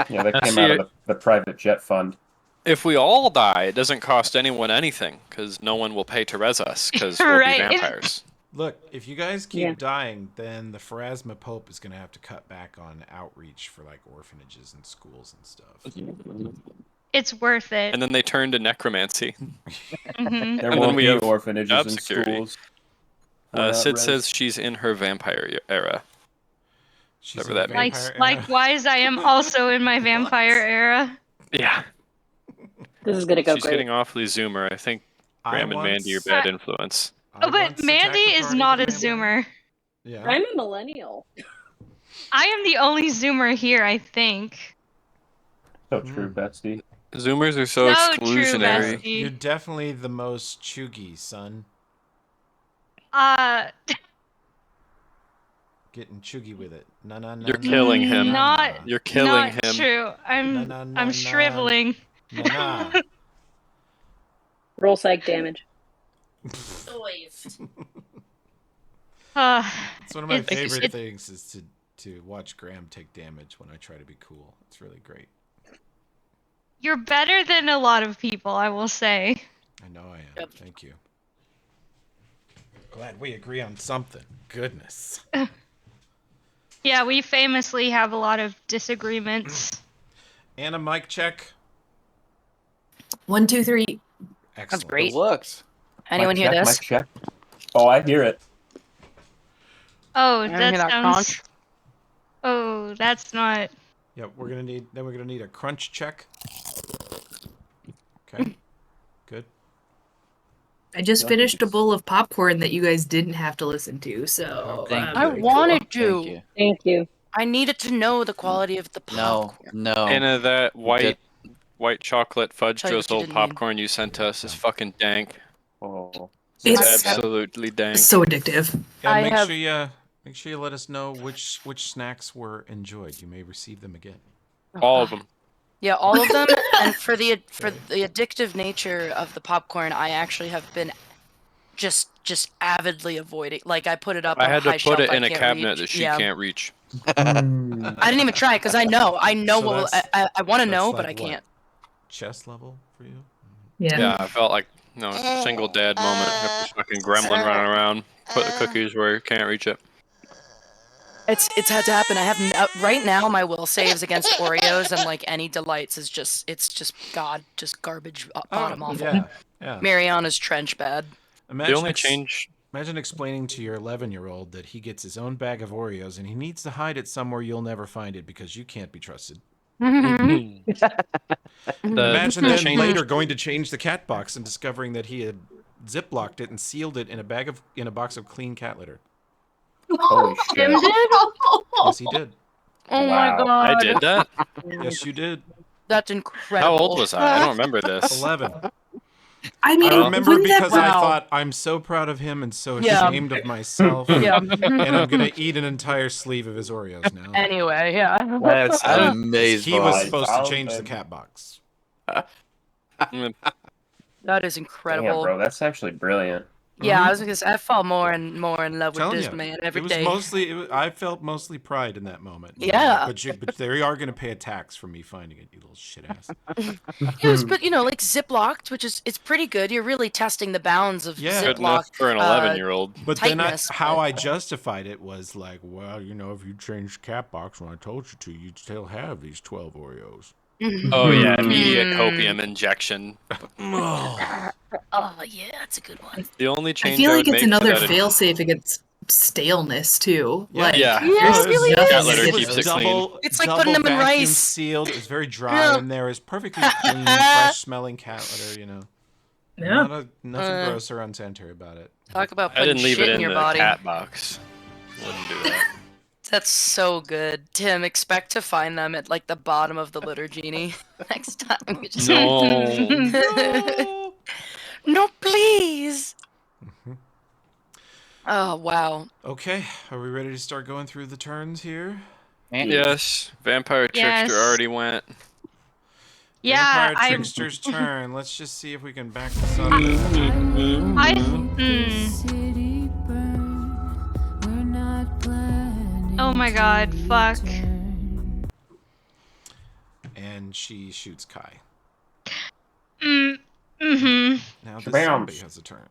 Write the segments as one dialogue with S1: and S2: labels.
S1: Yeah, that came
S2: See,
S1: out of the private jet fund.
S2: if we all die, it doesn't cost anyone anything, because no one will pay to res us, because we'll be
S3: Right.
S2: vampires.
S4: Look, if you guys keep
S5: Yeah.
S4: dying, then the Pharasma Pope is going to have to cut back on outreach for like orphanages and schools and stuff.
S3: It's worth it.
S2: And then they turn to necromancy.
S3: Hmm.
S1: There
S2: And then
S1: won't
S2: we
S1: be
S2: have
S1: orphanages
S2: job
S1: and
S2: security.
S1: schools. We're not
S2: Sid
S1: res.
S2: says she's in her vampire era.
S4: She's
S2: Whatever
S4: in
S2: that
S4: the
S3: Like,
S4: vampire era.
S3: likewise, I am also in my vampire era.
S2: Yeah.
S5: This is gonna go
S2: She's
S5: great.
S2: getting awfully zoomer. I think Graham and Mandy are
S4: once-
S2: bad influence.
S4: I
S3: Oh, but
S4: once
S3: Mandy
S4: attacked a
S3: is
S4: party
S3: not a
S4: with vampire.
S3: zoomer.
S4: Yeah.
S5: I'm a millennial.
S3: I am the only zoomer here, I think.
S1: So true, Betsy.
S2: Zoomers are so
S3: So true,
S2: exclusionary.
S3: bestie.
S4: You're definitely the most chuggy, son. Getting chuggy with it. Na na na.
S2: You're
S4: na,
S2: killing
S4: na,
S2: him.
S4: na,
S3: Not-
S2: You're killing
S3: not
S2: him.
S3: true.
S4: Na, na, na,
S3: I'm
S4: na.
S3: shriveling.
S4: Na na.
S5: Roll psych damage.
S3: Uh,
S4: It's one of my
S3: It's-
S4: favorite
S3: it's-
S4: things is to watch Graham take damage when I try to be cool. It's really great.
S3: you're better than a lot of people, I will say.
S4: I know I am. Thank you. Glad we agree on something. Goodness.
S3: Yeah, we famously have a lot of disagreements.
S4: And a mic check.
S6: 1, 2, 3.
S4: Excellent.
S7: great.
S8: It works.
S7: Anyone hear
S1: Mic
S7: this?
S1: check. Oh, I hear it.
S3: Oh,
S7: Anyone
S3: that
S7: hear that
S3: sounds.
S7: crunch?
S3: Oh, that's not.
S4: Yep, we're gonna need a crunch check. Okay. Good.
S6: I just
S1: Yeah,
S6: finished a
S1: it's-
S6: bowl of popcorn that you guys didn't have to listen to, so
S8: Thank
S6: I'm
S8: you.
S7: I
S6: very
S7: wanted
S6: cool.
S7: to.
S8: Thank you.
S5: Thank you.
S7: I needed to know the quality of the
S8: No,
S7: popcorn.
S8: no.
S2: And that
S8: did-
S2: white chocolate fudge
S7: Tell you what you
S2: drizzled
S7: didn't need.
S2: popcorn you sent us is fucking dank.
S1: Oh.
S2: It's
S6: It's
S2: absolutely dank.
S6: so addictive.
S4: Yeah,
S7: I
S4: make
S7: have-
S4: sure you let us know which snacks were enjoyed. You may receive them again.
S2: All of them.
S7: Yeah, all of them. And for the addictive nature of the popcorn, I actually have been just avidly avoiding. Like I put it up.
S2: I
S7: on
S2: had
S7: a high
S2: to put
S7: shelf
S2: it
S7: I
S2: in a
S7: can't
S2: cabinet
S7: reach.
S2: that she
S7: Yeah.
S2: can't reach.
S7: I didn't even try because I know
S4: So
S7: what will,
S4: that's-
S7: I want to
S4: that's
S7: know,
S4: like
S7: but I
S4: what?
S7: can't.
S4: Chest level for you?
S6: Yeah.
S2: Yeah, I felt like single dad moment. Have this fucking gremlin running around, put the cookies where you can't reach it.
S7: It's had to happen. I have right now my will saves against Oreos and like any delights is just garbage bottom awful.
S4: Yeah. Yeah.
S7: Mariana's trench bad.
S4: Imagine
S2: The only change.
S4: Imagine explaining to your 11-year-old that he gets his own bag of Oreos and he needs to hide it somewhere you'll never find it because you can't be trusted. Imagine
S2: the
S4: then
S2: change.
S4: later going to change the cat box and discovering that he had ziplocked it and sealed it in a box of clean cat litter.
S1: Holy shit.
S3: Tim did?
S4: Yes, he did.
S7: Oh my
S1: Wow.
S7: god.
S2: I did that.
S4: Yes, you did.
S7: That's incredible.
S2: How old was I? I don't remember this.
S4: 11.
S6: I mean,
S4: I remember
S6: wouldn't that
S4: because
S6: be-
S4: I
S7: Wow.
S4: thought I'm so proud of him and so
S7: Yeah.
S4: ashamed of myself.
S7: Yeah.
S4: And I'm gonna eat an entire sleeve of his Oreos now.
S7: Anyway, yeah.
S8: That's amazing.
S4: He was
S1: Right.
S4: supposed to
S1: I'll-
S4: change the cat box.
S7: That is
S1: Damn,
S7: incredible.
S1: bro, that's actually brilliant.
S7: Yeah, I was gonna say I fall more and more in love with
S4: Telling
S7: this
S4: you,
S7: man
S4: it
S7: every
S4: was
S7: day.
S4: I felt mostly pride in that moment.
S7: Yeah.
S4: But they are gonna pay a tax for me finding it, you little shit ass.
S7: It was, but like ziplocked, which is it's pretty good. You're really testing the bounds of
S4: Yeah.
S2: Good enough
S7: ziplock.
S2: for an 11-year-old.
S4: But
S7: Tightness,
S4: how
S7: but-
S4: I justified it was like, well, if you changed the cat box when I told you to, you'd still have these 12 Oreos.
S2: Oh yeah, immediate copium injection.
S7: Oh yeah, that's a good one.
S2: The only change
S6: I feel like
S2: would
S6: it's
S2: make to
S6: another
S2: that
S6: failsafe against staleness too.
S4: Yeah.
S6: Like,
S2: Yeah.
S7: Yeah,
S6: there's
S7: it really
S6: nothing
S2: Cat litter
S6: that
S2: keeps
S6: goes-
S2: it clean.
S7: It's like putting them in
S4: vacuum
S7: rice.
S4: sealed. It's very dry
S7: Yeah.
S4: in there. It's perfectly clean, fresh smelling cat litter.
S6: Yeah.
S4: Nothing gross or unsanitary about it.
S7: Talk about
S2: I
S7: putting
S2: didn't leave
S7: shit
S2: it
S7: in
S2: in
S7: your
S2: the
S7: body.
S2: cat box. Wouldn't do that.
S7: That's so good. Tim, expect to find them at like the bottom of the litter genie next time. You just-
S2: No.
S7: No, please.
S4: Mhm.
S7: Oh wow.
S4: Okay, are we ready to start going through the turns here?
S2: Yes, vampire
S3: Yes.
S2: trickster already went.
S3: Yeah,
S4: Vampire
S3: I.
S4: Trickster's turn. Let's just see if we can back this up.
S3: I. Oh my god, fuck.
S4: and she shoots Kai.
S3: Mm-hmm.
S4: Now this
S1: Shabams.
S4: zombie has a turn.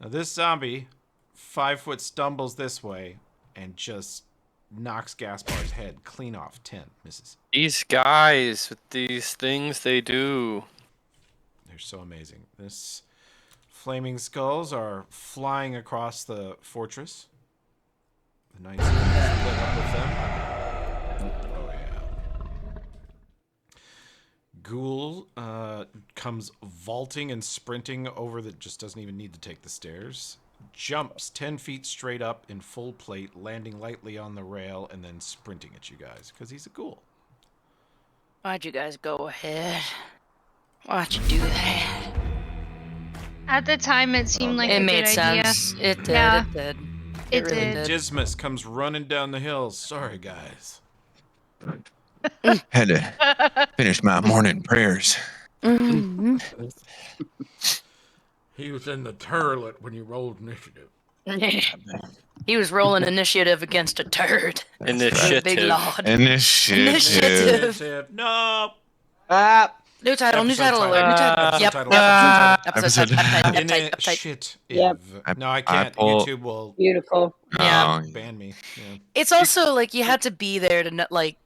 S4: Now this zombie, 5 foot, stumbles this way and just knocks Gaspar's head clean off. 10 misses.
S2: These guys with these things they do.
S4: They're so amazing. This flaming skulls are flying across the fortress. The knights split up with them. Oh yeah. Ghoul comes vaulting and sprinting over the. Just doesn't even need to take the stairs. Jumps 10 feet straight up in full plate, landing lightly on the rail, and then sprinting at you guys because he's a ghoul.
S7: Why'd you guys go ahead? Why'd you do that?
S3: At the time, it seemed like
S7: It
S3: a
S7: made
S3: good idea.
S7: sense. It did.
S3: Yeah.
S7: It did.
S3: It
S7: really
S3: did.
S4: Dismas comes running down the hills. Sorry, guys.
S8: Had to finish my morning prayers.
S7: Mhm.
S4: He was in the turlet when you rolled initiative.
S7: He was rolling initiative against a turd.
S2: Initiative.
S7: Big lord.
S8: Initiative.
S4: No.
S7: New title. New
S4: Episode
S7: title alert. New
S4: title.
S7: title.
S4: Episode
S7: Yep.
S4: title.
S7: Yep.
S8: Episode
S7: Episode title.
S4: Initiative.
S7: Uptight.
S5: Yep.
S4: No, I can't.
S8: pull-
S4: YouTube will
S5: Beautiful.
S7: Yeah.
S4: ban me. Yeah.
S7: It's also like you had to be there to like.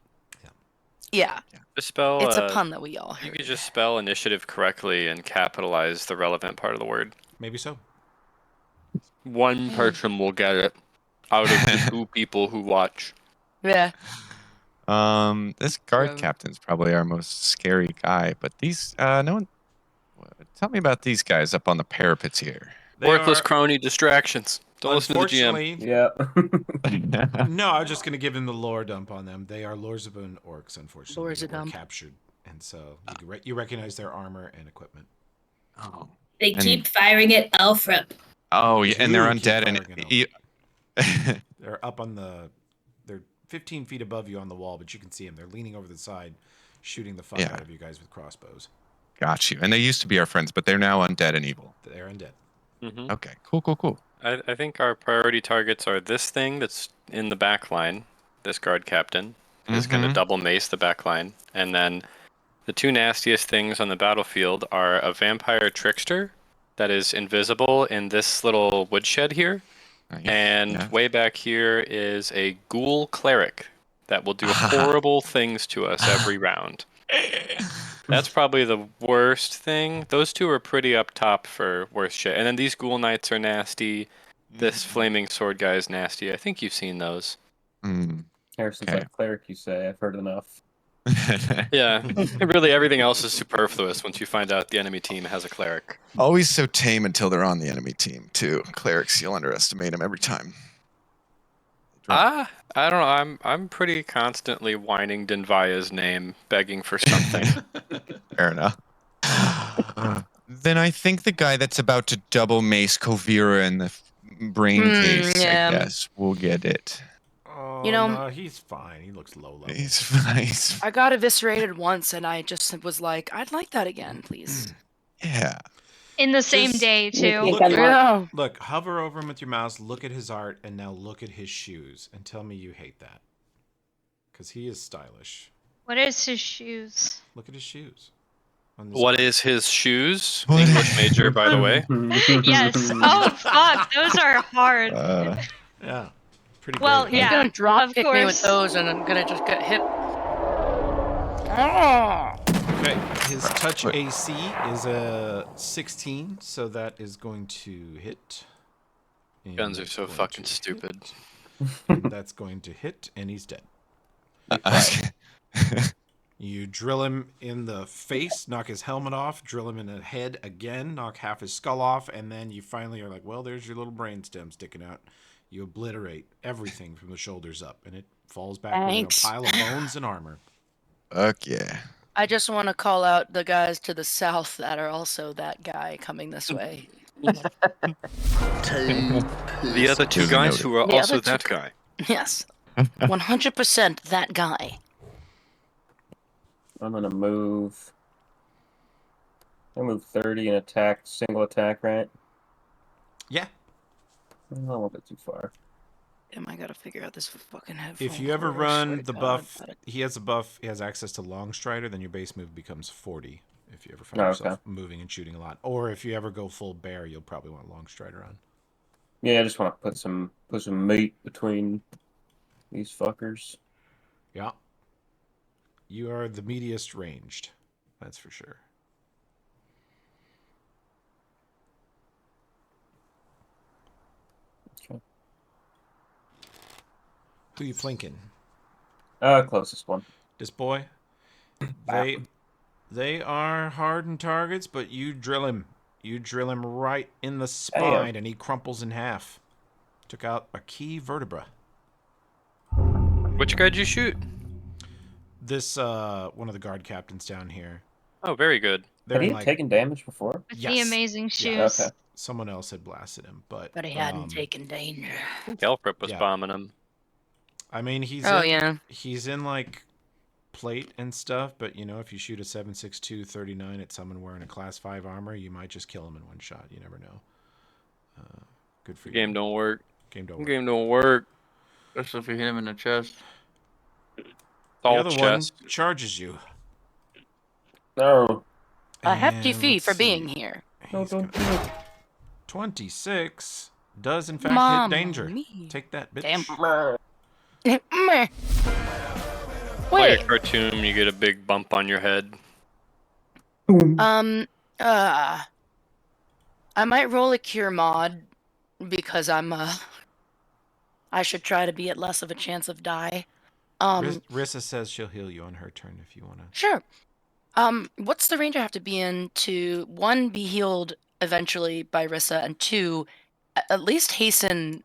S7: Yeah.
S2: Just spell.
S7: It's a pun that we all
S2: You
S7: heard.
S2: could just spell initiative correctly and capitalize the relevant part of the word.
S4: Maybe so.
S2: One person will get it out of the 2 people who watch.
S7: Yeah.
S8: This guard
S7: Yeah.
S8: captain's probably our most scary guy, but these no one. Tell me about these guys up on the parapets here.
S4: They
S2: Worthless
S4: are,
S2: crony distractions. Don't listen to the GM.
S4: unfortunately,
S1: Yep.
S4: no, I'm just going to give him the lore dump on them. They are Lorzabun orcs, unfortunately. They were
S7: Lorzabun.
S4: captured. And so you recognize their armor and equipment.
S8: Oh.
S9: They
S8: And-
S9: keep firing at Alfred.
S8: Oh, yeah, and they're
S4: Dude, keep
S8: undead,
S4: firing
S8: and
S4: at They're up on the... They're 15 feet above you on the wall, but you can see them. They're leaning over the side, shooting the fuck
S8: Yeah.
S4: out of you guys with crossbows.
S8: got you. And they used to be our friends, but they're now undead and evil.
S4: They're undead.
S2: Mm-hmm.
S8: Okay, cool.
S2: I think our priority targets are this thing that's in the back line, this guard captain, is going to
S8: Mhm.
S2: double mace the back line. And then the 2 nastiest things on the battlefield are a vampire trickster that is invisible in this little woodshed here. And
S8: yeah.
S2: way back here is a ghoul cleric that will do horrible things to us every round. That's probably the worst thing. Those 2 are pretty up top for worst shit. And then these ghoul knights are nasty. This flaming sword guy is nasty. I think you've seen those.
S8: Mm.
S1: Harrison's
S8: Okay.
S1: like cleric, you say. I've heard enough.
S2: Yeah. Really, everything else is superfluous once you find out the enemy team has a cleric.
S8: Always so tame until they're on the enemy team, too. Clerics, you'll underestimate them every time.
S2: I don't know. I'm pretty constantly whining Denvaya's name, begging for something.
S8: Fair enough. Then I think the guy that's about to double mace Kovira in the brain case,
S7: yeah.
S8: I guess, will get it.
S4: Oh,
S7: You know-
S4: no, he's fine. He looks low level.
S8: He's fine.
S7: I got eviscerated once, and I just was like, I'd like that again, please.
S8: Yeah.
S3: In the same
S4: Just
S3: day,
S5: You
S3: too.
S5: think I'm not-
S4: Look, hover over him with your mouse, look at his art, and now look at his shoes, and tell me you hate that. Because he is stylish.
S3: What is his shoes?
S4: Look at his shoes. On this
S2: What
S4: guy.
S2: is his shoes?
S8: What?
S2: English major, by the way.
S3: Yes. Oh, fuck. Those are hard.
S4: Yeah. Pretty
S3: Well,
S4: great.
S7: He's
S3: yeah,
S7: gonna drop
S3: of
S7: kick me with
S3: course.
S7: those, and I'm gonna just get hit.
S4: Okay, his touch AC is a 16, so that is going to hit. And
S2: Guns are
S4: that's
S2: so
S4: going
S2: fucking
S4: to
S2: stupid.
S4: hit, and that's going to hit, and he's dead.
S8: Okay.
S4: You drill him in the face, knock his helmet off, drill him in the head again, knock half his skull off, and then you finally are like, well, there's your little brain stem sticking out. You obliterate everything from the shoulders up, and it falls back within a
S7: Thanks.
S4: pile of bones and armor.
S8: Fuck yeah.
S7: I just want to call out the guys to the south that are also that guy coming this way.
S2: The other 2
S8: Duly
S2: guys
S8: noted.
S2: who are
S7: The
S2: also
S7: other two-
S2: that guy.
S7: Yes. 100% that guy.
S1: I'm gonna move. I move 30 and attack, single attack, right?
S4: Yeah.
S1: I won't get too far.
S7: Damn, I gotta figure out this fucking headphone.
S4: If you ever
S7: cord, I swear
S4: run
S7: to
S4: the
S7: God,
S4: buff,
S7: about it.
S4: he has a buff. He has access to Long Strider. Then your base move becomes 40. If you ever find
S1: Oh,
S4: yourself
S1: okay.
S4: moving and shooting a lot, or if you ever go full bear, you'll probably want Long Strider on.
S1: Yeah, I just want to put some meat between these fuckers.
S4: Yeah. You are the meatiest ranged. That's for sure.
S1: Okay.
S4: Who you flanking?
S1: Closest one.
S4: This boy? They are hardened targets, but you drill him. You drill him right in the spine, and he crumples in half. Took out a key vertebra.
S2: Which guy did you shoot?
S4: This one of the guard captains down here.
S2: Oh, very good.
S4: They're
S1: Had he
S4: in, like,
S1: taken damage before?
S3: With
S4: Yes.
S3: the amazing
S4: Yeah.
S3: shoes.
S1: Okay.
S4: someone else had blasted him, but
S7: But he hadn't taken danger.
S2: Gelfrip was
S4: Yeah.
S2: bombing him.
S4: I mean, he's
S7: Oh,
S4: in,
S7: yeah.
S4: he's in like plate and stuff, but you know, if you shoot a 7.62 39 at someone wearing a class 5 armor, you might just kill him in one shot. You never know. Good for
S2: The game
S4: you.
S2: don't work.
S4: Game don't
S2: The
S4: work.
S2: game don't work.
S9: Especially if you hit him in the chest.
S2: It's
S4: The
S2: all
S4: other
S2: chest.
S4: one charges you.
S1: No.
S7: A hefty
S4: And
S7: fee
S4: let's
S7: for
S4: see.
S7: being here.
S1: No,
S4: He's
S1: don't
S4: gonna-
S1: do it.
S4: 26 does in fact
S7: Mamma
S4: hit danger.
S7: mia.
S4: Take that, bitch.
S7: Damn. Meh.
S2: Like
S7: Wait.
S2: a cartoon, you get a big bump on your head.
S7: I might roll a cure mod because I should try to be at less of a chance of die.
S4: Rissa says she'll heal you on her turn if you want to.
S7: Sure. What's the range I have to be in to, one, be healed eventually by Rissa, and two, at least hasten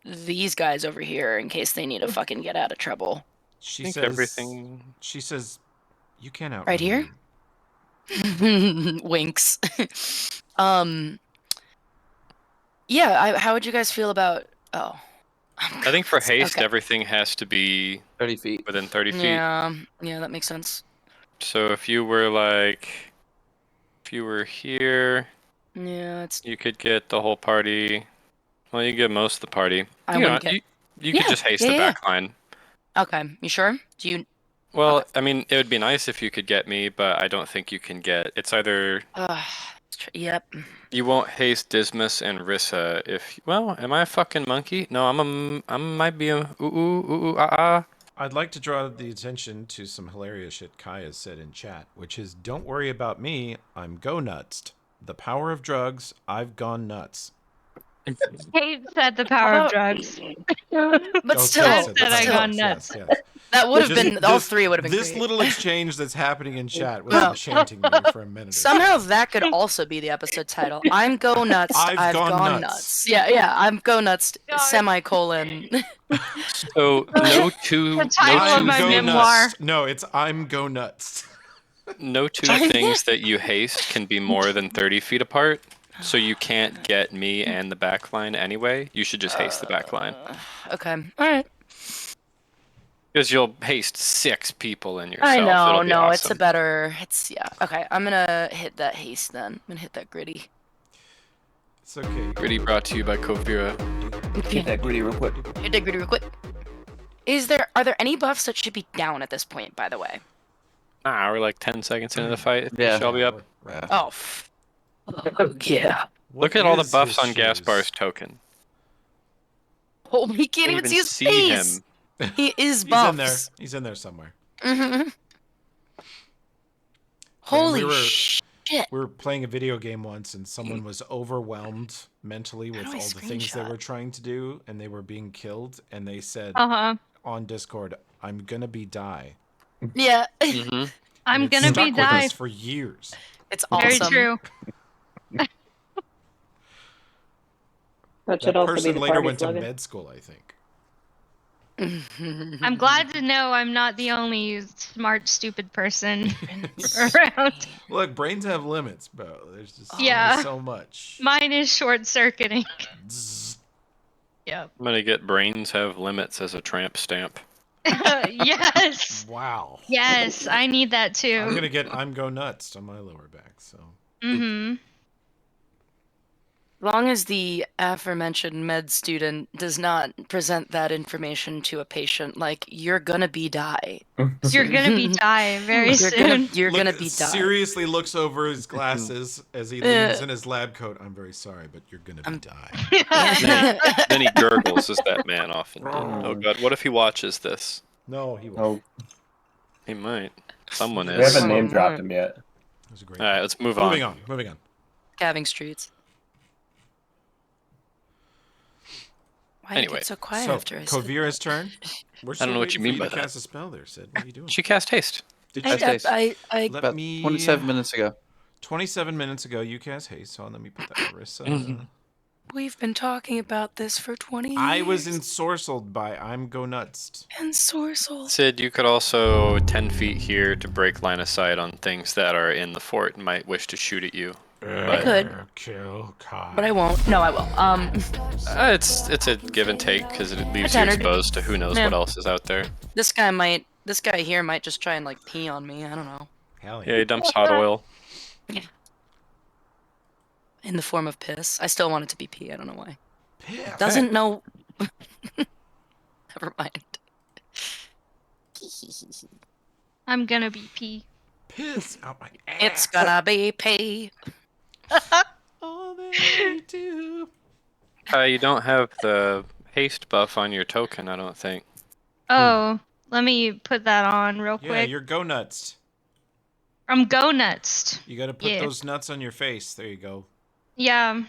S7: these guys over here in case they need to fucking get out of trouble.
S4: She
S2: I think
S4: says
S2: everything.
S4: She says you can't outrun
S7: Right here?
S4: me.
S7: Winks. Yeah, how would you guys feel about... Oh.
S2: I think for haste,
S7: Okay.
S2: everything has to be
S9: 30 feet.
S2: within 30 feet.
S7: Yeah, that makes sense.
S2: So if you were here,
S7: Yeah, it's...
S2: you could get the whole party. Well, you get most of the party.
S7: I
S2: You know,
S7: wouldn't get...
S2: you could
S7: Yeah,
S2: just haste
S7: yeah,
S2: the
S7: yeah.
S2: back line.
S7: Okay, you sure? Do you...
S2: Well, I mean, it would be nice if you could get me, but I don't think you can get. It's either
S7: Yep.
S2: you won't haste Dismas and Rissa if. Well, am I a fucking monkey? No, I might be a ah.
S4: I'd like to draw the attention to some hilarious shit Kaya said in chat, which is, "Don't worry about me. I'm go nuts. The power of drugs. I've gone nuts."
S3: Kate said the power of drugs.
S7: But
S4: Oh,
S7: still,
S4: Kaya said the
S3: That I
S4: power of
S3: gone
S4: drugs,
S3: nuts.
S4: Yes, yes.
S7: that would have
S4: Just
S7: been... all
S4: this-
S7: three would have been
S4: This
S7: great.
S4: little exchange that's happening in chat was
S7: Well,
S4: enchanting me for a minute. Or so.
S7: Somehow that could also be the episode title. I'm go nuts.
S4: I've gone
S7: gone
S4: nuts.
S7: nuts. Yeah. I'm go nuts.
S3: God.
S7: Semicolon.
S2: So no two,
S3: The title
S2: no
S3: of
S2: two,
S3: my
S4: go
S3: memoir.
S4: nuts. No, it's I'm go nuts.
S2: no two things that you haste can be more than 30 feet apart. So you can't get me and the back line anyway. You should just haste the back line.
S7: Okay. All right.
S2: Because you'll haste 6 people in yourself.
S7: I know.
S2: It'll be
S7: No, it's a
S2: awesome.
S7: better. It's yeah. Okay. I'm gonna hit that haste then. I'm gonna hit that gritty.
S4: It's okay.
S2: Gritty brought to you by Kovira.
S1: Get that gritty real quick.
S7: Hit that gritty real quick. Are there any buffs that should be down at this point? By the way.
S2: We're like 10 seconds into the fight.
S9: Yeah.
S2: Shall be up.
S4: Right.
S7: Oh. Yeah.
S2: Look at all the
S4: is
S2: buffs
S4: his
S2: on Gaspar's
S4: shoes?
S2: token.
S7: Oh, he can't even see his face. He is
S4: He's
S7: buffs.
S4: in there. He's in there somewhere.
S7: Mm-hmm. Holy
S4: we were-
S7: shit.
S4: We were playing a video game once, and someone was overwhelmed mentally with
S7: do I
S4: all the things they
S7: screenshot?
S4: were trying to do, and they were being killed, and they said on Discord, "I'm gonna be die."
S7: Yeah.
S2: Mm-hmm.
S3: I'm
S4: And it
S3: gonna
S4: stuck
S3: be
S4: with us
S3: died.
S4: for years.
S7: It's
S3: Very
S7: awesome.
S3: true.
S5: That should
S4: That
S5: also be
S4: person
S5: the
S4: later
S5: party
S4: went to
S5: slogan.
S4: med school, I think.
S3: I'm glad to know I'm not the only smart, stupid person around.
S4: Look, brains have limits, bro. There's just
S3: Yeah.
S4: only so much.
S3: Mine is short circuiting.
S4: Zzz.
S3: Yep.
S2: I'm gonna get brains have limits as a tramp stamp.
S3: Yes.
S4: Wow.
S3: Yes, I need that too.
S4: I'm gonna get I'm go nuts on my lower back. So
S3: Mm-hmm.
S7: long as the aforementioned med student does not present that information to a patient, like, you're gonna be die.
S3: You're gonna be die very soon.
S7: You're gonna be die.
S4: Seriously looks over his glasses as he leans in his lab coat. I'm very sorry, but you're gonna be die.
S2: Then he gurgles, as that man often did. Oh god, what if he watches this?
S4: No, he won't.
S1: Oh,
S2: He might. Someone
S1: we
S2: is.
S1: haven't name
S7: Oh,
S1: dropped
S7: no.
S1: him yet.
S4: That was a great.
S2: Alright, let's move on.
S4: Moving on.
S7: Calving streets. Why
S2: Anyway,
S7: you get so quiet
S4: So,
S7: after I said
S4: Kovira's turn. We're
S2: I don't know what you
S4: waiting
S2: mean
S4: for
S2: by
S4: to
S2: that.
S4: cast a spell there, Sid. What are you doing?
S2: She cast haste.
S4: Did
S7: I,
S4: you?
S9: Haste.
S7: I
S4: Let
S9: About
S4: me.
S9: 27 minutes ago.
S4: 27 minutes ago, you cast haste. So let me put that, Marissa.
S7: We've been talking about this for 20 years.
S4: I was ensorcelled by I'm Go Nuts.
S7: And Sorcel.
S2: Sid, you could also 10 feet here to break line of sight on things that are in the fort and might wish to shoot at you.
S7: I could,
S4: Kill Kai.
S7: but I won't. No, I will.
S2: It's a give and take because it leaves
S7: It's
S2: you
S7: entered.
S2: exposed to who knows
S7: Yeah.
S2: what else is out there.
S7: This guy here might just try and like pee on me. I don't know.
S4: Hell
S2: Yeah, he dumps hot oil.
S7: In the form of piss. I still want it to be pee. I don't know why.
S4: Piss.
S7: Doesn't know. Never mind.
S3: I'm gonna be pee.
S4: Piss out my ass.
S7: It's gonna be pee.
S4: All they do.
S2: You don't have the haste buff on your token, I don't think.
S3: Oh, let me put that on real
S4: Yeah,
S3: quick.
S4: you're Go Nuts.
S3: I'm go nuts.
S4: You gotta put
S3: Yeah.
S4: those nuts on your face. There you go.
S3: Yeah.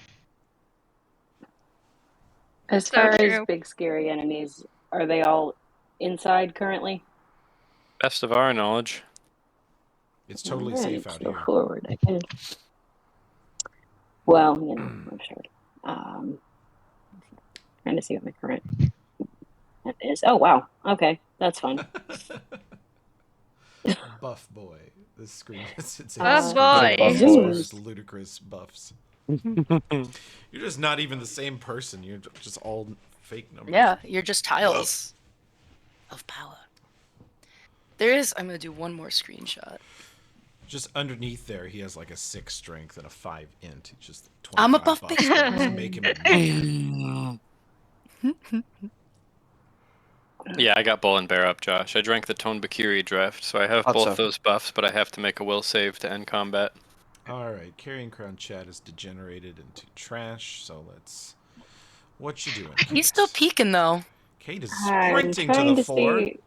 S5: As
S3: So
S5: far
S3: true.
S5: as big scary enemies, are they all inside currently?
S2: Best of our knowledge.
S4: It's totally
S5: Alright,
S4: safe out
S5: so
S4: here.
S5: forward. Well, you know, I'm sure. Trying to see what my current is. Oh wow. Okay, that's fun.
S4: Buff boy. This screen. It's
S3: Buff
S4: a
S3: boy.
S1: Buff
S4: It's
S1: boy.
S4: just ludicrous buffs. You're just not even the same person. You're just all fake numbers.
S7: Yeah, you're just tiles of power. I'm gonna do one more screenshot.
S4: Just underneath there, he has like a 6 strength and a 5 int. It's just
S7: I'm a
S4: 25
S7: buff
S4: buffs to make him a
S2: Yeah, I got Bull and Bear up, Josh. I drank the Tone Bakiri draft, so I have
S9: Thought
S2: both
S9: so.
S2: those buffs, but I have to make a will save to end combat.
S4: Alright, Carrion Crown chat is degenerated into trash, so let's... What you doing?
S7: He's still peeking though.
S4: Kate is
S5: I'm
S4: sprinting to
S5: trying
S4: the
S5: to
S4: floor.
S5: see.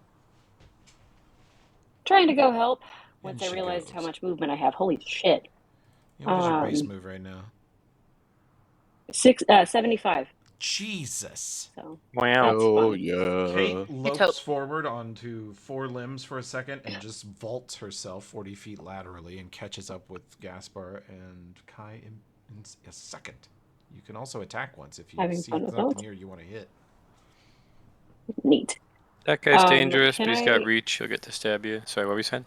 S5: Trying to go help. Once
S4: In
S5: I
S4: she
S5: realized
S4: goes.
S5: how much movement I have. Holy shit.
S4: Yeah, what is your base
S5: Um,
S4: move right now?
S5: 75.
S4: Jesus.
S5: So
S2: Wow.
S5: that's fun.
S1: yeah.
S4: Kate
S7: hope.
S4: lopes forward onto 4 limbs for a second and just vaults herself 40 feet laterally and catches up with Gaspar and Kai in a second. You can also attack once if you
S5: Having
S4: see
S5: fun with
S4: something
S5: those.
S4: here you want to hit.
S5: Neat.
S2: That guy's
S5: Um,
S2: dangerous, but
S5: can
S2: he's got
S5: I-
S2: reach. He'll get to stab you. Sorry, what were you saying?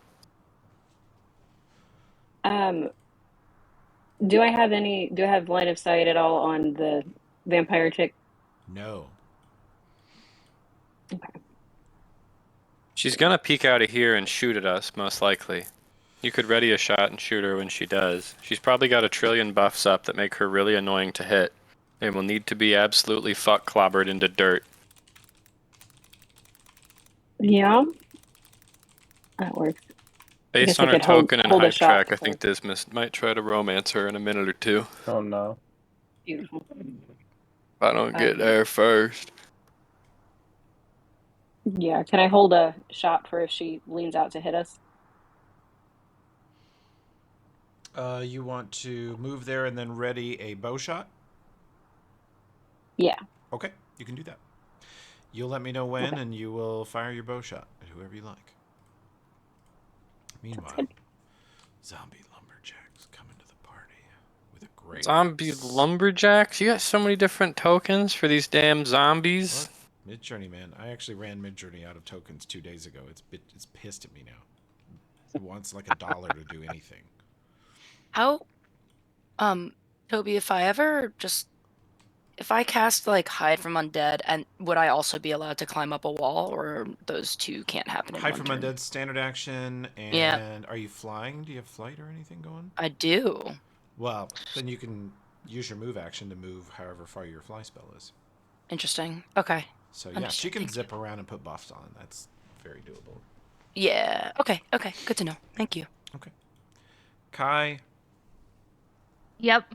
S5: Do I have line of sight at all on the vampire chick?
S4: No.
S2: She's gonna peek out of here and shoot at us, most likely. You could ready a shot and shoot her when she does. She's probably got a trillion buffs up that make her really annoying to hit. And will need to be absolutely fuck clobbered into dirt.
S5: Yeah. That works.
S2: Based
S5: guess
S2: on
S5: I
S2: her
S5: could hold-
S2: token and
S5: hold a
S2: hype
S5: shot
S2: track, I
S5: for-
S2: think Dismas might try to romance her in a minute or two.
S1: Oh no.
S5: Beautiful.
S2: If I don't get there first.
S5: Yeah. Can I hold a shot for if she leans out to hit us?
S4: You want to move there and then ready a bow shot?
S5: Yeah.
S4: Okay, you can do that. You'll let me know when, and you will fire your bow shot at whoever you like. Meanwhile,
S5: good.
S4: zombie lumberjacks coming to the party with a great
S2: Zombie lumberjacks? You got so many different tokens for these damn zombies.
S4: What? Midjourney, man. I actually ran Midjourney out of tokens 2 days ago. It's pissed at me now. It wants like $1 to do anything.
S7: How, Toby, if I cast like hide from undead, and would I also be allowed to climb up a wall, or those two can't happen in
S4: Hide
S7: one
S4: from
S7: turn?
S4: undead standard action, and
S7: Yeah.
S4: are you flying? Do you have flight or anything going?
S7: I do.
S4: Well, then you can use your move action to move however far your fly spell is.
S7: Interesting. Okay.
S4: So yeah,
S7: Understood,
S4: she can
S7: thank
S4: zip around and put buffs on. That's very doable.
S7: Yeah. Okay. Okay. Good to know. Thank you.
S4: Okay. Kai,
S3: Yep.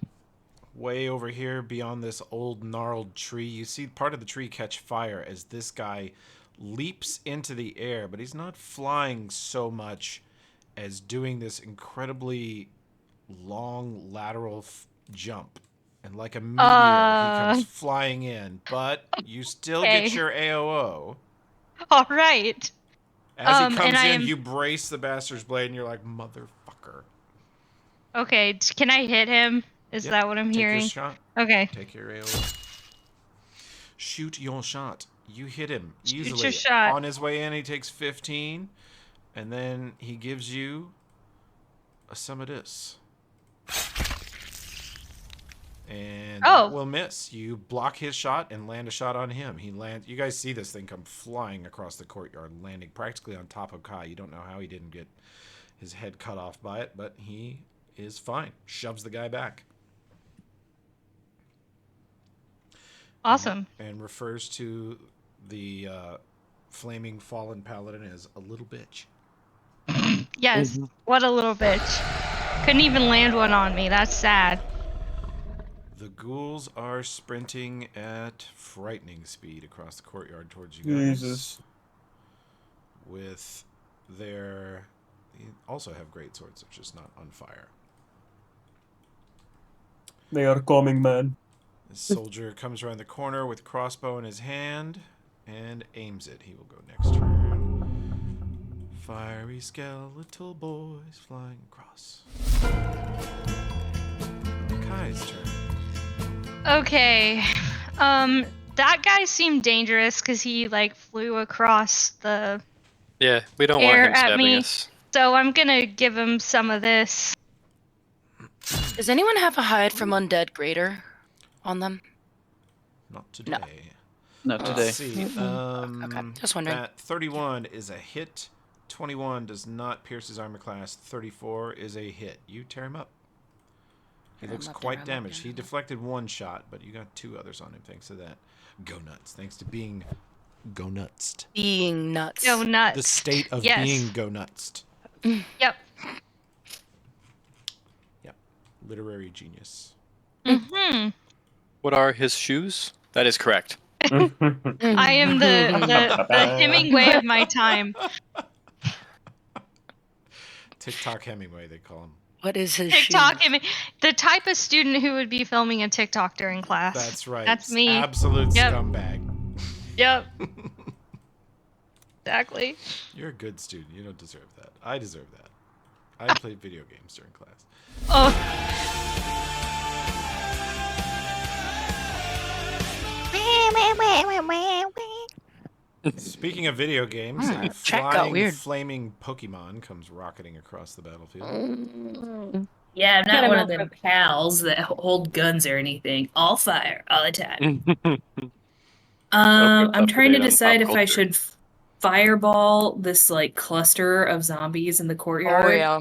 S4: way over here beyond this old gnarled tree, you see part of the tree catch fire as this guy leaps into the air, but he's not flying so much as doing this incredibly long lateral jump. And like a meteor, he comes flying in, but you still get
S3: Okay.
S4: your AOO.
S3: All right.
S4: As he
S3: and
S4: comes
S3: I
S4: in,
S3: am-
S4: you brace the bastard's blade, and you're like, motherfucker.
S3: Okay. Can I hit him? Is
S4: Yep,
S3: that what I'm
S4: take
S3: hearing?
S4: your shot.
S3: Okay.
S4: Take your AOO. Shoot your shot. You hit him
S3: Shoot
S4: easily.
S3: your shot.
S4: On his way in, he takes 15, and then he gives you a some of this. And that will miss. You block his shot and land a shot on him. He lands. You guys see this thing come flying across the courtyard, landing practically on top of Kai. You don't know how he didn't get his head cut off by it, but he is fine. Shoves the guy back.
S3: Awesome.
S4: And refers to the flaming fallen paladin as a little bitch.
S3: Yes. What a little bitch. Couldn't even land one on me. That's sad.
S4: The ghouls are sprinting at frightening speed across the courtyard towards you guys.
S1: Jesus.
S4: With their... They also have great swords, they're just not on fire.
S1: They are coming, man.
S4: The soldier comes around the corner with crossbow in his hand and aims it. He will go next turn. Fiery skeletal boys flying across. Kai's turn.
S3: Okay. That guy seemed dangerous because he like flew across the
S2: Yeah, we don't want
S3: air
S2: him
S3: at
S2: stabbing
S3: me.
S2: us.
S3: So I'm gonna give him some of this.
S7: Does anyone have a hide from undead greater on them?
S4: Not today.
S9: Not today.
S4: Let's see.
S7: Okay, just wondering.
S4: That 31 is a hit. 21 does not pierce his armor class. 34 is a hit. You tear him up. He looks quite damaged. He deflected one shot, but you got two others on him thanks to that. Go nuts. Thanks to being go nuts.
S7: Being nuts.
S3: Go nuts.
S4: The state of
S3: Yes.
S4: being go nuts.
S3: Yep.
S4: Yep. Literary genius.
S3: Mm-hmm.
S2: What are his shoes? That is correct.
S3: I am the Hemingway of my time.
S4: TikTok Hemingway, they call him.
S7: What is his
S3: TikTok.
S7: shoe?
S3: The type of student who would be filming a TikTok during class.
S4: That's right.
S3: That's me.
S4: Absolute
S3: Yep.
S4: scumbag.
S3: Yep. Exactly.
S4: You're a good student. You don't deserve that. I deserve that. I played video games during class.
S3: Oh.
S4: Speaking of video games, a
S7: chat got
S4: flying,
S7: weird.
S4: flaming Pokemon comes rocketing across the battlefield.
S6: Yeah, I'm
S5: Get
S6: not
S5: him
S6: one
S5: out
S6: of them
S5: from-
S6: pals that hold guns or anything. All fire, all the time.
S2: Elfrip's
S6: I'm
S2: up to
S6: trying to
S2: date on
S6: decide
S2: pop
S6: if I
S2: culture.
S6: should fireball this like cluster of zombies in the courtyard,
S7: Oh yeah.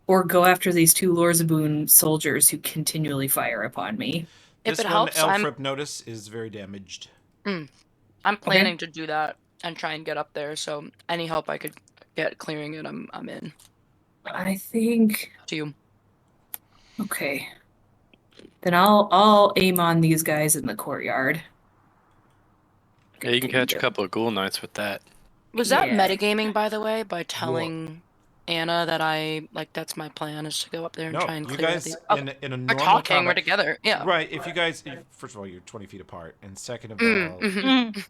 S6: or go after these two Lorzaboon soldiers who continually fire upon me.
S7: If
S4: This
S7: it
S4: one,
S7: helps,
S4: Elfrip notice, is very damaged.
S7: I'm planning to do that and try and get up there. So any help I could get clearing it, I'm in.
S6: I think.
S7: To you.
S6: Okay. Then I'll aim on these guys in the courtyard.
S2: Yeah, you can catch a
S6: Continue.
S2: couple of ghoul knights with that.
S7: Was that
S6: Yeah.
S7: metagaming, by the way, by telling Anna that that's my plan is to go up there and
S4: No,
S7: try and
S4: you
S7: clear
S4: guys,
S7: the.
S4: in a
S7: We're
S4: normal
S7: talking.
S4: combat,
S7: We're together. Yeah.
S4: Right, if you guys, first of all, you're 20 feet apart, and second of all,
S3: Mm.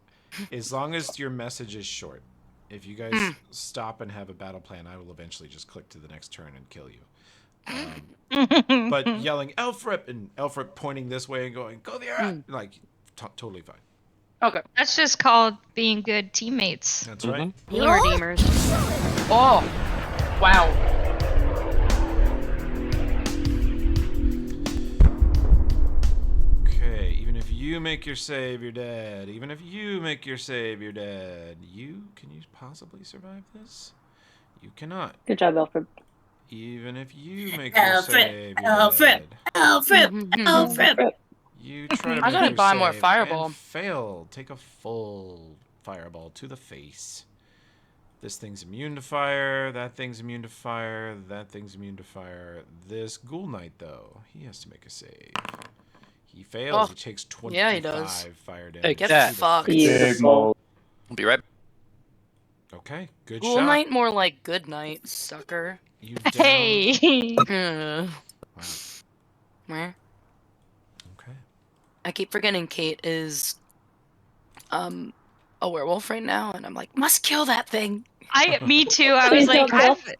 S4: as long as your message is short, if you guys stop and have a battle plan, I will eventually just click to the next turn and kill you. But yelling Elfrip and Elfrip pointing this way and going go there, like totally fine.
S7: Okay.
S3: That's just called being good teammates.
S4: That's right.
S7: Being redeemers. Oh. Wow.
S4: Okay, even if you make your save, you're dead. Even if you make your save, you're dead. Can you possibly survive this? You cannot.
S5: Good job, Alfred.
S4: Even if you make your
S6: Alfred,
S4: save, you're
S6: Alfred,
S4: dead.
S6: Alfred, Alfred.
S4: You try to
S7: I
S4: make
S7: gotta
S4: your
S7: buy more
S4: save
S7: fireball.
S4: and fail. Take a full fireball to the face. This thing's immune to fire. That thing's immune to fire. That thing's immune to fire. This Ghoul Knight, though, he has to make a save. He fails.
S7: Oh,
S4: He takes
S7: yeah,
S4: 25
S7: he does.
S4: fire damage.
S1: Take
S7: Get
S1: that.
S4: to the
S7: fucked.
S4: face.
S1: Big
S5: Beautiful.
S1: mold.
S2: I'll be right.
S4: Okay, good
S7: Ghoul
S4: shot.
S7: Knight, more like good night, sucker.
S4: You downed.
S3: Hey.
S7: Hmm.
S4: Wow.
S7: Meh.
S4: Okay.
S7: I keep forgetting Kate is a werewolf right now, and I'm like, must kill that thing.
S3: Me too. I was
S5: Please
S3: like,
S5: don't kill.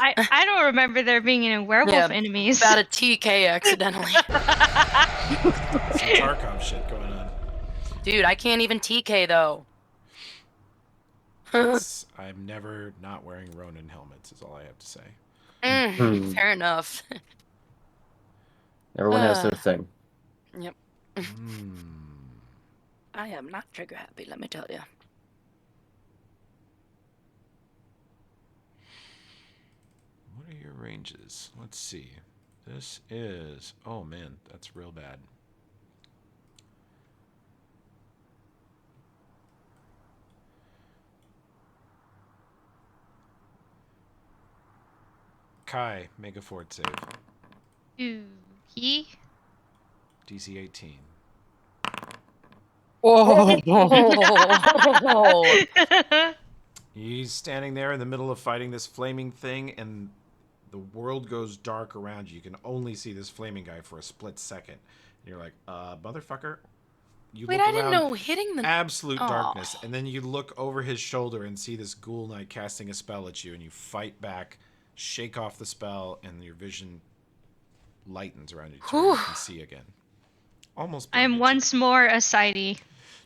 S3: I don't remember there being any werewolf
S7: Yeah,
S3: enemies.
S7: About a TK accidentally.
S4: Some Tarkov shit going on.
S7: Dude, I can't even TK though.
S4: I'm never not wearing Ronin helmets, is all I have to say.
S7: Fair enough.
S1: Everyone has their thing.
S7: Yep.
S4: Hmm.
S7: I am not trigger happy, let me tell you.
S4: What are your ranges? Let's see. This is... Oh, man. That's real bad. Kai, make a fort save.
S3: He?
S4: DC 18.
S7: Oh.
S4: He's standing there in the middle of fighting this flaming thing, and the world goes dark around you. You can only see this flaming guy for a split second. And you're like, motherfucker. You
S7: Wait,
S4: look
S7: I didn't
S4: around,
S7: know hitting the...
S4: absolute
S7: Aw.
S4: darkness, and then you look over his shoulder and see this Ghoul Knight casting a spell at you, and you fight back, shake off the spell, and your vision lightens around you to where you can see again. Almost
S3: I am
S4: blinded you.
S3: once more a sighty.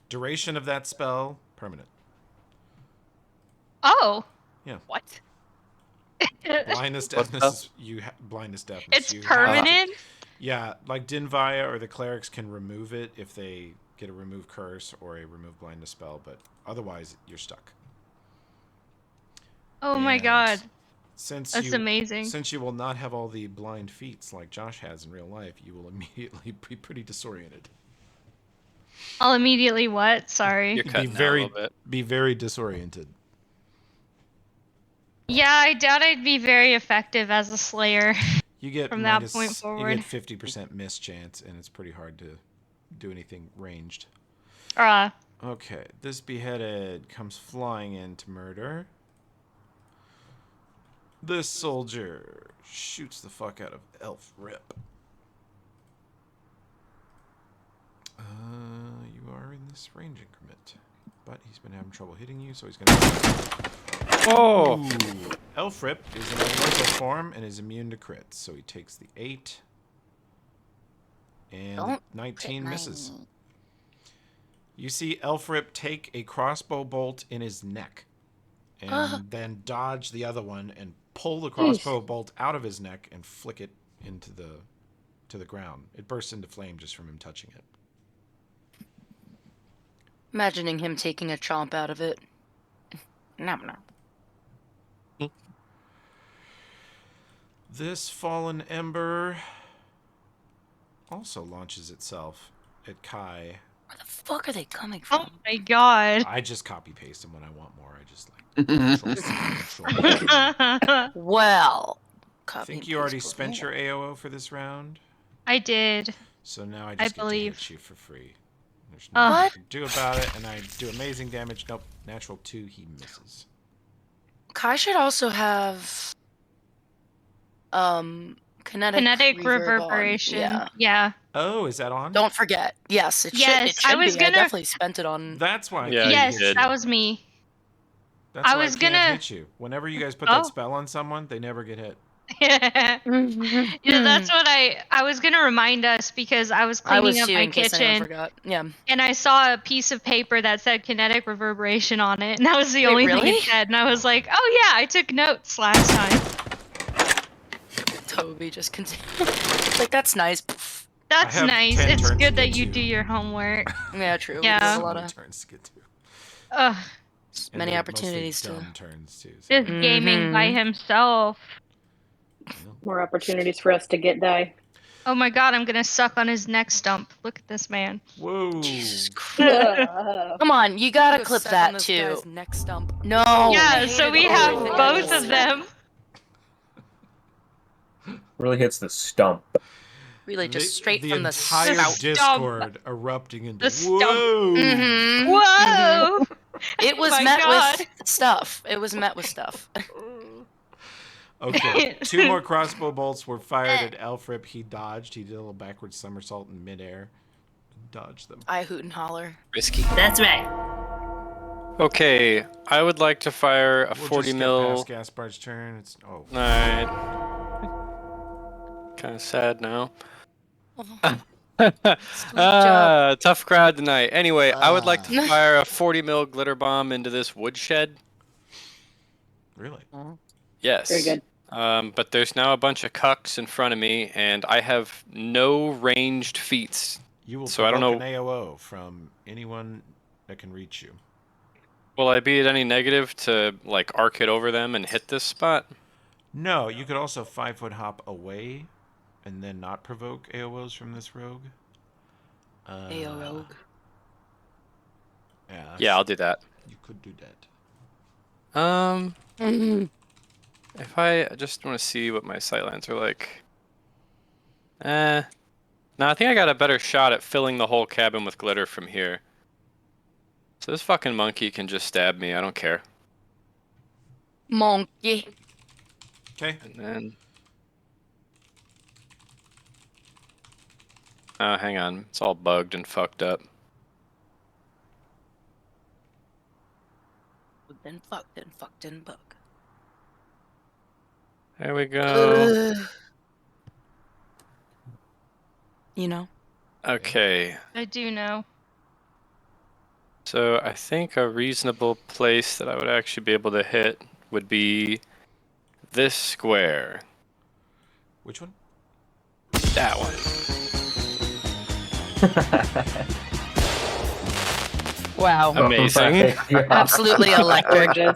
S4: Duration of that spell, permanent.
S3: Oh.
S7: What?
S4: Blindness,
S1: What's
S4: deafness, blindness, deafness.
S3: It's
S4: You have
S3: permanent?
S4: yeah, like Dinvaya or the clerics can remove it if they get a remove curse or a remove blindness spell, but otherwise you're stuck.
S3: Oh my
S4: And
S3: god.
S4: Since
S3: That's amazing.
S4: Since you will not have all the blind feats like Josh has in real life, you will immediately be pretty disoriented.
S3: I'll immediately what? Sorry.
S2: You're cutting out a little bit.
S4: Be very disoriented.
S3: Yeah, I doubt I'd be very effective as a slayer.
S4: You get
S3: From that point
S4: you
S3: forward.
S4: get 50% miss chance, and it's pretty hard to do anything ranged. Okay, this beheaded comes flying in to murder. This soldier shoots the fuck out of Elf Rip. You are in this range increment, but he's been having trouble hitting you, so he's gonna...
S1: Oh!
S4: Ooh. Elf Rip is in a local form and is immune to crits, so he takes the 8. And
S7: Don't
S4: 19
S7: crit
S4: misses.
S7: mine.
S4: You see Elf Rip take a crossbow bolt in his neck and then dodge the other one and pull the crossbow bolt out of his neck and flick it into the ground. It bursts into flame just from him touching it.
S7: Imagining him taking a chomp out of it. Nom nom.
S4: This fallen ember also launches itself at Kai.
S7: Where the fuck are they coming
S3: Oh
S7: from?
S3: my god.
S4: I just copy paste them when I want more. I just like control.
S7: Well,
S4: I think you already spent your AOO for this round,
S3: I did.
S4: so now I just get to
S3: believe.
S4: hit you for free. There's nothing
S3: What?
S4: I can do about it, and I do amazing damage. Nope, natural 2, he misses.
S7: Kai should also have kinetic reverb on.
S3: reverberation. Yeah.
S4: Oh, is that on?
S7: Don't forget. Yes, it
S3: Yes,
S7: should. It
S3: I
S7: should
S3: was
S7: be. I
S3: gonna-
S7: definitely spent it on.
S4: That's why. I
S2: Yeah,
S4: can't
S2: you
S3: Yes,
S4: hit
S2: did.
S3: that was me.
S4: That's
S3: I
S4: why
S3: was
S4: I can't
S3: gonna-
S4: hit you. Whenever you guys put
S3: Oh.
S4: that spell on someone, they never get hit.
S3: Yeah, that's what I was gonna remind us because I was
S7: I
S3: cleaning
S7: was
S3: up
S7: too,
S3: my
S7: in case anyone
S3: kitchen
S7: forgot. Yeah.
S3: and I saw a piece of paper that said kinetic reverberation on it, and that was the
S7: Wait,
S3: only thing
S7: really?
S3: it said. And I was like, oh yeah, I took notes last time.
S7: Toby just continued. Like, that's nice.
S3: That's
S4: have
S3: nice.
S4: 10
S3: It's
S4: turns to
S3: good that
S4: get
S3: you
S4: to.
S3: do your homework.
S7: Yeah, true.
S3: Yeah.
S7: We do have
S4: So
S7: a lot
S4: many
S7: of
S4: turns to get to.
S3: Ugh,
S4: And
S7: many
S4: they're
S7: opportunities
S4: mostly
S7: to.
S4: dumb turns too. So.
S3: just gaming by himself.
S5: More opportunities for us to get die.
S3: Oh my god, I'm gonna suck on his neck stump. Look at this man.
S4: Whoa.
S7: Jesus Christ. Come on, you gotta clip that too.
S10: Next stump.
S7: No.
S3: Yeah, so we have
S10: everything
S3: both
S10: else.
S3: of them.
S1: Really hits the stump.
S7: Really, just straight
S4: the
S7: from the
S4: entire
S7: spout.
S4: Discord erupting into
S3: The stump.
S4: whoa.
S7: Mm-hmm.
S3: Whoa!
S7: It was
S3: my
S7: met
S3: God.
S7: with stuff. It was met with stuff.
S4: Okay, 2 more crossbow bolts were fired at Elfrip. He dodged. He did a little backward somersault in midair. Dodged them.
S7: I hoot and holler.
S2: Risky.
S6: That's right.
S2: Okay, I would like to fire a
S4: We'll
S2: 40
S4: just
S2: mil.
S4: skip past Gaspar's turn. It's
S2: Alright. Kind of sad now. Tough crowd tonight. Anyway, I would like to fire a 40 mil glitter bomb into this woodshed.
S4: Really?
S2: Yes.
S5: Very good.
S2: But there's now a bunch of cucks in front of me, and I have no ranged feats.
S4: You will
S2: So I don't
S4: provoke
S2: know.
S4: an AOO from anyone that can reach you.
S2: Will I be at any negative to like arc it over them and hit this spot?
S4: No, you could also 5-foot hop away and then not provoke AOOs from this rogue.
S7: Ayo rogue.
S2: Yeah, I'll do that.
S4: You could do that.
S2: If I just want to see what my sightlines are like. No, I think I got a better shot at filling the whole cabin with glitter from here. So this fucking monkey can just stab me. I don't care.
S7: Monkey.
S4: Okay.
S2: And then. Oh, hang on. It's all bugged and fucked up.
S7: Then fucked and bug.
S2: There we go.
S7: You know?
S2: Okay.
S3: I do know.
S2: So I think a reasonable place that I would actually be able to hit would be this square.
S4: Which one?
S2: That one.
S7: Wow.
S2: Amazing.
S7: Absolutely electric.
S2: I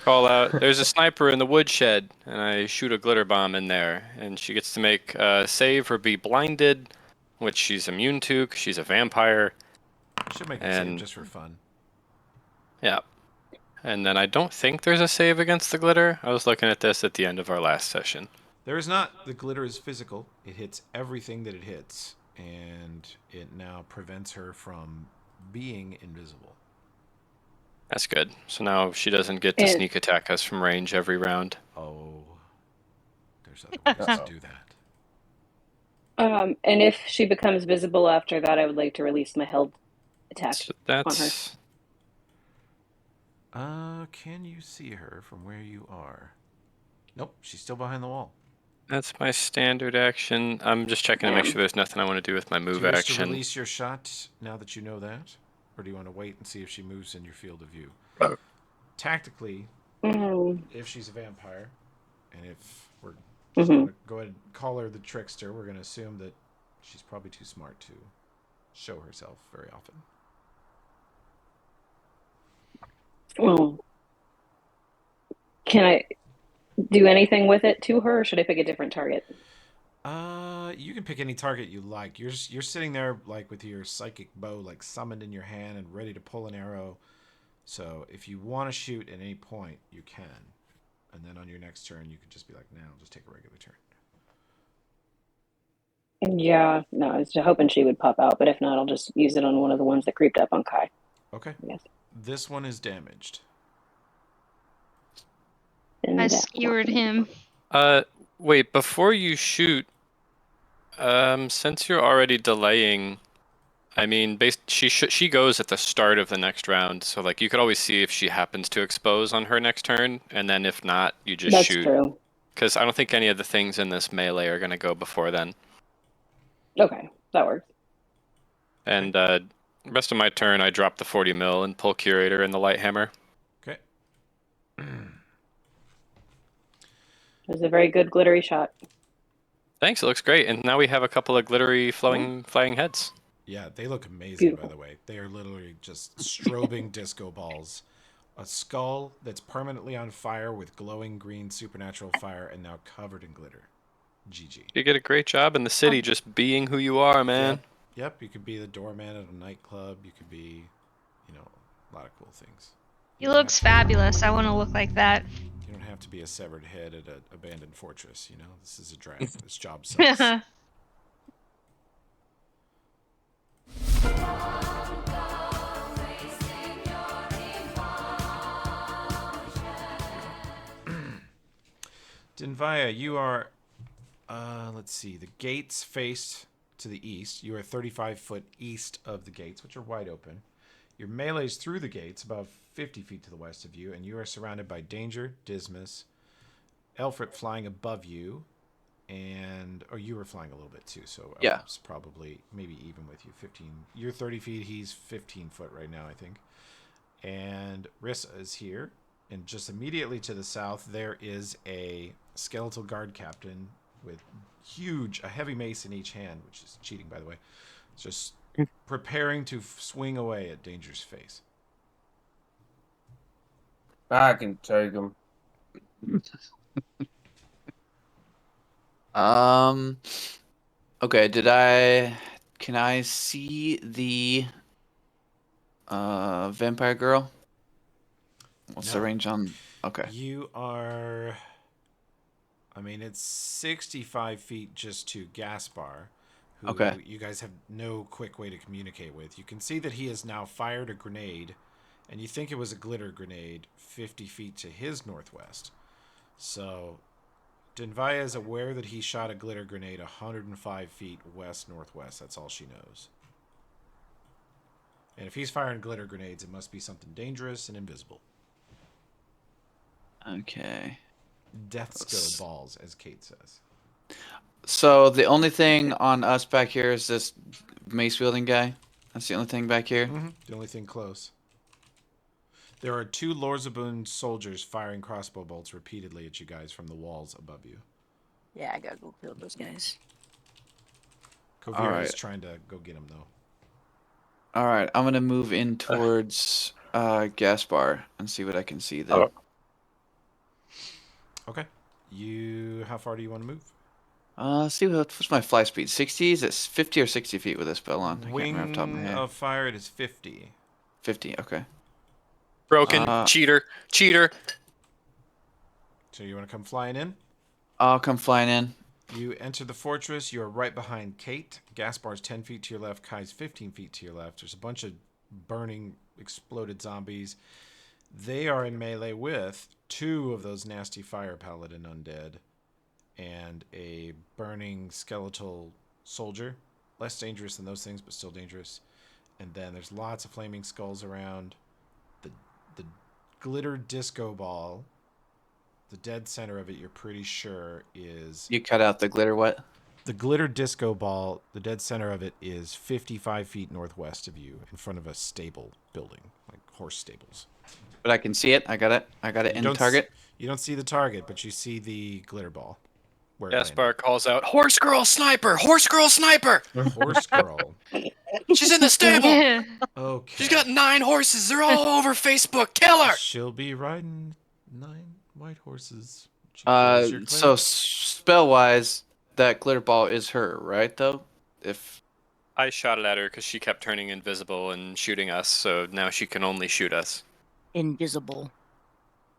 S2: call out, there's a sniper in the woodshed, and I shoot a glitter bomb in there, and she gets to make a save or be blinded, which she's immune to because she's a vampire.
S4: Should make a save just for fun.
S2: Yeah. And then I don't think there's a save against the glitter. I was looking at this at the end of our last session.
S4: There is not. The glitter is physical. It hits everything that it hits, and it now prevents her from being invisible.
S2: That's good. So now she doesn't get to sneak attack us from range every round.
S4: Oh. There's other ways to do that.
S5: And if she becomes visible after that, I would like to release my held attack
S2: So
S5: on
S2: that's...
S5: her.
S4: Can you see her from where you are? Nope, she's still behind the wall.
S2: That's my standard action. I'm just checking to make sure there's nothing I want to do with my move
S4: Do you wish
S2: action.
S4: to release your shot now that you know that? Or do you want to wait and see if she moves in your field of view? Tactically, if she's a vampire, and if we're just going to go ahead and call her the trickster, we're going to assume that she's probably too smart to show herself very often.
S5: Well, can I do anything with it to her, or should I pick a different target?
S4: You can pick any target you like. You're sitting there like with your psychic bow like summoned in your hand and ready to pull an arrow. So if you want to shoot at any point, you can. And then on your next turn, you could just be like, "Now, just take a regular turn."
S5: Yeah, no, I was hoping she would pop out, but if not, I'll just use it on one of the ones that creeped up on Kai.
S4: Okay.
S5: Yes.
S4: This one is damaged.
S3: I skewered him.
S2: Wait, before you shoot, since you're already delaying, I mean, she goes at the start of the next round, so like you could always see if she happens to expose on her next turn, and then if not, you just shoot.
S5: That's true.
S2: Because I don't think any of the things in this melee are going to go before then.
S5: Okay, that works.
S2: And rest of my turn, I drop the 40 mil and pull Curator and the Light Hammer.
S4: Okay.
S5: It was a very good glittery shot.
S2: Thanks, it looks great. And now we have a couple of glittery flying heads.
S4: Yeah, they look amazing,
S5: Beautiful.
S4: by the way. They are literally just strobing disco balls A skull that's permanently on fire with glowing green supernatural fire and now covered in glitter. GG.
S2: You did a great job in the city just being who you are, man.
S4: Yep, you could be the doorman at a nightclub. You could be, a lot of cool things.
S3: He looks fabulous. I want to look like that.
S4: You don't have to be a severed head at an abandoned fortress, This is a drag. This job sucks. Dinvaya, you are, let's see, the gates face to the east. You are 35 foot east of the gates, which are wide open. Your melee's through the gates, about 50 feet to the west of you, and you are surrounded by Danger, Dismas, Elfrit flying above you, or you were flying a little bit too, so Elfrit's probably maybe even with you. 15. You're 30 feet, he's 15 foot right now, I think. And Rissa is here. And just immediately to the south, there is a skeletal guard captain with a heavy mace in each hand, which is cheating, by the way. Just preparing to swing away at Danger's face.
S1: I can take him.
S9: Okay, can I see the vampire girl? What's the range on? Okay.
S4: You are, it's 65 feet just to Gaspar, who you guys have no quick way to communicate with. You can see that he has now fired a grenade, and you think it was a glitter grenade 50 feet to his northwest. So Dinvaya is aware that he shot a glitter grenade 105 feet west-northwest. That's all she knows. And if he's firing glitter grenades, it must be something dangerous and invisible.
S9: Okay.
S4: Death's go balls, as Kate says.
S9: So the only thing on us back here is this mace-wielding guy? That's the only thing back here?
S4: Mm-hmm. The only thing close. There are 2 Lorzabun soldiers firing crossbow bolts repeatedly at you guys from the walls above you.
S7: Yeah, I gotta go kill those guys.
S4: Kovira is trying to go get them, though.
S9: Alright, I'm gonna move in towards Gaspar and see what I can see there.
S4: Okay. How far do you want to move?
S9: See what's my fly speed? 60? Is it 50 or 60 feet with this spell on? I can't
S4: Wing
S9: remember off the top of my head.
S4: of fire, it is 50.
S9: 50, okay.
S2: Broken. Cheater.
S4: So you want to come flying in?
S9: I'll come flying in.
S4: You enter the fortress. You are right behind Kate. Gaspar's 10 feet to your left. Kai's 15 feet to your left. There's a bunch of burning, exploded zombies. They are in melee with 2 of those nasty fire paladin undead and a burning skeletal soldier. Less dangerous than those things, but still dangerous. And then there's lots of flaming skulls around. The glitter disco ball, the dead center of it, you're pretty sure is...
S9: You cut out the glitter what?
S4: The glitter disco ball, the dead center of it is 55 feet northwest of you in front of a stable building, like horse stables.
S9: But I can see it. I got it in target.
S4: You don't see the target, but you see the glitter ball.
S2: Gaspar calls out, "Horse girl sniper! Horse girl sniper!"
S4: Horse girl.
S2: She's in the stable.
S4: Okay.
S2: She's got 9 horses. They're all over Facebook. Kill her.
S4: She'll be riding 9 white horses.
S9: So spell-wise, that glitter ball is her, right? Though, if
S2: I shot it at her because she kept turning invisible and shooting us, so now she can only shoot us.
S7: Invisible.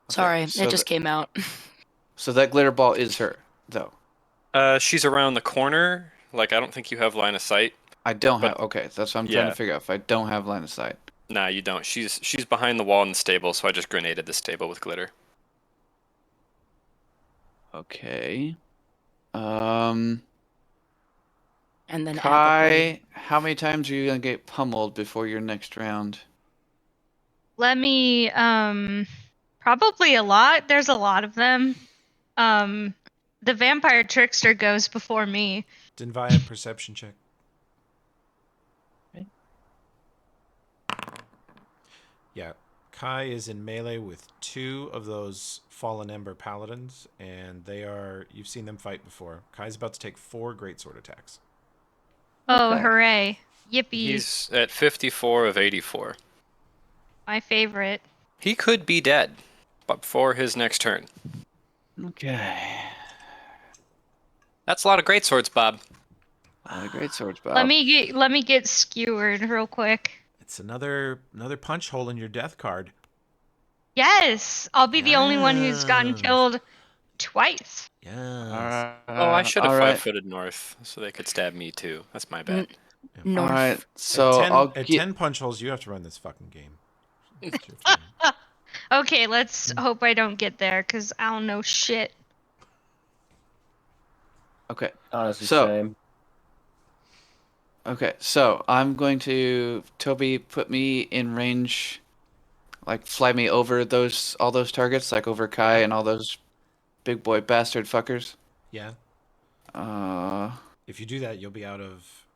S7: Sorry,
S9: so
S7: it just came out.
S9: So that glitter ball is her, though.
S2: She's around the corner. Like, I don't think you have line of sight.
S9: I don't have. Okay, that's what I'm trying to figure out. If I don't have line of sight.
S2: Nah, you don't. She's behind the wall in the stable, so I just grenaded the stable with glitter.
S9: Okay.
S7: And then
S9: Kai, how many times are you gonna get pummeled before your next round?
S3: Let me, probably a lot. There's a lot of them. The vampire trickster goes before me.
S4: Dinvaya, perception check.
S9: Okay.
S4: Yeah, Kai is in melee with 2 of those Fallen Ember paladins, and you've seen them fight before. Kai's about to take 4 greatsword attacks.
S3: Oh, hooray. Yippee.
S2: He's at 54 of 84.
S3: My favorite.
S2: He could be dead, but before his next turn.
S9: Okay.
S2: That's a lot of great swords, Bob.
S9: Great swords, Bob.
S3: Let me get skewered real quick.
S4: It's another punch hole in your death card.
S3: Yes, I'll be the only one who's gotten
S4: Yes.
S3: killed twice.
S4: Yes.
S9: Alright.
S2: Oh, I should have
S9: alright.
S2: five-footed north, so they could stab me too. That's my bad.
S7: North.
S9: Alright, so
S4: at 10 punch holes, you have to run this fucking game. It's your turn.
S3: Okay, let's hope I don't get there, because I don't know shit.
S9: Okay.
S1: Honestly,
S9: So-
S1: same.
S9: Okay, so I'm going to Toby put me in range, like fly me over all those targets, like over Kai and all those big boy bastard fuckers.
S4: Yeah.
S9: Uh,
S4: If you do that, you'll be out of.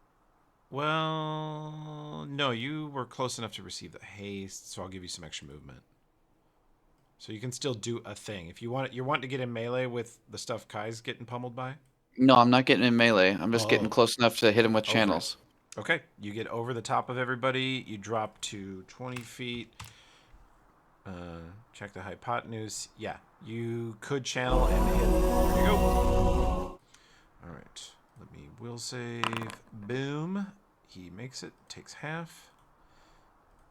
S4: Well, no, you were close enough to receive the haste, so I'll give you some extra movement. So you can still do a thing. If you want, you're wanting to get in melee with the stuff Kai's getting pummeled by?
S9: no, I'm not getting in melee. I'm just
S4: Oh.
S9: getting close enough to hit him with
S4: Over.
S9: channels.
S4: Okay, you get over the top of everybody. You drop to 20 feet. Check the hypotenuse. Yeah, you could channel and hit. There you go. All right, let me will save. Boom. He makes it. Takes half.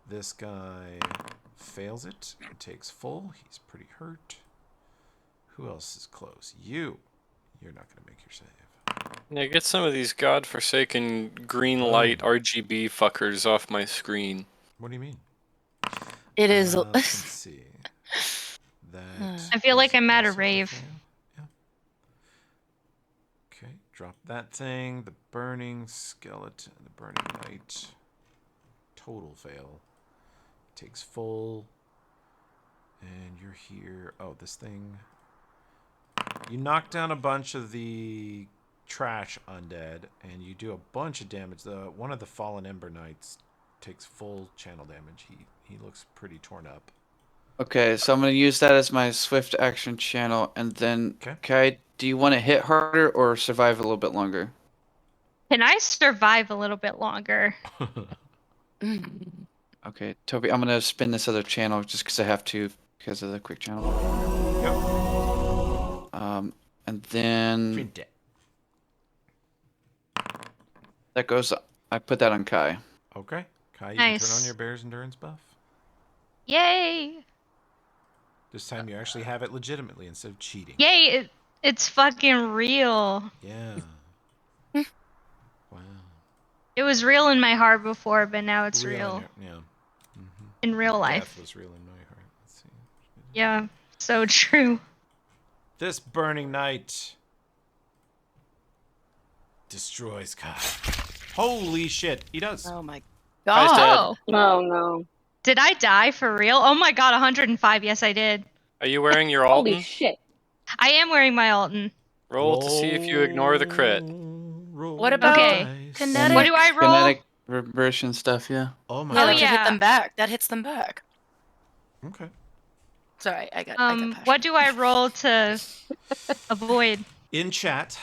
S4: This guy fails it. Takes full. He's pretty hurt. Who else is close? You. You're not going to make your save.
S2: Yeah, get some of these godforsaken green light RGB fuckers off my screen.
S4: What do you mean?
S7: It is.
S4: Let's see. That
S3: I feel like
S4: is
S3: I'm at a
S4: also
S3: rave.
S4: fail. Yeah. Okay, drop that thing. The burning skeleton. The burning light. Total fail. Takes full. And you're here. Oh, this thing. You knock down a bunch of the trash undead, and you do a bunch of damage. One of the fallen ember knights takes full channel damage. He looks pretty torn up.
S9: Okay, so I'm going to use that as my swift action channel, and then,
S4: Okay.
S9: Kai, do you want to hit harder or survive a little bit longer?
S3: Can I survive a little bit longer?
S9: Okay, Toby, I'm going to spin this other channel just because I have to, because of the quick channel. And then
S4: Print it.
S9: that goes, I put that on Kai.
S4: Okay. Kai, you can turn
S3: Nice.
S4: on your Bear's Endurance buff.
S3: Yay!
S4: This time you actually have it legitimately instead of cheating.
S3: Yay! It's fucking real.
S4: Yeah. Wow.
S3: It was real in my heart before, but now it's
S4: in
S3: real
S4: your- yeah.
S3: in real life.
S4: Death was real in my heart. Let's see.
S3: Yeah, so true.
S4: This burning night destroys Kai. Holy shit, he does.
S7: Oh my
S2: Kai's
S7: god.
S2: dead.
S3: Oh,
S5: Oh no.
S3: did I die for real? Oh my god, 105. Yes, I did.
S2: Are you wearing your
S5: Holy
S2: Alton?
S5: shit.
S3: I am wearing my Alton.
S2: Roll to see if you ignore the crit.
S4: Roll
S7: What about
S3: Okay.
S4: dice.
S7: kinetic?
S3: What do I roll?
S9: Kinetic reversion stuff, yeah.
S4: Oh my
S7: Yeah,
S3: Oh,
S7: that should
S3: yeah.
S7: hit them back. That hits them back.
S4: Okay.
S7: Sorry, I got
S3: What do I roll to avoid?
S4: In chat,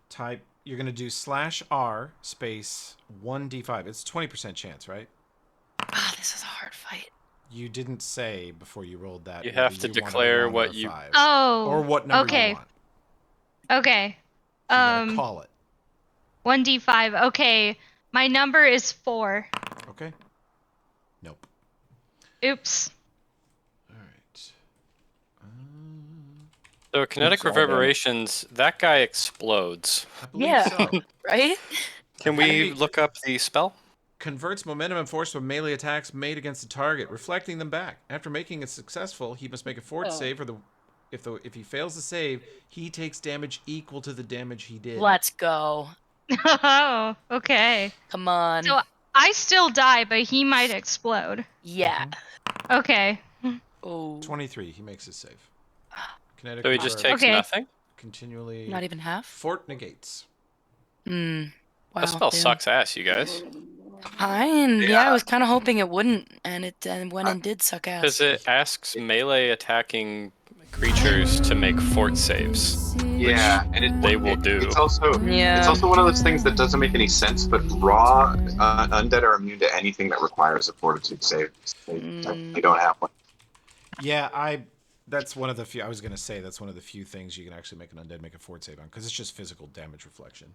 S4: type you're gonna do /R space 1d5. It's 20% chance, right?
S7: Ah, this is a hard fight.
S4: You didn't say before you rolled that.
S2: You
S4: whether
S2: have to
S4: wanted a
S2: declare
S4: 1
S2: what
S4: or a
S2: you-
S4: 5,
S3: Oh.
S4: or what number
S3: okay.
S4: you want.
S3: Okay.
S4: You gotta call it.
S3: 1d5. Okay. My number is 4.
S4: Okay. Nope.
S3: Oops.
S4: All right.
S2: So kinetic
S1: Oops, all done.
S2: reverberations, that guy explodes.
S4: I believe
S7: Yeah.
S4: so.
S7: Right?
S2: Can we look up the spell?
S4: Converts momentum and force from melee attacks made against the target, reflecting them back. After making it successful, he must make a fort save, or if he fails to save, he takes damage equal to the damage he did.
S7: Let's go.
S3: Oh, okay.
S7: Come on.
S3: So I still die, but he might explode.
S7: Yeah.
S3: Okay.
S7: Oh.
S4: 23. He makes his save. Kinetic
S2: So he just
S4: reverb
S2: takes
S3: Okay.
S2: nothing?
S4: continually.
S7: Not even half?
S4: Fort negates.
S7: Hmm. Wow.
S2: That spell
S7: dude.
S2: sucks ass, you guys.
S7: Fine. Yeah,
S10: Yeah.
S7: I was kind of hoping it wouldn't, and it went and did suck ass.
S2: Because it asks melee attacking creatures to make fort saves.
S10: Yeah, and
S2: they will do.
S10: It's also
S7: Yeah.
S10: one of those things that doesn't make any sense. But raw undead are immune to anything that requires a fortitude save. They don't have one.
S4: Yeah, that's one of the few. I was gonna say that's one of the few things you can actually make an undead make a fort save on, because it's just physical damage reflection.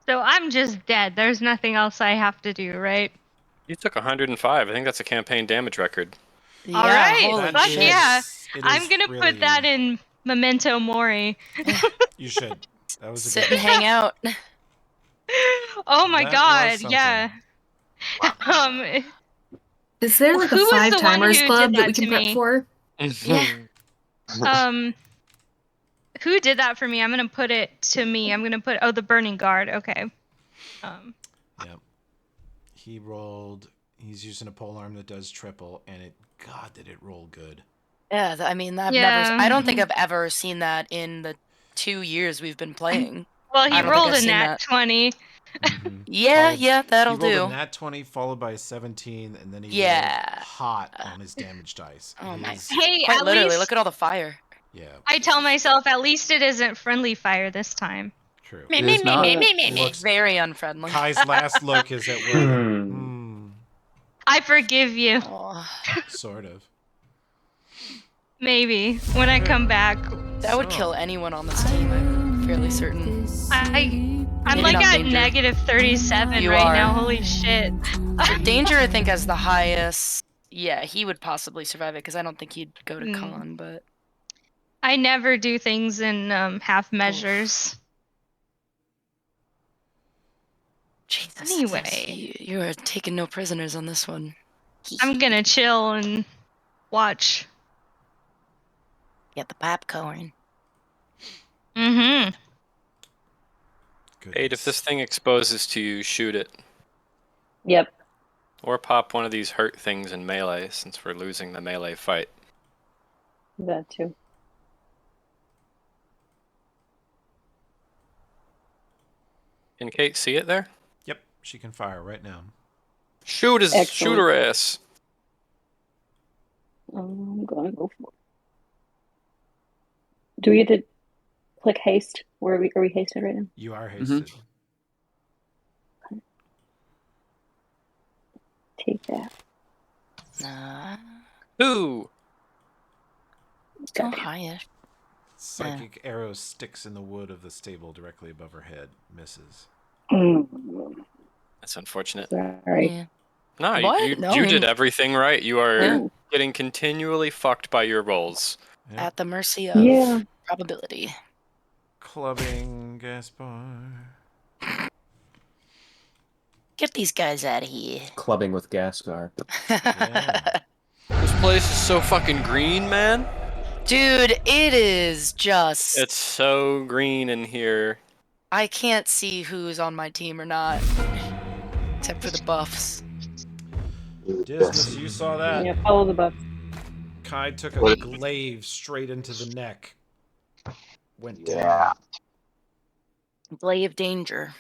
S3: So I'm just dead. There's nothing else I have to do, right?
S2: You took 105. I think that's a campaign damage record.
S7: Yeah,
S3: All right,
S7: holy
S3: fuck
S7: shit.
S3: yeah.
S4: It
S3: I'm
S4: is
S3: gonna
S4: really-
S3: put that in Memento Mori.
S4: You should. That was a
S7: Sit
S4: good
S7: and hang out.
S3: Oh my
S4: That
S3: god,
S4: was
S3: yeah. Um,
S6: Is there like
S3: Who
S6: a
S3: was
S6: 5
S3: the one
S6: timers
S3: who
S6: club
S3: did
S6: that we
S3: that
S6: can
S3: to
S6: prep
S3: me?
S6: for?
S7: Yeah.
S3: Who did that for me? I'm gonna put it to me. I'm gonna put the burning guard. Okay.
S4: Yep. He rolled. He's using a pole arm that does triple, and God, did it roll good.
S7: Yeah, I mean, I don't think I've ever seen that in the 2 years we've been playing.
S3: Well, he
S7: I don't think
S3: rolled
S7: I've
S3: a
S7: seen
S3: nat
S7: that.
S3: 20.
S7: Yeah, that'll
S4: He rolled
S7: do.
S4: a nat 20 followed by a 17, and then he
S7: Yeah.
S4: rolled hot on his damage dice.
S7: Oh my.
S3: Hey,
S7: Quite
S3: at
S7: literally,
S3: least
S7: look at all the fire.
S4: Yeah,
S3: I tell myself at least it isn't friendly fire this time.
S4: true.
S9: It is not.
S4: Looks
S7: Very unfriendly.
S4: Kai's last look is at Will.
S3: I forgive you.
S4: Sort of.
S3: Maybe when I come back.
S7: That would kill anyone on this team. I'm fairly certain.
S3: I'm
S7: Maybe
S3: like
S7: not
S3: at
S7: Danger.
S3: negative 37
S7: You
S3: right
S7: are.
S3: now. Holy shit.
S7: So Danger, I think, has the highest. Yeah, he would possibly survive it because I don't think he'd go to con, but.
S3: I never do things in half measures.
S7: Jesus.
S3: Anyway.
S7: You are taking no prisoners on this one.
S3: I'm gonna chill and watch.
S7: Get the popcorn.
S3: Mm-hmm.
S2: Eight, if this thing exposes to you, shoot it.
S5: Yep.
S2: Or pop one of these hurt things in melee, since we're losing the melee fight.
S5: That too.
S2: Can Kate see it there?
S4: Yep, she can fire right now.
S2: Shoot
S5: Excellent.
S2: her ass.
S5: I'm gonna go for it. Do we get to click haste? Are we hasted right now?
S4: You are hasted.
S5: Take that.
S2: Ooh.
S7: Go highish.
S4: Psychic arrow sticks in the wood of the stable directly above her head. Misses.
S2: That's unfortunate.
S5: Sorry.
S7: Yeah.
S2: No,
S7: What?
S2: you
S7: No,
S2: did everything right. You are
S7: Yeah.
S2: getting continually fucked by your rolls.
S4: Yep.
S7: At the mercy of probability.
S4: Clubbing Gaspar.
S7: Get these guys out of here.
S1: Clubbing with Gascar.
S4: Yeah.
S2: This place is so fucking green, man.
S7: Dude, it is just.
S2: It's so green in here.
S7: I can't see who's on my team or not. Except for the buffs.
S4: Dismas, you saw that?
S5: Yeah, follow the buff.
S4: Kai took a glaive straight into the neck. Went down.
S7: Glaive danger.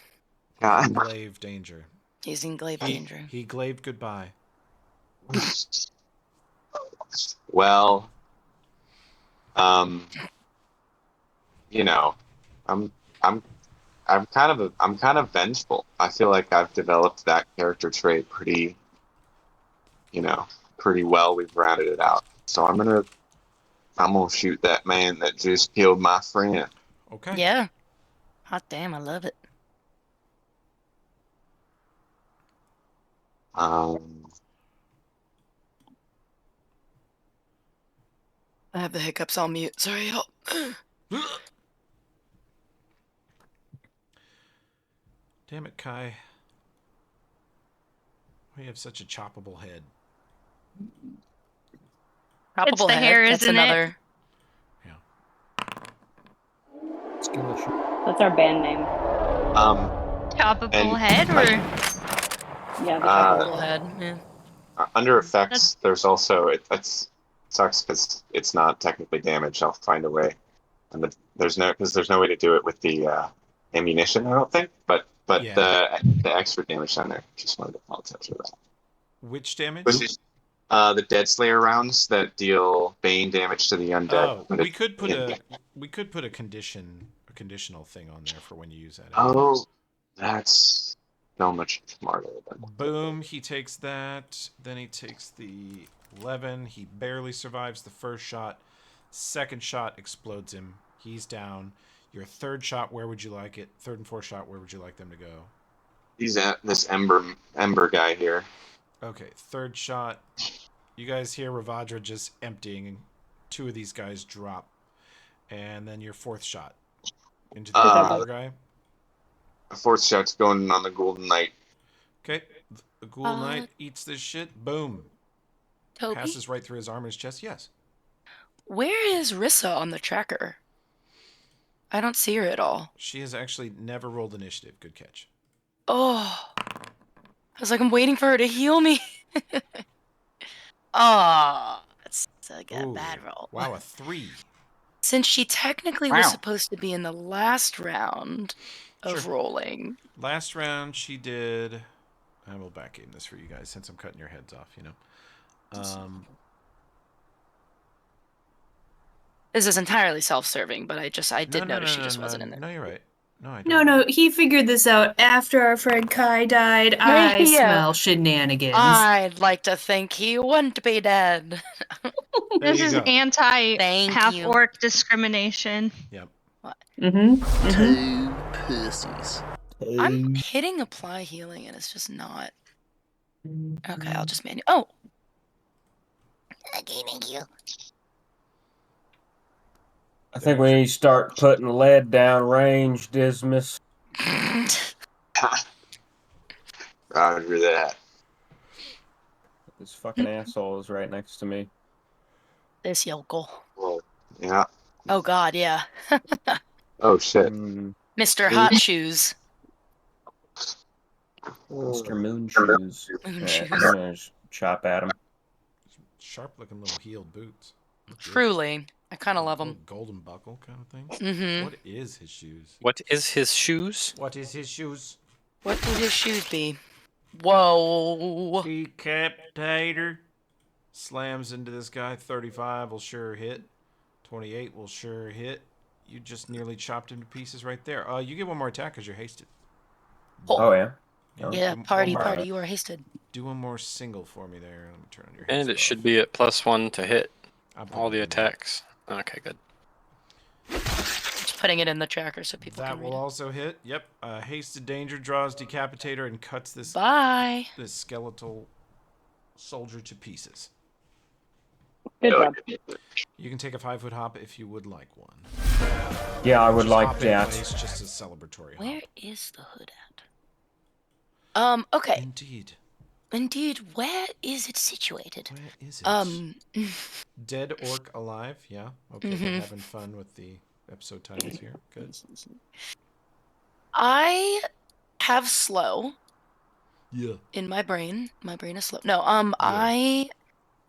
S4: Glaive danger.
S7: He's in glaive danger.
S4: He glaved goodbye.
S10: Well, you know, I'm kind of vengeful. I feel like I've developed that character trait pretty well. We've rounded it out. So I'm gonna shoot that man that just killed my friend.
S4: Okay.
S7: Yeah. Hot damn, I love it. I have the hiccups on mute. Sorry, y'all.
S4: Damn it, Kai. Why you have such a choppable head?
S3: It's the
S7: head.
S3: hair,
S7: That's
S3: isn't
S7: another.
S5: That's our band name.
S3: Choppable head or
S5: Yeah, the choppable
S7: head. Yeah.
S10: Under effects, there's also it sucks because it's not technically damage. I'll find a way, and there's no way to do it with the ammunition. I don't think, but
S4: Yeah.
S10: the extra damage on there. Just wanted to apologize for that.
S4: Which damage?
S10: The Dead Slayer rounds that deal Bane damage to the undead.
S4: Oh, we could put a conditional thing on there for when you use that.
S10: Oh, That's so much smarter than.
S4: Boom, he takes that. Then he takes the 11. He barely survives the first shot. Second shot explodes him. He's down. Your third shot, where would you like it? Third and fourth shot, where would you like them to go?
S10: He's at this ember guy here.
S4: Okay, third shot. You guys hear Ravadra just emptying. Two of these guys drop. And then your fourth shot. Into the ember guy.
S10: The fourth shot's going on the Golden Knight.
S4: Okay, the Ghoul Knight eats this shit. Boom.
S7: Toby?
S4: Passes right through his arm and his chest. Yes.
S7: Where is Rissa on the tracker? I don't see her at all.
S4: She has actually never rolled initiative. Good catch.
S7: Oh. I was like, I'm waiting for her to heal me. Oh, that's like a bad roll.
S4: Wow, a 3.
S7: Since she technically was supposed to be in the last round of
S4: Sure.
S7: rolling.
S4: Last round she did. I will back aim this for you guys since I'm cutting your heads off, you know.
S7: This is entirely self-serving, but I did notice she just wasn't in there.
S4: No, you're right. No, I don't.
S6: No, he figured this out after our friend Kai died. I smell shenanigans.
S7: I'd like to think he wouldn't be dead.
S3: This is anti
S7: Thank
S3: half-orc discrimination.
S4: Yep.
S6: Mm-hmm.
S9: Pussies.
S7: I'm hitting apply healing and it's just not. Okay, I'll just manual. Oh! Okay, thank you.
S1: I think we need to start putting lead down range, Dismas.
S10: Roger that.
S1: This fucking asshole is right next to me.
S7: This yokel.
S10: Well, yeah.
S7: Oh god, yeah.
S10: Oh shit.
S7: Mr. Hot Shoes.
S1: Mr. Moon Shoes.
S7: Moon
S1: I'm gonna just chop at him.
S4: Sharp looking little heeled boots.
S7: Truly. I kind of love him.
S4: Golden buckle kind of thing.
S7: Mm-hmm.
S4: What is his shoes?
S2: What is his shoes?
S4: What is his shoes?
S7: What would his shoes be? Whoa.
S4: Decapitator. Slams into this guy. 35 will sure hit. 28 will sure hit. You just nearly chopped him to pieces right there. You get one more attack because you're hasted.
S1: Oh, yeah?
S7: Yeah, party, you are hasted.
S4: Do one more single for me there. Let me turn on your
S2: And it should be at +1 to hit all the
S4: it in
S2: attacks. Okay, good.
S7: Just putting it in the tracker so people
S4: that
S7: can read
S4: will
S7: it.
S4: also hit. Yep. Hasted danger draws decapitator and cuts this this skeletal soldier to pieces.
S5: Good job.
S4: You can take a 5-foot hop if you would like one.
S1: Yeah, I would
S4: Just
S1: like
S4: hop in
S1: that.
S4: place just as celebratory.
S7: Where is the hood at? Okay.
S4: Indeed,
S7: where is it situated?
S4: Where is it? Dead orc alive, yeah. Okay, we're having fun with the episode titles here. Good.
S7: I have slow.
S4: Yeah.
S7: In my brain. My brain is slow. No, I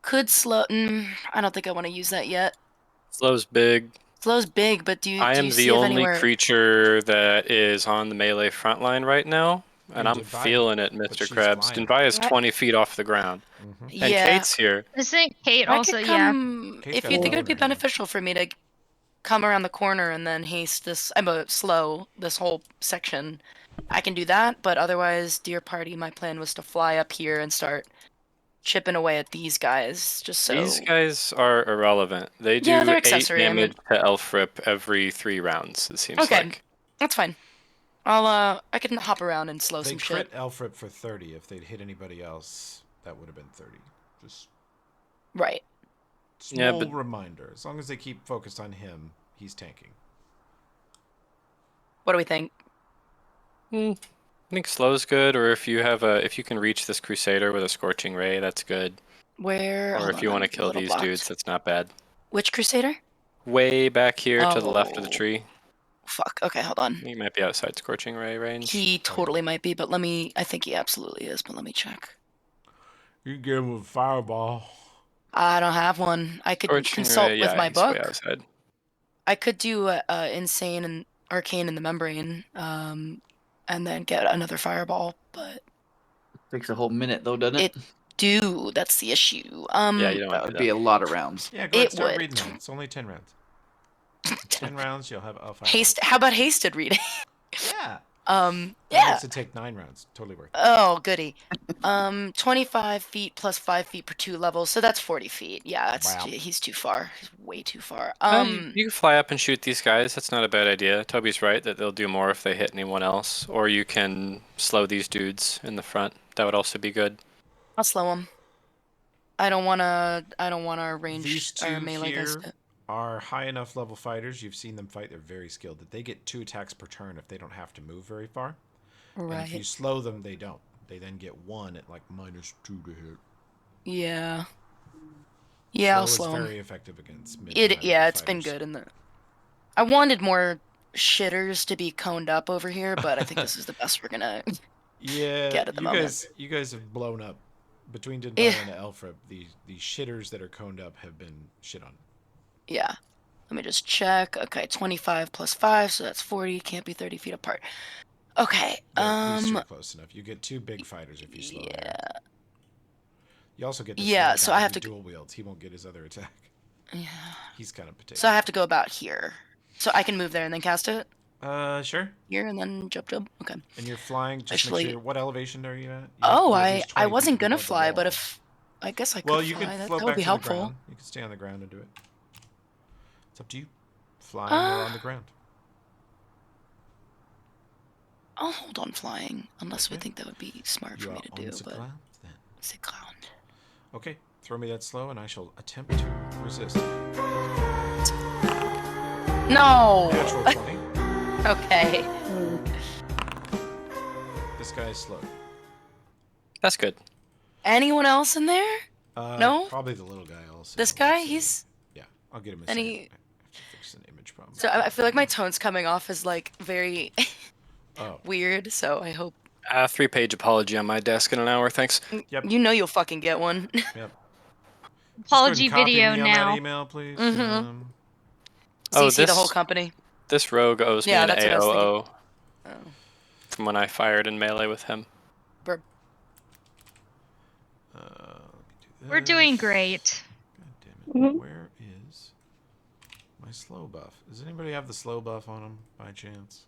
S7: could slow. I don't think I want to use that yet.
S2: Slow's big.
S7: Slow's big, but do you
S2: I
S7: do
S2: am
S7: you
S2: the
S7: see if
S2: only
S7: anywhere...
S2: creature that is on the melee front line right now, and I'm feeling it, Mr. Krabs. Denvi is 20 feet off the ground. And Kate's here.
S3: Isn't Kate
S7: I
S3: also,
S7: could come,
S3: yeah.
S7: if you think it would be beneficial for me to come around the corner and then haste this, slow this whole section, I can do that, but otherwise, dear party, my plan was to fly up here and start chipping away at these guys, just so...
S2: These guys are irrelevant. They do
S7: they're
S2: 8
S7: accessory,
S2: damage to Elfrip every 3 rounds, it seems
S7: okay,
S2: like.
S7: that's fine. I can hop around and slow some shit.
S4: They crit Elfrip for 30. If they'd hit anybody else, that would have been 30. Just...
S7: Right.
S4: Small reminder. As long as they keep focused on him, he's tanking.
S7: What do we think?
S2: I think slow's good, or if you have if you can reach this Crusader with a Scorching Ray, that's good.
S7: Where?
S2: Or if you want to kill these dudes, that's not bad.
S7: Which Crusader?
S2: Way back here to the left of the tree.
S7: Fuck. Okay, hold on.
S2: He might be outside Scorching Ray range.
S7: He totally might be, but I think he absolutely is, but let me check.
S4: You can give him a fireball.
S7: I don't have one. I could consult with my book. I could do Insane and Arcane in the Membrane, and then get another fireball, but...
S9: Takes a whole minute, though, doesn't it?
S7: That's the issue.
S2: Yeah, you don't
S9: that would be a lot of rounds.
S4: Yeah, go ahead, start reading them. It's only 10 rounds. 10 rounds, you'll have a fireball.
S7: How about hasted reading?
S4: Yeah. That
S7: Yeah.
S4: makes it take 9 rounds. Totally worth it.
S7: Oh, goody. 25 feet plus 5 feet per 2 levels, so that's 40 feet. Yeah, that's
S4: Wow.
S7: he's too far. He's way too far.
S2: You can fly up and shoot these guys. That's not a bad idea. Toby's right that they'll do more if they hit anyone else. Or you can slow these dudes in the front. That would also be good.
S7: I'll slow him. I don't want our range
S4: These
S7: or
S4: two
S7: melee guys
S4: here
S7: to...
S4: are high enough level fighters. You've seen them fight. They're very skilled. That they get 2 attacks per turn if they don't have to move very far. And if you
S7: Right.
S4: slow them, they don't. They then get 1 at like -2 to hit.
S7: Yeah. Yeah, I'll
S4: Slow is
S7: slow him.
S4: very effective against mid to high
S7: Yeah,
S4: level
S7: it's been
S4: fighters.
S7: good in the... I wanted more shitters to be coned up over here, but I think this is the best we're gonna
S4: Yeah,
S7: get at the moment.
S4: you guys have blown up. Between Dinbada
S7: Yeah.
S4: and Elfrib, these shitters that are coned up have been shit on.
S7: Yeah. Let me just check. Okay, 25 plus 5, so that's 40. Can't be 30 feet apart. Okay.
S4: These 2 are close enough. You get 2 big fighters if you slow
S7: Yeah.
S4: there. You also get this
S7: Yeah,
S4: little
S7: so
S4: guy
S7: I have
S4: who
S7: to...
S4: dual wields. He won't get his other attack.
S7: Yeah.
S4: He's kind of potato.
S7: So I have to go about here. So I can move there and then cast it?
S4: Sure.
S7: Here and then jump. Okay.
S4: And you're flying. Just
S7: Actually...
S4: make sure. What elevation are you at? You
S7: Oh,
S4: have to be at least 20
S7: I
S4: feet
S7: wasn't gonna
S4: above the
S7: fly, but
S4: wall.
S7: if... I guess I could
S4: Well, you
S7: fly.
S4: could
S7: That
S4: float
S7: would
S4: back
S7: be
S4: to
S7: helpful.
S4: the ground. You can stay on the ground and do it. It's up to you. Flying or on the ground.
S7: I'll hold on flying, unless we
S4: Okay.
S7: think that would be smart for
S4: You
S7: me
S4: are
S7: to
S4: on
S7: do.
S4: the
S7: But
S4: ground then.
S7: it's a ground.
S4: Okay, throw me that slow, and I shall attempt to resist.
S7: No!
S4: Natural 20.
S7: Okay.
S4: This guy is slow.
S2: That's good.
S7: Anyone else in there? No?
S4: Probably the little guy also.
S7: This guy? He's...
S4: Yeah, I'll get him a
S7: Any-
S4: second. I have to fix an image problem.
S7: So I feel like my tone's coming off as, like, very
S4: Oh.
S7: weird, so I hope...
S2: 3-page apology on my desk in an hour, thanks.
S4: Yep.
S7: You know you'll fucking get one.
S4: Yep. Just go ahead
S3: Apology
S4: and copy
S3: video
S4: me on
S3: now.
S4: that email, please.
S7: Mm-hmm.
S2: Oh,
S7: CC the whole company.
S2: This rogue owes me
S7: Yeah,
S2: an
S7: that's what I was
S2: AOO
S7: thinking. Oh.
S2: from when I fired in melee with him.
S4: Let me do
S3: We're doing
S4: this.
S3: great.
S4: God damn it. Where is my slow buff? Does anybody have the slow buff on them by chance?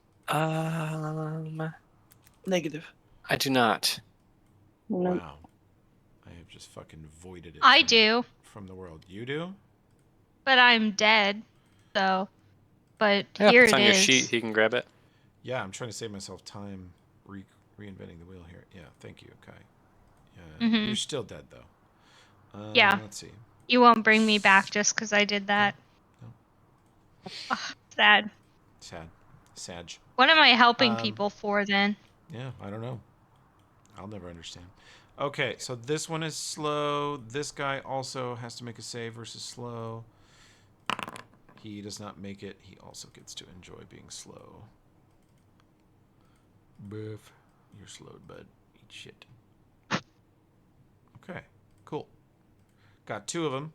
S2: Negative. I do not.
S4: Wow. I have just fucking voided it.
S3: I do,
S4: From the world. You do?
S3: but I'm dead. So, but
S2: Yeah,
S3: here
S2: it's
S3: it
S2: on your
S3: is.
S2: sheet. He can grab it.
S4: Yeah, I'm trying to save myself time reinventing the wheel here. Yeah, thank you, Kai. Yeah, you're still dead, though.
S3: Yeah.
S4: Let's see.
S3: You won't bring me back just because I did that.
S4: No.
S3: Ugh, sad.
S4: Sag.
S3: What am I helping people for then?
S4: Yeah, I don't know. I'll never understand. Okay, so this one is slow. This guy also has to make a save versus slow. He does not make it. He also gets to enjoy being slow. Biff, you're slowed, bud. Eat shit. Okay, cool. Got 2 of them.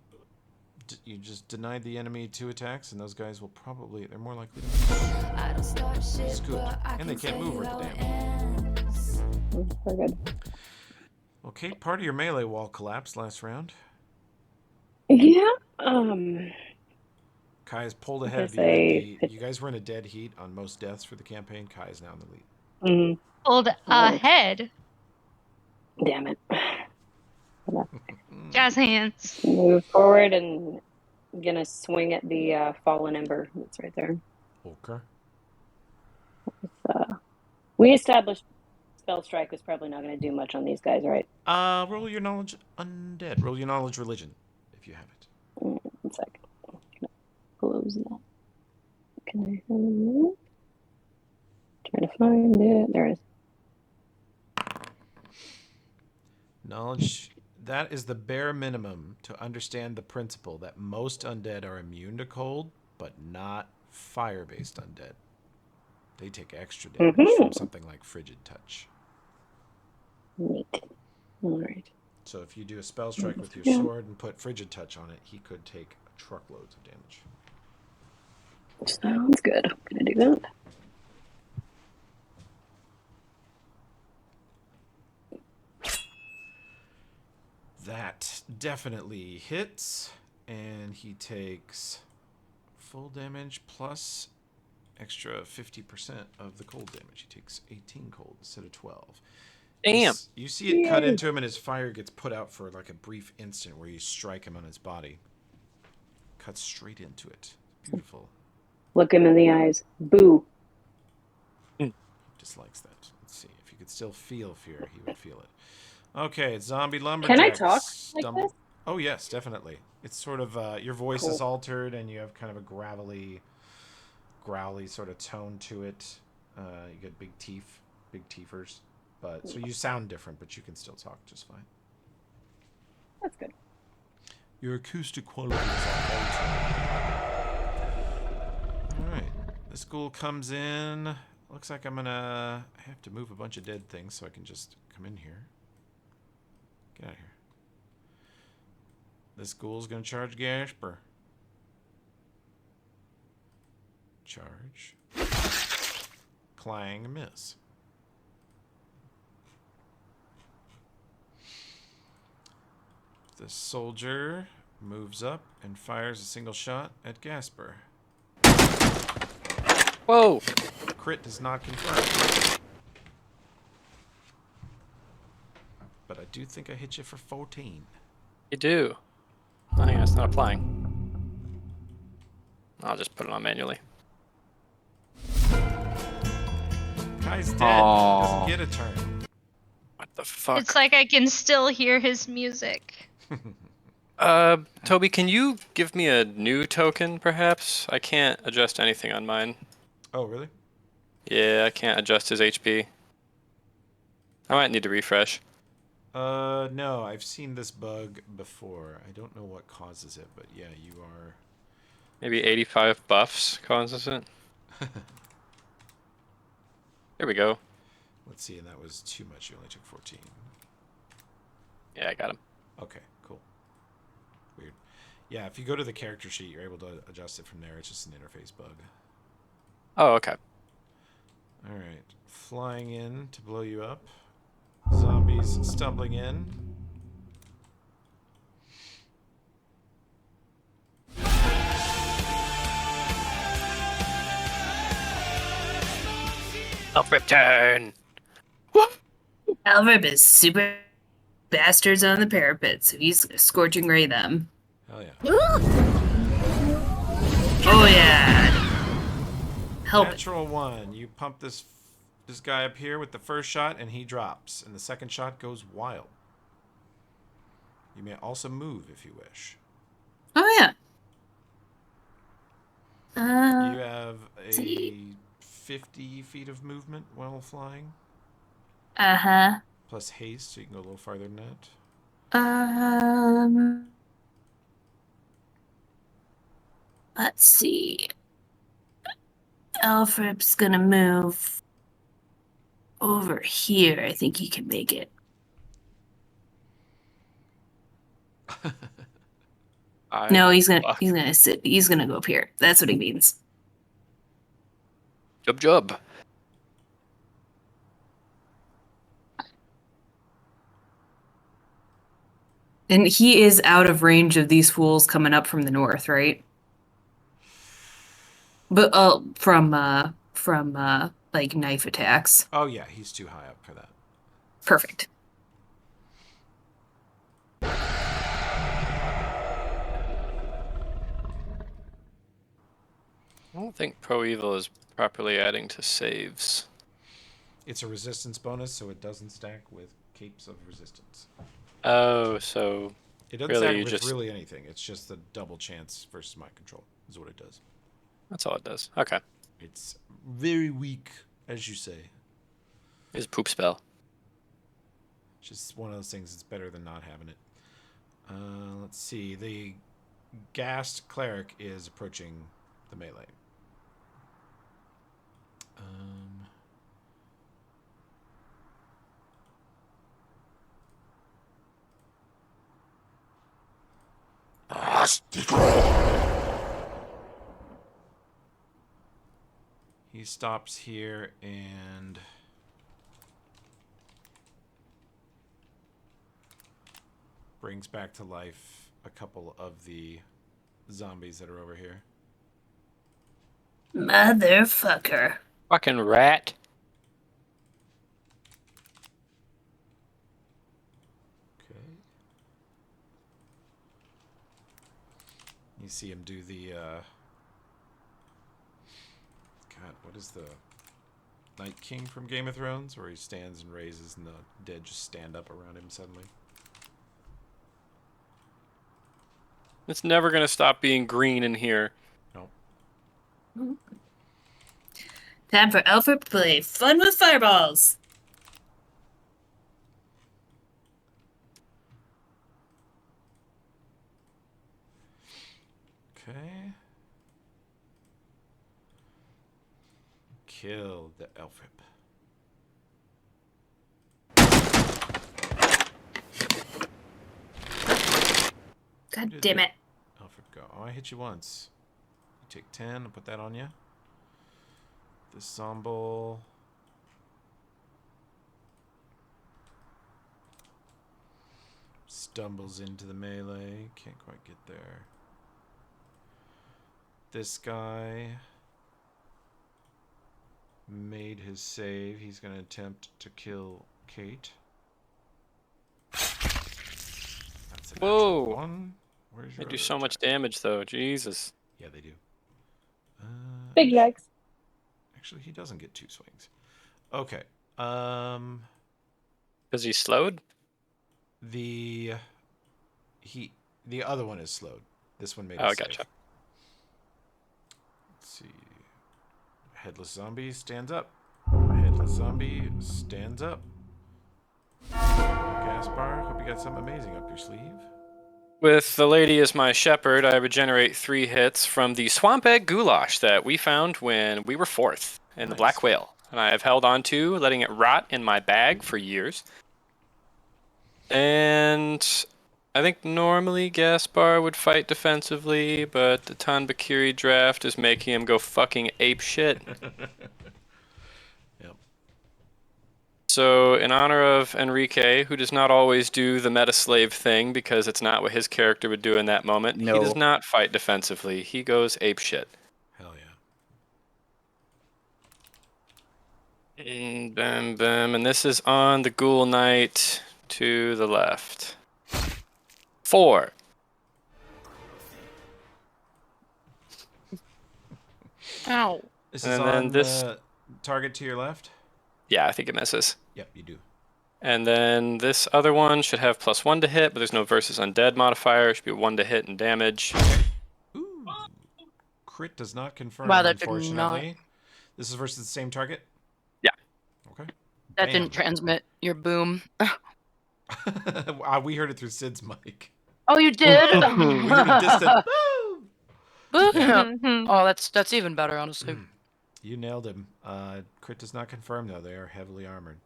S4: You just denied the enemy 2 attacks, and those guys will probably... They're more likely to scoot. And they can't move worth a damn.
S5: We're good.
S4: Okay, part of your melee wall collapsed last round.
S5: Yeah.
S4: Kai has pulled ahead of you. You guys were in a dead heat on most deaths for the campaign. Kai is now in the lead.
S3: Pulled ahead.
S5: Damn it.
S3: Jazz hands.
S5: Move forward and gonna swing at the fallen ember that's right there.
S4: Okay.
S5: We established spell strike was probably not going to do much on these guys, right?
S4: Roll your knowledge undead. Roll your knowledge religion, if you have it.
S5: 1 second. Can I close that? Can I have it? Trying to find it. There it is.
S4: Knowledge. That is the bare minimum to understand the principle that most undead are immune to cold, but not fire-based undead. They take extra damage from something like frigid touch.
S5: Neat. All right.
S4: So if you do a spell strike with your sword and put frigid touch on it, he could take truckloads of damage.
S5: Sounds good. I'm going to do that.
S4: That definitely hits, and he takes full damage plus extra 50% of the cold damage. He takes 18 cold instead of 12.
S2: Damn.
S4: You see it cut into him, and his fire gets put out for like a brief instant where you strike him on his body. Cuts straight into it. Beautiful.
S5: Look him in the eyes. Boo.
S4: Dislikes that. Let's see. If he could still feel fear, he would feel it. Okay, zombie lumberjack.
S5: Can I talk like this?
S4: Oh yes, definitely. It's sort of your voice is altered, and you have kind of a growly sort of tone to it. You get big teethers, but so you sound different, but you can still talk just fine.
S5: That's good.
S4: Your acoustic quality is altered. All right, this ghoul comes in. Looks like I'm gonna have to move a bunch of dead things so I can just come in here. Get out of here. This ghoul's gonna charge Gasper. Charge. Clang, miss. The soldier moves up and fires a single shot at Gasper.
S2: Whoa!
S4: Crit does not confirm. But I do think I hit you for 14.
S2: You do. I think that's not applying. I'll just put it on manually.
S4: Guy's dead.
S8: Aww.
S4: Doesn't get a turn.
S2: What the fuck?
S3: It's like I can still hear his music.
S2: Toby, can you give me a new token, perhaps? I can't adjust anything on mine.
S4: Oh, really?
S2: Yeah, I can't adjust his HP. I might need to refresh.
S4: No, I've seen this bug before. I don't know what causes it, but yeah, you are...
S2: Maybe 85 buffs causes it. Here we go.
S4: Let's see, and that was too much. You only took 14.
S2: Yeah, I got him.
S4: Okay, cool. Weird. Yeah, if you go to the character sheet, you're able to adjust it from there. It's just an interface bug.
S2: Oh, okay.
S4: All right. Flying in to blow you up. Zombies stumbling in.
S2: Self-rip turn!
S6: Alvib is super bastards on the parapet, so he's gonna scorching ray them.
S4: Hell yeah.
S6: Oh yeah. Help it.
S4: Natural 1. You pump this guy up here with the first shot, and he drops. And the second shot goes wild. You may also move if you wish.
S6: Oh yeah.
S4: You have a 50 feet of movement while flying.
S6: Uh-huh.
S4: Plus haste, so you can go a little farther than that.
S6: Let's see. Alfred's gonna move over here. I think he can make it. No, he's gonna sit. He's gonna go up here. That's what he means.
S2: Job.
S6: And he is out of range of these fools coming up from the north, right? But from like knife attacks.
S4: Oh yeah, he's too high up for that.
S6: Perfect.
S2: I don't think Pro Evil is properly adding to saves.
S4: It's a resistance bonus, so it doesn't stack with capes of resistance.
S2: Oh, so
S4: it doesn't
S2: really
S4: stack with really anything. It's just the double chance versus mind control is what it does.
S2: That's all it does. Okay.
S4: It's very weak, as you say.
S2: It's a poop spell.
S4: Just one of those things. It's better than not having it. Let's see. The gassed cleric is approaching the melee. He stops here and brings back to life a couple of the zombies that are over here.
S6: Motherfucker.
S2: Fucking rat.
S4: Okay. You see him do the, God, what is the Night King from Game of Thrones? Where he stands and raises and the dead just stand up around him suddenly.
S2: It's never gonna stop being green in here.
S4: Nope.
S6: Time for Alfred to play Fun with Fireballs.
S4: Okay. Kill the Elfrip.
S6: God damn it.
S4: Elfrip go. Oh, I hit you once. You take 10. I'll put that on you. This Zomble. Stumbles into the melee. Can't quite get there. This guy made his save. He's going to attempt to kill Kate. That's a natural
S2: Whoa.
S4: one. Where's
S2: They
S4: your
S2: do
S4: other
S2: so much
S4: attack?
S2: damage, though. Jesus.
S4: Yeah, they do.
S5: Big yikes.
S4: Actually, he doesn't get 2 swings. Okay.
S2: Because he's slowed?
S4: The other one is slowed. This one made
S2: Oh,
S4: a save.
S2: gotcha.
S4: Let's see. Headless Zombie stands up. Headless Zombie stands up. Gaspar, hope you got something amazing up your sleeve.
S2: With the lady as my shepherd, I regenerate 3 hits from the swamp egg goulash that we found when we were 4th in the Black Whale. And I have held on to, letting it rot in my bag for years. And I think normally Gaspar would fight defensively, but the Tanbakiri draft is making him go fucking ape shit.
S4: Yep.
S2: So, in honor of Enrique, who does not always do the meta-slave thing because it's not what his character would do in that moment, he does not fight defensively. He goes ape shit.
S4: Hell yeah.
S2: Bam, bam, and this is on the Ghoul Knight to the left. 4.
S7: Ow.
S4: This
S2: And
S4: is
S2: then
S4: on
S2: this-
S4: the target to your left?
S2: Yeah, I think it misses.
S4: Yep, you do.
S2: And then this other one should have +1 to hit, but there's no versus undead modifier. It should be 1 to hit and damage.
S4: Ooh. Crit does not confirm,
S7: Wow, that did
S4: unfortunately. This is versus the same target?
S2: Yeah.
S4: Okay.
S7: That
S4: Bam.
S7: didn't transmit your boom.
S4: We heard it through Sid's mic.
S7: Oh, you did?
S4: We heard a distant woo!
S7: Boom. Oh, that's even better, honestly.
S4: You nailed him. Crit does not confirm, though. They are heavily armored.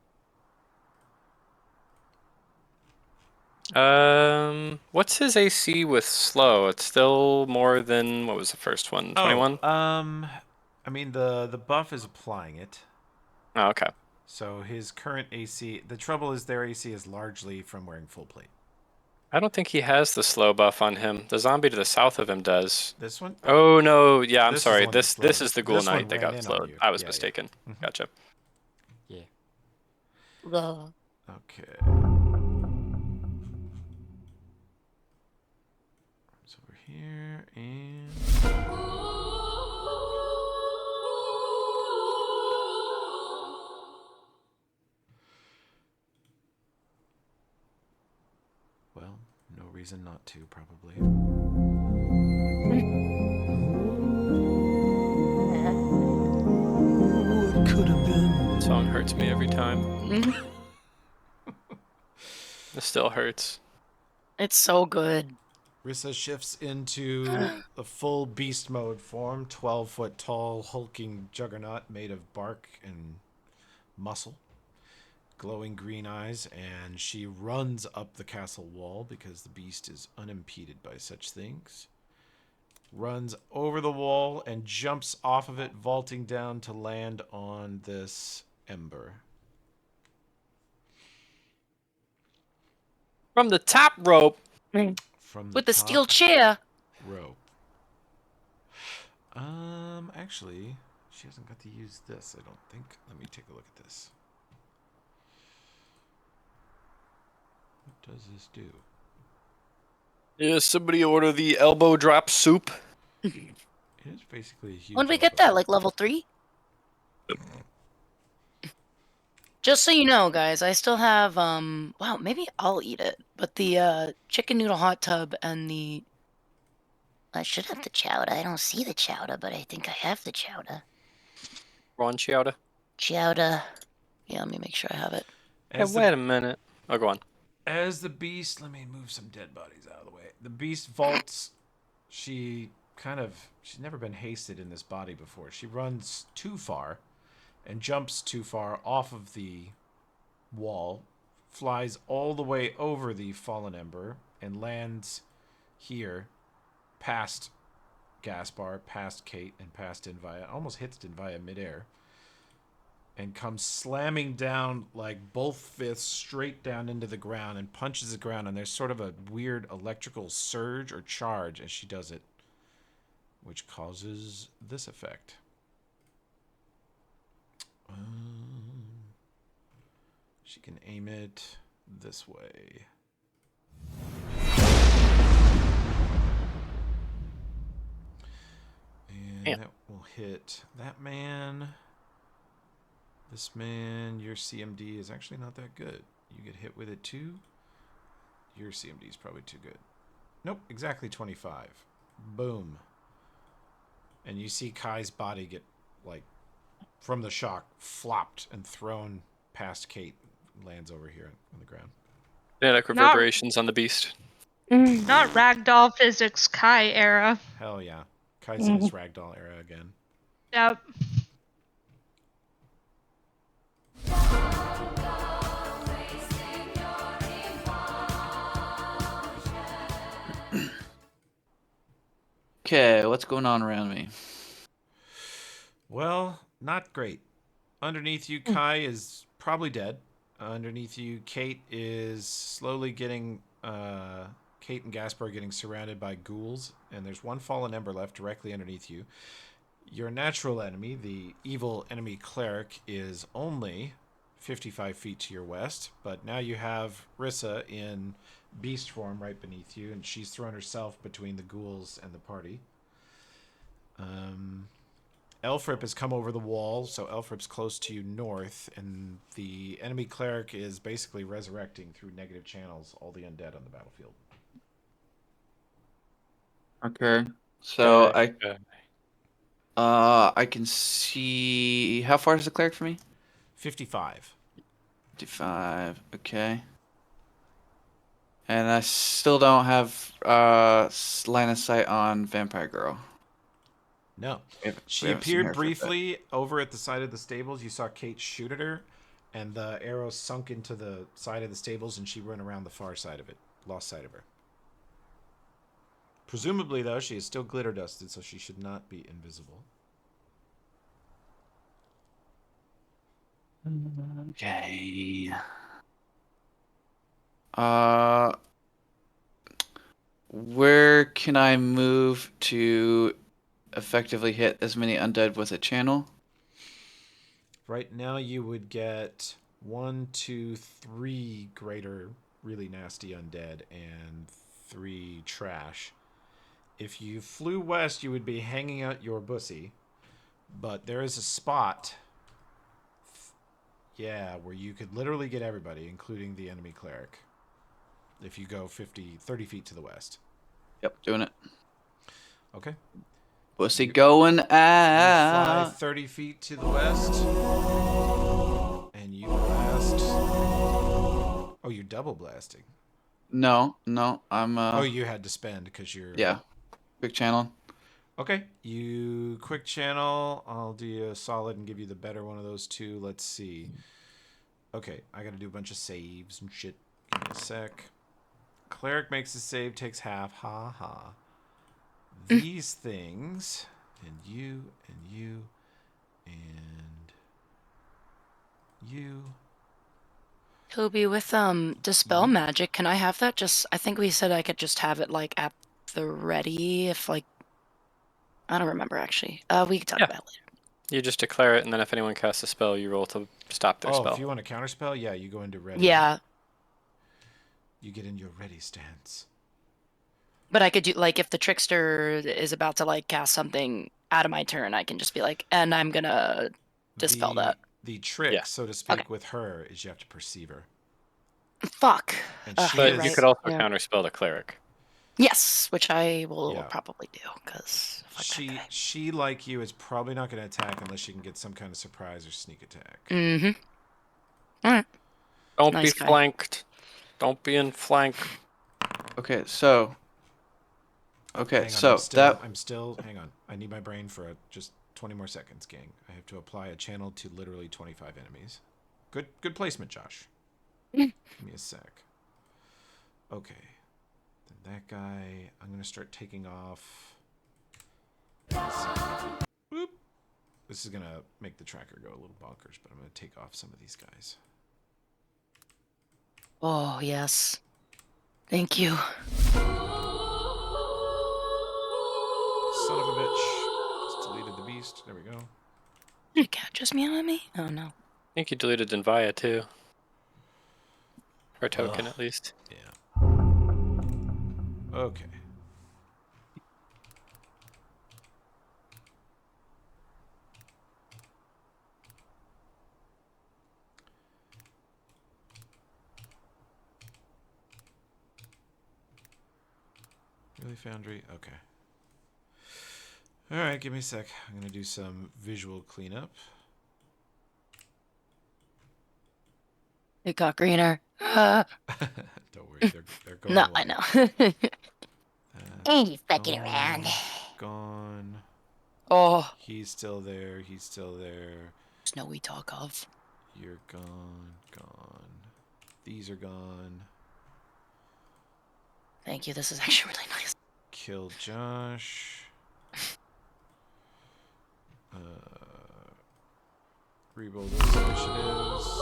S2: What's his AC with slow? It's still more than, what was the first one? 21?
S4: I mean, the buff is applying it.
S2: Oh, okay.
S4: So his current AC, the trouble is their AC is largely from wearing full plate.
S2: I don't think he has the slow buff on him. The zombie to the south of him does.
S4: This one?
S2: Oh, no. Yeah, I'm
S4: This is
S2: sorry.
S4: the one that's
S2: This
S4: slowed.
S2: is the Ghoul
S4: This one
S2: Knight that
S4: ran
S2: got
S4: in on
S2: slowed.
S4: you.
S2: I was
S4: Yeah, yeah.
S2: mistaken.
S4: Mhm.
S2: Gotcha.
S4: Yeah.
S7: Ugh.
S4: Okay. So we're here and well, no reason not to, probably. Could have been.
S2: Song hurts me every time.
S7: Mhm.
S2: It still hurts.
S7: It's so good.
S4: Rissa shifts into the full beast mode form, 12-foot tall, hulking juggernaut made of bark and muscle, glowing green eyes, and she runs up the castle wall because the beast is unimpeded by such things. Runs over the wall and jumps off of it, vaulting down to land on this ember.
S2: From the top rope.
S4: From
S7: With the steel
S4: top
S7: chair.
S4: rope. Actually, she hasn't got to use this, I don't think. Let me take a look at this. What does this do?
S2: Yeah, somebody order the elbow drop soup.
S4: It is basically a huge.
S7: When did we get that? Like level 3? Just so you know, guys, I still have wow, maybe I'll eat it. But the chicken noodle hot tub and the I should have the chowder. I don't see the chowder, but I think I have the chowder.
S2: Ron Chowder.
S7: Chowder. Yeah, let me make sure I have it.
S2: Hey, wait a minute. Oh, go on.
S4: As the beast, let me move some dead bodies out of the way. The beast vaults. She's never been hasted in this body before. She runs too far and jumps too far off of the wall, flies all the way over the fallen ember, and lands here past Gaspar, past Kate, and past Invia. Almost hits Invia midair. And comes slamming down, like both fists straight down into the ground, and punches the ground, and there's sort of a weird electrical surge or charge as she does it, which causes this effect. She can aim it this way. And that will hit that man. This man, your CMD is actually not that good. You get hit with it too. Your CMD is probably too good. Nope, exactly 25. Boom. And you see Kai's body get, like, from the shock, flopped and thrown past Kate. Lands over here on the ground.
S2: Kinetic reverberations on the beast.
S3: Not ragdoll physics Kai era.
S4: Hell yeah. Kai's in his ragdoll era again.
S3: Yep.
S9: Okay, what's going on around me?
S4: Well, not great. Underneath you, Kai is probably dead. Underneath you, Kate is slowly getting... Kate and Gaspar are getting surrounded by ghouls, and there's one fallen ember left directly underneath you. Your natural enemy, the evil enemy cleric, is only 55 feet to your west, but now you have Rissa in beast form right beneath you, and she's thrown herself between the ghouls and the party. Elfrip has come over the wall, so Elfrip's close to you north, and the enemy cleric is basically resurrecting through negative channels all the undead on the battlefield.
S9: Okay. So I can see, how far is the cleric from me?
S4: 55.
S9: 55. Okay. And I still don't have line of sight on Vampire Girl.
S4: No.
S9: We
S4: She
S9: haven't seen
S4: appeared
S9: her for a bit.
S4: briefly over at the side of the stables. You saw Kate shoot at her, and the arrow sunk into the side of the stables, and she went around the far side of it. Lost sight of her. Presumably, though, she is still glitter dusted, so she should not be invisible.
S9: Okay. Where can I move to effectively hit as many undead with a channel?
S4: Right now, you would get 1, 2, 3 greater, really nasty undead, and 3 trash. If you flew west, you would be hanging out your bussy, but there is a spot, where you could literally get everybody, including the enemy cleric, if you go 30 feet to the west.
S9: Yep, doing it.
S4: Okay.
S9: Pussy going
S4: You fly
S9: out.
S4: 30 feet to the west, and you blast. Oh, you're double blasting.
S9: No, I'm
S4: Oh, you had to spend because you're...
S9: Yeah. Quick channel.
S4: Okay, you quick channel. I'll do you a solid and give you the better one of those two. Let's see. Okay, I gotta do a bunch of saves and shit. Give me a sec. Cleric makes a save, takes half. Ha ha. These things, and you, and you, and you.
S7: Toby, with dispel magic, can I have that? I think we said I could just have it like at the ready if like I don't remember actually. We can talk about it later.
S2: You just declare it, and then if anyone casts a spell, you roll to stop their spell.
S4: If you want to counterspell, yeah, you go into ready.
S7: Yeah.
S4: You get in your ready stance.
S7: But I could do, like, if the trickster is about to, like, cast something out of my turn, I can just be like, and I'm gonna dispel that.
S4: The trick,
S2: Yeah.
S4: so to speak,
S7: Okay.
S4: with her is you have to perceive her.
S7: Fuck.
S4: And
S7: Ugh,
S4: she
S2: But
S7: you're
S4: is,
S2: you
S7: right.
S2: could also
S7: Yeah.
S2: counterspell the cleric.
S7: Yes, which I will
S4: Yeah.
S7: probably do, because fuck that guy.
S4: she, like you, is probably not going to attack unless she can get some kind of surprise or sneak attack.
S7: Mm-hmm. All right.
S2: Don't
S7: Nice
S2: be
S7: guy.
S2: flanked. Don't be in flank.
S9: Okay, so. Okay,
S4: Hang on,
S9: so
S4: I'm still. Hang on. I need my brain for just 20 more seconds, gang. I have to apply a channel to literally 25 enemies. Good placement, Josh. Give me a sec. Okay. Then that guy. I'm gonna start taking off. Whoop. This is gonna make the tracker go a little bonkers, but I'm gonna take off some of these guys.
S7: Oh, yes. Thank you.
S4: Son of a bitch. Just deleted the beast. There we go.
S7: Did a cat just meow at me? Oh, no.
S2: I think you deleted Denvaya too. Or token, at least.
S4: Yeah. Okay. Really, Foundry? Okay. Alright, give me a sec. I'm going to do some visual cleanup.
S7: It got greener.
S4: Don't worry, they're going
S7: No,
S4: away.
S7: I know. He's fucking
S4: Gone,
S7: around.
S4: Gone.
S7: Oh,
S4: He's still there. He's still there.
S7: Snowy talk of.
S4: You're gone. Gone. These are gone.
S7: Thank you. This is actually really nice.
S4: Kill Josh. Reroll those initiatives.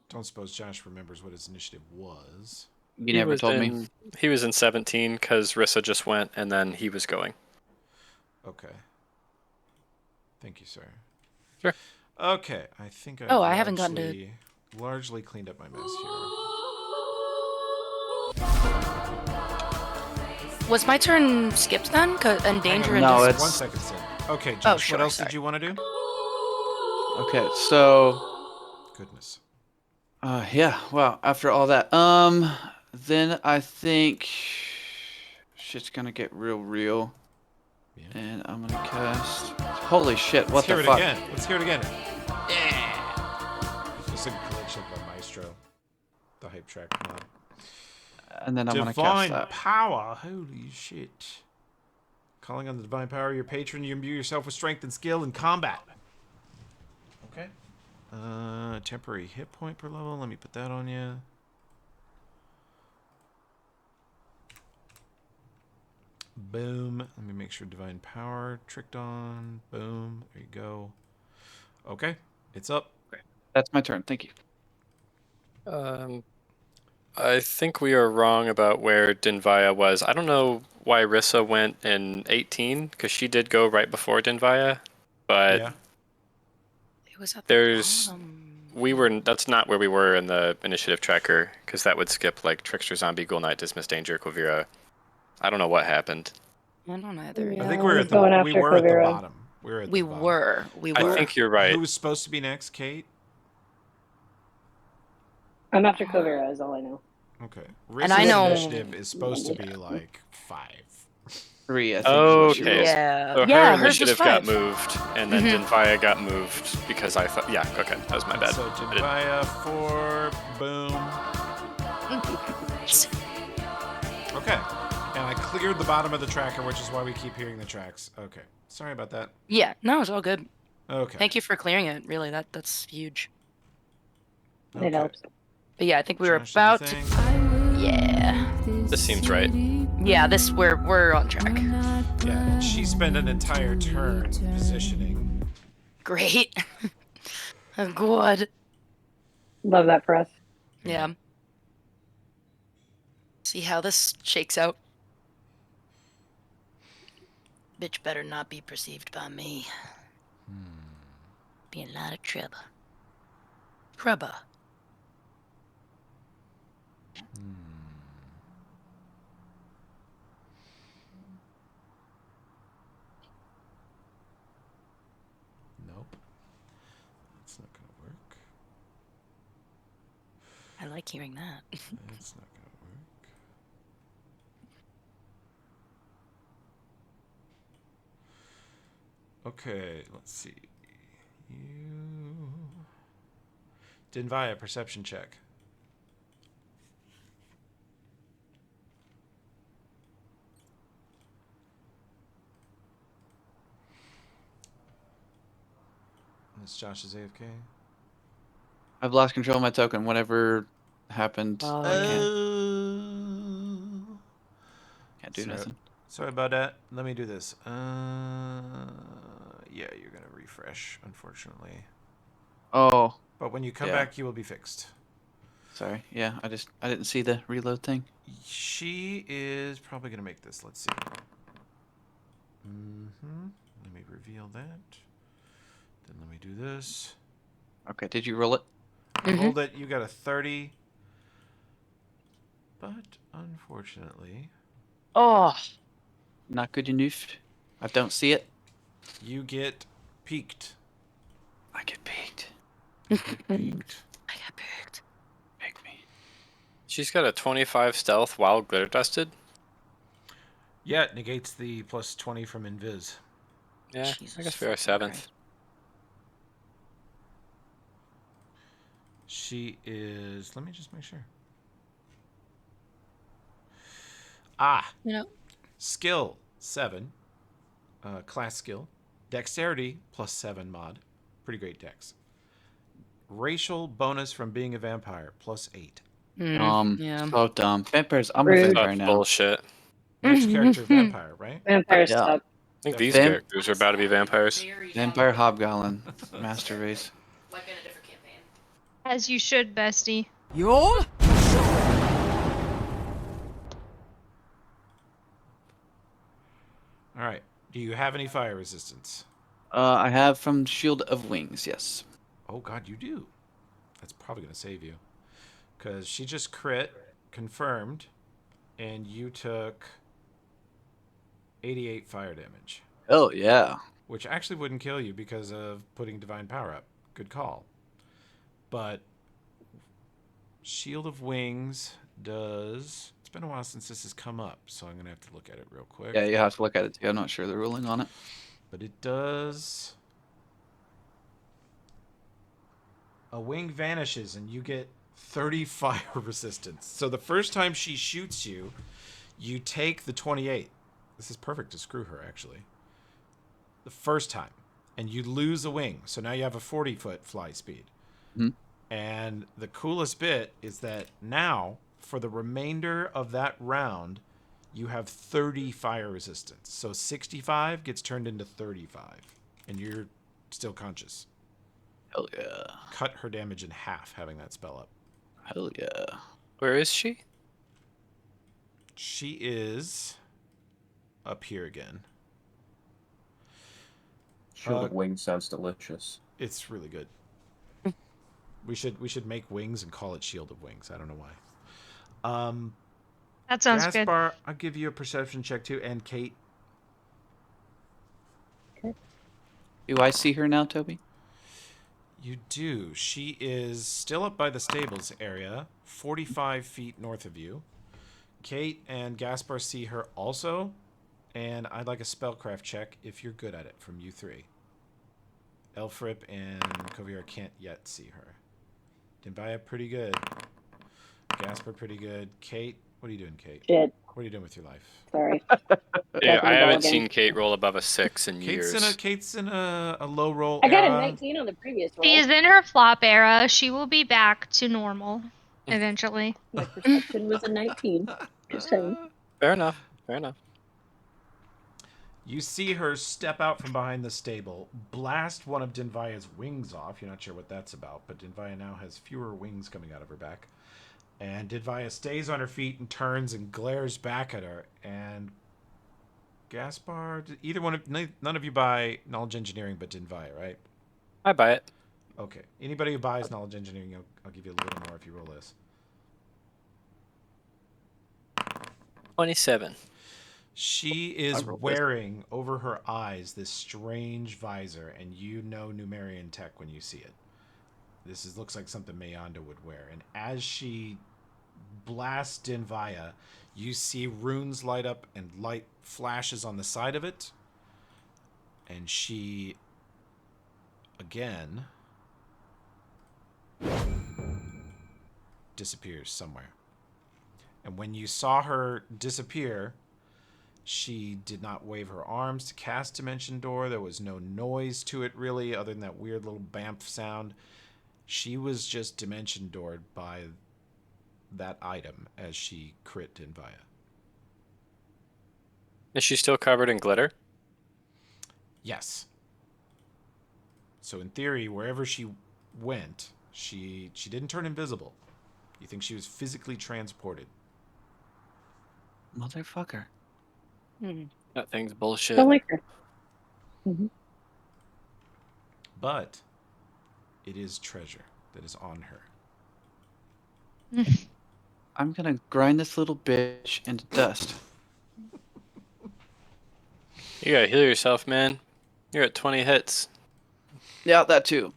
S4: Don't suppose Josh remembers what his initiative was.
S9: you never told me.
S2: He was in 17 because Rissa just went, and then he was going.
S4: Okay. Thank you, sir.
S2: Sure.
S4: Okay, I think I've
S7: I haven't gotten to...
S4: largely cleaned up my mess here.
S7: Was my turn skipped then? And danger and
S9: No,
S7: dis-
S9: it's-
S4: 1 second, Sid. Okay, Josh,
S7: sure,
S4: what else
S7: sorry.
S4: did you want to do?
S9: Okay, so.
S4: Goodness.
S9: Yeah, wow, after all that. Then I think. Shit's gonna get real.
S4: Yeah.
S9: And I'm gonna cast. Holy shit, what the
S4: Let's
S9: fuck?
S4: hear it again. Let's hear it again. Yeah! It's a glitch of the Maestro. The hype track mod.
S9: And then I'm gonna cast
S4: Divine
S9: that.
S4: power. Holy shit. Calling on the divine power of your patron, you imbue yourself with strength and skill in combat. Okay. Temporary hit point per level. Let me put that on you. Boom. Let me make sure divine power tricked on. Boom. There you go. Okay. It's up.
S9: That's my turn, thank you.
S2: I think we are wrong about where Denvaya was. I don't know why Rissa went in 18, because she did go right before Denvaya, but
S4: Yeah.
S7: It was at the
S2: there's...
S7: bottom.
S2: That's not where we were in the initiative tracker, because that would skip like Trickster, Zombie, Ghoul Knight, Dismiss Danger, Quivira. I don't know what happened.
S7: I don't either.
S4: I think
S5: Yeah,
S4: we're
S5: he's
S4: at the
S5: going
S4: we
S5: after
S4: were at the
S5: Quivira.
S4: bottom. We were at
S7: We
S4: the bottom.
S7: were. We
S2: I
S7: were.
S2: think you're right.
S4: Who was supposed to be next, Kate?
S5: I'm after Quivira, is all I know.
S4: Okay.
S7: And I
S4: Rissa's
S7: know-
S4: initiative is supposed to be like 5.
S9: 3, I think. is what she
S2: Okay.
S9: rolled.
S7: Yeah.
S2: So
S7: Yeah,
S2: her
S7: hers was
S2: initiative got
S7: 5.
S2: moved, and then Denvaya got moved because I thought... Yeah, okay, that was my bad.
S4: So
S2: I didn't-
S4: Denvaya 4, boom. Okay. And I cleared the bottom of the tracker, which is why we keep hearing the tracks. Okay. Sorry about that.
S7: Yeah, no, it's all good.
S4: Okay.
S7: Thank you for clearing it. Really, that's huge.
S4: Okay.
S5: It helps.
S7: But yeah, I think we were
S4: Josh did the
S7: about to...
S4: thing.
S7: Yeah.
S2: This seems right.
S7: Yeah, we're on track.
S4: Yeah. She spent an entire turn positioning.
S7: Great. Good.
S5: Love that for us.
S7: Yeah. See how this shakes out. bitch better not be perceived by me. Be a lot of trouble. Trouble.
S4: Nope. That's not gonna work.
S7: I like hearing that.
S4: That's not gonna work. Okay, let's see. You. Dinvaya, perception check. That's Josh's AFK.
S9: I've lost control of my token. Whatever happened, I can't do nothing.
S4: Sorry about that. Let me do this. Yeah, you're gonna refresh, unfortunately.
S9: Oh,
S4: But when you come
S9: Yeah.
S4: back, you will be fixed.
S9: sorry. Yeah, I didn't see the reload thing.
S4: She is probably gonna make this. Let's see. Let me reveal that. Then let me do this.
S9: Okay, did you roll it?
S4: I rolled it. You got a 30. But unfortunately,
S9: Oh, not good enough. I don't see it.
S4: you get peaked.
S9: I get peeked.
S4: Peaked.
S7: I got picked.
S9: Pick me.
S2: She's got a 25 stealth while glitter dusted.
S4: Yeah, it negates the plus 20 from Invis.
S2: Yeah, I
S7: Jesus
S2: guess we are
S7: fucking
S2: 7th.
S7: Christ.
S4: She is. Let me just make sure. Ah,
S7: You know,
S4: skill 7. Class skill. Dexterity plus 7 mod. Pretty great dex. Racial bonus from being a vampire plus 8.
S7: yeah.
S9: So dumb. Vampires. I'm a
S5: Rude.
S9: vampire
S2: That's
S9: now.
S2: bullshit.
S4: Next character, vampire, right?
S5: Vampire
S9: Yeah.
S5: stuff.
S2: I think these
S9: Vamp-
S2: characters are about to be vampires.
S9: Vampire Hobgoblin. Master race.
S7: Like in a different campaign.
S3: As you should, bestie.
S4: All right. Do you have any fire resistance?
S9: I have from Shield of Wings, yes.
S4: Oh, God, you do. That's probably going to save you. Because she just crit, confirmed, and you took 88 fire damage.
S9: Oh, yeah.
S4: Which actually wouldn't kill you because of putting Divine Power up. Good call. But Shield of Wings does... It's been a while since this has come up, so I'm going to have to look at it real quick.
S9: Yeah, you have to look at it too. I'm not sure the ruling on it.
S4: But it does... A wing vanishes and you get 30 fire resistance. So the first time she shoots you, you take the 28. This is perfect to screw her, actually. The first time. And you lose a wing. So now you have a 40-foot fly speed.
S9: Mhm.
S4: And the coolest bit is that now, for the remainder of that round, you have 30 fire resistance. So 65 gets turned into 35. And you're still conscious.
S9: Hell yeah.
S4: Cut her damage in half having that spell up.
S9: Hell yeah.
S2: Where is she?
S4: She is up here again.
S1: Shield of Wings sounds delicious.
S4: It's really good. We should make wings and call it Shield of Wings. I don't know why.
S3: That sounds good.
S4: Gaspar, I'll give you a perception check too, and Kate.
S9: Do I see her now, Toby?
S4: You do. She is still up by the stables area, 45 feet north of you. Kate and Gaspar see her also, and I'd like a spellcraft check if you're good at it from you three. Elfrip and Kovira can't yet see her. Dinbaya, pretty good. Gaspar, pretty good. Kate, what are you doing, Kate?
S5: Shit.
S4: What are you doing with your life?
S5: Sorry.
S2: Yeah,
S5: Back on
S2: I
S5: the ball
S2: haven't
S5: again.
S2: seen Kate roll above a 6 in years.
S4: Kate's in a low roll
S5: I got
S4: era.
S5: a 19 on the previous roll.
S3: She is in her flop era. She will be back to normal eventually.
S5: My perception was a 19. Just saying.
S2: Fair enough. Fair enough.
S4: You see her step out from behind the stable, blast one of Dinvaya's wings off. You're not sure what that's about, but Dinvaya now has fewer wings coming out of her back. And Dinvaya stays on her feet and turns and glares back at her. And Gaspar, either one of none of you buy knowledge engineering, but Dinvaya, right?
S2: I buy it.
S4: Okay. Anybody who buys knowledge engineering, I'll give you a little more if you roll this.
S2: 27.
S4: She is
S1: I rolled this.
S4: wearing over her eyes this strange visor, and you know Numerian tech when you see it. This looks like something Mayanda would wear. And as she blasts Dinvaya, you see runes light up and light flashes on the side of it. And she, again, disappears somewhere. And when you saw her disappear, she did not wave her arms to cast Dimension Door. There was no noise to it, really, other than that weird little bamf sound. She was just Dimension Doored by that item as she crit Dinvaya.
S2: Is she still covered in glitter?
S4: Yes. So in theory, wherever she went, she didn't turn invisible. You think she was physically transported.
S9: Motherfucker.
S2: That thing's bullshit.
S5: Don't like her. Mm-hmm.
S4: But it is treasure that is on her.
S9: I'm gonna grind this little bitch into dust.
S2: You gotta heal yourself, man. You're at 20 hits.
S9: Yeah, that too.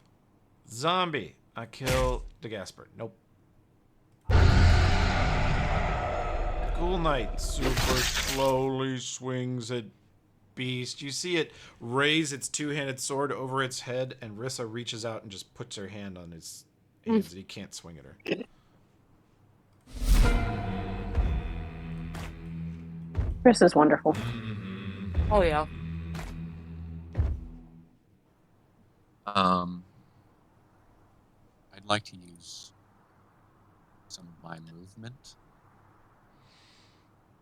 S4: Zombie. I kill the Gasper. Nope. Ghoul Knight super slowly swings at Beast. You see it raise its two-handed sword over its head, and Rissa reaches out and just puts her hand on his hands, and he can't swing at her.
S5: Chris is wonderful.
S7: Oh yeah.
S8: I'd like to use some of my movement.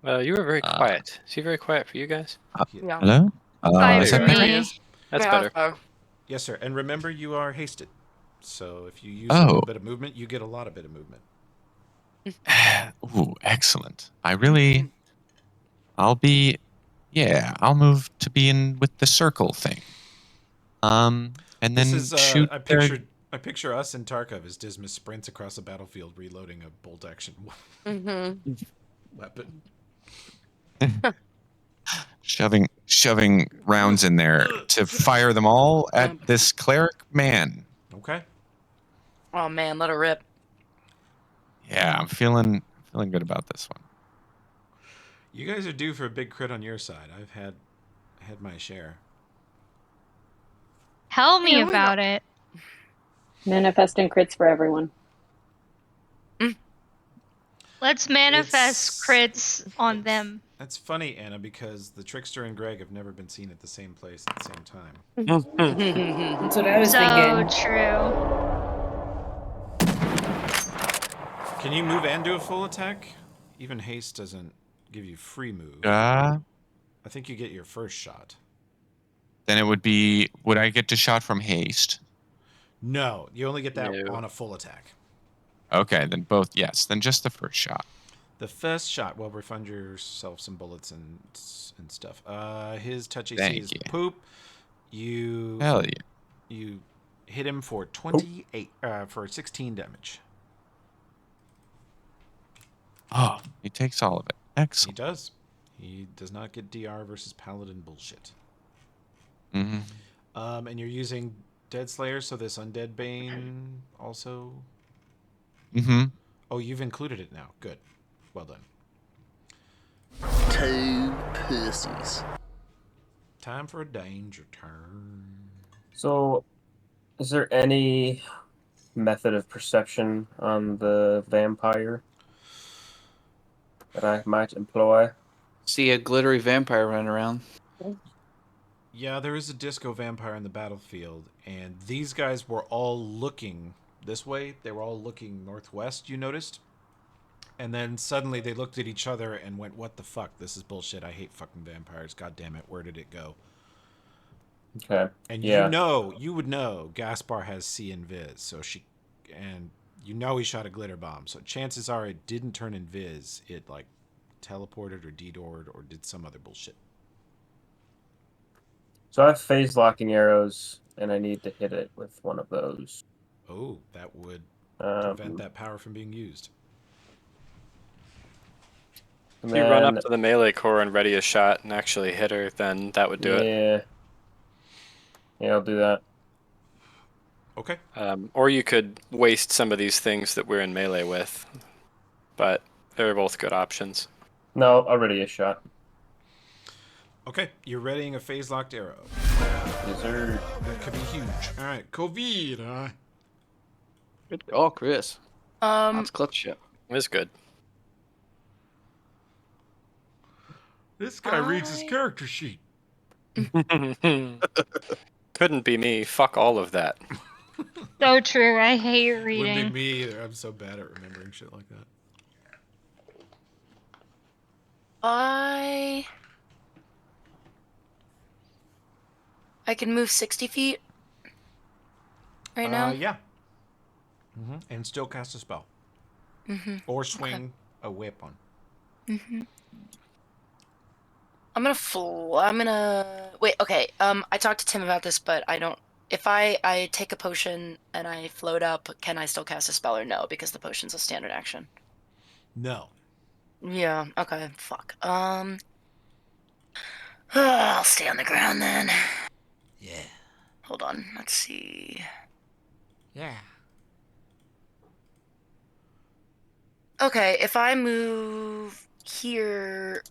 S2: You were very quiet. Is he very quiet for you guys?
S7: Yeah.
S8: Hello?
S3: Quiet
S8: Is
S3: for
S8: that better?
S3: me.
S2: That's
S7: Yeah,
S2: better.
S4: Yes, sir. And remember, you are hasted. So if you use a
S8: Oh.
S4: little bit of movement, you get a lot of bit of movement.
S8: Ooh, excellent. I'll move to be in with the circle thing. And then
S4: This is
S8: shoot.
S4: I picture us and Tarkov as Dismas sprints across the battlefield reloading a bolt action weapon.
S8: shoving rounds in there to fire them all at this cleric man.
S4: Okay.
S7: Oh man, let her rip.
S8: Yeah, I'm feeling good about this one.
S4: You guys are due for a big crit on your side. I've had my share.
S3: Tell me
S7: Yeah, we
S3: about it.
S5: Manifesting crits for everyone.
S3: Let's manifest crits on them.
S4: That's funny, Anna, because the Trickster and Greg have never been seen at the same place at the same time.
S6: That's what I was
S3: So
S6: thinking.
S3: true.
S4: Can you move and do a full attack? Even haste doesn't give you free move.
S8: Uh,
S4: I think you get your first shot.
S8: Then it would I get to shot from haste?
S4: No, you only get that
S2: No.
S4: on a full attack.
S8: Okay, then both, yes. Then just the first shot.
S4: The first shot will refund yourself some bullets and stuff. His touch AC
S8: Thank
S4: is
S8: you.
S4: poop. You
S8: Hell yeah.
S4: you hit him for 28 for 16 damage.
S8: Oh, he takes all of it.
S4: He
S8: Excellent.
S4: does. He does not get DR versus Paladin bullshit.
S8: Mm-hmm.
S4: And you're using Dead Slayer, so this Undead Bane also.
S8: Mm-hmm.
S4: Oh, you've included it now. Good. Well done.
S11: Two pussies.
S4: Time for a danger turn.
S1: So, is there any method of perception on the vampire that I might employ?
S9: See a glittery vampire running around.
S4: Yeah, there is a disco vampire in the battlefield, and these guys were all looking this way. They were all looking northwest, you noticed? And then suddenly they looked at each other and went, what the fuck? This is bullshit. I hate fucking vampires. God damn it. Where did it go?
S1: Okay.
S4: And
S1: yeah.
S4: you would know Gaspar has C invis, so you know he shot a glitter bomb. So chances are it didn't turn invis. It like teleported or de-doored or did some other bullshit.
S1: So I have phase locking arrows, and I need to hit it with one of those.
S4: Oh, that would prevent that power from being used.
S2: If you run up to the melee core and ready a shot and actually hit her, then that would do it.
S1: Yeah, I'll do that.
S4: Okay.
S2: Or you could waste some of these things that we're in melee with, but they're both good options.
S1: No, already a shot.
S4: Okay, you're readying a phase locked arrow.
S1: Yes, sir.
S4: That could be huge. All right, COVID.
S9: Good call, Chris. That's clutch shit.
S2: It was good.
S4: This guy reads his character sheet.
S2: Couldn't be me. Fuck all of that.
S3: So true. I hate reading.
S4: Wouldn't be me either. I'm so bad at remembering shit like that.
S7: I can move 60 feet right now.
S4: Yeah. And still cast a spell. Or swing a whip on.
S7: I'm gonna wait. Okay. I talked to Tim about this, but I don't. If I take a potion and I float up, can I still cast a spell or no? Because the potion's a standard action.
S4: No.
S7: Yeah. Okay. Fuck. I'll stay on the ground then.
S4: Yeah.
S7: Hold on. Let's see.
S4: Yeah.
S7: Okay. If I move here,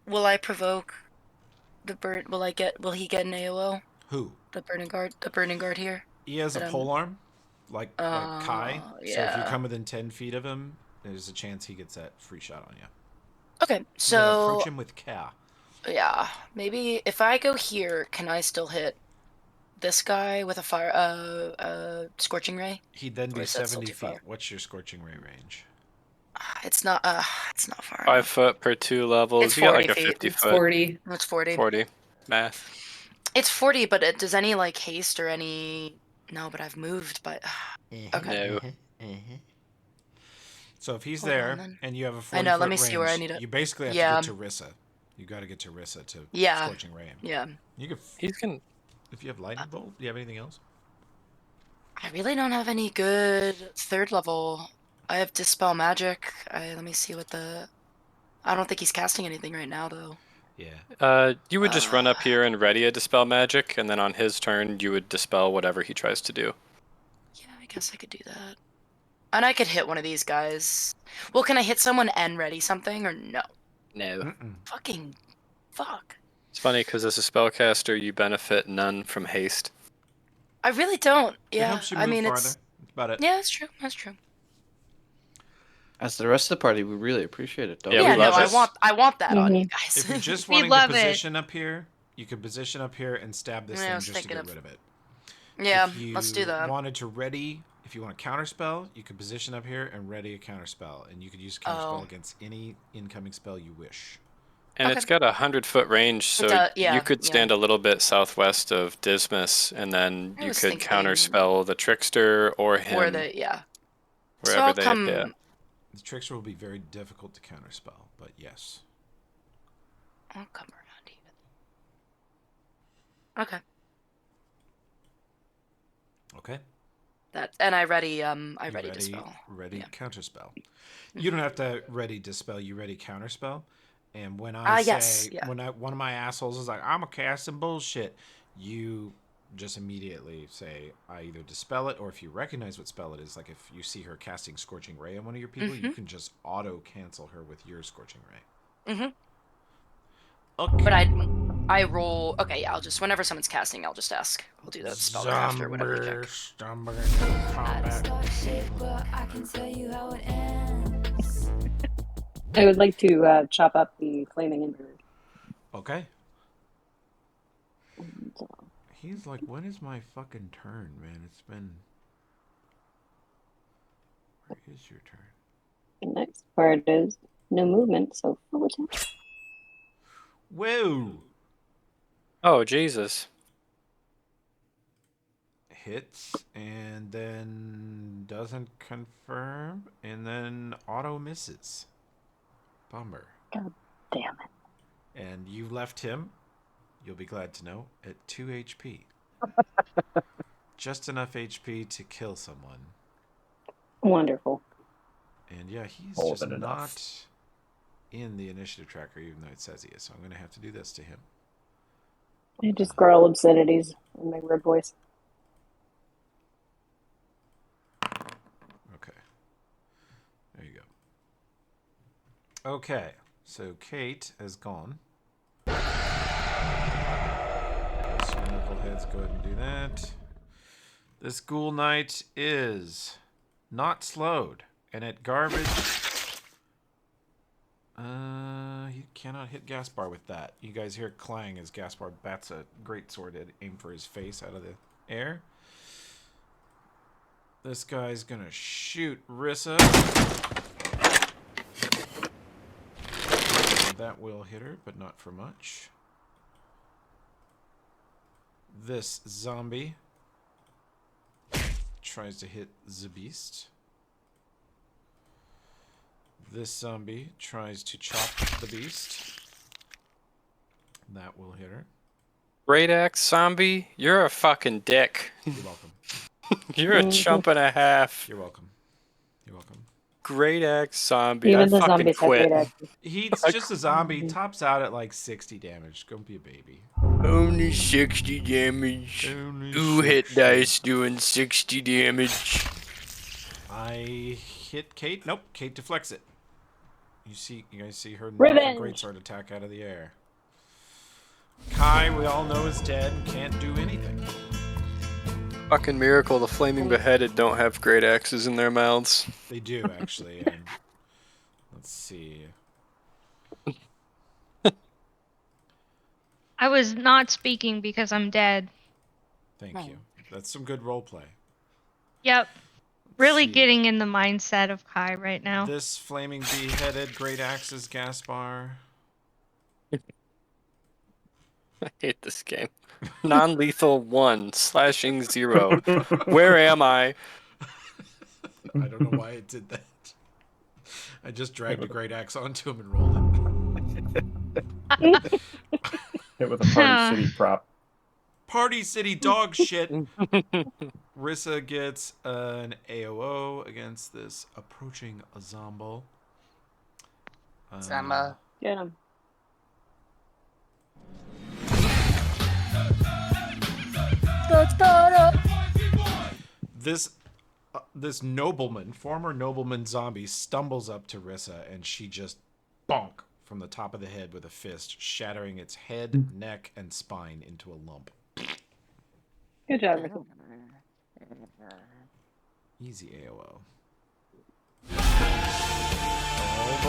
S7: will I provoke the burn? Will he get an AOO?
S4: Who?
S7: The burning guard here.
S4: He has a polearm, like Kai.
S7: Yeah.
S4: So if you come within 10 feet of him, there's a chance he gets that free shot on you.
S7: Okay, so
S4: you gotta approach him with care.
S7: Yeah, maybe if I go here, can I still hit this guy with a scorching ray?
S4: He'd then
S7: Or
S4: be
S7: is that still
S4: 70
S7: too
S4: feet.
S7: far?
S4: What's your scorching ray range?
S7: It's not far.
S2: 5
S7: enough.
S2: foot per 2 levels.
S7: It's
S2: You got
S7: 40
S2: like a
S7: feet.
S2: 50
S6: It's
S2: foot.
S6: 40.
S7: It's 40.
S2: 40. Math.
S7: It's 40, but does any like haste or any? No, but I've moved. But okay.
S2: No.
S4: So if he's
S7: Hold
S4: there
S7: on, then.
S4: and you have a 40
S7: I know,
S4: foot
S7: let me
S4: range,
S7: see where I need it.
S4: you basically have
S7: Yeah.
S4: to get to Rissa. You got to get to Rissa to
S7: Yeah.
S4: scorching ray him.
S7: Yeah.
S4: You can.
S2: He's gonna.
S4: If you have lightning bolt, do you have anything else?
S7: I really don't have any good third level. I have dispel magic. Let me see what the. I don't think he's casting anything right now though.
S4: Yeah.
S2: You would just run up here and ready a dispel magic, and then on his turn, you would dispel whatever he tries to do.
S7: Yeah, I guess I could do that. And I could hit one of these guys. Well, can I hit someone and ready something or no?
S2: No.
S7: Fucking fuck.
S2: It's funny because as a spellcaster, you benefit none from haste.
S7: I really don't. Yeah.
S4: It helps you move
S7: I mean,
S4: farther.
S7: it's.
S4: That's about it.
S7: Yeah, that's true. That's true.
S9: As the rest of the party, we really appreciate it. Don't
S2: Yeah,
S9: we?
S2: we
S7: Yeah, no,
S2: love it.
S7: I want that on you guys.
S4: If you're just
S3: We
S4: wanting to
S3: love it.
S4: position up here, you could position up here and stab this
S7: Yeah, I
S4: thing
S7: was
S4: just to
S7: thinking
S4: get
S7: of-
S4: rid of it.
S7: Yeah,
S4: If you
S7: let's do that.
S4: wanted to ready, if you want to counterspell, you could position up here and ready a counterspell, and you could use counterspell
S7: Oh.
S4: against any incoming spell you wish.
S2: And it's got a 100-foot range, so
S7: yeah,
S2: you could
S7: yeah.
S2: stand a little bit southwest of Dismas, and then
S7: I
S2: you
S7: was
S2: could
S7: thinking-
S2: counterspell the Trickster or him,
S7: Or the yeah. So
S2: wherever
S7: I'll
S2: they
S7: come.
S2: hit.
S4: The trickster will be very difficult to counterspell, but yes.
S7: I'll come around here. Okay.
S4: Okay.
S7: That and I ready
S4: You
S7: dispel.
S4: Ready
S7: Yeah.
S4: counterspell. You don't have to ready dispel. You ready counterspell. And when I say
S7: yes, yeah.
S4: when one of my assholes is like, I'm a cast some bullshit, you just immediately say, I either dispel it, or if you recognize what spell it is, like if you see her casting Scorching Ray on one of your people, you can just auto cancel her with your Scorching Ray.
S7: Mm-hmm.
S4: Okay.
S7: But I roll. Okay, yeah. I'll just whenever someone's casting, I'll just ask. We'll do that spell right after whatever we pick.
S5: I would like to chop up the flaming ember.
S4: Okay.
S5: And,
S4: He's like, when is my fucking turn, man? It's been. Where is your turn?
S5: the next part is no movement, so full attack.
S4: Whoa!
S2: Oh, Jesus.
S4: Hits and then doesn't confirm and then auto misses. Bummer.
S5: God damn it.
S4: And you left him. you'll be glad to know, at 2 HP. Just enough HP to kill someone.
S5: Wonderful.
S4: And yeah, he's
S1: More
S4: just
S1: than
S4: not
S1: enough.
S4: in the initiative tracker, even though it says he is. So I'm going to have to do this to him.
S5: I just growl obscenities in my weird voice.
S4: Okay. There you go. Okay. So Kate has gone. So knuckleheads, go ahead and do that. This ghoul knight is not slowed. And at garbage... he cannot hit Gaspar with that. You guys hear clang as Gaspar bats a greatsword at aim for his face out of the air. This guy's gonna shoot Rissa. That will hit her, but not for much. This zombie tries to hit the beast. This zombie tries to chop the beast. That will hit her.
S2: Great axe zombie, you're a fucking dick.
S4: You're welcome.
S2: You're a chump and a half.
S4: You're welcome. You're welcome.
S2: Great axe zombie.
S5: Even
S2: I
S5: the
S2: fucking
S5: zombies have
S2: quit.
S5: great axes.
S4: He's just a zombie. Tops out at like 60 damage. Don't be a baby.
S2: Only 60 damage.
S4: Only
S2: 2 hit
S4: 60.
S2: dice doing 60 damage.
S4: I hit Kate. Nope. Kate deflects it. You guys see her
S5: Revenge.
S4: greatsword attack out of the air. Kai, we all know, is dead and can't do anything.
S2: Fucking miracle, the flaming beheaded don't have great axes in their mouths.
S4: They do, actually. And let's see.
S3: I was not speaking because I'm dead.
S4: Thank you. That's some good role play.
S3: Yep. Really
S4: see.
S3: getting in the mindset of Kai right now.
S4: This flaming beheaded great axes Gaspar.
S2: I hate this game. Non-lethal 1, slashing 0. Where am I?
S4: I don't know why it did that. I just dragged a great axe onto him and rolled it.
S1: Hit with a Party City prop.
S4: Party City dog shit. Rissa gets an AOO against this approaching Zombo.
S7: Zamba.
S5: Get him.
S4: This nobleman, former nobleman zombie, stumbles up to Rissa and she just bonk from the top of the head with a fist, shattering its head, neck, and spine into a lump.
S5: Good job, Rissa.
S4: Easy AOO. Oh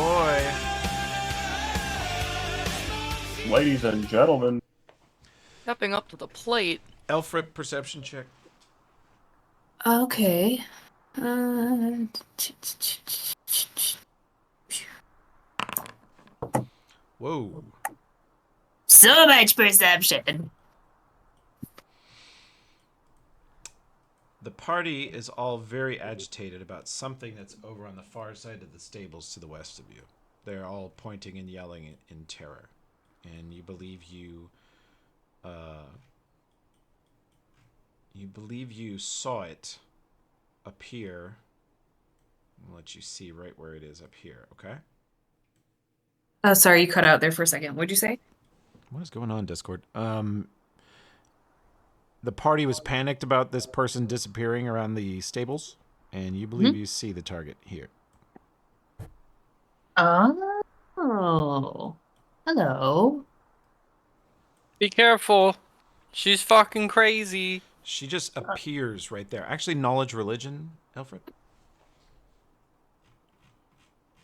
S4: boy.
S1: Ladies and gentlemen.
S7: Stepping up to the plate.
S4: Elfrip, perception check.
S6: Okay.
S4: Whoa.
S6: So much perception.
S4: The party is all very agitated about something that's over on the far side of the stables to the west of you. They're all pointing and yelling in terror. And you believe you saw it appear. I'll let you see right where it is up here, okay?
S6: Sorry, you cut out there for a second. What'd you say?
S4: What is going on, Discord? The party was panicked about this person disappearing around the stables, and you believe you see the target here.
S6: Oh. Hello.
S2: Be careful. She's fucking crazy.
S4: She just appears right there. Actually, knowledge religion, Alfred.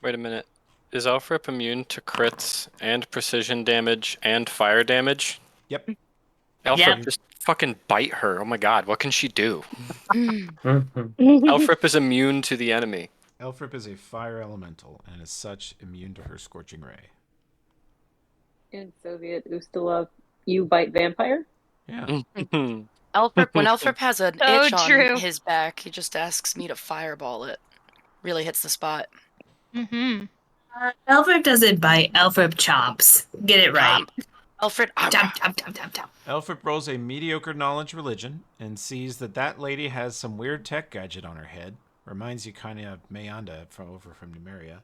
S2: Wait a minute. Is Alfrip immune to crits and precision damage and fire damage?
S4: Yep.
S2: Alfrip, just fucking bite her. Oh my god, what can she do? Alfrip is immune to the enemy.
S4: Elfrip is a fire elemental, and as such, immune to her scorching ray.
S5: In Soviet Ustila, you bite vampire?
S4: Yeah.
S7: Alfrip, when Alfrip has an
S3: So
S7: itch
S3: true.
S7: on his back, he just asks me to fireball it. Really hits the spot.
S3: Mm-hmm.
S6: Alfred doesn't bite. Alfred chomps. Get it right.
S7: Alfred.
S6: Tap, tap, tap, tap, tap.
S4: Alfred rolls a mediocre knowledge religion and sees that lady has some weird tech gadget on her head. Reminds you kind of Mayanda over from Numeria.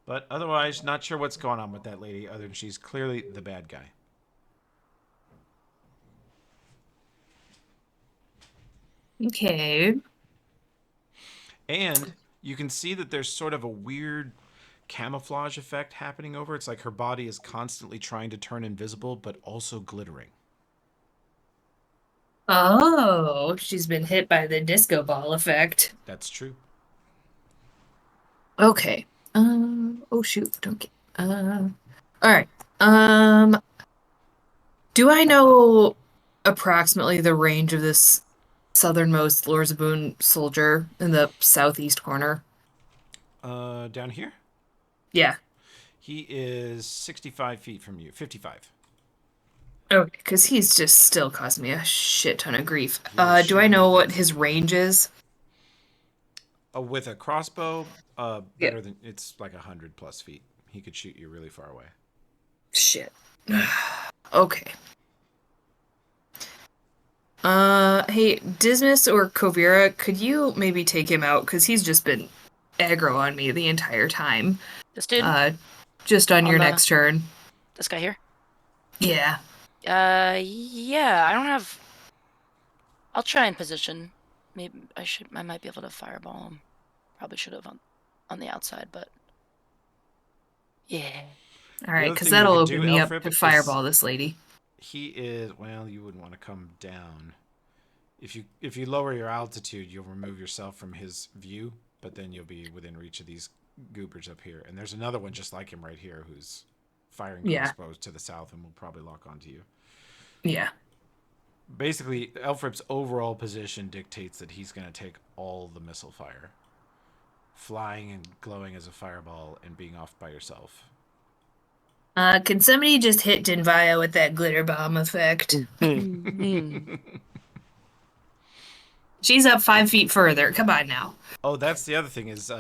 S4: But otherwise, not sure what's going on with that lady, other than she's clearly the bad guy.
S6: Okay.
S4: And you can see that there's sort of a weird camouflage effect happening over. It's like her body is constantly trying to turn invisible, but also glittering.
S6: Oh, she's been hit by the disco ball effect.
S4: That's true.
S6: Okay. Oh shoot, don't get. All right. Do I know approximately the range of this southernmost Lorzaboon soldier in the southeast corner?
S4: Down here?
S6: Yeah.
S4: He is 65 feet from you. 55.
S6: Okay, because he's just still causing me a shit ton of grief.
S4: Yeah,
S6: Do I know what his range is?
S4: With a crossbow,
S6: Yeah.
S4: better than it's like 100 plus feet. He could shoot you really far away.
S6: Shit. Okay. Hey, Dismas or Kovira, could you maybe take him out? Because he's just been aggro on me the entire time.
S7: This dude?
S6: Just on your
S7: the-
S6: next turn.
S7: This guy here?
S6: Yeah.
S7: Yeah, I don't have... I'll try and position. Maybe I might be able to fireball him. Probably should have on the outside, but... Yeah.
S6: Alright,
S4: other
S6: because
S4: thing you
S6: that'll
S4: could
S6: open
S4: do,
S6: me
S4: Alfred,
S6: up to
S4: is-
S6: fireball this lady.
S4: He is, well, you wouldn't want to come down. If you lower your altitude, you'll remove yourself from his view, but then you'll be within reach of these goobers up here. And there's another one just like him right here who's firing crossbows to the south and will probably lock onto you.
S6: Yeah.
S4: Basically, Elfrip's overall position dictates that he's going to take all the missile fire. Flying and glowing as a fireball and being off by yourself.
S6: Can somebody just hit Dinvaya with that glitter bomb effect? She's up 5 feet further. Come on now.
S4: Oh, that's the other thing is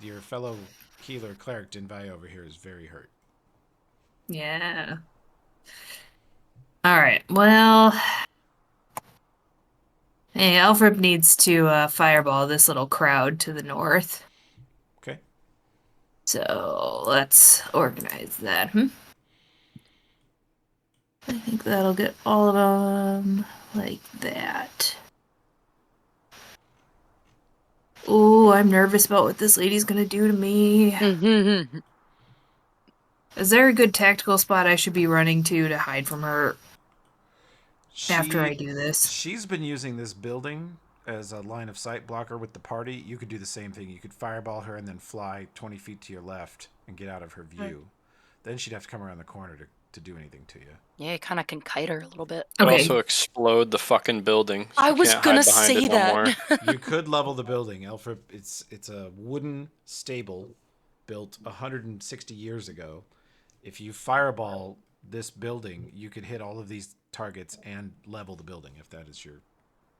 S4: your fellow healer cleric Dinvai over here is very hurt.
S6: Yeah. Alright, well... Hey, Alfred needs to fireball this little crowd to the north.
S4: Okay.
S6: So, let's organize that. I think that'll get all of them like that. Oh, I'm nervous about what this lady's gonna do to me. Is there a good tactical spot I should be running to hide from her after I do this?
S4: She's been using this building as a line of sight blocker with the party. You could do the same thing. You could fireball her and then fly 20 feet to your left and get out of her view. Then she'd have to come around the corner to do anything to you.
S7: Yeah, kind of can kite her a little bit.
S2: Could also explode the fucking building. So
S7: I
S2: you
S7: was
S2: can't
S7: gonna
S2: hide behind
S7: say
S2: it no
S7: that.
S2: more.
S4: You could level the building, Alfred. It's a wooden stable built 160 years ago. If you fireball this building, you could hit all of these targets and level the building if that is your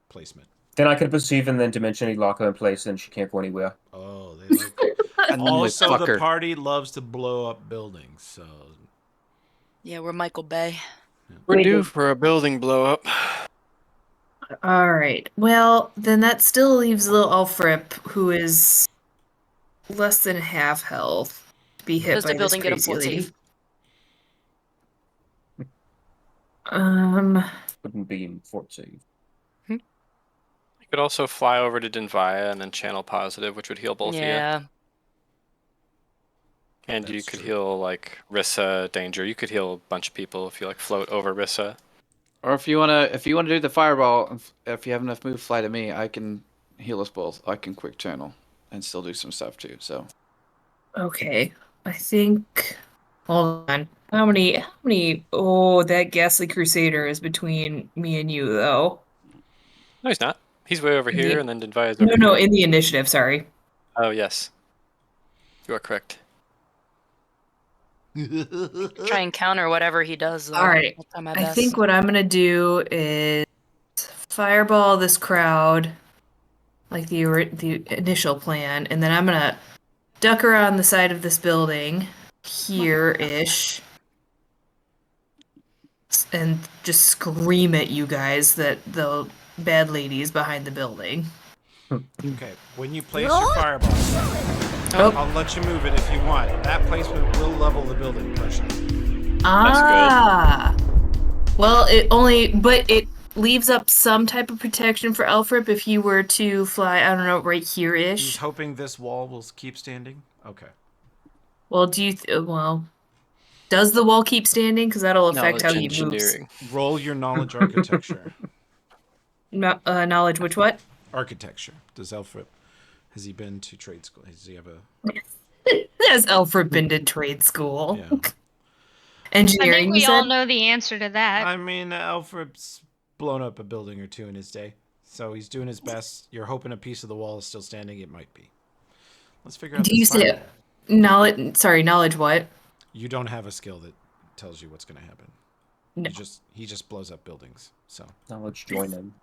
S4: placement.
S1: Then I could perceive and then dimensionally lock her in place and she can't go anywhere.
S4: Oh, they like... Also, the party loves to blow up buildings, so...
S7: Yeah, we're Michael Bay.
S2: We're due for a building blow up.
S6: Alright, well, then that still leaves little Alfrip, who is less than half health, to be hit
S7: Does
S6: by
S7: the building
S6: this
S7: get a
S6: crazy
S7: fort
S6: lady.
S7: save?
S1: Wouldn't be in fort save.
S2: You could also fly over to Dinvaya and then channel positive, which would heal both of you.
S7: Yeah.
S2: And you could heal like Rissa, Danger. You could heal a bunch of people if you like float over Rissa.
S9: Or if you wanna do the fireball, if you have enough move, fly to me. I can heal us both. I can quick channel and still do some stuff too. So.
S6: Okay, I think. Hold on. How many? Oh, that ghastly crusader is between me and you, though.
S2: No, he's not. He's way over
S6: In
S2: here,
S6: the-
S2: and then Dinvaya's over
S6: No,
S2: here.
S6: in the initiative. Sorry.
S2: Oh, yes. You are correct.
S7: Try and counter whatever he does. Though.
S6: All right.
S7: I'll try my
S6: I
S7: best.
S6: think what I'm gonna do is fireball this crowd, like the initial plan, and then I'm gonna duck around the side of this building here-ish. and just scream at you guys that the bad lady's behind the building.
S4: Okay, when you place your fireball,
S6: Oh.
S4: I'll let you move it if you want. That placement will level the building pressure.
S6: Ah. Well, but it leaves up some type of protection for Elfrip if you were to fly, I don't know, right here-ish.
S4: He's hoping this wall will keep standing? Okay.
S6: Well, does the wall keep standing? Because that'll affect how
S2: Knowledge
S6: he moves.
S2: engineering.
S4: Roll your knowledge architecture.
S6: Knowledge, which what?
S4: Architecture. Has he been to trade school? Does he have a...
S6: Has Elfrip been to trade school?
S4: Yeah.
S3: I
S6: Engineering,
S3: think we
S6: you
S3: all
S6: said?
S3: know the answer to that.
S4: I mean, Alfred's blown up a building or two in his day, so he's doing his best. You're hoping a piece of the wall is still standing. It might be. Let's figure out
S6: Do
S4: this
S6: you say
S4: fireball.
S6: knowledge what?
S4: You don't have a skill that tells you what's going to happen.
S6: No.
S4: He just blows up buildings. So
S1: Knowledge join in.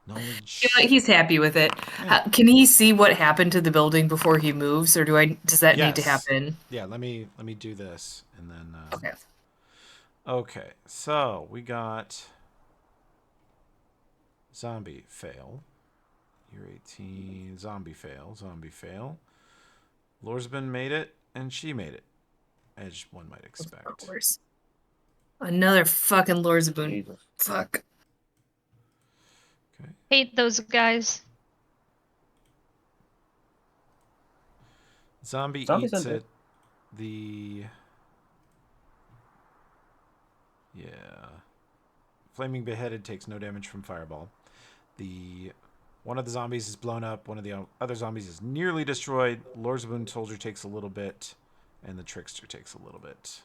S4: knowledge.
S6: You know what, he's happy with it.
S4: Yeah.
S6: Can he see what happened to the building before he moves, or does that need to
S4: Yes.
S6: happen?
S4: Yeah. Let me do this, and then.
S6: Okay.
S4: Okay. So we got zombie fail. You're 18. Zombie fail. Zombie fail. Lorsbin made it, and she made it, as one might expect.
S6: Of course. Another fucking Lorzaboon.
S1: Jesus.
S6: Fuck.
S4: Okay.
S3: Hate those guys.
S4: Zombie
S1: Zombies
S4: eats
S1: are
S4: it. Yeah. Flaming beheaded takes no damage from fireball. One of the zombies is blown up. One of the other zombies is nearly destroyed. Lorzaboon soldier takes a little bit, and the trickster takes a little bit.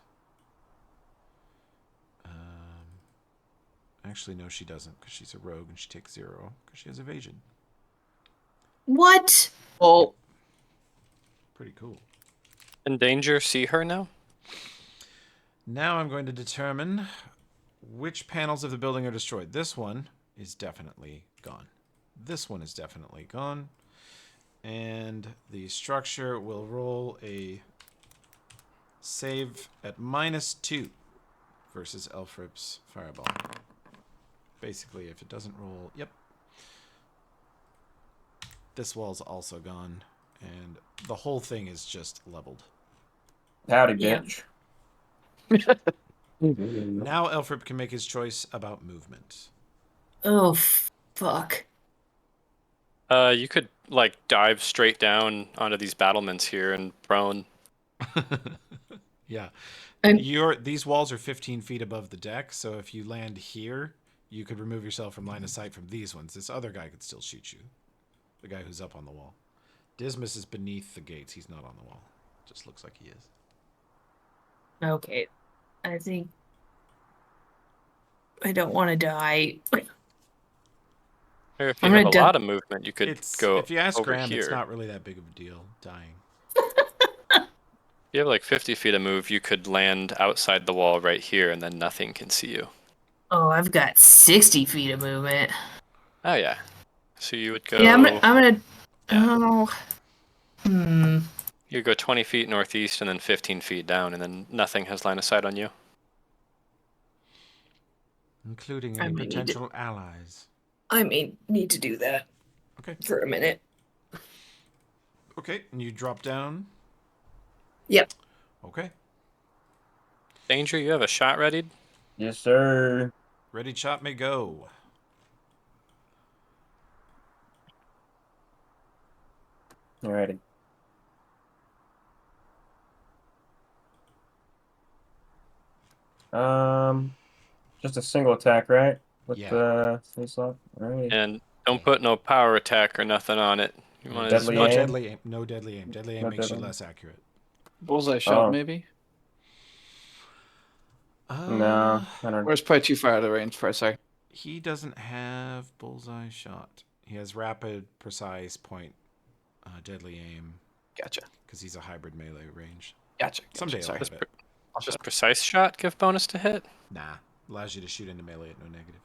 S4: Actually, no, she doesn't, because she's a rogue and she takes 0 because she has evasion.
S6: What?
S9: Oh,
S4: Pretty cool.
S2: In danger, see her now?
S4: Now I'm going to determine which panels of the building are destroyed. This one is definitely gone. This one is definitely gone. And the structure will roll a save at -2 versus Elfrip's fireball. Basically, if it doesn't roll... Yep. This wall's also gone. And the whole thing is just leveled.
S1: Howdy,
S6: Yeah.
S1: bitch.
S4: Now Elfrip can make his choice about movement.
S6: Oh, fuck.
S2: You could like dive straight down onto these battlements here and prone.
S4: Yeah.
S6: And-
S4: These walls are 15 feet above the deck, so if you land here, you could remove yourself from line of sight from these ones. This other guy could still shoot you. The guy who's up on the wall. Dismas is beneath the gates. He's not on the wall. Just looks like he is.
S6: Okay. I think I don't want to die.
S2: Or if you
S6: I'm
S2: have
S6: gonna
S2: a
S6: duck-
S2: lot of movement, you could go
S4: If you ask
S2: over
S4: Graham,
S2: here.
S4: it's not really that big of a deal, dying.
S2: If you have like 50 feet of move, you could land outside the wall right here, and then nothing can see you.
S6: Oh, I've got 60 feet of movement.
S2: Oh yeah. So you would go.
S6: Yeah, I'm gonna.
S2: Yeah.
S6: Oh.
S2: You go 20 feet northeast and then 15 feet down, and then nothing has line of sight on you.
S4: Including
S6: I
S4: any
S6: may need to-
S4: potential allies.
S6: I may need to do that
S4: Okay.
S6: for a minute.
S4: Okay, and you drop down.
S6: Yep.
S4: Okay.
S2: Danger, you have a shot readied?
S1: Yes, sir.
S4: Ready, shot may go.
S1: Alrighty. Just a single attack, right? With
S4: Yeah.
S1: the face lock. Alright.
S2: And don't put no power attack or nothing on it. You want
S1: Deadly
S4: No
S1: aim?
S4: deadly aim. No deadly aim. Deadly aim
S1: No
S4: makes you
S1: deadly aim.
S4: less accurate.
S9: bullseye shot,
S1: Oh.
S9: maybe?
S1: No, I don't.
S9: Or it's probably too far out of the range for a second.
S4: He doesn't have bullseye shot. He has rapid, precise, point, deadly aim,
S9: Gotcha.
S4: because he's a hybrid melee range.
S9: Gotcha.
S4: Someday I'll
S9: Sorry.
S4: have it.
S2: Just precise shot give bonus to hit?
S4: Nah, allows you to shoot into melee at no negative.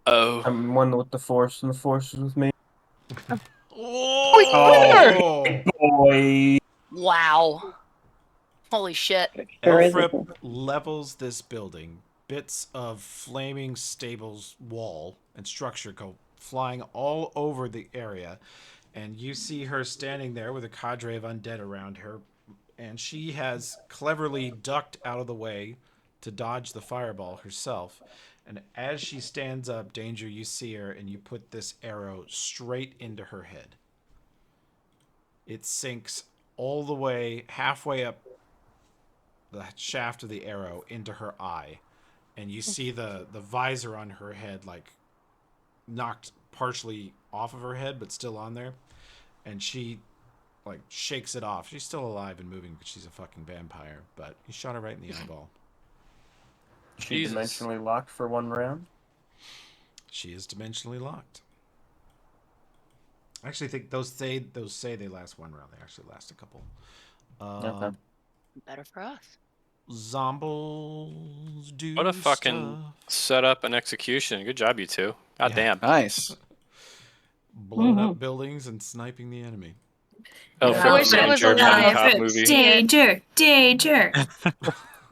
S2: Oh.
S1: I'm one with the force, and the force is with me.
S4: Oh!
S1: Boy.
S7: Wow. Holy shit.
S5: Sure is,
S4: Elfrip
S5: isn't it?
S4: levels this building. Bits of flaming stables wall and structure go flying all over the area. And you see her standing there with a cadre of undead around her. And she has cleverly ducked out of the way to dodge the fireball herself. And as she stands up, Danger, you see her, and you put this arrow straight into her head. It sinks all the way, halfway up the shaft of the arrow into her eye. And you see the visor on her head, like, knocked partially off of her head, but still on there. And she, like, shakes it off. She's still alive and moving because she's a fucking vampire. But he shot her right in the eyeball.
S1: She
S2: Jesus.
S1: dimensionally locked for 1 round?
S4: She is dimensionally locked. I actually think those say they last 1 round. They actually last a couple.
S1: Okay.
S7: Better for us.
S4: Zombies do
S2: What a fucking
S4: stuff.
S2: setup and execution. Good job, you two. God damn.
S9: Nice.
S4: Blowing up buildings and sniping the enemy.
S2: Oh,
S6: Yeah.
S2: for
S3: I wish I was
S2: German
S3: alive.
S2: cop movie.
S6: Danger, danger.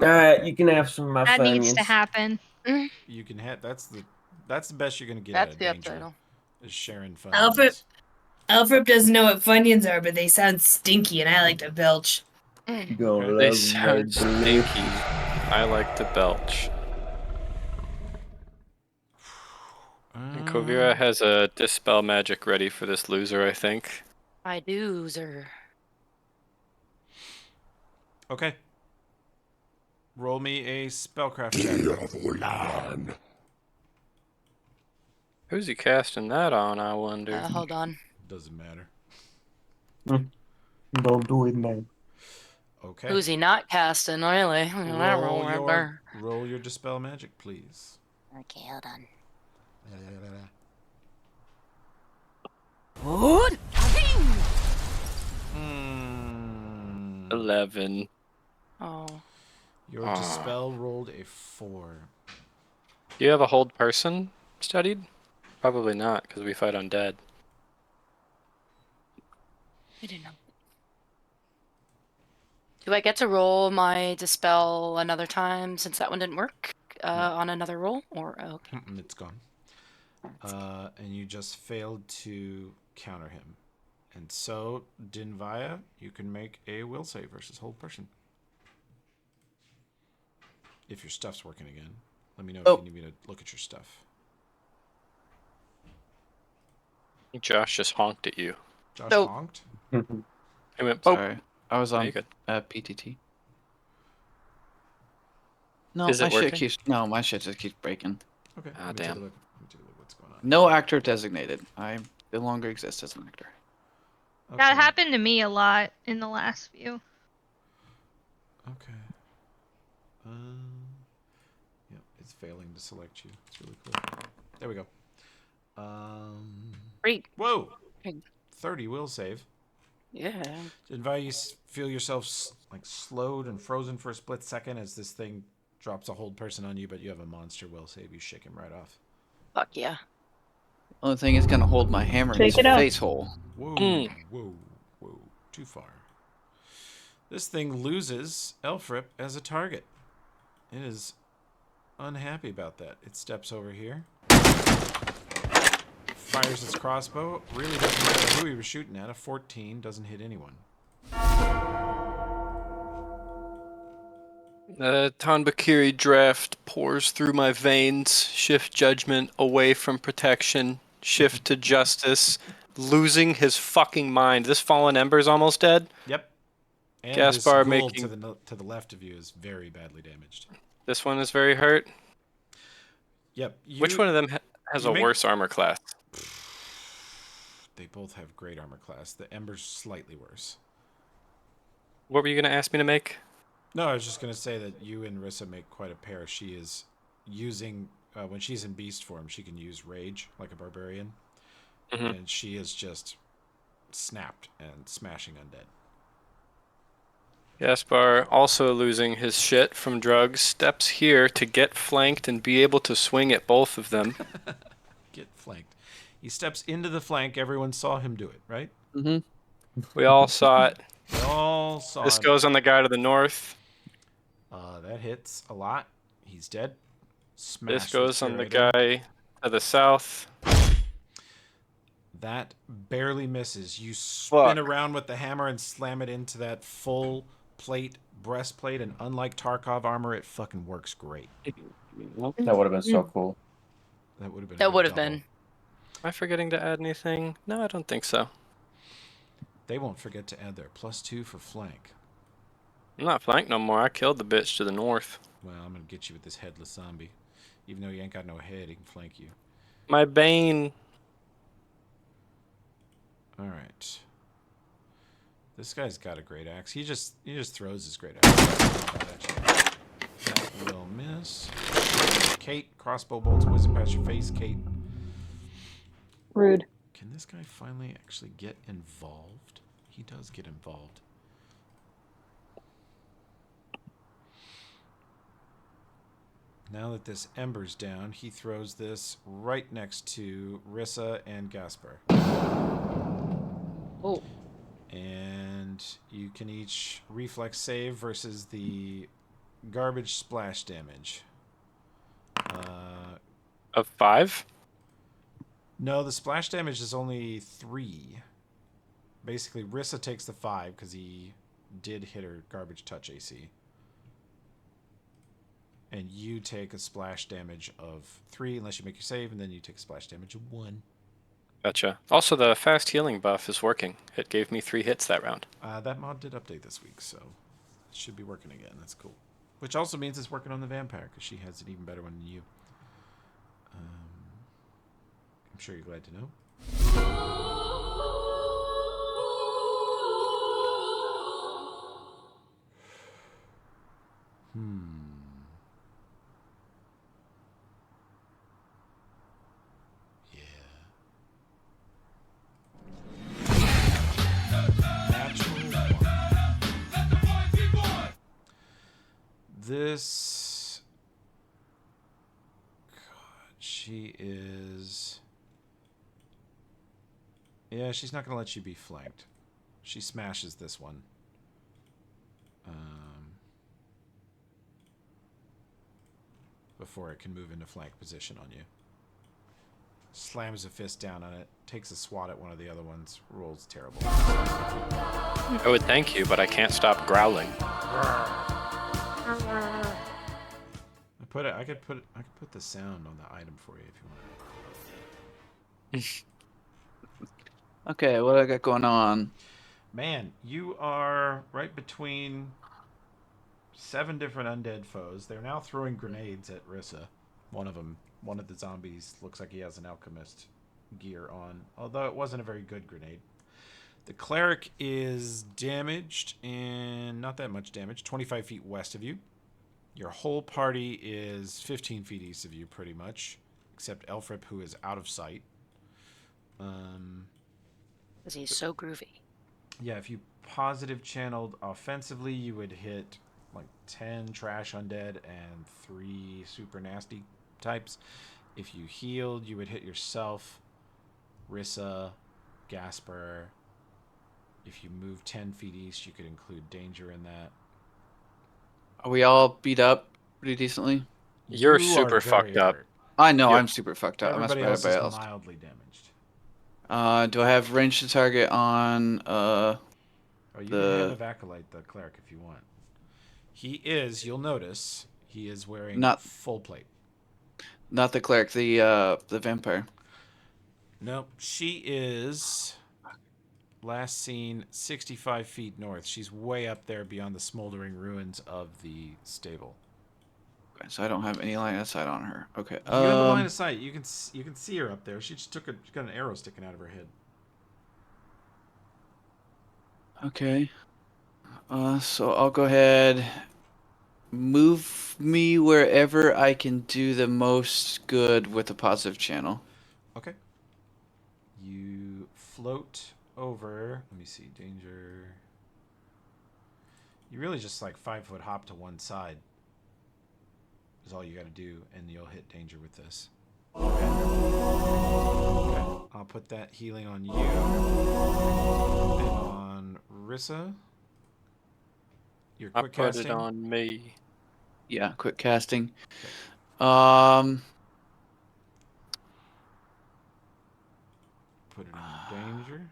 S1: Alright, you can have some of my
S3: That needs to
S1: Funyuns.
S3: happen.
S4: You can hit. That's the best you're gonna get
S7: That's
S4: out of
S7: the
S4: Danger.
S7: subtitle.
S4: Is sharing fun.
S6: Alfred doesn't know what Funyuns are, but they sound stinky, and I like to belch.
S1: You gonna
S2: They
S1: love
S2: sound stinky. I like to belch. And Kovira has a dispel magic ready for this loser, I think.
S7: I do, sir.
S4: Okay. Roll me a spellcraft check.
S2: Who's he casting that on, I wonder?
S7: Hold on.
S4: Doesn't matter.
S1: Don't do it, man.
S4: Okay.
S7: Who's he not casting, really? I don't remember.
S4: Roll your dispel magic, please.
S7: Okay, hold on.
S4: Hmm.
S2: 11.
S7: Oh.
S4: Your dispel rolled a 4.
S2: Do you have a hold person studied? Probably not, because we fight undead.
S7: I didn't know. Do I get to roll my dispel another time since that one didn't work on another roll? Or okay.
S4: It's gone. And you just failed to counter him. And so, Dinvaya, you can make a will save versus hold person. If your stuff's working again. Let me know if you need me to look at your stuff.
S2: Josh just honked at you.
S4: Josh
S7: Nope.
S4: honked?
S2: He went, "Pope."
S9: Sorry. I was on
S2: you good.
S9: PTT. No,
S2: Is it
S9: my shit
S2: working?
S9: keeps my shit just keeps breaking.
S4: Okay.
S2: Ah,
S4: let me take a
S2: damn.
S4: look. Let me take a look what's going on.
S9: No actor designated. I no longer exist as an actor.
S3: That
S4: Okay.
S3: happened to me a lot in the last few.
S4: Okay. Yep, it's failing to select you. It's really cool. There we go.
S7: Great.
S4: Whoa!
S7: Great.
S4: 30 will save.
S7: Yeah.
S4: Did you feel yourself like slowed and frozen for a split second as this thing drops a hold person on you, but you have a monster will save. You shake him right off.
S7: Fuck yeah.
S9: Only thing is gonna hold my hammer in
S5: Shake
S9: his
S5: it out.
S9: face hole.
S4: Whoa, whoa. Too far. This thing loses Elfrip as a target. It is unhappy about that. It steps over here. Fires its crossbow. Really doesn't matter who he was shooting at. A 14 doesn't hit anyone.
S2: Tanbakiri draft pours through my veins. Shift judgment away from protection. Shift to justice. Losing his fucking mind. This fallen ember's almost dead.
S4: Yep. And
S2: Gaspar
S4: this ghoul
S2: making-
S4: to the left of you is very badly damaged.
S2: This one is very hurt.
S4: Yep.
S2: Which one of them has
S4: you
S2: a
S4: make-
S2: worse armor class?
S4: They both have great armor class. The Ember's slightly worse.
S2: What were you going to ask me to make?
S4: No, I was just going to say that you and Rissa make quite a pair. She is using, when she's in beast form, she can use rage like a barbarian.
S2: Mm-hmm.
S4: And she is just snapped and smashing undead.
S2: Gaspar, also losing his shit from drugs, steps here to get flanked and be able to swing at both of them.
S4: Get flanked. He steps into the flank. Everyone saw him do it, right?
S9: Mm-hmm.
S2: We all saw it.
S4: We all saw
S2: This
S4: him.
S2: goes on the guy to the north.
S4: That hits a lot. He's dead. Smash
S2: This goes
S4: with
S2: on the
S4: Curator.
S2: guy to the south.
S4: That barely misses. You
S1: Fuck.
S4: spin around with the hammer and slam it into that full plate breastplate, and unlike Tarkov armor, it fucking works great.
S1: That would have been so cool.
S4: That would have been.
S7: That would have been.
S2: Am I forgetting to add anything? No, I don't think so.
S4: They won't forget to add their +2 for flank.
S2: I'm not flanked no more. I killed the bitch to the north.
S4: Well, I'm gonna get you with this headless zombie. Even though you ain't got no head, he can flank you.
S2: My bane.
S4: All right. This guy's got a great axe. He just throws his great axe. That will miss. Kate, crossbow bolts whizzing past your face, Kate.
S5: Rude.
S4: Can this guy finally actually get involved? He does get involved. Now that this ember's down, he throws this right next to Rissa and Gasper.
S5: Oh.
S4: And you can each reflex save versus the garbage splash damage.
S2: Of 5?
S4: No, the splash damage is only 3. Basically, Rissa takes the 5 because he did hit her garbage touch AC. And you take a splash damage of 3 unless you make your save, and then you take a splash damage of 1.
S2: Gotcha. Also, the fast healing buff is working. It gave me 3 hits that round.
S4: That mod did update this week, so it should be working again. That's cool. Which also means it's working on the vampire, because she has an even better one than you. I'm sure you're glad to know. This... God, she is... Yeah, she's not going to let you be flanked. She smashes this one. Before it can move into flank position on you. Slams a fist down on it, takes a swat at one of the other ones, rolls terrible.
S2: I would thank you, but I can't stop growling.
S4: I could put the sound on the item for you if you want.
S9: Okay, what I got going on?
S4: Man, you are right between 7 different undead foes. They're now throwing grenades at Rissa. One of the zombies looks like he has an alchemist gear on, although it wasn't a very good grenade. The cleric is damaged, and not that much damage, 25 feet west of you. Your whole party is 15 feet east of you, pretty much, except Elfrip, who is out of sight.
S7: Because he's so groovy.
S4: Yeah, if you positive channeled offensively, you would hit like 10 trash undead and 3 super nasty types. If you healed, you would hit yourself, Rissa, Gasper. If you move 10 feet east, you could include danger in that.
S9: Are we all beat up pretty decently?
S2: You're
S4: You
S2: super
S4: are very
S2: fucked up.
S4: hurt.
S9: I know,
S2: Yep.
S9: I'm super fucked up.
S4: Everybody
S9: I'm
S4: else
S9: everybody
S4: is
S9: else.
S4: mildly damaged.
S9: Do I have range to target on
S4: Oh, you can
S9: the-
S4: hand of Acolyte the cleric if you want. He is, you'll notice, he is wearing
S9: Not-
S4: full plate.
S9: not the cleric, the vampire?
S4: Nope, she is last seen 65 feet north. She's way up there beyond the smoldering ruins of the stable.
S9: Okay, so I don't have any line of sight on her. Okay.
S4: You have a line of sight. You can see her up there. She just she got an arrow sticking out of her head.
S9: Okay. So I'll go ahead, move me wherever I can do the most good with a positive channel.
S4: Okay. You float over. Let me see. Danger. You really just like 5-foot hop to one side. Is all you got to do, and you'll hit danger with this. Okay. I'll put that healing on you and on Rissa. Your
S2: I
S4: quick
S2: put
S4: casting.
S2: it on me.
S9: Yeah, quick casting.
S4: Put it in danger.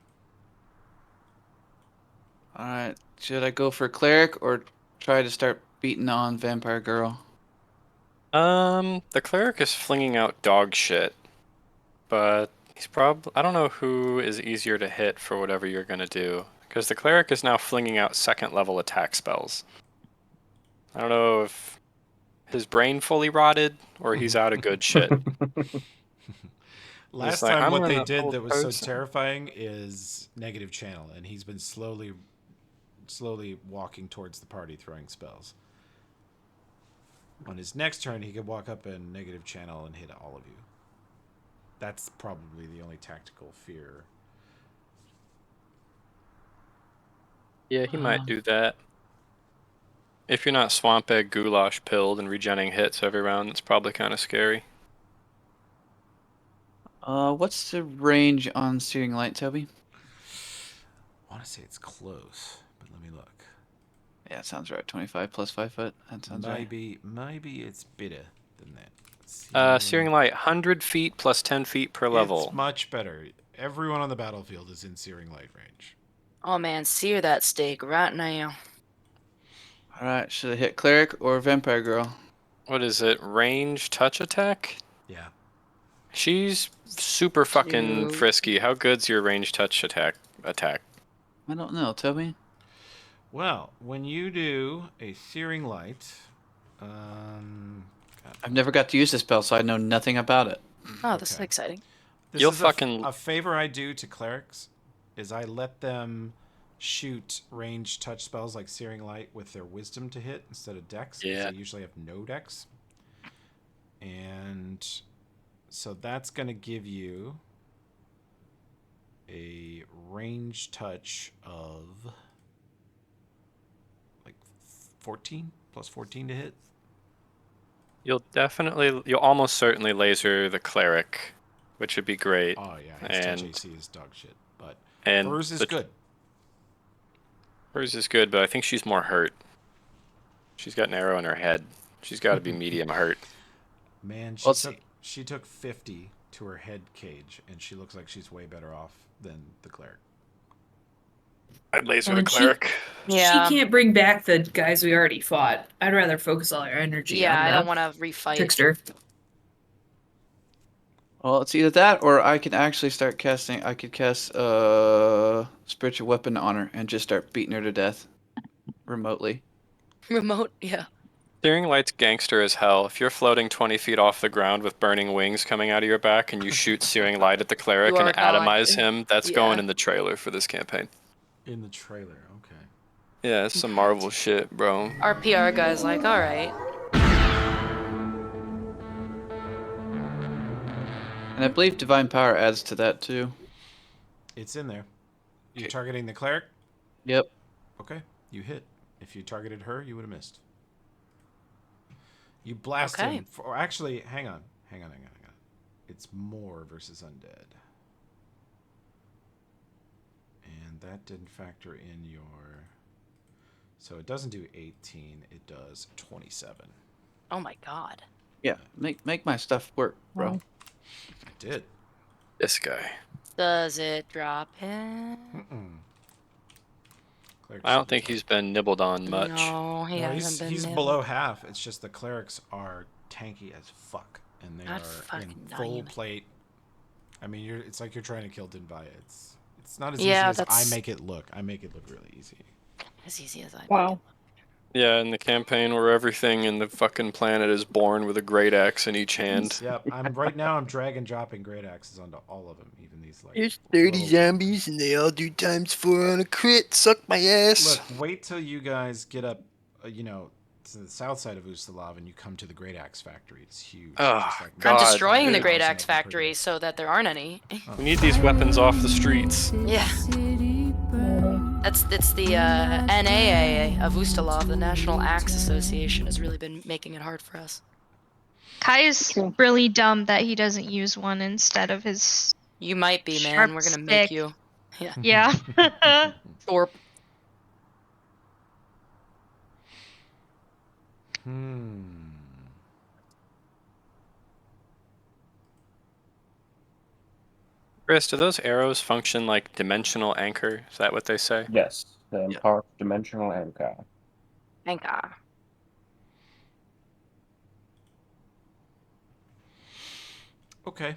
S9: Alright, should I go for cleric or try to start beating on vampire girl?
S2: The cleric is flinging out dog shit, but he's probably, I don't know who is easier to hit for whatever you're gonna do, because the cleric is now flinging out second level attack spells. I don't know if his brain fully rotted or he's out of good shit.
S4: Last
S2: like,
S4: time,
S2: I'm
S4: what they
S2: gonna
S4: did
S2: hold
S4: that was so
S2: person.
S4: terrifying is negative channel, and he's been slowly walking towards the party, throwing spells. On his next turn, he could walk up and negative channel and hit all of you. That's probably the only tactical fear.
S2: Yeah, he might do that. If you're not swamp egg goulash pilled and regenning hits every round, it's probably kind of scary.
S9: What's the range on Searing Light, Toby?
S4: I want to say it's close, but let me look.
S9: Yeah, it sounds right. 25 plus 5 foot. That sounds right.
S4: Maybe it's better than that.
S2: Searing Light, 100 feet plus 10 feet per level.
S4: It's much better. Everyone on the battlefield is in Searing Light range.
S7: Oh man, sear that steak right now.
S9: Alright, should I hit cleric or vampire girl?
S2: What is it? Range touch attack?
S4: Yeah.
S2: She's super fucking frisky. How good's your range touch attack?
S9: I don't know, Toby.
S4: Well, when you do a Searing Light,
S9: I've never got to use this spell, so I know nothing about it.
S7: Oh, this is exciting.
S4: This is a favor I do to clerics is I let them shoot range touch spells like Searing Light with their wisdom to hit instead of dex, because they usually have no dex. And so that's going to give you a range touch of like 14 plus 14 to hit.
S2: You'll almost certainly laser the cleric, which would be great.
S4: Oh yeah, his touch AC is dog shit, but
S2: and
S4: hers is good.
S2: Hers is good, but I think she's more hurt. She's got an arrow in her head. She's got to be medium hurt.
S4: Man, she took 50 to her head cage, and she looks like she's way better off than the cleric.
S2: I'd laser the cleric.
S6: She can't bring back the guys we already fought. I'd rather focus all our energy on
S7: I
S6: the
S7: don't want to refight.
S6: trickster.
S9: Well, it's either that or I can actually start casting. I could cast spiritual weapon on her and just start beating her to death remotely.
S7: Remote, yeah.
S2: Searing Light's gangster as hell. If you're floating 20 feet off the ground with burning wings coming out of your back and you shoot Searing Light at the cleric and atomize him, that's going in the trailer for this campaign.
S4: In the trailer, okay.
S2: Yeah, it's some Marvel shit, bro.
S7: Our PR guy's like, all right.
S9: And I believe Divine Power adds to that too.
S4: It's in there. You're targeting the cleric?
S9: Yep.
S4: Okay, you hit. If you targeted her, you would have missed. You blast him. Or actually, hang on. It's more versus undead. And that didn't factor in your... So it doesn't do 18, it does 27.
S7: Oh my god.
S9: Yeah, make my stuff work, bro.
S4: I did.
S2: This guy.
S7: Does it drop him?
S2: I don't think he's been nibbled on much.
S7: No, he hasn't been
S4: He's
S7: nibbled.
S4: below half. It's just the clerics are tanky as fuck. And they
S7: Not
S4: are
S7: fucking
S4: in
S7: not
S4: full
S7: even.
S4: plate. I mean, it's like you're trying to kill Dinbaya. It's not as easy as I make it look. I make it look really easy.
S7: As easy as I
S5: Wow.
S2: Yeah, in the campaign where everything in the fucking planet is born with a great axe in each hand.
S4: Yep, right now I'm drag and dropping great axes onto all of them, even these like.
S11: There's 30 zombies and they all do ×4 on a crit. Suck my ass.
S4: Look, wait till you guys get up, to the south side of Ustalav and you come to the great axe factory. It's huge.
S2: Oh,
S7: I'm destroying the Great Axe Factory so that there aren't any.
S2: We need these weapons off the streets.
S7: Yeah. It's the NAA of Ustalav, the National Axe Association, has really been making it hard for us.
S3: Kai is really dumb that he doesn't use one instead of his.
S7: You might be, man.
S3: sharp
S7: We're gonna make
S3: stick.
S7: you. Yeah.
S3: Yeah.
S7: Or
S2: Chris, do those arrows function like dimensional anchor? Is that what they say?
S1: Yes, the empowered dimensional anchor.
S7: Anchor.
S4: Okay.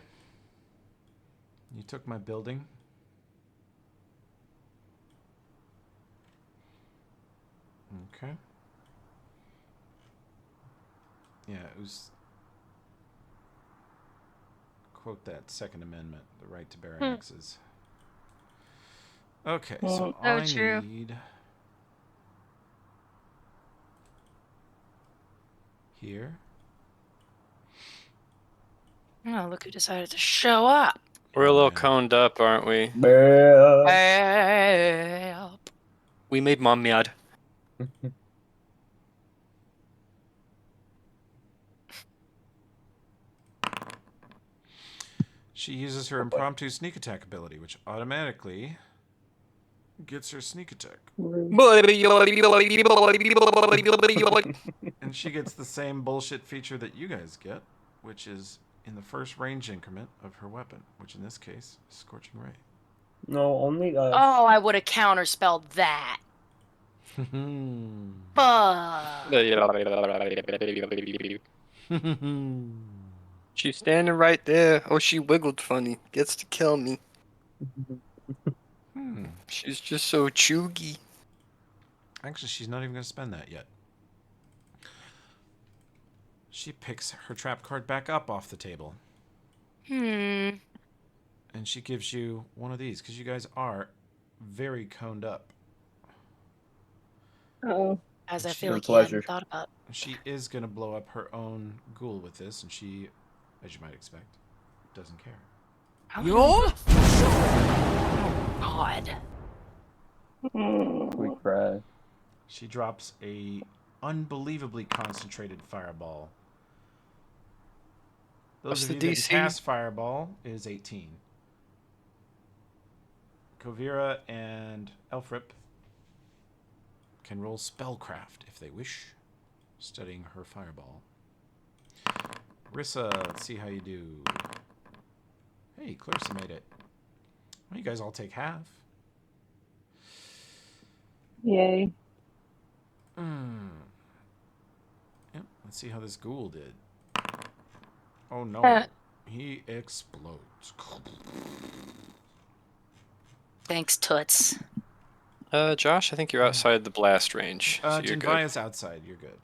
S4: You took my building. Okay. Yeah, it was... Quote that Second Amendment, the right to bear axes. Okay, so
S3: So
S4: I
S3: true.
S4: need... Here.
S7: Oh, look who decided to show up.
S2: We're a little coned up, aren't we?
S7: Help.
S2: We made Mom mad.
S4: She uses her impromptu sneak attack ability, which automatically gets her sneak attack. And she gets the same bullshit feature that you guys get, which is in the first range increment of her weapon, which in this case is Scorching Ray.
S1: No, only us.
S7: Oh, I would have counterspelled that. Fuck.
S11: She's standing right there. Oh, she wiggled funny. Gets to kill me. She's just so chuggy.
S4: Actually, she's not even going to spend that yet. She picks her trap card back up off the table. And she gives you one of these, because you guys are very coned up.
S5: Oh.
S7: As I
S1: It's
S7: feel
S1: your
S7: like you
S1: pleasure.
S7: hadn't thought about.
S4: She is going to blow up her own ghoul with this, and she, as you might expect, doesn't care.
S7: Oh, God.
S1: We cry.
S4: She drops a unbelievably concentrated fireball.
S11: What's
S4: Those
S11: the
S4: of you that
S11: DC?
S4: cast fireball is 18. Kovira and Elfrip can roll spellcraft if they wish, studying her fireball. Rissa, let's see how you do. Hey, Clarissa made it. Well, you guys all take half.
S5: Yay.
S4: Yep, let's see how this ghoul did. Oh no, he explodes.
S7: Thanks, Toots.
S2: Josh, I think you're outside the blast range, so you're good.
S4: Jinvaya's outside, you're good.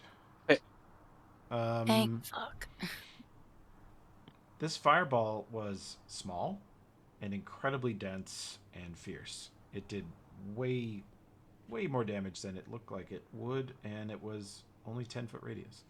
S7: Thank fuck.
S4: This fireball was small and incredibly dense and fierce. It did way more damage than it looked like it would, and it was only 10-foot radius.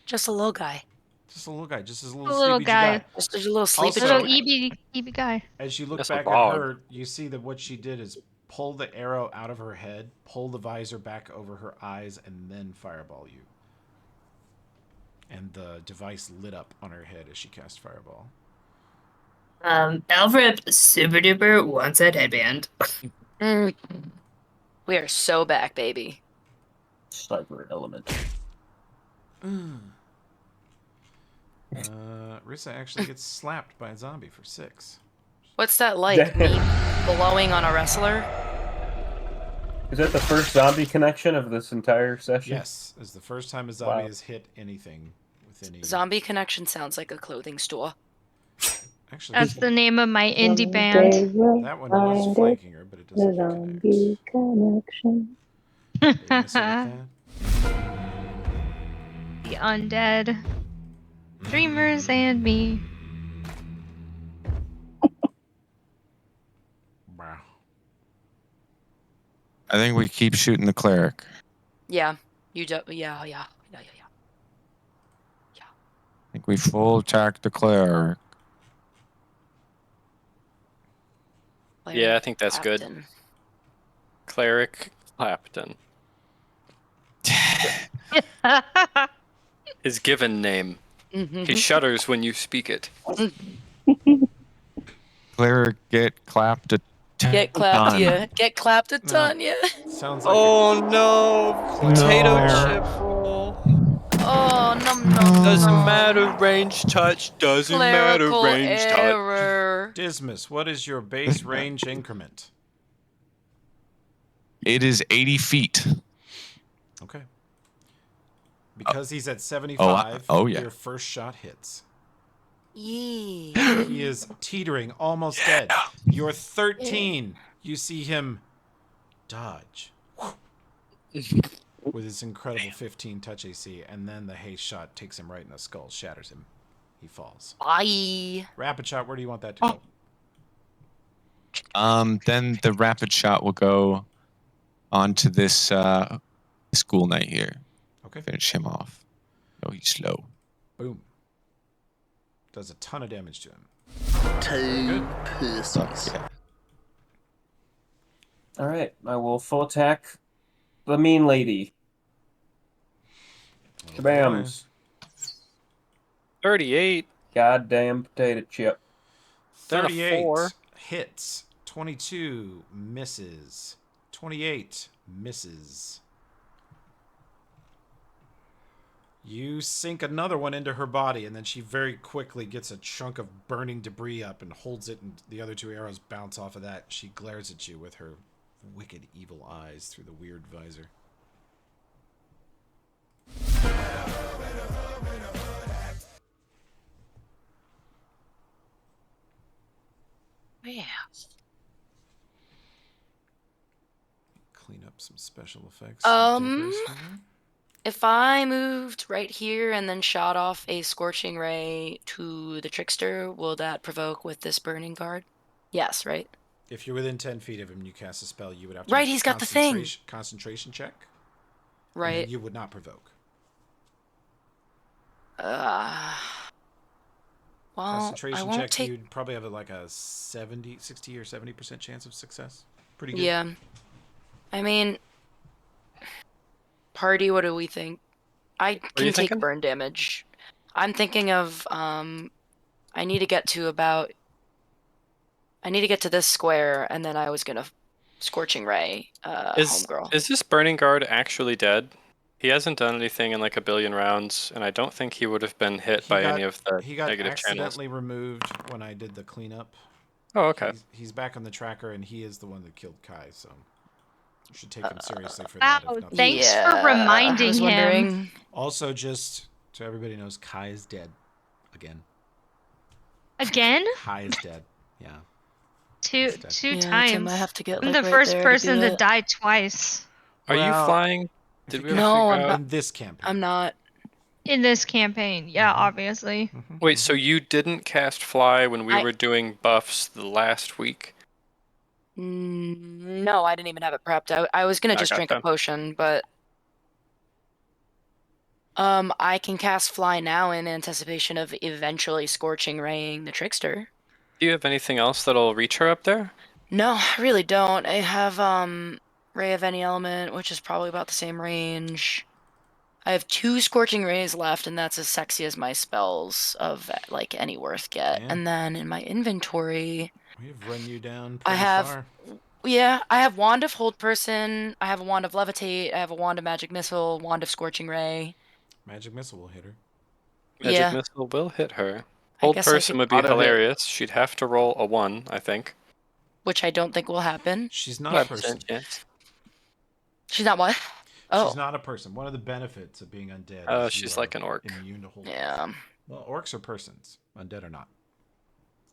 S7: Just a little guy.
S4: Just a little guy, just as
S3: A
S4: little
S3: little
S4: sleepy
S3: guy.
S7: Just a little sleepy.
S4: Also,
S3: Little EB guy.
S4: as you look
S2: That's a
S4: back at
S2: bog.
S4: her, you see that what she did is pull the arrow out of her head, pull the visor back over her eyes, and then fireball you. And the device lit up on her head as she cast fireball.
S6: Alfred super duper wants that headband.
S7: We are so back, baby.
S1: Sniper element.
S4: Rissa actually gets slapped by a zombie for 6.
S7: What's that like? Me blowing on a wrestler?
S1: Is that the first zombie connection of this entire session?
S4: Yes, it's the first time a zombie has hit anything with any.
S7: Zombie Connection sounds like a clothing store.
S4: Actually,
S3: That's the name of my indie band.
S4: that one was flanking her, but it doesn't connect.
S5: Zombie connection.
S4: Are you messing with that?
S3: The undead. Dreamers and me.
S4: Wow.
S8: I think we keep shooting the cleric.
S7: Yeah. You do. Yeah.
S8: I think we full attack the cleric.
S2: Yeah, I think that's good. Cleric Clapton. His given name. He shudders when you speak it.
S8: Cleric get clapped a ton.
S7: Get clapped, yeah. Get clapped a ton, yeah.
S4: Sounds like
S2: Oh no! Potato
S8: No.
S2: chip roll.
S7: Oh, num num
S2: Doesn't
S7: num.
S2: matter, range touch. Doesn't matter,
S7: Clerical
S2: range touch.
S7: error.
S4: Dismas, what is your base range increment?
S8: It is 80 feet.
S4: Okay. Because he's at 75,
S8: yeah.
S4: your first shot hits.
S7: Yee.
S4: He is teetering, almost dead. You're 13. You see him dodge with his incredible 15 touch AC, and then the haste shot takes him right in the skull, shatters him. He falls.
S7: Bye.
S4: Rapid shot, where do you want that to go?
S8: Then the rapid shot will go onto this school knight here.
S4: Okay.
S8: Finish him off. Oh, he's slow.
S4: Boom. Does a ton of damage to him.
S11: Two pussies.
S8: Yeah.
S1: All right, I will full attack the mean lady. Kabams!
S2: 38.
S1: Goddamn potato chip.
S4: 38
S2: 4.
S4: hits. 22 misses. 28 misses. You sink another one into her body, and then she very quickly gets a chunk of burning debris up and holds it, and the other two arrows bounce off of that. She glares at you with her wicked, evil eyes through the weird visor.
S7: Yeah.
S4: Clean up some special effects.
S7: If I moved right here and then shot off a scorching ray to the trickster, will that provoke with this burning guard? Yes, right?
S4: If you're within 10 feet of him and you cast a spell, you would have to
S7: Right,
S4: make a
S7: he's got the thing.
S4: concentration check.
S7: Right.
S4: And you would not provoke.
S7: Well,
S4: Concentration
S7: I won't
S4: check,
S7: take...
S4: you'd probably have like a 60 or 70% chance of success. Pretty good.
S7: Yeah. I mean, party, what do we think? I
S2: you
S7: can take
S2: thinking?
S7: burn damage. I'm thinking of, I need to get to this square, and then I was gonna scorching ray, homegirl.
S2: Is this burning guard actually dead? He hasn't done anything in like a billion rounds, and I don't think he would have been hit by any of the
S4: He got
S2: negative channels.
S4: accidentally removed when I did the cleanup.
S2: Oh, okay.
S4: He's back on the tracker, and he is the one that killed Kai, so you should take him seriously for that.
S3: Wow,
S4: If nothing
S3: thanks
S4: else.
S3: for reminding
S7: I was
S3: him.
S7: wondering.
S4: Also, just so everybody knows, Kai is dead. Again.
S3: Again?
S4: Kai is dead. Yeah.
S3: Two
S7: Yeah,
S3: times.
S7: Tim, I have to get
S3: I'm
S7: like
S3: the
S7: right
S3: first
S7: there
S3: person
S7: to
S3: to
S7: do
S3: die twice
S2: Are you
S7: Well,
S2: flying? Did we ever
S7: No,
S2: figure
S7: I'm
S2: out?
S7: not.
S4: In this campaign.
S7: I'm not.
S3: in this campaign. Yeah, obviously.
S2: Wait, so you didn't cast fly when we
S7: I-
S2: were doing buffs the last week?
S7: No, I didn't even have it prepped. I was gonna
S2: I
S7: just drink a
S2: gotcha.
S7: potion, but I can cast fly now in anticipation of eventually scorching raying the trickster.
S2: Do you have anything else that'll reach her up there?
S7: No, I really don't. I have ray of any element, which is probably about the same range. I have 2 scorching rays left, and that's as sexy as my spells of like any worth get.
S4: Yeah.
S7: And then in my inventory,
S4: We've run you down
S7: I
S4: pretty
S7: have
S4: far.
S7: I have Wand of Hold Person, I have a Wand of Levitate, I have a Wand of Magic Missile, Wand of Scorching Ray.
S4: Magic missile will hit her.
S2: Magic
S7: Yeah.
S2: missile will hit her.
S7: I
S2: Hold
S7: guess I
S2: person
S7: could
S2: would be
S9: auto hit.
S2: hilarious. She'd have to roll a 1, I think.
S7: Which I don't think will happen.
S4: She's not a
S2: 5%
S4: person.
S2: chance.
S7: She's not what? Oh,
S4: She's not a person. One of the benefits of being undead
S2: Oh,
S4: is
S2: she's
S4: you
S2: like
S4: are
S2: an orc.
S4: immune to hold.
S7: yeah.
S4: Well, orcs are persons, undead or not.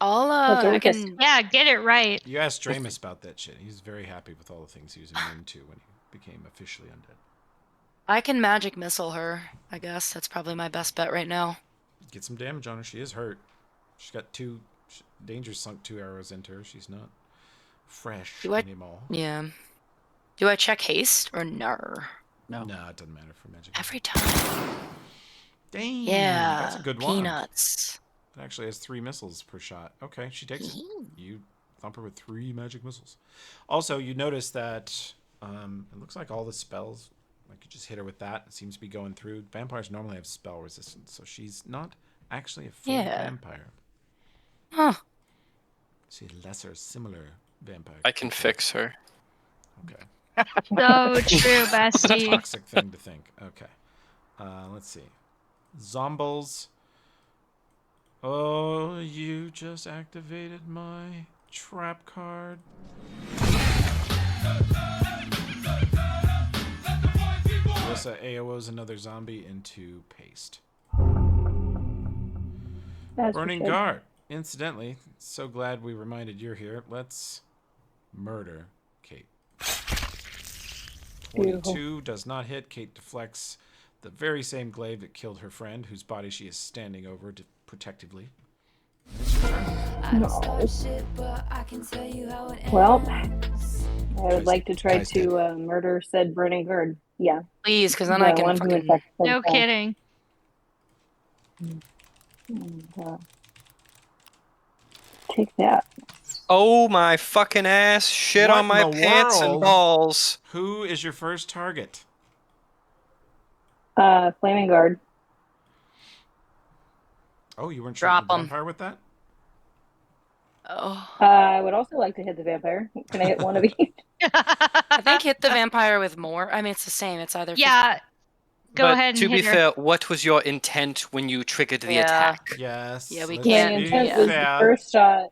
S7: I'll
S5: That's
S7: I
S5: Orcus.
S7: can
S3: Yeah, get it right.
S4: You asked Dramus about that shit. He's very happy with all the things he was immune to when he became officially undead.
S7: I can Magic Missile her. I guess that's probably my best bet right now.
S4: Get some damage on her. She is hurt. She's got 2... Danger sunk 2 arrows into her. She's not fresh
S7: Do I-
S4: anymore.
S7: Yeah. Do I check haste or no?
S9: No.
S4: No, it doesn't matter for magic.
S7: Every time.
S4: Dang,
S7: Yeah.
S4: that's a good one.
S7: Peanuts.
S4: It actually has 3 missiles per shot. Okay, she takes it. You thump her with 3 magic missiles. Also, you notice that it looks like all the spells, like you just hit her with that, it seems to be going through. Vampires normally have spell resistance, so she's not actually a full
S7: Yeah.
S4: vampire.
S7: Huh.
S4: She's a lesser, similar vampire.
S2: I can fix her.
S4: Okay.
S3: So true, bestie.
S4: Toxic thing to think. Okay. Let's see. Zombles. Oh, you just activated my trap card. Alyssa AOs another zombie into paste. Burning Guard. Incidentally, so glad we reminded you're here. Let's murder Kate. 22 does not hit. Kate deflects the very same glaive that killed her friend, whose body she is standing over protectively.
S5: No. Well, I would like to try to murder said Burning Guard. Yeah.
S7: Please, because then
S5: The
S7: I can
S5: one who
S7: fucking...
S5: infected
S3: No
S5: Kai.
S3: kidding.
S5: And, take that.
S2: Oh my fucking ass! Shit
S4: What
S2: on my
S4: in the
S2: pants and
S4: world?
S2: balls.
S4: Who is your first target?
S5: Flaming Guard.
S4: Oh, you weren't
S7: Drop
S4: shooting the
S7: 'em.
S4: vampire with that?
S7: Oh.
S5: I would also like to hit the vampire. Can I hit one of each?
S7: I think hit the vampire with more. I mean, it's the same. It's either...
S3: Yeah. Go
S2: But
S3: ahead and
S2: to be
S3: hit her.
S2: fair, what was your intent when you triggered the attack?
S4: Yes.
S7: Yeah, we
S4: let's
S5: My
S7: can't-
S4: be
S5: intent was the
S4: fair.
S5: first shot.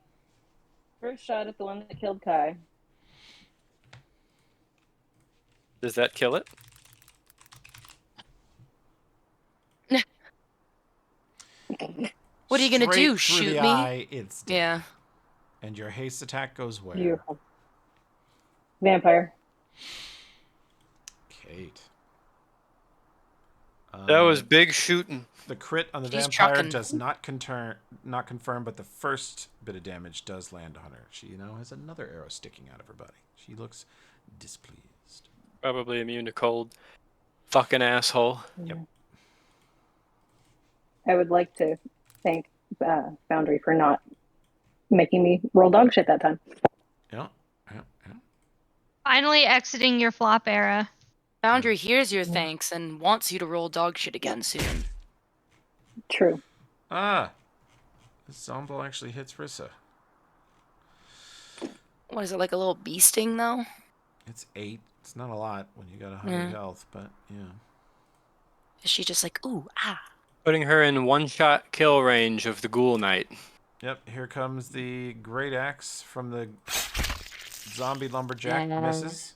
S5: First shot at the one that killed Kai.
S2: Does that kill it?
S7: What are you gonna
S4: Straight
S7: do?
S4: through
S7: Shoot
S4: the
S7: me?
S4: eye, it's dead.
S7: Yeah.
S4: And your haste attack goes where?
S5: Beautiful. Vampire.
S4: Kate.
S2: That was big shooting.
S4: The crit on the
S7: She's
S4: vampire
S7: trucking.
S4: does not confirm, but the first bit of damage does land on her. She now has another arrow sticking out of her body. She looks displeased.
S2: Probably immune to cold. Fucking asshole.
S4: Yep.
S5: I would like to thank Foundry for not making me roll dog shit that time.
S4: Yeah.
S3: Finally exiting your flop era.
S7: Boundary hears your thanks and wants you to roll dog shit again soon.
S5: True.
S4: Ah. This zombie actually hits Rissa.
S7: What is it, like a little bee sting, though?
S4: It's 8. It's not a lot when you got 100 health, but yeah.
S7: Is she just like, ooh, ah?
S2: Putting her in one-shot kill range of the Ghoul Knight.
S4: Yep, here comes the great axe from the zombie lumberjack. Misses.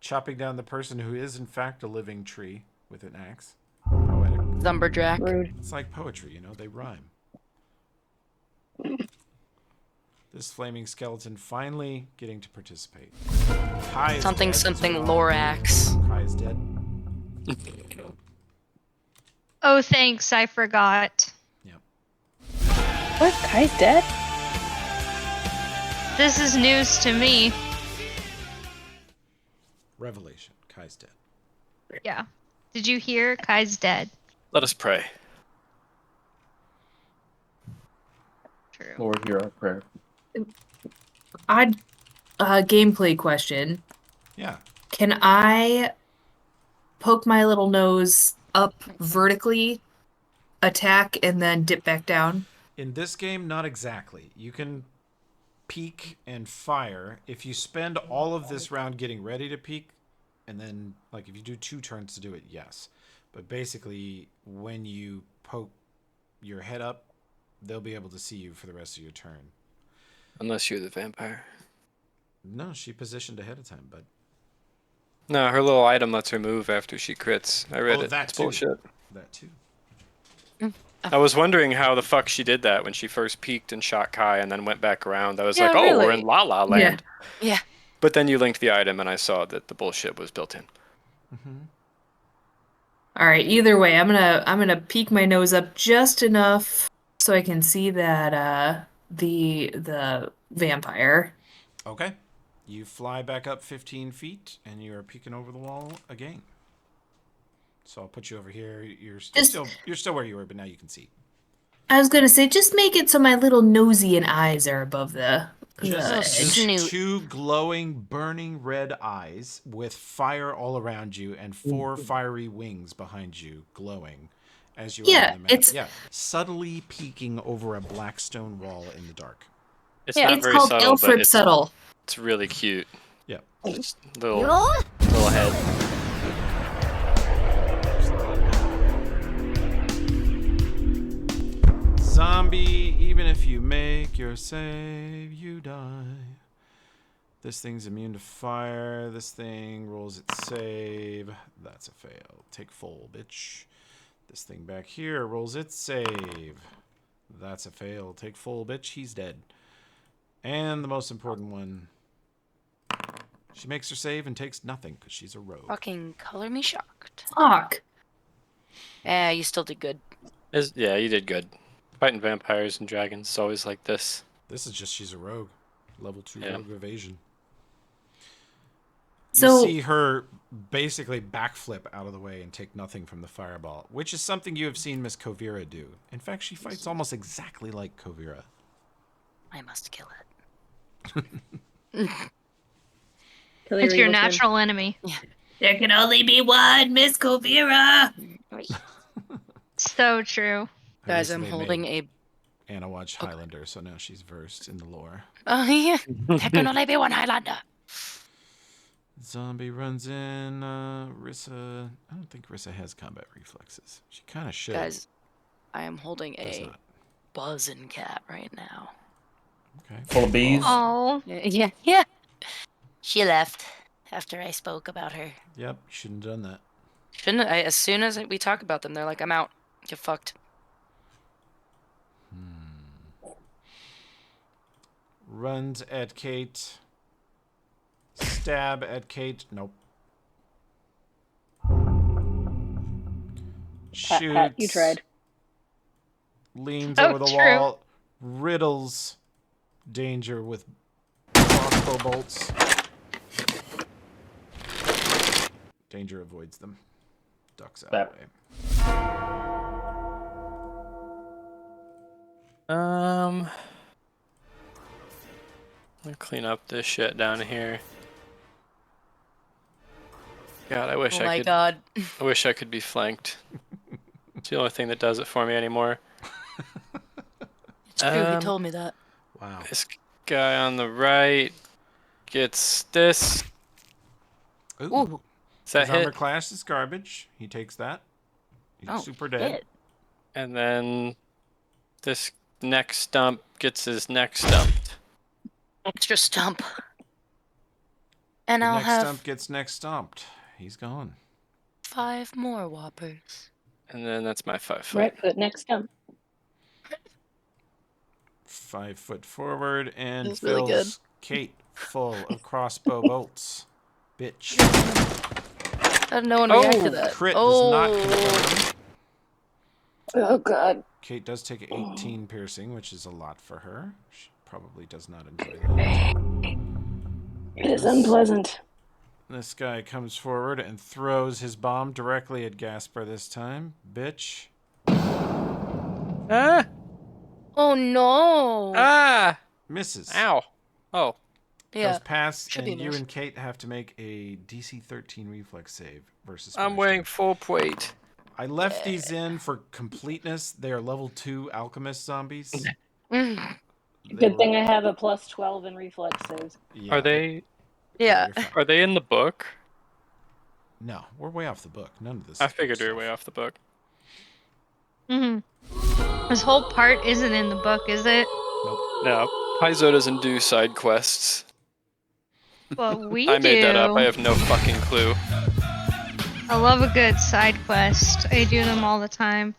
S4: Chopping down the person who is in fact a living tree with an axe. Poetic.
S7: Lumberjack.
S5: Rude.
S4: It's like poetry, you know, they rhyme. This flaming skeleton finally getting to participate. Kai is
S7: Something,
S4: dead
S7: something,
S4: as well.
S7: Lorax.
S4: Kai is dead.
S3: Oh, thanks. I forgot.
S5: What? Kai's dead?
S3: This is news to me.
S4: Revelation. Kai's dead.
S3: Yeah. Did you hear? Kai's dead.
S2: Let us pray.
S3: True.
S1: Lord, hear our prayer.
S6: Odd gameplay question.
S4: Yeah.
S6: Can I poke my little nose up vertically, attack, and then dip back down?
S4: In this game, not exactly. You can peek and fire. If you spend all of this round getting ready to peek, and then, like, if you do 2 turns to do it, yes. But basically, when you poke your head up, they'll be able to see you for the rest of your turn.
S2: Unless you're the vampire.
S4: No, she positioned ahead of time, bud.
S2: No, her little item lets her move after she crits. I read it.
S4: That
S2: It's
S4: too.
S2: bullshit.
S4: That too.
S2: I was wondering how the fuck she did that when she first peeked and shot Kai and then went back around. I was
S7: Yeah,
S2: like, oh, we're
S7: really.
S2: in La La Land.
S7: Yeah.
S2: But then you linked the item and I saw that the bullshit was built in.
S6: All right. Either way, I'm gonna peek my nose up just enough so I can see that the vampire.
S4: Okay. You fly back up 15 feet, and you are peeking over the wall again. So I'll put you over here. You're still where you were, but now you can see.
S6: I was gonna say, just make it so my little nosy and eyes are above the
S4: Just
S6: edge.
S7: Snoot.
S4: 2 glowing, burning red eyes with fire all around you and 4 fiery wings behind you, glowing as you are
S6: Yeah,
S4: on the map.
S6: it's-
S4: Yeah, subtly peeking over a black stone wall in the dark.
S2: It's
S7: Yeah,
S2: not
S6: It's
S2: very
S6: called
S2: subtle,
S6: Alfred
S2: but
S6: Subtle.
S2: it's really cute.
S4: Yeah.
S2: Just little head.
S4: Zombie, even if you make your save, you die. This thing's immune to fire. This thing rolls its save. That's a fail. Take full, bitch. This thing back here rolls its save. That's a fail. Take full, bitch. He's dead. And the most important one. She makes her save and takes nothing because she's a rogue.
S7: Fucking color me shocked.
S6: Fuck.
S7: Yeah, you still did good.
S2: Yeah, you did good. Fighting vampires and dragons is always like this.
S4: This is just she's a rogue. Level 2
S2: Yeah.
S4: rogue evasion.
S6: So-
S4: You see her basically backflip out of the way and take nothing from the fireball, which is something you have seen Miss Kovira do. In fact, she fights almost exactly like Kovira.
S7: I must kill
S3: It's your natural enemy.
S6: There can only be one, Miss Kovira.
S7: it.
S3: So true.
S7: Guys, I'm
S4: Recently
S7: holding
S4: made
S7: a.
S4: Anna watched Highlander, so now she's versed in the lore.
S7: Oh, yeah. There can only be one Highlander.
S4: Zombie runs in. Rissa. I don't think Rissa has combat reflexes. She kind of should.
S7: Guys, I am holding
S4: Does
S7: a
S4: not.
S7: buzzing cat right now.
S4: Okay.
S1: Full of bees.
S3: Oh,
S7: Yeah. She left after I spoke about her.
S4: Yep, you shouldn't have done that.
S7: Shouldn't I? As soon as we talk about them, they're like, I'm out. Get fucked.
S4: Runs at Kate. Stab at Kate. Nope.
S5: Pat,
S4: Shoots.
S5: Pat, you tried.
S4: Leans
S3: Oh,
S4: over the
S3: true.
S4: wall. Riddles Danger with crossbow bolts. Danger avoids them. Ducks out of the way.
S2: I'm gonna clean up this shit down here. God, I wish
S7: Oh
S2: I
S7: my
S2: could.
S7: god.
S2: I wish I could be flanked. It's the only thing that does it for me anymore.
S7: It's true, he told me that.
S4: Wow.
S2: This guy on the right gets this.
S4: Ooh.
S2: Is that
S4: His armor
S2: hit?
S4: class is garbage. He takes that. He's super dead.
S7: shit.
S2: And then this next stump gets his neck stumped.
S7: Extra stump. And
S4: The
S7: I'll
S4: next
S7: have
S4: stump gets next stumped. He's gone.
S7: 5 more whoppers.
S2: And then that's my 5 foot.
S5: Right foot next jump.
S4: 5 foot forward and
S7: Feels really
S4: fills Kate full of crossbow bolts. Bitch.
S7: How did no one react to that?
S4: Crit
S7: Oh.
S4: does not confirm.
S5: Oh god.
S4: Kate does take 18 piercing, which is a lot for her. She probably does not enjoy that.
S5: It is unpleasant.
S4: This guy comes forward and throws his bomb directly at Gasper this time. Bitch.
S2: Ah!
S7: Oh no.
S2: Ah!
S4: Misses.
S2: Ow. Oh.
S7: Yeah.
S4: Goes past,
S7: Should be
S4: and
S7: a
S4: you
S7: miss.
S4: and Kate have to make a DC 13 reflex save versus
S2: I'm
S4: first
S2: weighing
S4: aid.
S2: full weight.
S4: I left these in for completeness. They are level 2 alchemist zombies.
S7: Mm.
S5: Good thing I have a plus 12 in reflex saves.
S4: Yeah,
S2: Are they?
S7: Yeah.
S4: you're fine.
S2: Are they in the book?
S4: No, we're way off the book. None of this.
S2: I
S4: is
S2: figured
S4: book
S2: we were
S4: stuff.
S2: way off the book.
S3: This whole part isn't in the book, is it?
S4: Nope.
S2: No, Paizo doesn't do side quests.
S3: Well, we
S2: I made
S3: do.
S2: that up. I have no fucking clue.
S3: I love a good side quest. I do them all the time.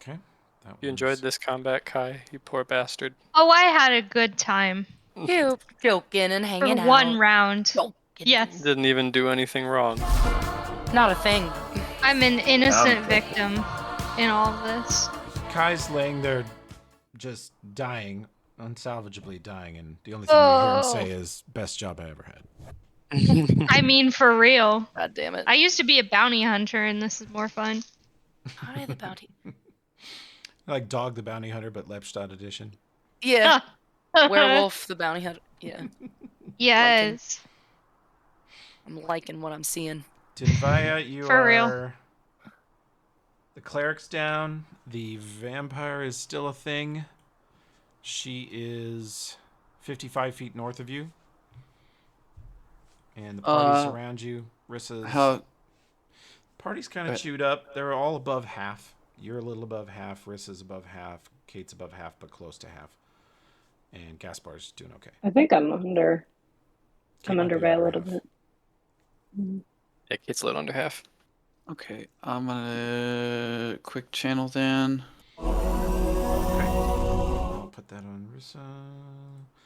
S4: Okay. That
S2: You
S4: was-
S2: enjoyed this combat, Kai? You poor bastard.
S3: Oh, I had a good time
S7: You joking and
S3: for
S7: hanging out.
S3: one round.
S7: Joking.
S3: Yes,
S2: Didn't even do anything wrong.
S7: Not a thing.
S3: I'm an innocent victim in all of this.
S4: Kai's laying there just dying, unsalvageably dying, and the only thing you hear him say is, best job I ever had.
S3: I mean, for real.
S7: God damn it.
S3: I used to be a bounty hunter, and this is more fun.
S7: Hi, the bounty.
S4: Like Dog the Bounty Hunter, but Lepstadt edition.
S7: Yeah. Werewolf, the bounty hunter. Yeah.
S3: Yes.
S7: I'm liking what I'm seeing.
S4: Tinvaya, you
S3: For
S4: are...
S3: real.
S4: The cleric's down. The vampire is still a thing. She is 55 feet north of you. And the party's around you. Rissa's party's kind of chewed up. They're all above half. You're a little above half. Rissa's above half. Kate's above half, but close to half. And Gaspar's doing okay.
S5: I think I'm under.
S4: Kate
S5: I'm
S4: might
S5: under
S4: be
S5: by a
S4: under
S5: little
S4: half.
S5: bit.
S2: Yeah, Kate's a little under half.
S9: Okay, I'm gonna quick channel then.
S4: Okay. I'll put that on Rissa.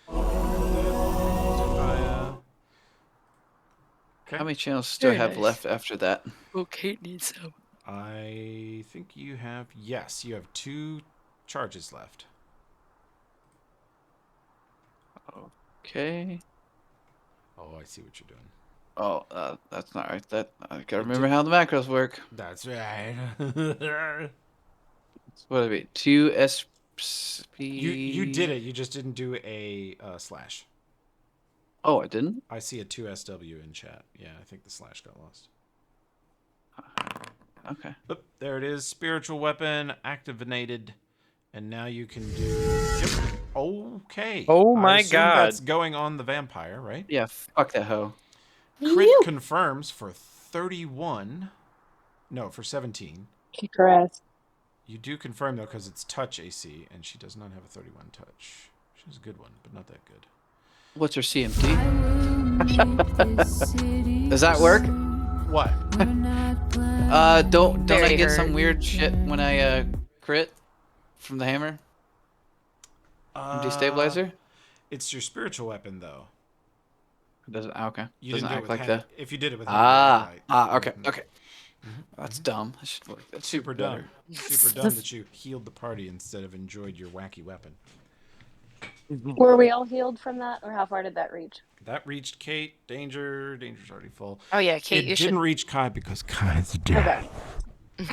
S4: Put that on Zendaya. Okay.
S9: How many channels do I have left after that?
S7: Oh, Kate needs some.
S4: I think you have... Yes, you have 2 charges left.
S9: Okay.
S4: Oh, I see what you're doing.
S9: Oh, that's not right. That I gotta remember how the macros work.
S4: That's right.
S9: What would it be? 2 SP.
S4: You did it. You just didn't do a slash.
S9: Oh, I didn't?
S4: I see a 2 SW in chat. Yeah, I think the slash got lost.
S9: Okay.
S4: Oop, there it is. Spiritual weapon activated. And now you can do... Yep. Okay.
S2: Oh
S4: I
S2: my
S4: assume
S2: god.
S4: that's going on the vampire, right?
S9: Yeah, fuck that hoe.
S4: Crit confirms for 31. No, for 17.
S5: Kick her ass.
S4: You do confirm, though, because it's touch AC, and she does not have a 31 touch. She has a good one, but not that good.
S9: What's her CMD? Does that work?
S4: What?
S9: Don't I
S7: Very
S9: get some
S7: hurt.
S9: weird shit when I crit from the hammer? From destabilizer?
S4: It's your spiritual weapon, though.
S9: It doesn't. Okay.
S4: You
S9: Doesn't
S4: didn't do it
S9: act
S4: with
S9: like
S4: hand,
S9: that.
S4: If you did it with hand,
S9: Okay.
S4: Mhm.
S9: Okay. That's dumb. That should work. That's
S4: Super dumb.
S9: better.
S4: Super dumb that you healed the party instead of enjoyed your wacky weapon.
S5: Were we all healed from that, or how far did that reach?
S4: That reached Kate. Danger. Danger's already full.
S7: Oh yeah, Kate,
S4: It
S7: you
S4: didn't
S7: should.
S4: reach Kai because Kai's dead.
S5: Okay.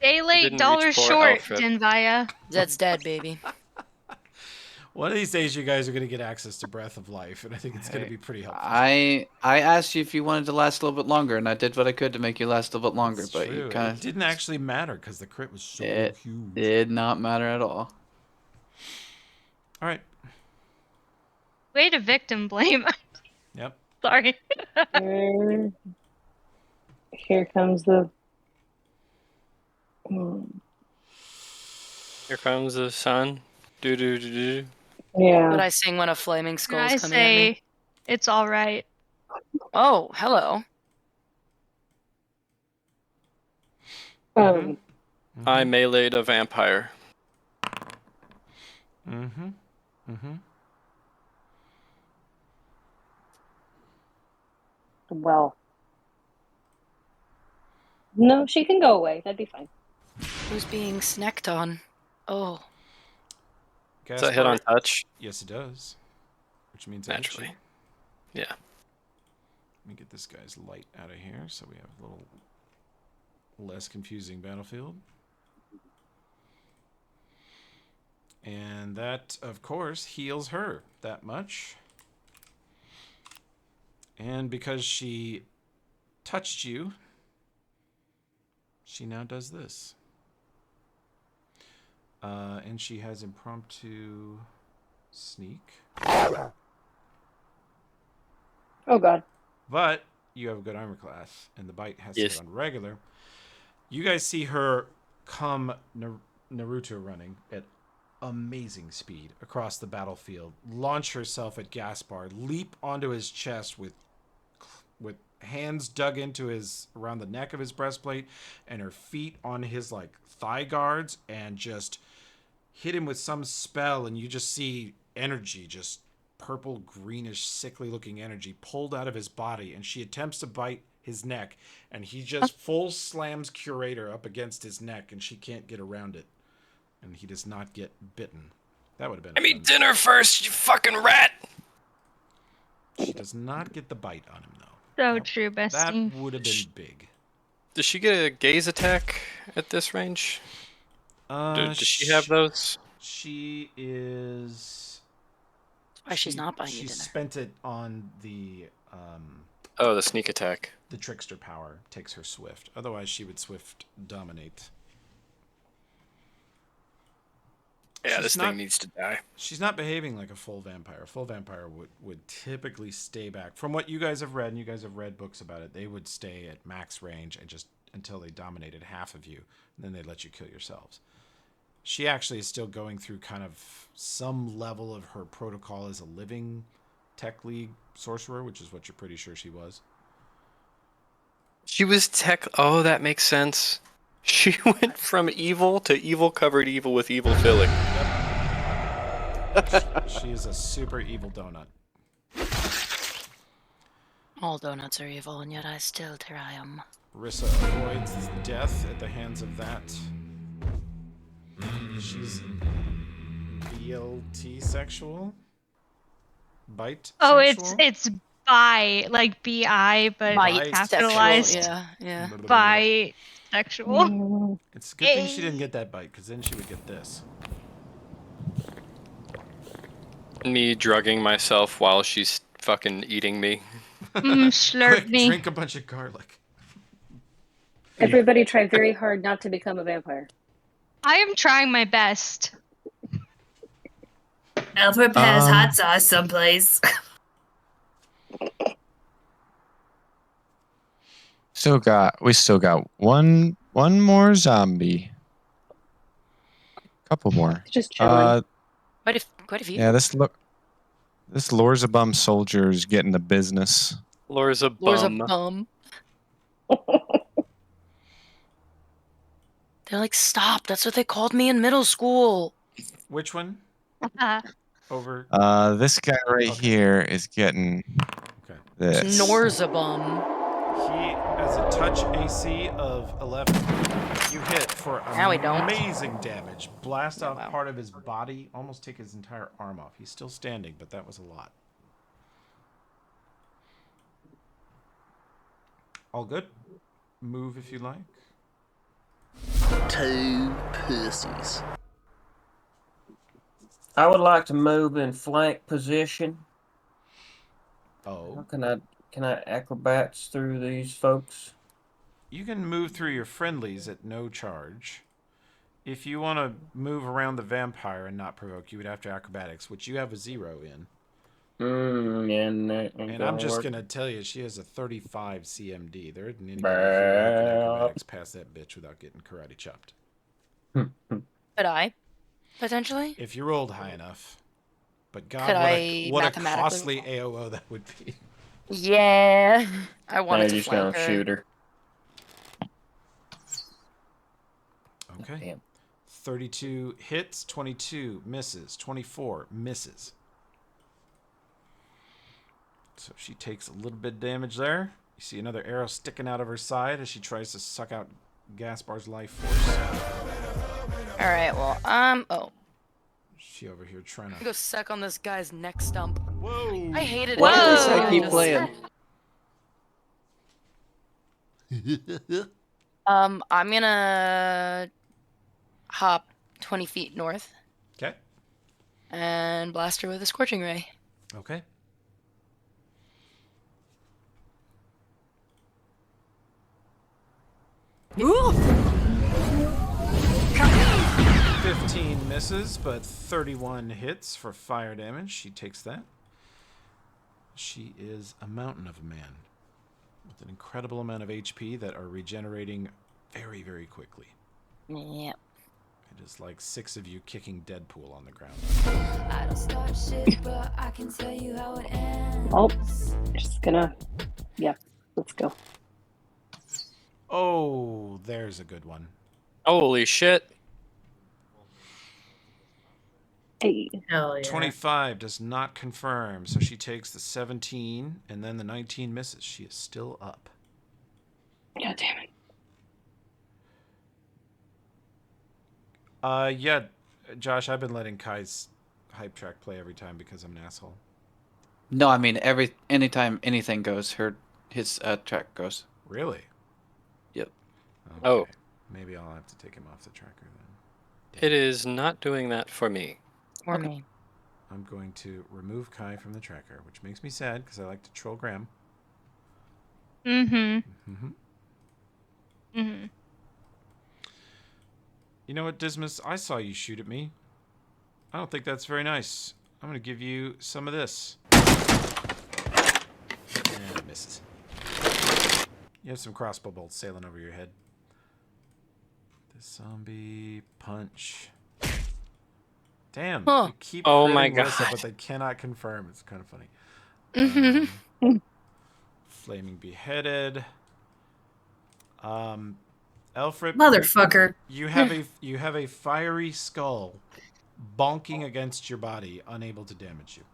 S3: Day late,
S2: didn't
S3: dollar
S2: reach poor
S3: short,
S2: Alfred.
S3: Denvaya.
S7: Zed's dead, baby.
S4: One of these days, you guys are going to get access to Breath of Life, and I think it's going to be pretty helpful.
S9: I asked you if you wanted to last a little bit longer, and I did what I could to make you last a little bit longer.
S4: It's
S9: but
S4: true.
S9: you kind
S4: It didn't actually matter because the crit was so
S9: it
S4: huge.
S9: did not matter at all.
S4: All right.
S3: Way to victim blame.
S4: Yep.
S3: Sorry.
S5: Here comes the.
S2: Here comes the sun. Do do do do.
S5: Yeah.
S7: What I sing when a flaming skull
S3: I
S7: is coming at me?
S3: say it's all right.
S7: Oh, hello.
S2: I meleeed a vampire.
S4: Mm-hmm.
S5: Well. No, she can go away. That'd be fine.
S7: Who's being snacked on? Oh,
S2: Does that hit on touch?
S4: Yes, it does. Which means
S2: Naturally.
S4: action.
S2: Yeah.
S4: Let me get this guy's light out of here so we have a little less confusing battlefield. And that, of course, heals her that much. And because she touched you, she now does this. And she has impromptu sneak.
S5: Oh, God.
S4: But you have a good armor class, and the bite has to
S2: Yes.
S4: hit on regular. You guys see her come Naruto running at amazing speed across the battlefield, launch herself at Gaspar, leap onto his chest with hands dug into his around the neck of his breastplate, and her feet on his like thigh guards, and just hit him with some spell, and you just see energy, just purple, greenish, sickly looking energy pulled out of his body, and she attempts to bite his neck, and he just full slams Curator up against his neck, and she can't get around it, and he does not get bitten. That would have been
S2: I mean dinner first, you fucking rat!
S4: She does not get the bite on him, though.
S3: So true,
S4: That
S3: bestie.
S4: would have been big.
S2: Does she get a gaze attack at this range? Does she have those?
S4: She is...
S7: why she's not buying you
S4: She
S7: dinner.
S4: spent it on the...
S2: Oh, the sneak attack.
S4: The trickster power takes her swift. Otherwise, she would swift dominate.
S2: Yeah,
S4: She's
S2: this
S4: not-
S2: thing needs to die.
S4: She's not behaving like a full vampire. A full vampire would typically stay back. From what you guys have read, and you guys have read books about it, they would stay at max range and just until they dominated half of you, and then they'd let you kill yourselves. She actually is still going through kind of some level of her protocol as a living tech league sorcerer, which is what you're pretty sure she was.
S2: She was tech. Oh, that makes sense. She went from evil to evil covered evil with evil filling.
S4: She is a super evil donut.
S7: All donuts are evil, and yet I still try them.
S4: Rissa avoids death at the hands of that. She's BLT sexual? Bite
S3: Oh,
S4: sexual?
S3: it's bi, like bi, but
S4: Bite
S3: capitalized.
S7: Sexual, yeah.
S3: Bisexual.
S4: It's a good thing she didn't get that bite, because then she would get this.
S2: Me drugging myself while she's fucking eating me.
S3: Slurp
S4: Quick,
S3: me.
S4: drink a bunch of garlic.
S5: Everybody try very hard not to become a vampire.
S3: I am trying my best.
S6: Alfred has hot sauce someplace.
S8: We still got one more zombie. Couple more.
S5: Just chilling.
S7: Quite a few.
S8: Yeah, this Lorzabum soldier is getting the business.
S2: Laura's a
S7: Laura's a
S2: bum.
S7: bum. They're like, stop. That's what they called me in middle school.
S4: Which one? Over.
S8: This guy right here is getting this.
S7: Snorza bum.
S4: He has a touch AC of 11. You hit for
S7: Now we don't.
S4: amazing damage. Blast off part of his body, almost take his entire arm off. He's still standing, but that was a lot. All good? Move if you like.
S11: 2 pussies.
S1: I would like to move in flank position.
S4: Oh.
S1: Can I acrobats through these folks?
S4: You can move through your friendlies at no charge. If you want to move around the vampire and not provoke, you would have to acrobatics, which you have a 0 in. And I'm just going to tell you, she has a 35 CMD. There isn't anybody here who can acrobatics past that bitch without getting karate chopped.
S7: Could I? Potentially?
S4: If you rolled high enough. But God,
S7: Could
S4: what a
S7: mathematically
S4: costly AOO that would be.
S7: Yeah. I wanted to
S1: just
S7: flank
S1: gonna
S7: her.
S1: shoot her.
S4: Okay.
S1: Damn.
S4: 32 hits, 22 misses, 24 misses. So she takes a little bit of damage there. You see another arrow sticking out of her side as she tries to suck out Gaspar's life force.
S7: Alright, well, oh.
S4: She over here trying
S7: I
S4: to
S7: go suck on this guy's neck stump.
S4: Whoa!
S7: I hated
S9: Whoa!
S7: it.
S9: I keep
S7: Just-
S9: playing.
S7: I'm gonna hop 20 feet north.
S4: Okay.
S7: And blast her with a scorching ray.
S4: Okay.
S7: Ooh!
S4: 15 misses, but 31 hits for fire damage. She takes that. She is a mountain of a man with an incredible amount of HP that are regenerating very, very quickly.
S7: Yep.
S4: It is like 6 of you kicking Deadpool on the ground.
S12: I don't start shit, but I can tell you how it ends.
S5: Oh, just gonna. Yep, let's go.
S4: Oh, there's a good one.
S2: Holy shit.
S5: Hey.
S6: Hell yeah.
S4: 25 does not confirm, so she takes the 17, and then the 19 misses. She is still up.
S5: God damn it.
S4: Yeah, Josh, I've been letting Kai's hype track play every time because I'm an asshole.
S9: No, I mean anytime anything goes, his track goes.
S4: Really?
S9: Yep.
S4: Okay.
S2: Oh.
S4: Maybe I'll have to take him off the tracker then.
S2: It is not doing that for me.
S7: Or me.
S4: I'm going to remove Kai from the tracker, which makes me sad because I like to troll Graham.
S3: Mm-hmm.
S4: You know what, Dismas? I saw you shoot at me. I don't think that's very nice. I'm going to give you some of this. And it misses. You have some crossbow bolts sailing over your head. The zombie punch. Damn,
S7: Huh.
S4: they keep
S2: Oh my
S4: critting Rissa,
S2: God.
S4: but they cannot confirm. It's kind of funny. Flaming beheaded. Alfred,
S6: Motherfucker.
S4: you have a fiery skull bonking against your body, unable to damage you.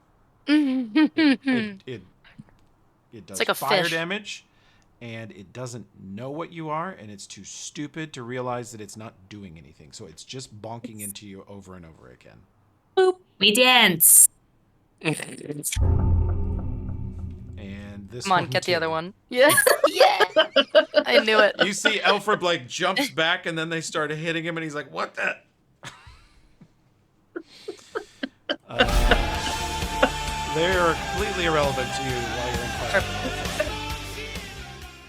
S4: It does
S7: like a
S4: fire
S7: fish.
S4: damage, and it doesn't know what you are, and it's too stupid to realize that it's not doing anything. So it's just bonking into you over and over again.
S6: Boop. We dance.
S4: And this
S7: Come on,
S4: one
S7: get the
S4: too.
S7: other one. Yeah. Yeah. I knew it.
S4: You see Alfred like jumps back, and then they start hitting him, and he's like, "What the?" They are completely irrelevant to you while you're in fire.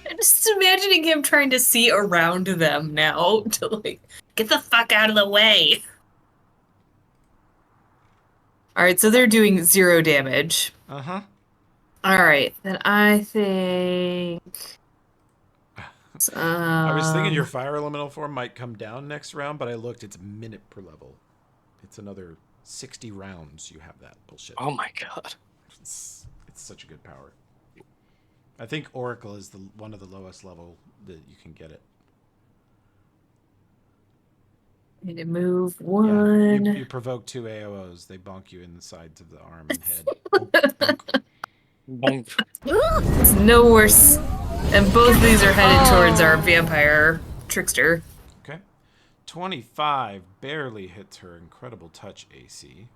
S6: I'm just imagining him trying to see around them now to like get the fuck out of the way. All right, so they're doing 0 damage.
S4: Uh-huh.
S6: All right, then I think.
S4: I was thinking your fire elemental form might come down next round, but I looked, it's a minute per level. It's another 60 rounds you have that bullshit.
S2: Oh my God.
S4: It's such a good power. I think Oracle is one of the lowest level that you can get it.
S6: Need to move 1.
S4: Yeah, you provoke 2 AOs. They bonk you in the sides of the arm and head. Bonk.
S6: It's no worse. And both of these are headed towards our vampire trickster.
S4: Okay. 25 barely hits her incredible touch AC.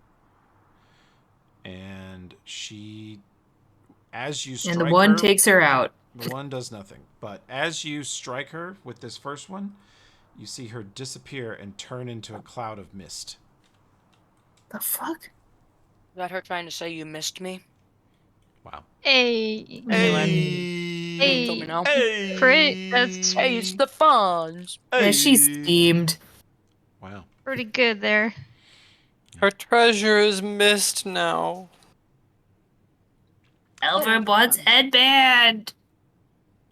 S4: And she, as you strike her...
S6: And the one takes her out.
S4: The one does nothing. But as you strike her with this first one, you see her disappear and turn into a cloud of mist.
S6: The fuck?
S7: Is that her trying to say you missed me?
S4: Wow.
S3: Hey.
S7: Hey. Told me now.
S3: Crit. That's
S7: Hey, it's the Fonz.
S6: Yeah, she's steamed.
S4: Wow.
S3: pretty good there.
S2: Her treasure is missed now.
S6: Alfred wants headband.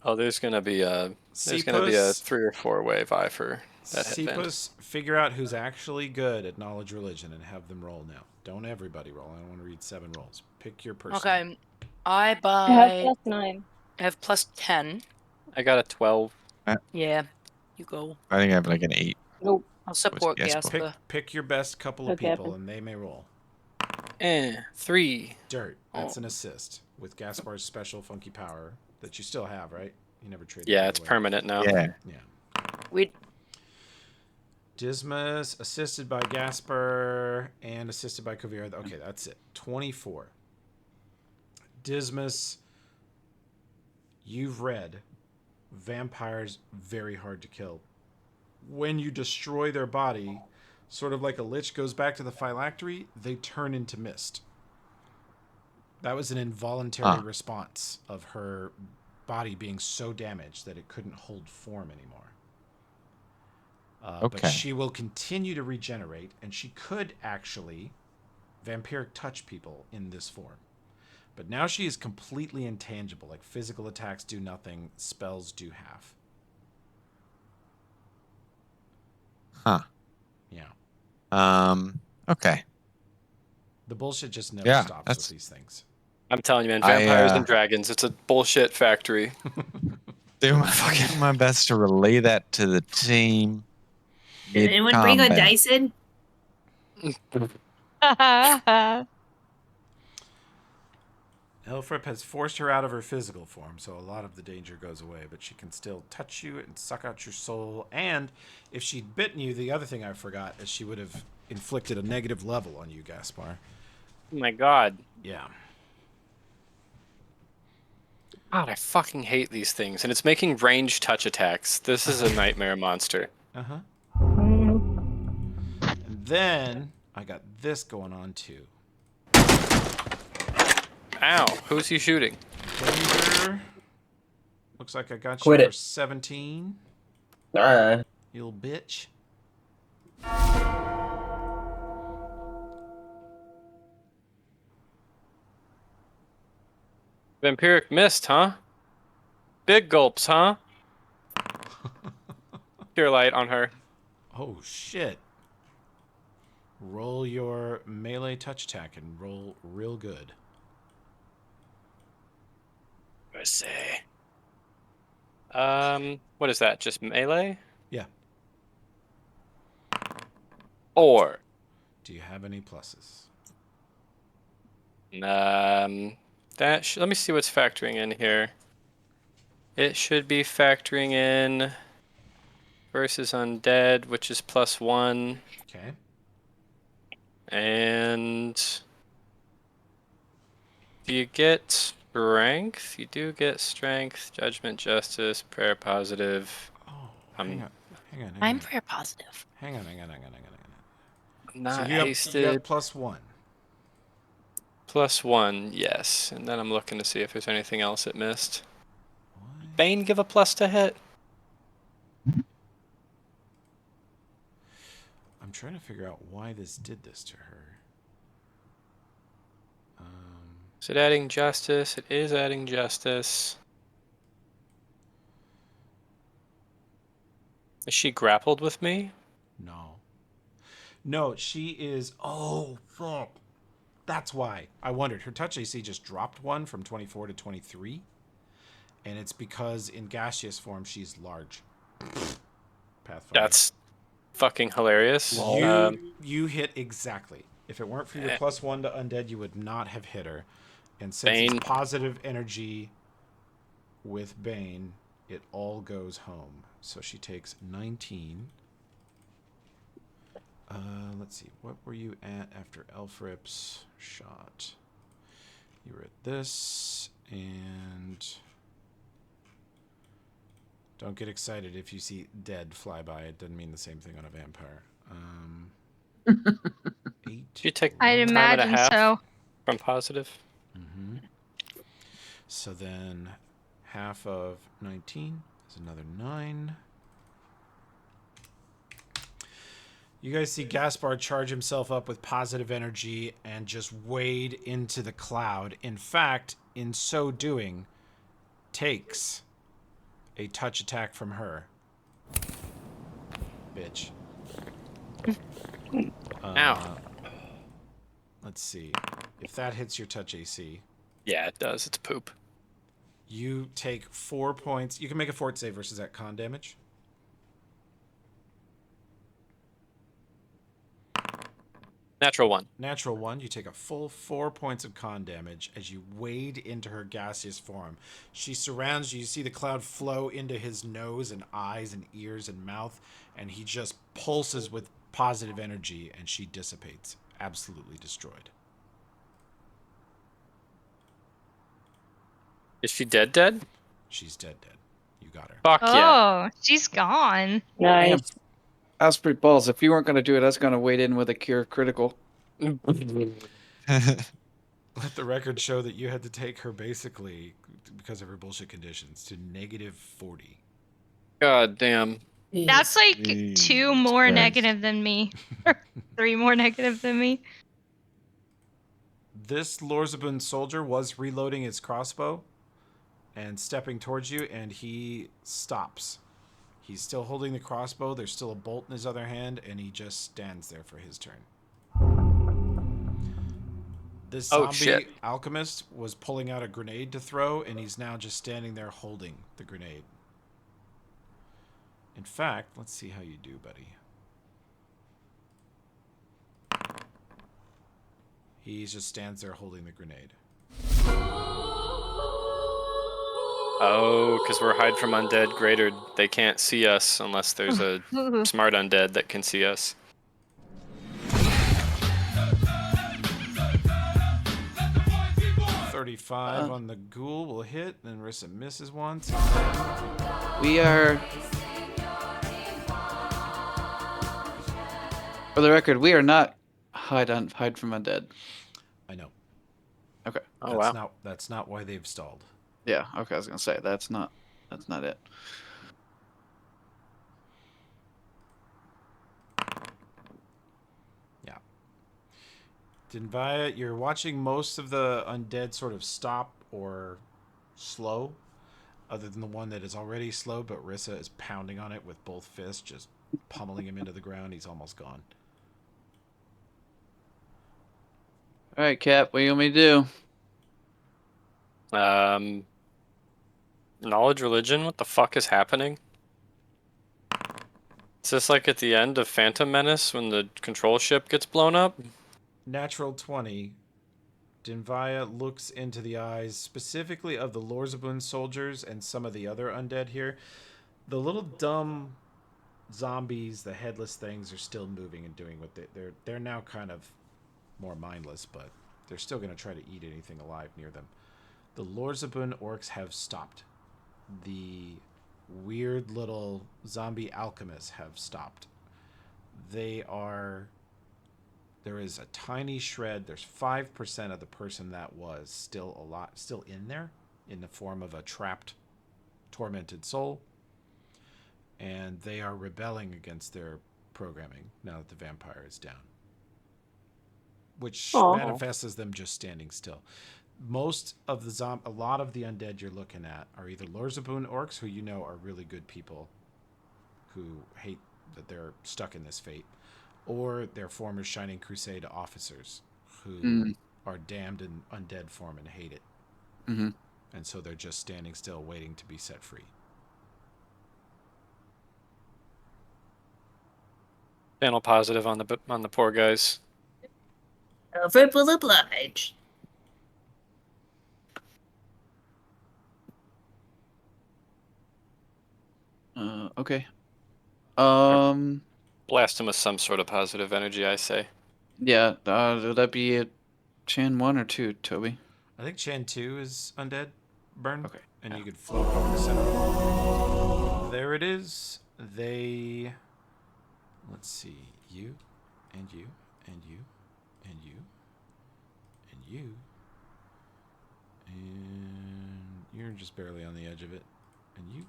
S2: Oh, there's gonna be a 3 or 4 way vie for that headband.
S4: Ceepus, figure out who's actually good at knowledge religion and have them roll now. Don't everybody roll. I don't want to read 7 rolls. Pick your person.
S7: Okay. I
S5: I have
S7: buy.
S5: +9.
S7: I have +10.
S2: I got a 12.
S7: Yeah. You go.
S8: I think I have like an 8.
S5: Nope.
S7: I'll support
S8: Yes,
S7: Gasper.
S4: Pick your best couple of
S5: Okay.
S4: people, and they may roll.
S2: 3.
S4: Dirt. That's
S2: Oh.
S4: an assist with Gaspar's special funky power that you still have, right? You never traded.
S2: Yeah,
S4: that
S2: it's
S4: away.
S2: permanent now.
S8: Yeah.
S7: We.
S4: Dismas assisted by Gaspar and assisted by Kavir. Okay, that's it. 24. Dismas, you've read vampires very hard to kill. When you destroy their body, sort of like a lich goes back to the phylactery, they turn into mist. That was an involuntary response of her body being so damaged that it couldn't hold form anymore. But
S8: Okay.
S4: she will continue to regenerate, and she could actually vampiric touch people in this form. But now she is completely intangible. Like, physical attacks do nothing, spells do half.
S8: Huh.
S4: Yeah.
S8: Okay.
S4: The bullshit just never stops with these things.
S2: I'm telling you, man, vampires and dragons, it's a bullshit factory.
S8: Doing my best to relay that to the team.
S6: Did anyone bring a Dyson?
S4: Elfrip has forced her out of her physical form, so a lot of the danger goes away, but she can still touch you and suck out your soul. And if she'd bitten you, the other thing I forgot is she would have inflicted a negative level on you, Gaspar.
S2: Oh my God.
S4: Yeah.
S2: God, I fucking hate these things. And it's making range touch attacks. This is a nightmare monster.
S4: Uh-huh. And then I got this going on too.
S2: Ow, who's he shooting?
S4: Danger. Looks like I got
S1: Quit
S4: you for
S1: it.
S4: 17.
S1: Alright.
S4: You little bitch.
S2: Vampiric mist, huh? Big gulps, huh? Cure light on her.
S4: Oh, shit. Roll your melee touch attack and roll real good.
S2: Let's see. What is that? Just melee?
S4: Yeah.
S2: 4.
S4: Do you have any pluses?
S2: Let me see what's factoring in here. It should be factoring in versus undead, which is +1.
S4: Okay.
S2: And do you get strength? You do get strength, judgment, justice, prayer positive.
S4: Oh,
S2: I'm
S4: hang on.
S7: I'm prayer positive.
S4: Hang on.
S2: not
S4: So you
S2: hasted.
S4: have +1.
S2: +1, yes. And then I'm looking to see if there's anything else it missed.
S4: What?
S2: Bane give a plus to hit?
S4: I'm trying to figure out why this did this to her.
S2: Is it adding justice? It is adding justice. Is she grappled with me?
S4: No, she is. Oh, fuck. That's why. I wondered. Her touch AC just dropped 1 from 24 to 23. And it's because in gaseous form, she's large. Pathfinder.
S2: That's fucking hilarious.
S4: You hit exactly. If it weren't for your +1 to undead, you would not have hit her. And since
S2: Bane.
S4: it's positive energy with Bane, it all goes home. So she takes 19. Let's see. What were you at after Elfrip's shot? You were at this, and don't get excited if you see dead fly by. It doesn't mean the same thing on a vampire. 8.
S2: You take
S3: I'd
S2: time and a
S3: imagine
S2: half
S3: so.
S2: from positive.
S4: Mm-hmm. So then half of 19 is another 9. You guys see Gaspar charge himself up with positive energy and just wade into the cloud. In fact, in so doing, takes a touch attack from her. Bitch.
S2: Ow.
S4: Let's see. If that hits your touch AC.
S2: Yeah, it does. It's poop.
S4: You take 4 points. You can make a fort save versus that con damage.
S2: Natural 1.
S4: Natural 1. You take a full 4 points of con damage as you wade into her gaseous form. She surrounds you. You see the cloud flow into his nose and eyes and ears and mouth, and he just pulses with positive energy, and she dissipates. Absolutely destroyed.
S2: Is she dead?
S4: She's dead. You got her.
S2: Fuck yeah.
S3: Oh, she's gone.
S5: Nice.
S9: Damn. That was pretty balls. If you weren't going to do it, I was going to wait in with a cure critical.
S4: Let the record show that you had to take her basically, because of her bullshit conditions, to -40.
S2: God damn.
S3: That's like 2 more negative than me. 3 more negative than me.
S4: This Lorzabun soldier was reloading his crossbow and stepping towards you, and he stops. He's still holding the crossbow. There's still a bolt in his other hand, and he just stands there for his turn. This zombie alchemist was pulling out a grenade to throw, and he's now just standing there holding the grenade. In fact, let's see how you do, buddy. He just stands there holding the grenade.
S2: Oh, because we're hide from undead greater. They can't see us unless there's a smart undead that can see us.
S4: .35 on the ghoul will hit, then Rissa misses once.
S9: We are... For the record, we are not hide from undead.
S4: I know.
S9: Okay.
S2: Oh, wow.
S4: That's not why they've stalled.
S9: Yeah, okay, I was gonna say that's not it.
S4: Yeah. Dinvaya, you're watching most of the undead sort of stop or slow, other than the one that is already slow, but Rissa is pounding on it with both fists, just pummeling him into the ground. He's almost gone.
S9: All right, Cap. What do you want me to do?
S2: Knowledge religion. What the fuck is happening? Is this like at the end of Phantom Menace when the control ship gets blown up?
S4: Natural 20. Dinvaya looks into the eyes, specifically of the Lorzabun soldiers and some of the other undead here. The little dumb zombies, the headless things, are still moving and doing what they're now kind of more mindless, but they're still going to try to eat anything alive near them. The Lorzabun orcs have stopped. The weird little zombie alchemists have stopped. There is a tiny shred. There's 5% of the person that was still in there, in the form of a trapped, tormented soul. And they are rebelling against their programming now that the vampire is down. Which manifests as them just standing still. Most of the a lot of the undead you're looking at are either Lorzabun orcs, who you know are really good people, who hate that they're stuck in this fate, or their former Shining Crusade officers, who are damned in undead form and hate it.
S9: Mm-hmm.
S4: And so they're just standing still, waiting to be set free.
S2: Channel positive on the poor guys.
S6: Alfred will oblige.
S9: Okay.
S2: Blast him with some sort of positive energy, I say.
S9: Yeah. Would that be a Chan 1 or 2, Toby?
S4: I think Chan 2 is undead burn.
S9: Okay.
S4: And you could float over the center. There it is. Let's see. You, and you, and you, and you, and you. And you're just barely on the edge of it. And you.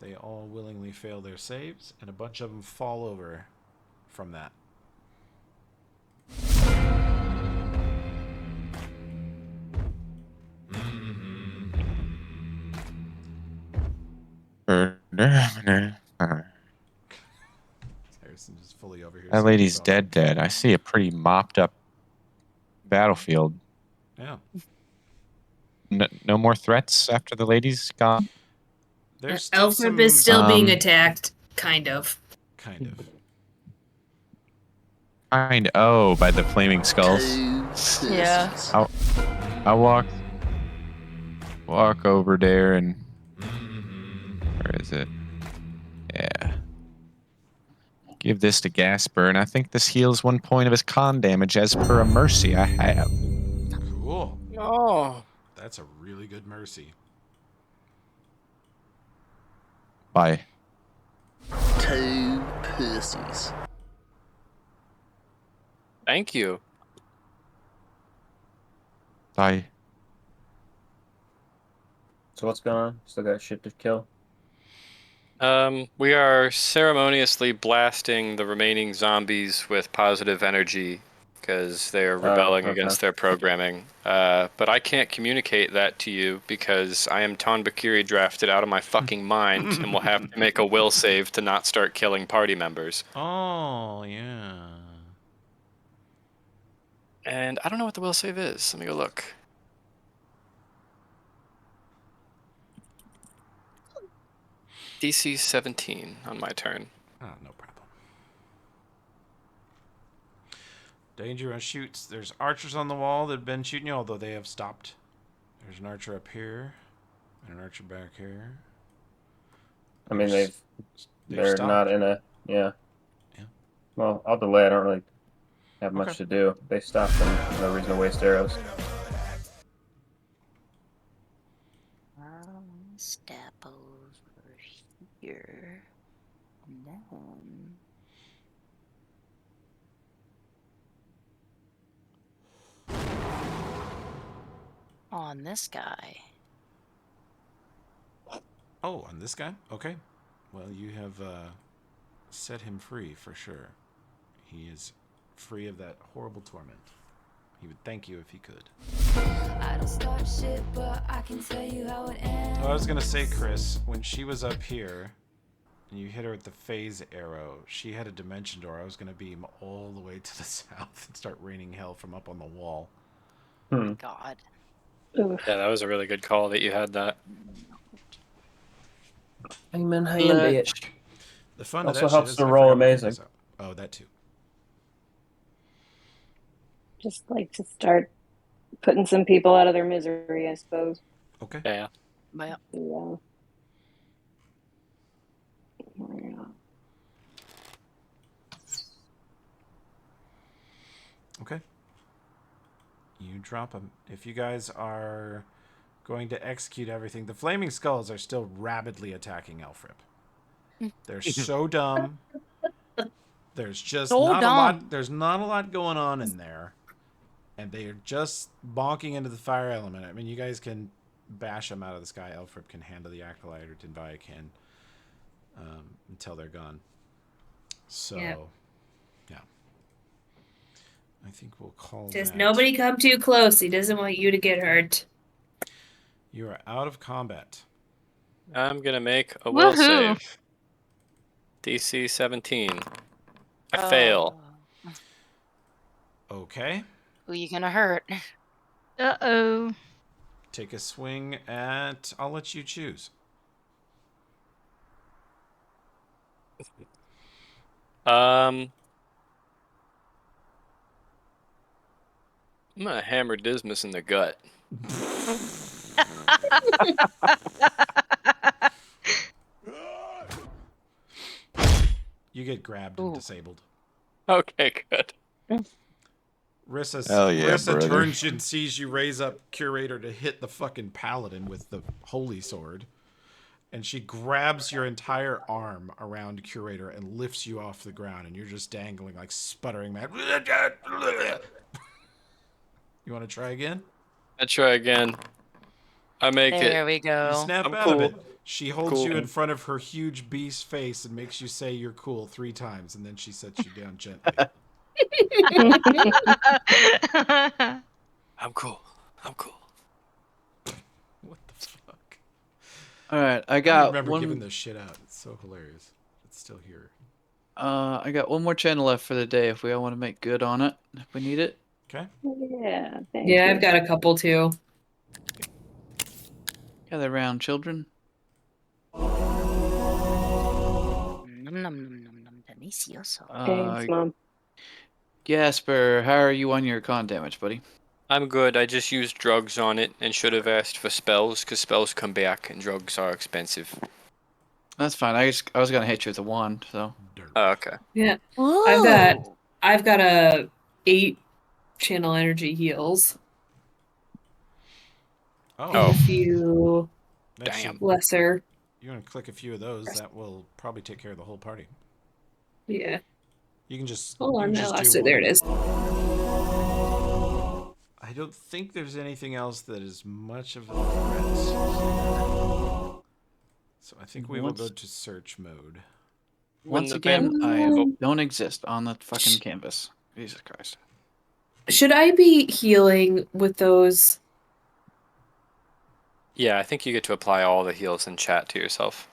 S4: They all willingly fail their saves, and a bunch of them fall over from that. Harrison's just fully over here.
S8: That lady's dead. I see a pretty mopped up battlefield.
S4: Yeah.
S8: No more threats after the lady's gone?
S4: There's still
S6: Alfred is still being attacked, kind of.
S4: Kind of.
S8: By the flaming skulls.
S7: Yeah.
S8: I'll walk over there and where is it? Yeah. Give this to Gasper, and I think this heals 1 point of his con damage as per a mercy I have.
S4: Cool.
S2: Oh.
S4: That's a really good mercy.
S8: Bye.
S11: 2 Percy's.
S2: Thank you.
S8: Bye.
S1: So what's going on? Still got shit to kill?
S2: We are ceremoniously blasting the remaining zombies with positive energy because they are rebelling against their programming. But I can't communicate that to you because I am Tonbakiri drafted out of my fucking mind and will have to make a will save to not start killing party members.
S4: Oh, yeah.
S2: And I don't know what the will save is. Let me go look. DC 17 on my turn.
S4: Oh, no problem. Danger on shoots. There's archers on the wall that have been shooting you, although they have stopped. There's an archer up here, and an archer back here.
S1: I mean, they're
S4: stopped.
S1: not in a, yeah. Well, I'll delay. I don't really have much to do. They stopped them. No reason to waste arrows.
S7: Step over here. And then... on this guy.
S4: Oh, on this guy? Okay. Well, you have set him free for sure. He is free of that horrible torment. He would thank you if he could.
S12: I don't start shit, but I can tell you how it ends.
S4: Oh, I was gonna say, Chris, when she was up here, and you hit her with the phase arrow, she had a dimension door. I was gonna beam all the way to the south and start raining hell from up on the wall.
S7: God.
S5: Oof.
S2: Yeah, that was a really good call that you had that.
S1: Hangman bitch.
S4: The fun
S1: Also
S4: of that
S1: helps
S4: shit is
S1: to
S4: I
S1: roll
S4: forgot what
S1: amazing.
S4: was up. Oh, that too.
S5: Just like to start putting some people out of their misery, I suppose.
S4: Okay.
S2: Yeah.
S7: Yeah.
S5: Yeah.
S4: Okay. You drop them. If you guys are going to execute everything, the flaming skulls are still rabidly attacking Elfrip. They're so dumb. There's just
S7: So
S4: not a
S7: dumb.
S4: lot. There's not a lot going on in there, and they are just bonking into the fire element. I mean, you guys can bash them out of the sky. Elfrip can handle the acolyte, or Dinvaya can, until they're gone. So, yeah. I think we'll call
S6: Just
S4: that.
S6: nobody come too close. He doesn't want you to get hurt.
S4: You are out of combat.
S2: I'm gonna make a will
S3: Woohoo.
S2: save. DC 17. I fail.
S4: Okay.
S7: Who you gonna hurt?
S3: Uh-oh.
S4: Take a swing at. I'll let you choose.
S2: I'm gonna hammer Dismas in the gut.
S4: You get grabbed and disabled.
S2: Okay, good.
S8: Hell yeah,
S4: Rissa
S8: brother.
S4: turns and sees you raise up Curator to hit the fucking paladin with the holy sword. And she grabs your entire arm around Curator and lifts you off the ground, and you're just dangling like sputtering mad. You want to try again?
S2: I try again. I make it.
S7: There we
S4: You
S7: go.
S4: snap
S2: I'm
S4: out
S2: cool.
S4: of it. She holds
S2: Cool.
S4: you in front of her huge beast face and makes you say you're cool 3 times, and then she sets you down gently.
S2: I'm cool. I'm cool.
S4: What the fuck?
S9: All right, I
S4: I
S9: got
S4: remember
S9: one.
S4: giving this shit out. It's so hilarious. It's still here.
S9: I got one more channel left for the day. If we all want to make good on it, if we need it.
S4: Okay.
S5: Yeah. Thank
S6: Yeah,
S5: you.
S6: I've got a couple too.
S9: Gather round, children.
S7: Nom, nom, nom, nom, nom, delicioso.
S5: Thanks, Mom.
S9: Gasper, how are you on your con damage, buddy?
S2: I'm good. I just used drugs on it and should have asked for spells because spells come back and drugs are expensive.
S9: That's fine. I was gonna hit you with a wand, so.
S2: Oh, okay.
S6: Yeah.
S7: Ooh.
S6: I've got a 8 channel energy heals. And
S2: Oh.
S6: a few
S2: Damn.
S6: lesser.
S4: You're going to click a few of those. That will probably take care of the whole party.
S6: Yeah.
S4: You can just.
S6: Hold on,
S4: you can
S6: I
S4: just
S6: lost
S4: do
S6: it. There
S4: one.
S6: it is.
S4: I don't think there's anything else that is much of a threat here. So I think we will go to search mode.
S9: Once again, I don't exist on the fucking canvas. Jesus Christ.
S6: Should I be healing with those?
S2: Yeah, I think you get to apply all the heals in chat to yourself.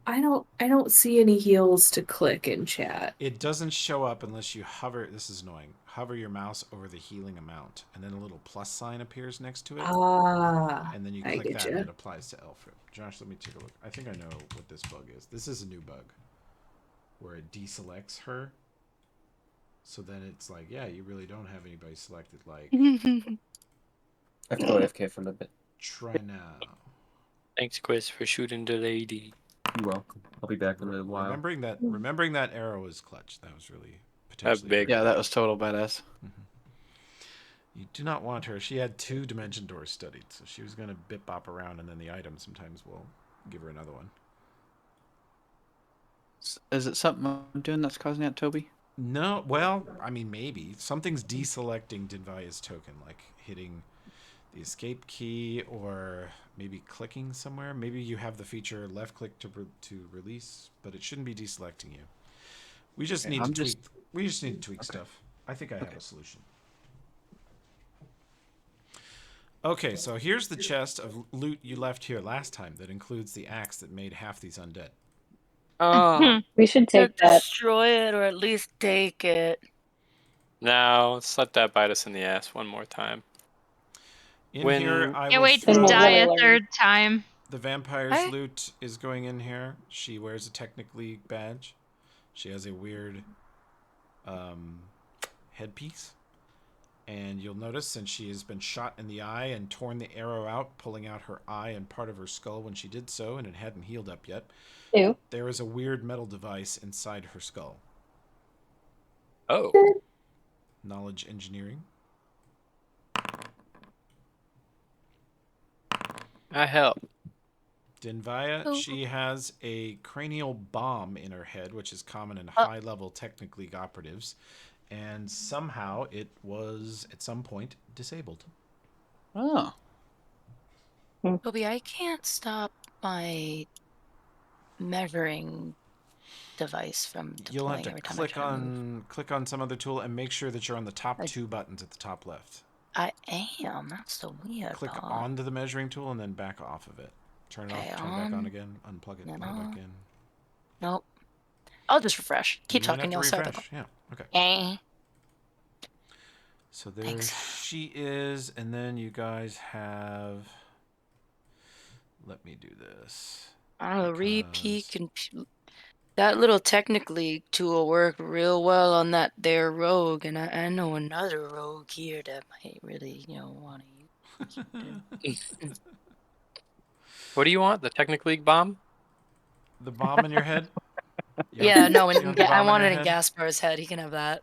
S6: I don't see any heals to click in chat.
S4: It doesn't show up unless you hover. This is annoying. Hover your mouse over the healing amount, and then a little plus sign appears next to it.
S6: Ah,
S4: and then you
S6: I
S4: click that,
S6: getcha.
S4: and it applies to Elfrip. Josh, let me take a look. I think I know what this bug is. This is a new bug, where it deselects her. So then it's like, yeah, you really don't have anybody selected. Like,
S1: I have to go AFK for a little bit.
S4: try now.
S2: Thanks, Quiz, for shooting the lady.
S1: You're welcome. I'll be back in a little while.
S4: Remembering that arrow is clutch. That was really
S2: That's
S4: potentially
S2: big.
S9: Yeah, that was total badass.
S4: You do not want her. She had 2 dimension doors studied, so she was going to bip bop around, and then the item sometimes will give her another one.
S9: Is it something I'm doing that's causing that, Toby?
S4: No, well, I mean, maybe. Something's deselecting Dinvaya's token, like hitting the escape key or maybe clicking somewhere. Maybe you have the feature left click to release, but it shouldn't be deselecting you. We just need to tweak. We just need to tweak stuff. I think I have a solution. Okay, so here's the chest of loot you left here last time that includes the axe that made half these undead.
S7: Oh,
S5: We should take that.
S7: destroy it or at least take it.
S2: Now, let's let that bite us in the ass one more time.
S4: In
S2: When-
S4: here, I
S3: Can't
S4: will
S3: wait to
S5: Then we'll
S3: die
S5: really
S3: a
S5: learn.
S3: third time.
S4: The vampire's
S7: I-
S4: loot is going in here. She wears a Technic League badge. She has a weird headpiece. And you'll notice, since she has been shot in the eye and torn the arrow out, pulling out her eye and part of her skull when she did so, and it hadn't healed up yet,
S5: Ew.
S4: there is a weird metal device inside her skull.
S2: Oh.
S4: Knowledge engineering.
S2: I help.
S4: Dinvaya, she has a cranial bomb in her head, which is common in
S7: Oh.
S4: high-level Technic League operatives, and somehow it was, at some point, disabled.
S8: Oh.
S7: Toby, I can't stop my measuring device from
S4: You'll have
S7: deploying
S4: to
S7: every time I try to move.
S4: click on some other tool and make sure that you're on the top 2 buttons at the top left.
S7: I am. That's the weird
S4: Click
S7: part.
S4: onto the measuring tool and then back off of it. Turn it
S7: Okay,
S4: off, turn it back on
S7: on.
S4: again, unplug it,
S7: No,
S4: plug it back
S7: no.
S4: in.
S7: Nope. I'll just refresh. Keep
S4: You might
S7: talking.
S4: have
S7: I'll
S4: to
S7: start the
S4: refresh. Yeah, okay.
S7: Eh.
S4: So there
S7: Thanks.
S4: she is, and then you guys have... Let me do this.
S7: Oh,
S4: because-
S7: repeat that little technically tool worked real well on that there rogue, and I know another rogue here that might really, want to use.
S2: What do you want? The Technic League bomb?
S4: The bomb in your head? You
S7: Yeah,
S4: want-
S7: no,
S4: you want the
S7: I
S4: bomb in
S7: want
S4: your
S7: it in
S4: head?
S7: Gaspar's head. He can have that.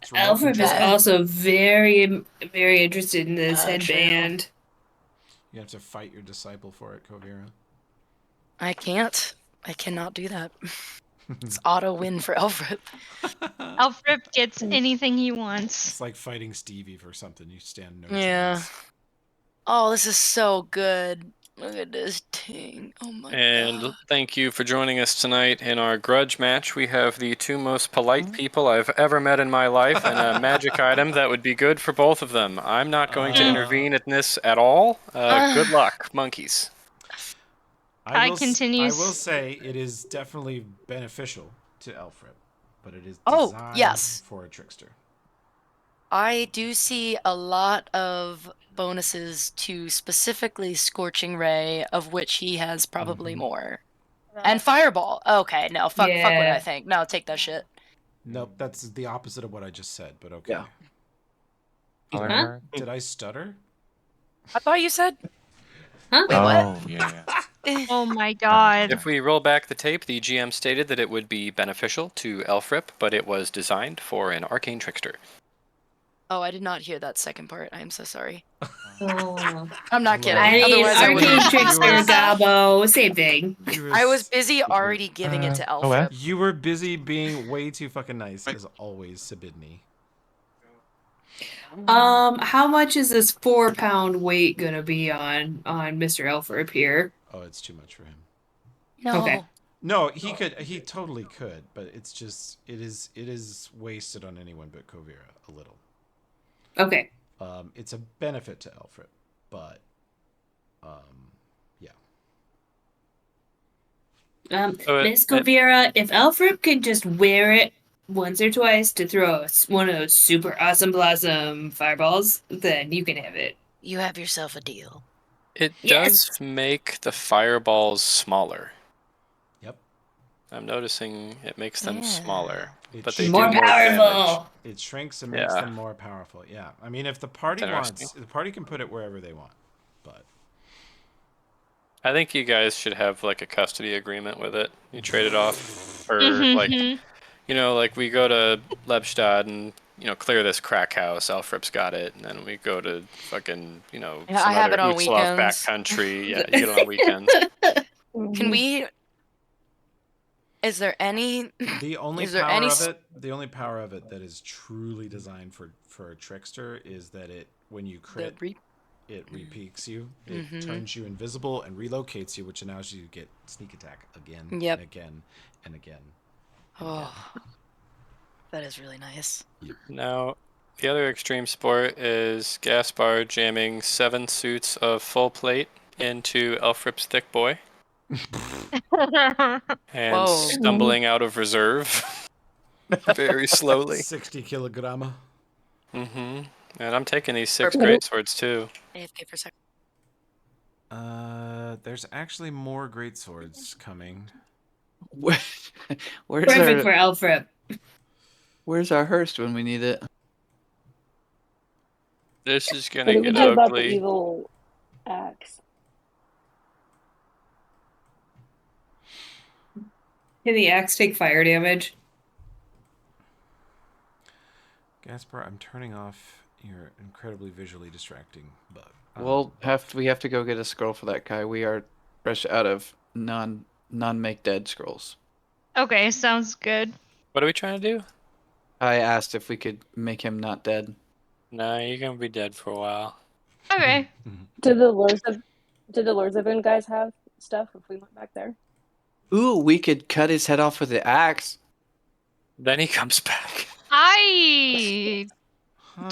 S4: It's remote
S6: Alfred is
S4: control.
S6: also very, very interested in this
S7: True.
S6: headband.
S4: You have to fight your disciple for it, Kovira.
S7: I can't. I cannot do that. It's auto win for Alfred.
S3: Alfred gets anything he wants.
S4: It's like fighting Stevie for something. You stand no
S7: Yeah.
S4: chance.
S7: Oh, this is so good. Look at this thing. Oh my
S2: And
S7: god.
S2: thank you for joining us tonight in our grudge match. We have the 2 most polite people I've ever met in my life and a magic item that would be good for both of them. I'm not going to intervene in this at all. Good luck, monkeys.
S3: Kai
S4: I will
S3: continues.
S4: say it is definitely beneficial to Alfred, but it is
S7: Oh,
S4: designed
S7: yes.
S4: for a trickster.
S7: I do see a lot of bonuses to specifically Scorching Ray, of which he has probably more. And Fireball. Okay, no, fuck what
S6: Yeah.
S7: I think. No, take that shit.
S4: Nope, that's the opposite of what I just said, but okay.
S1: Yeah.
S6: Huh?
S4: Did I stutter?
S7: I thought you said.
S6: Huh?
S7: Wait, what?
S8: Oh, yeah.
S3: Oh my god.
S2: If we roll back the tape, the GM stated that it would be beneficial to Elfrip, but it was designed for an arcane trickster.
S7: Oh, I did not hear that second part. I am so sorry.
S6: Oh.
S7: I'm not kidding.
S6: I mean,
S7: Otherwise, I
S6: arcane
S7: would.
S6: trickster, Gabo, same thing.
S7: I was busy already giving it to Alfred.
S4: You were busy being way too fucking nice, as always, Sabidney.
S6: How much is this 4-pound weight gonna be on Mr. Alfred here?
S4: Oh, it's too much for him.
S7: No.
S6: Okay.
S4: No, he totally could, but it's just it is wasted on anyone but Kovira a little.
S6: Okay.
S4: It's a benefit to Alfred, but yeah.
S6: Miss Kovira, if Alfred could just wear it once or twice to throw one of those super awesome blossom fireballs, then you can have it.
S7: You have yourself a deal.
S2: It
S6: Yes.
S2: does make the fireballs smaller.
S4: Yep.
S2: I'm noticing it makes them smaller, but they
S6: More
S2: do more
S6: powerful.
S2: damage.
S4: It shrinks and makes them more powerful. Yeah. I mean, if the party
S2: That's
S4: wants, the party can put it wherever they want. But
S2: I think you guys should have like a custody agreement with it. You trade it off for like, like we go to Lebstad and clear this crack house. Alfred's got it, and then we go to fucking
S7: Yeah,
S2: some
S7: I have
S2: other
S7: it on
S2: Utzloff back
S7: weekends.
S2: country. Yeah, you get it on weekends.
S7: Can we? Is there any?
S4: the only
S7: Is there
S4: power
S7: any
S4: of it that is truly designed for a trickster is that when you crit, it repeaks you. It turns you invisible and relocates you, which allows you to get sneak attack again and again and again.
S7: Oh, that is really nice.
S2: Now, The other extreme sport is Gaspar jamming 7 suits of full plate into Elfrip's thick boy and
S7: Whoa.
S2: stumbling out of reserve very slowly.
S4: 60 kilograma.
S2: Mm-hmm. And I'm taking these 6
S7: Perfect.
S2: greatswords too.
S7: AFK for a second.
S4: There's actually more greatswords coming.
S9: Where's
S6: Perfect for Alfred.
S9: Where's our Hearst when we need it?
S2: This is
S5: What
S2: gonna
S5: did we
S2: get
S5: do about the
S2: ugly.
S5: evil axe?
S6: Can the axe take fire damage?
S4: Gaspar, I'm turning off your incredibly visually distracting bug.
S9: We have to go get a scroll for that guy. We are fresh out of non make dead scrolls.
S3: Okay, sounds good.
S2: What are we trying to do?
S9: I asked if we could make him not dead.
S2: Nah, you're gonna be dead for a while.
S3: Okay.
S5: Did the Lorzabun guys have stuff if we went back there?
S9: Ooh, we could cut his head off with the axe.
S2: Then he comes back.
S3: I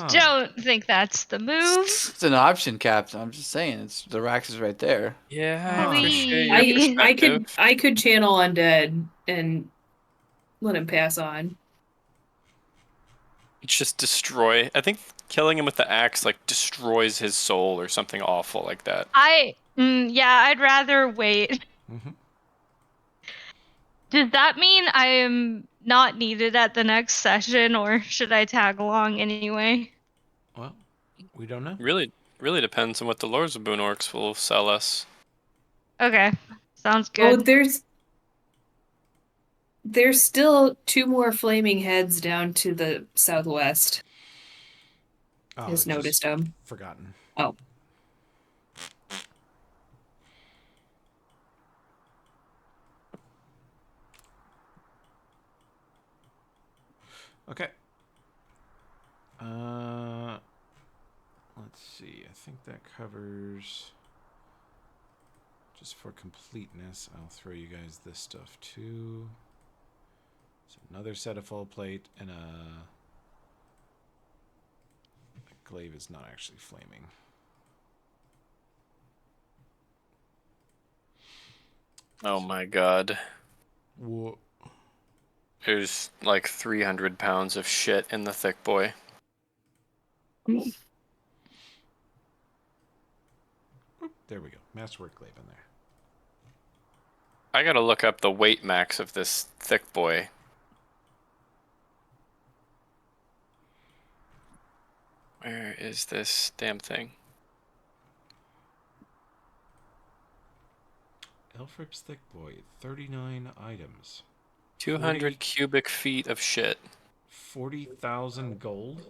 S3: don't think that's the move.
S9: It's an option, Captain. I'm just saying, it's the Rax is right there.
S2: Yeah, I appreciate your perspective.
S6: I could channel undead and let him pass on.
S2: Just destroy. I think killing him with the axe like destroys his soul or something awful like that.
S3: I'd rather wait. Does that mean I am not needed at the next session, or should I tag along anyway?
S4: Well, we don't know.
S2: Really depends on what the Lorzaboon orcs will sell us.
S3: Okay, sounds good.
S6: Oh, there's still 2 more flaming heads down to the southwest.
S4: Oh,
S6: Just noticed them.
S4: Forgotten.
S6: Oh.
S4: Okay. Let's see. I think that covers. Just for completeness, I'll throw you guys this stuff too. So another set of full plate and a glaive is not actually flaming.
S2: Oh my god.
S4: Whoa.
S2: There's like 300 pounds of shit in the thick boy.
S4: There we go. Masterwork glaive in there.
S2: I gotta look up the weight max of this thick boy. Where is this damn thing?
S4: Elfrip's thick boy, 39 items.
S2: 200 cubic feet of shit.
S4: 40,000 gold?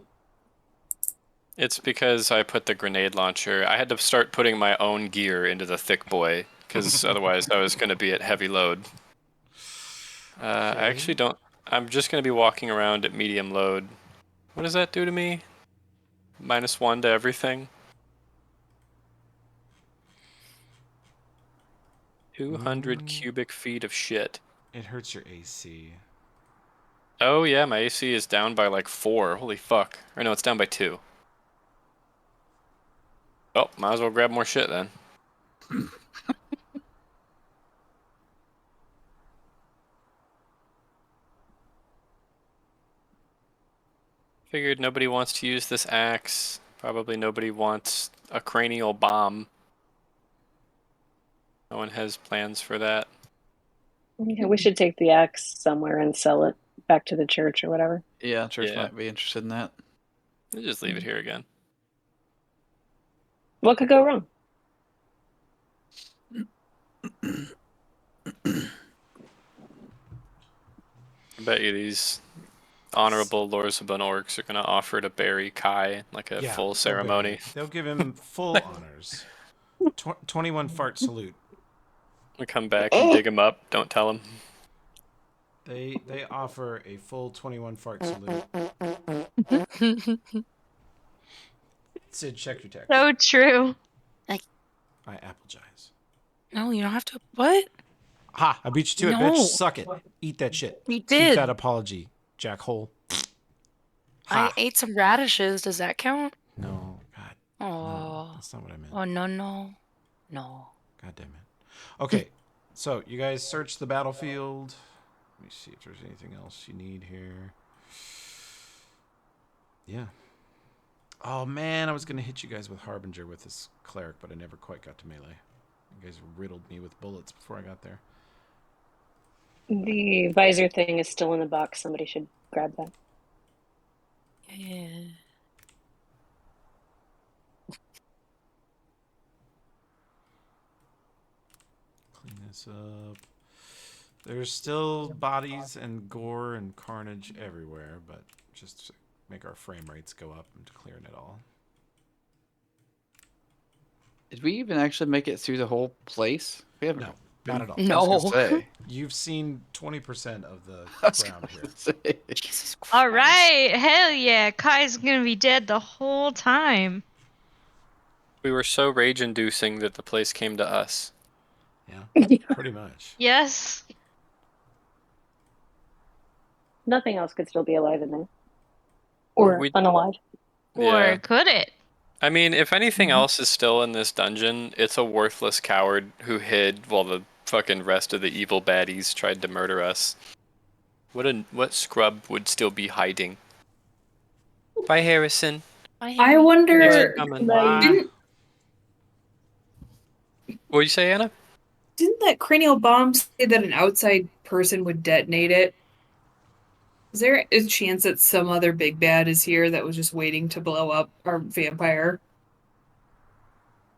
S2: It's because I put the grenade launcher. I had to start putting my own gear into the thick boy, because otherwise I was going to be at heavy load. I actually don't... I'm just going to be walking around at medium load. What does that do to me? -1 to everything? 200 cubic feet of shit.
S4: It hurts your AC.
S2: Oh yeah, my AC is down by like 4. Holy fuck. Or no, it's down by 2. Oh, might as well grab more shit then. Figured nobody wants to use this axe. Probably nobody wants a cranial bomb. No one has plans for that.
S5: Yeah, we should take the axe somewhere and sell it back to the church or whatever.
S9: Yeah, church
S2: Yeah.
S9: might be interested in that.
S2: We'll just leave it here again.
S5: What could go wrong?
S2: I bet you these honorable Lorzaboon orcs are going to offer to bury Kai like a full ceremony.
S4: They'll give him full honors. 21 fart salute.
S2: We come back and dig him up. Don't tell him.
S4: They offer a full 21 fart salute. Sid, check your text.
S3: So true.
S4: I apologize.
S7: No, you don't have to. What?
S4: Ha! I beat you to it, bitch. Suck it. Eat that shit.
S7: You
S4: Eat
S7: did.
S4: that apology, jackhole.
S7: I ate some radishes. Does that count?
S4: No, God. No,
S7: Oh.
S4: that's not what I meant.
S7: Oh, no.
S4: God damn it. Okay, so you guys search the battlefield. Let me see if there's anything else you need here. Yeah. Oh man, I was gonna hit you guys with Harbinger with this cleric, but I never quite got to melee. You guys riddled me with bullets before I got there.
S5: The visor thing is still in the box. Somebody should grab that.
S7: Yeah.
S4: Clean this up. There's still bodies and gore and carnage everywhere, but just to make our frame rates go up and clearing it all.
S9: Did we even actually make it through the whole place? We haven't.
S4: No, not at all.
S9: I was gonna say.
S4: You've seen 20% of the ground here.
S7: Jesus Christ.
S3: All right, hell yeah. Kai's gonna be dead the whole time.
S2: We were so rage-inducing that the place came to us.
S4: Yeah, pretty much.
S3: Yes.
S5: Nothing else could still be alive in there. Or unalive.
S3: Or could it?
S2: I mean, if anything else is still in this dungeon, it's a worthless coward who hid while the fucking rest of the evil baddies tried to murder us. What scrub would still be hiding? Bye, Harrison.
S6: I wonder.
S2: What you say, Anna?
S6: Didn't that cranial bomb say that an outside person would detonate it? Is there a chance that some other big bad is here that was just waiting to blow up our vampire?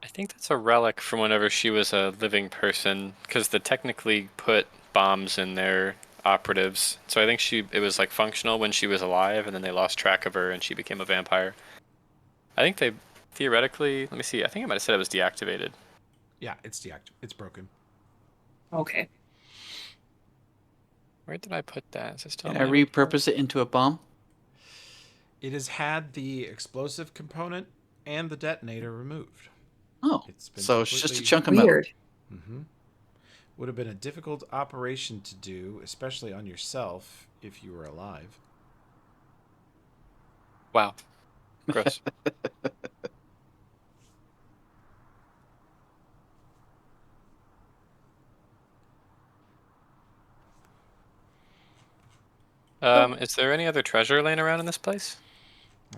S2: I think that's a relic from whenever she was a living person, because they technically put bombs in their operatives. So I think it was like functional when she was alive, and then they lost track of her and she became a vampire. I think they theoretically, let me see, I think I might have said it was deactivated.
S4: Yeah, it's deactivated. It's broken.
S6: Okay.
S2: Where did I put that? Is it still
S9: Can I repurpose it into a bomb?
S4: It has had the explosive component and the detonator removed.
S9: Oh,
S4: it's been
S9: so it's just a chunk of metal.
S6: Weird.
S4: Mm-hmm. Would have been a difficult operation to do, especially on yourself, if you were alive.
S2: Wow. Gross. Is there any other treasure laying around in this place?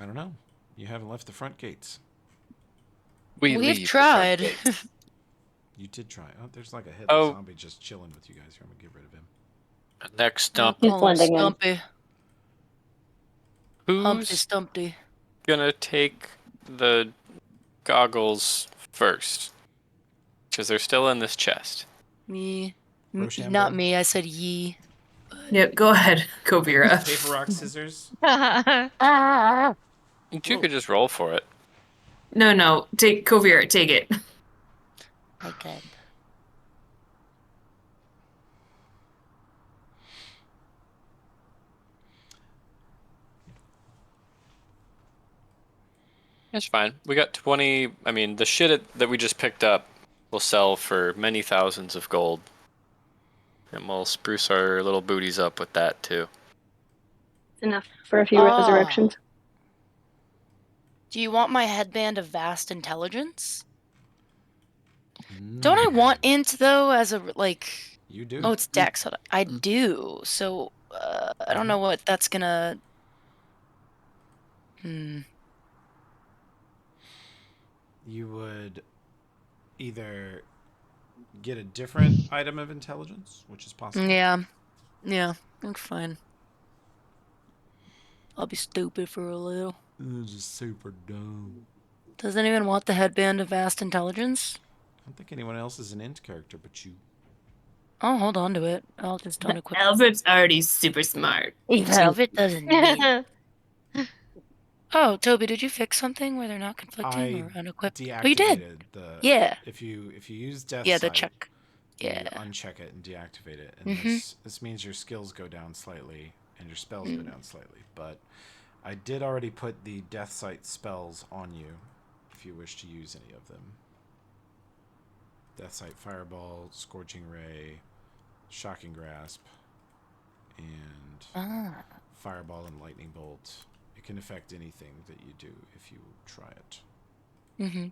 S4: I don't know. You haven't left the front gates.
S7: We've tried.
S4: You did try. Oh, there's like a headless zombie just chilling with you guys here. I'm gonna get rid of him.
S2: Next stump.
S5: He's blending in.
S7: Stumpy. Humpty
S2: Who's
S7: Stumpty.
S2: gonna take the goggles first? Because they're still in this chest.
S7: Me.
S4: Rochambeau?
S7: Not me. I said ye.
S6: Yep, go ahead, Kovira.
S4: Paper, rock, scissors.
S2: You could just roll for it.
S6: No. Take Kovira, take it.
S7: Okay.
S2: That's fine. We got 20. I mean, the shit that we just picked up will sell for many thousands of gold. And we'll spruce our little booties up with that, too.
S5: Enough for a few resurrections.
S7: Do you want my headband of vast intelligence? Don't I want int though as a like?
S4: You do.
S7: Oh, it's Dex. I do. So I don't know what that's gonna.
S4: You would either get a different item of intelligence, which is possible.
S7: Yeah, that's fine. I'll be stupid for a little.
S4: This is super dumb.
S7: Does anyone want the headband of vast intelligence?
S4: I don't think anyone else is an int character but you.
S7: I'll hold on to it. I'll just don't equip it.
S6: Albert's already super smart.
S7: Velvet doesn't need. Oh, Toby, did you fix something where they're not conflicting or unequipped? Oh, you did.
S4: If you use death
S7: the
S4: sight,
S7: check.
S4: you uncheck it and deactivate it, and this means your skills go down slightly and your spells go down slightly. But I did already put the death sight spells on you, if you wish to use any of them. Death sight, fireball, scorching ray, shocking grasp, and fireball and lightning bolt. can affect anything that you do if you try it.
S7: Mm-hmm.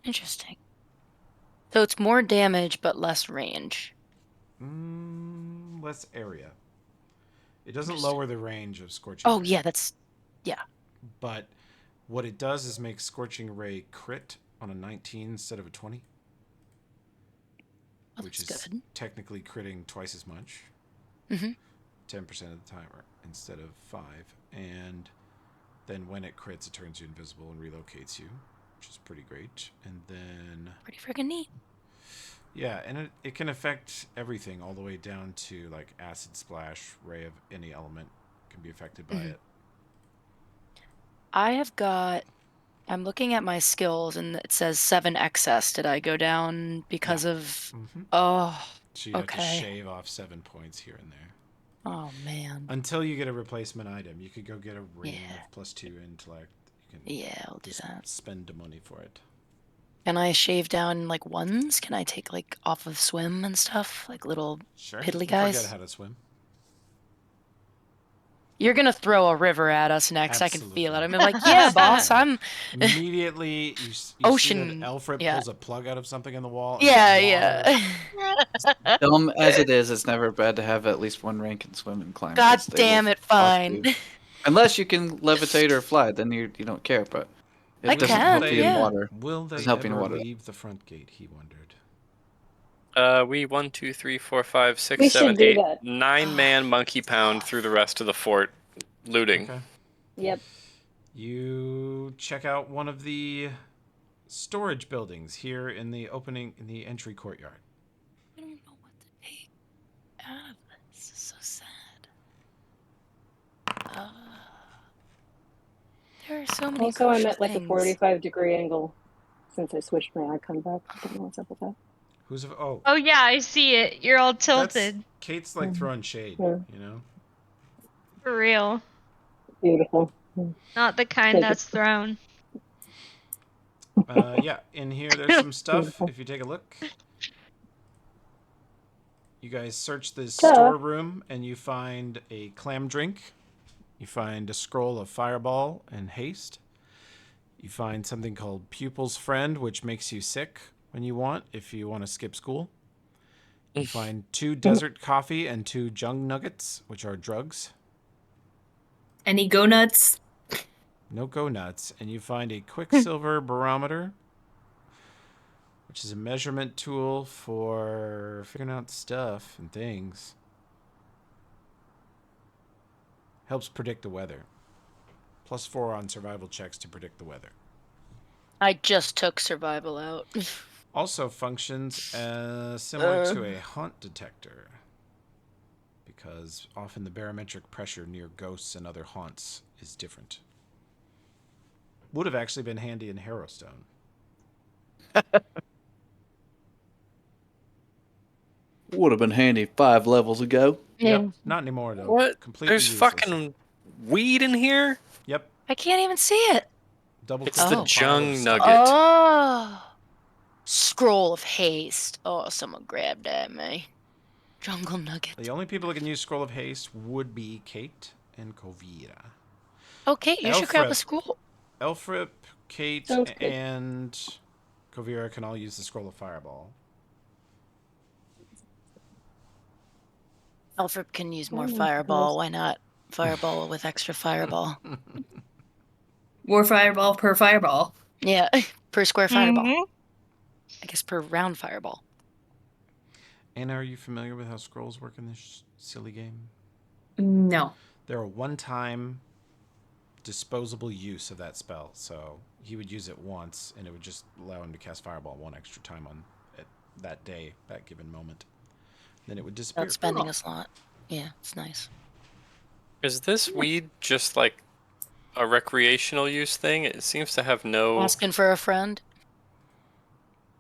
S7: Interesting. So it's more damage but less range.
S4: Less area. It doesn't lower the range of Scorching
S7: Oh,
S4: Ray.
S7: yeah, that's... Yeah.
S4: But what it does is make Scorching Ray crit on a 19 instead of a 20.
S7: Oh,
S4: which is
S7: good.
S4: technically critting twice as much.
S7: Mm-hmm.
S4: 10% of the timer instead of 5. And then when it crits, it turns you invisible and relocates you, which is pretty great. And then...
S7: Pretty freaking neat.
S4: Yeah, and it can affect everything all the way down to, like, Acid Splash, Ray of any element can be affected by it.
S7: I have got... I'm looking at my skills, and it says 7 excess. Did I go down because of... Oh,
S4: So you have to shave off 7 points here and there.
S7: Oh, man.
S4: Until you get a replacement item. You could go get a ring of +2 intellect. You can
S7: I'll do that.
S4: spend the money for it.
S7: Can I shave down, like, ones? Can I take, like, off of swim and stuff? Like, little piddly guys?
S4: Forget how to swim.
S7: You're gonna throw a river at us next. Absolutely. I can feel it. I'm like, yeah, boss, I'm...
S4: Immediately, you
S7: Ocean.
S4: see that Elfrip pulls a plug out of something in the wall.
S7: Yeah.
S9: Dumb as it is, it's never bad to have at least one rank in swim and climb.
S7: God damn it, fine.
S9: Unless you can levitate or fly, then you don't care, but it doesn't help you in water.
S4: Will they
S9: doesn't help you in
S4: ever
S9: water.
S4: leave the front gate, he wondered.
S2: We 1, 2, 3, 4, 5, 6,
S5: We
S2: 7,
S5: should do
S2: 8,
S5: that.
S2: 9-man monkey pound through the rest of the fort, looting.
S4: Okay.
S5: Yep.
S4: You check out one of the storage buildings here in the entry courtyard.
S7: I don't know what to take out of this. It's so sad. There are so many
S5: Also, I'm
S7: crucial
S5: at like a
S7: things.
S5: 45-degree angle since I switched my icon back. I don't know what's up with that.
S3: Oh yeah, I see it. You're all tilted.
S4: Kate's like throwing shade,
S5: Yeah.
S4: you know?
S3: For real.
S5: Beautiful.
S3: Not the kind that's thrown.
S4: Yeah, in here there's some stuff. If you take a look, you guys search the storeroom and you find a clam drink. You find a scroll of fireball and haste. You find something called Pupil's Friend, which makes you sick when you want, if you want to skip school. You find 2 desert coffee and 2 jung nuggets, which are drugs.
S6: Any go nuts?
S4: No go nuts. And you find a quicksilver barometer, which is a measurement tool for figuring out stuff and things. Helps predict the weather. +4 on survival checks to predict the weather.
S7: I just took survival out.
S4: Also functions similar to a haunt detector, because often the barometric pressure near ghosts and other haunts is different. Would have actually been handy in Harrowstone.
S9: Would have been handy 5 levels ago.
S4: Yep, not anymore though.
S2: What?
S4: Completely
S2: There's
S4: useless.
S2: fucking weed in here?
S4: Yep.
S7: I can't even see it.
S2: It's the jung nugget.
S7: Oh. Scroll of haste. Oh, someone grabbed at me. Jungle nugget.
S4: The only people that can use Scroll of Haste would be Kate and Kovira.
S7: Okay, you should grab a scroll.
S4: Elfrip, Kate, and Kovira can all use the Scroll of Fireball.
S7: Alfred can use more fireball. Why not fireball with extra fireball?
S6: More fireball per fireball.
S7: Yeah, per square fireball. I guess per round fireball.
S4: Anna, are you familiar with how scrolls work in this silly game?
S6: No.
S4: They're a one-time disposable use of that spell. So he would use it once, and it would just allow him to cast Fireball 1 extra time on it that day, that given moment. Then it would disappear.
S7: Without spending a slot. Yeah, it's nice.
S2: Is this weed just like a recreational use thing? It seems to have no...
S7: Asking for a friend?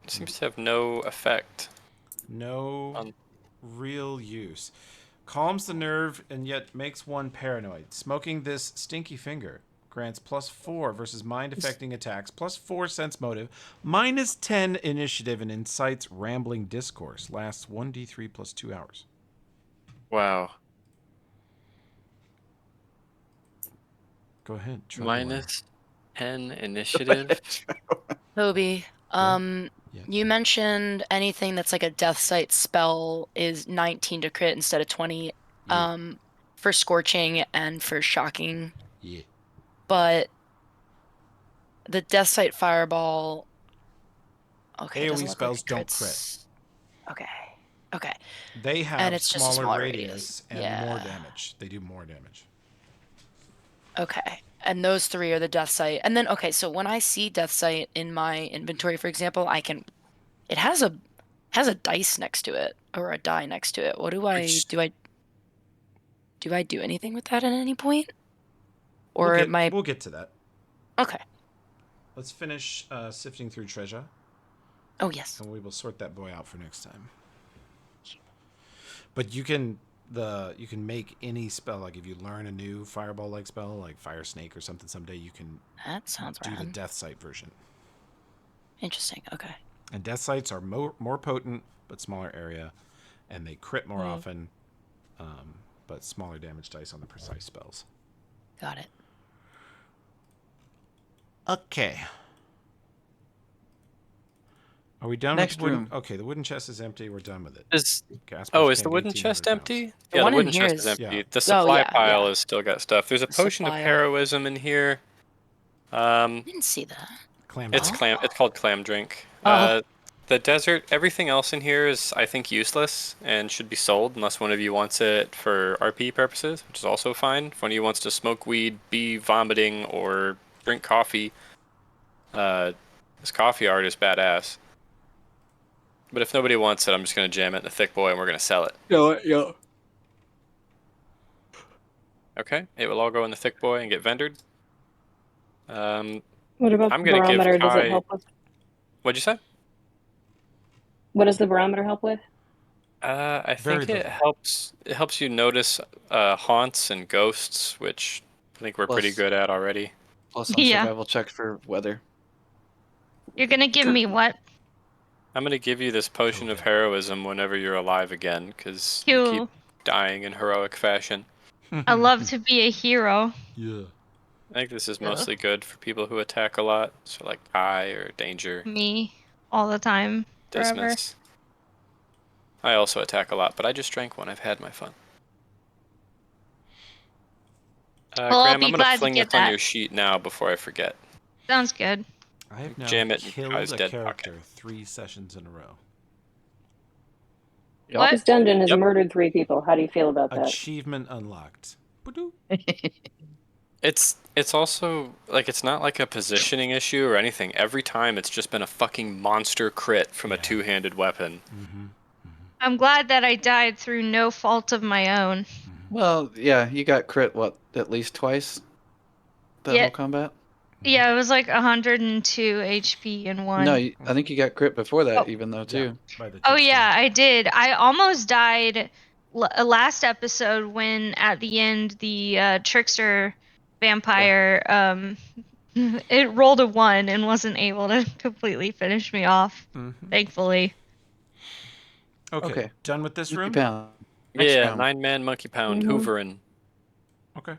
S2: It seems to have no effect.
S4: No real use. Calms the nerve and yet makes one paranoid. Smoking this stinky finger grants +4 versus mind-affecting attacks, +4 sense motive, -10 initiative, and incites rambling discourse. Lasts 1d3 +2 hours.
S2: Wow.
S4: Go ahead. Try one.
S2: Minus 10 initiative.
S7: Toby,
S4: Yeah.
S7: you mentioned anything that's like a death sight spell is 19 to crit instead of 20,
S4: Yeah.
S7: for scorching and for shocking.
S4: Yeah.
S7: But the death sight fireball. Okay, it doesn't
S4: AoE
S7: look like
S4: spells
S7: it
S4: don't
S7: crits. Okay. Okay.
S4: They have
S7: And it's just a
S4: smaller
S7: smaller
S4: radius and
S7: yeah.
S4: more damage. They do more damage.
S7: Okay. And those three are the death sight. And then okay, so when I see death sight in my inventory, for example, it has a dice next to it or a die next to it. What do I do anything with that at any point? Or
S4: We'll get to that.
S7: Okay.
S4: Let's finish sifting through treasure.
S7: Oh yes.
S4: And we will sort that boy out for next time. But you can make any spell, like if you learn a new fireball like spell, like fire snake or something someday, you can
S7: That sounds
S4: do
S7: rad.
S4: the death sight version.
S7: Interesting. Okay.
S4: And death sights are more potent but smaller area, and they crit more often, but smaller damage dice on the precise spells.
S7: Got it.
S4: Okay. Are we done
S9: Next
S4: with the wooden?
S9: room.
S4: Okay, the wooden chest is empty. We're done with it.
S2: Is
S4: Gasper's
S2: is the
S4: can't be
S2: wooden
S4: 1,800
S2: chest
S4: pounds.
S2: empty?
S7: The
S2: Yeah,
S7: one
S2: the
S7: in
S2: wooden
S7: here
S2: chest
S7: is-
S2: is empty.
S4: Yeah.
S2: The supply
S7: yeah,
S2: pile
S7: yeah.
S2: has still got stuff. There's a
S7: The
S2: potion of
S7: supply-
S2: heroism in here.
S7: I didn't see that.
S4: Clam
S2: It's
S4: drink.
S2: It's called clam drink.
S7: Oh.
S2: The desert. Everything else in here is, I think, useless and should be sold unless one of you wants it for RP purposes, which is also fine. If one of you wants to smoke weed, be vomiting, or drink coffee, this coffee art is badass. But if nobody wants it, I'm just gonna jam it in the thick boy and we're gonna sell it.
S9: Yeah.
S2: Okay, it will all go in the thick boy and get vendored.
S5: What about
S2: I'm
S5: the
S2: gonna give
S5: barometer? Does
S2: Kai...
S5: it help with?
S2: What'd you say?
S5: What does the barometer help with?
S2: I
S4: Very
S2: think it
S4: little.
S2: helps. It helps you notice haunts and ghosts, which I think we're pretty
S9: Plus-
S2: good at already.
S9: Plus on
S3: Yeah.
S9: survival check for weather.
S3: You're gonna give me what?
S2: I'm gonna give you this potion of
S4: Okay.
S2: heroism whenever you're alive again, because you keep
S3: Cool.
S2: dying in heroic fashion.
S3: I love to be a hero.
S4: Yeah.
S2: I think this is
S3: Yeah.
S2: mostly good for people who attack a lot, so like Kai or Danger,
S3: Me all the time. Forever.
S2: Dismiss. I also attack a lot, but I just drank one. I've had my fun.
S3: Well, I'll
S2: Graham,
S3: be
S2: I'm gonna
S3: glad to
S2: fling
S3: get
S2: this on
S3: that.
S2: your sheet now before I forget.
S3: Sounds good.
S4: I have now
S2: Jam it in
S4: killed
S2: Kai's
S4: a
S2: dead
S4: character
S2: pocket.
S4: 3 sessions in a row.
S3: What?
S5: This dungeon has
S2: Yep.
S5: murdered 3 people. How do you feel about that?
S4: Achievement unlocked. Ba-doo.
S2: It's also like it's not like a positioning issue or anything. Every time it's just been a fucking monster crit from a
S4: Yeah.
S2: two-handed weapon.
S3: I'm glad that I died through no fault of my own.
S9: Well, yeah, you got crit at least twice. That
S3: Yeah.
S9: whole combat.
S3: Yeah, it was like 102 HP in one.
S9: No, I think you got crit before that,
S3: Oh.
S9: even though too.
S4: By the
S3: Oh
S4: trickster.
S3: yeah, I did. I almost died last episode when at the end the trickster vampire it rolled a 1 and wasn't able to completely finish me off. Thankfully.
S4: Okay. Done with this
S9: Monkey
S4: room?
S9: Pound. Next
S2: Yeah,
S9: round.
S2: 9-man monkey pound, hoovering,
S4: Okay.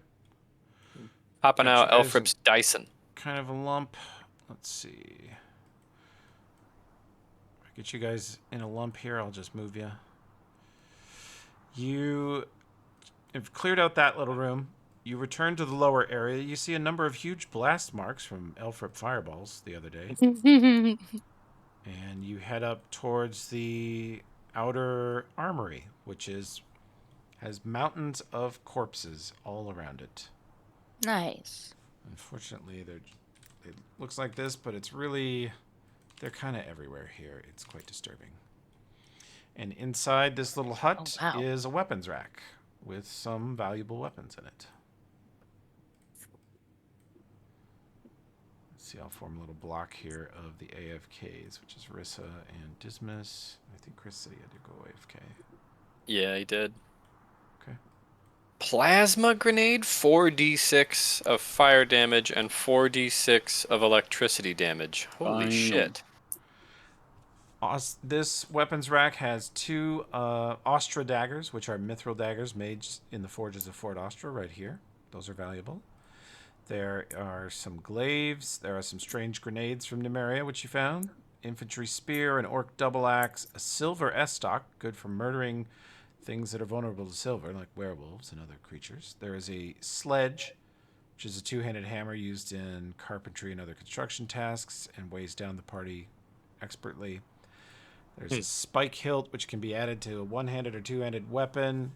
S2: popping
S4: Got
S2: out
S4: you guys
S2: Elfrib's Dyson.
S4: Kind of a lump. Let's see. If I get you guys in a lump here, I'll just move you. You have cleared out that little room. You return to the lower area. You see a number of huge blast marks from Elfrib fireballs the other day. And you head up towards the outer armory, which has mountains of corpses all around it.
S7: Nice.
S4: Unfortunately, it looks like this, but it's really, they're kind of everywhere here. It's quite disturbing. And inside this little hut is a weapons rack with some valuable weapons in it. Let's see, I'll form a little block here of the AFKs, which is Rissa and Dismas. I think Chris said he had to go AFK.
S2: Yeah, he did.
S4: Okay.
S2: Plasma grenade, 4d6 of fire damage and 4d6 of electricity damage. Holy
S9: Fine.
S2: shit.
S4: This weapons rack has 2 Ostra daggers, which are mithril daggers made in the forges of Fort Ostra right here. Those are valuable. There are some glaives. There are some strange grenades from Nymeria, which you found. Infantry spear, an orc double axe, a silver estoc, good for murdering things that are vulnerable to silver, like werewolves and other creatures. There is a sledge, which is a two-handed hammer used in carpentry and other construction tasks and weighs down the party expertly. There's a spike hilt, which can be added to a one-handed or two-handed weapon,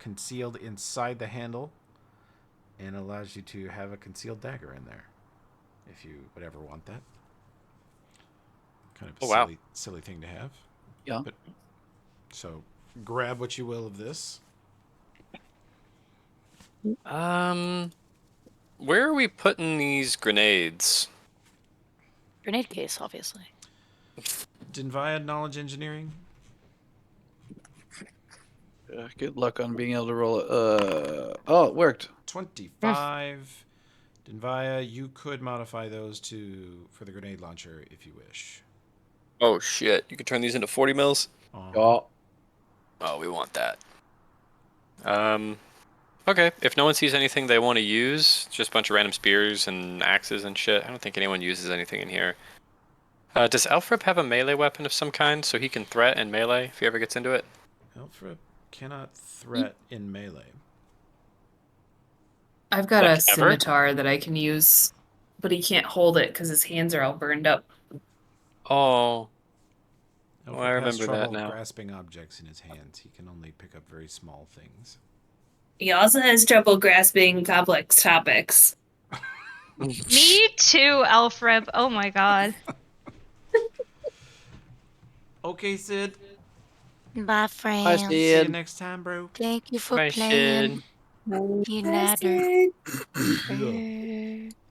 S4: concealed inside the handle, and allows you to have a concealed dagger in there, if you would ever want that. Kind of a silly thing to have.
S9: Yeah.
S4: But, so, grab what you will of this.
S2: Where are we putting these grenades?
S7: Grenade case, obviously.
S4: Dinvaya knowledge engineering.
S9: Good luck on being able to roll it. Oh, it worked.
S4: 25. Dinvaya, you could modify those for the grenade launcher if you wish.
S2: Oh shit! You can turn these into 40 mils.
S9: Oh.
S2: Oh, we want that. Okay. If no one sees anything they want to use, just a bunch of random spears and axes and shit. I don't think anyone uses anything in here. Does Elfrip have a melee weapon of some kind so he can threat and melee if he ever gets into it?
S4: Elfrip cannot threat in melee.
S6: I've got
S2: Like
S6: a scimitar that I can use, but he can't hold it because his hands are all burned up.
S2: Oh.
S4: Elfrip
S2: I remember
S4: has trouble
S2: that now.
S4: grasping objects in his hands. He can only pick up very small things.
S6: He also has trouble grasping complex topics.
S3: Me too, Alfred. Oh my god.
S4: Okay, Sid.
S7: Bye, friends.
S9: Bye,
S4: See you
S9: Sid.
S4: next time, bro.
S7: Thank you for
S2: Bye,
S7: playing.
S2: Sid.
S7: You natter.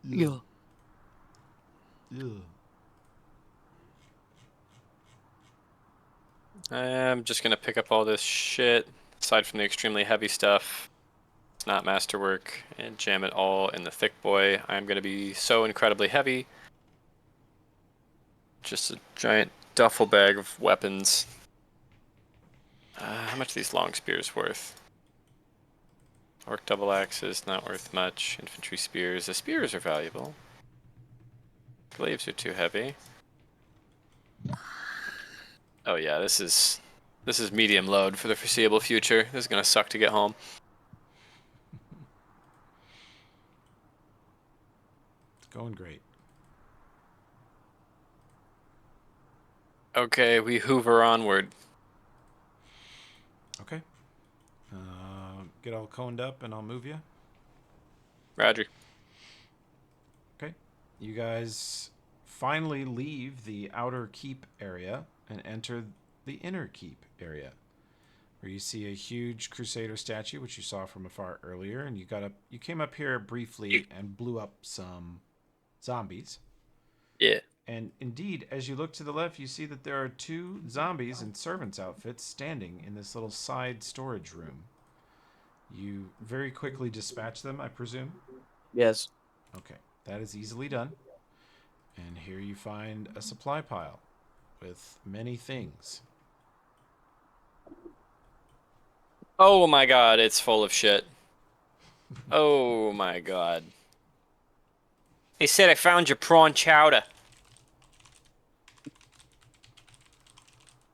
S9: Yeah.
S2: I'm just gonna pick up all this shit, aside from the extremely heavy stuff. It's not masterwork, and jam it all in the thick boy. I'm gonna be so incredibly heavy. Just a giant duffel bag of weapons. How much are these long spears worth? Orc double axes, not worth much. Infantry spears. The spears are valuable. Glaives are too heavy. Oh yeah, this is medium load for the foreseeable future. This is gonna suck to get home.
S4: It's going great.
S2: Okay, we hoover onward.
S4: Okay. Get all coned up and I'll move you.
S2: Roger.
S4: Okay. You guys finally leave the outer keep area and enter the inner keep area, where you see a huge Crusader statue, which you saw from afar earlier, and you came up here briefly and blew up some zombies.
S2: Yeah.
S4: And indeed, as you look to the left, you see that there are two zombies in servants' outfits standing in this little side storage room. You very quickly dispatch them, I presume?
S9: Yes.
S4: Okay, that is easily done. And here you find a supply pile with many things.
S2: Oh my god, it's full of shit. Oh my god. He said I found your prawn chowder.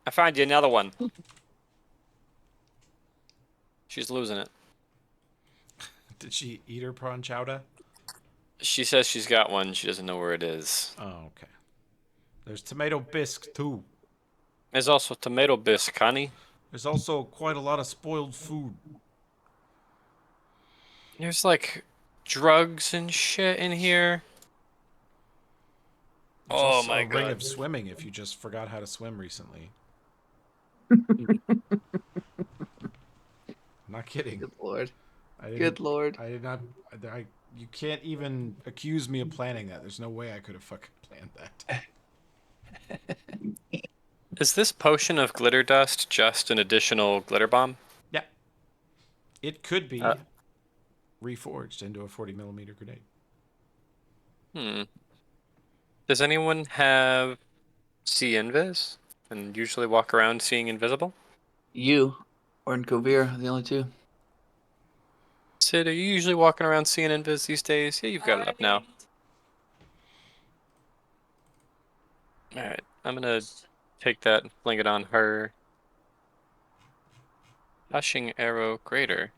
S2: I found you another one. She's losing it.
S4: Did she eat her prawn chowder?
S2: She says she's got one. She doesn't know where it is.
S4: Oh, okay. There's tomato bisque, too.
S2: There's also tomato bisque, honey.
S4: There's also quite a lot of spoiled food.
S2: There's like drugs and shit in here.
S4: There's
S2: Oh
S4: also
S2: my
S4: a ring
S2: god.
S4: of swimming if you just forgot how to swim recently. Not kidding.
S9: Good lord.
S4: Good lord. I did not. You can't even accuse me of planning that. There's no way I could have fucking planned that.
S2: Is this potion of glitter dust just an additional glitter bomb?
S4: Yeah. It could be reforged into a 40mm grenade.
S2: Does anyone have see invis and usually walk around seeing invisible?
S9: You or Kovir, the only two.
S2: Sid, are you usually walking around seeing invis these days? Yeah, you've got it up now. Alright, I'm gonna take that and fling it on her. Hushing arrow greater.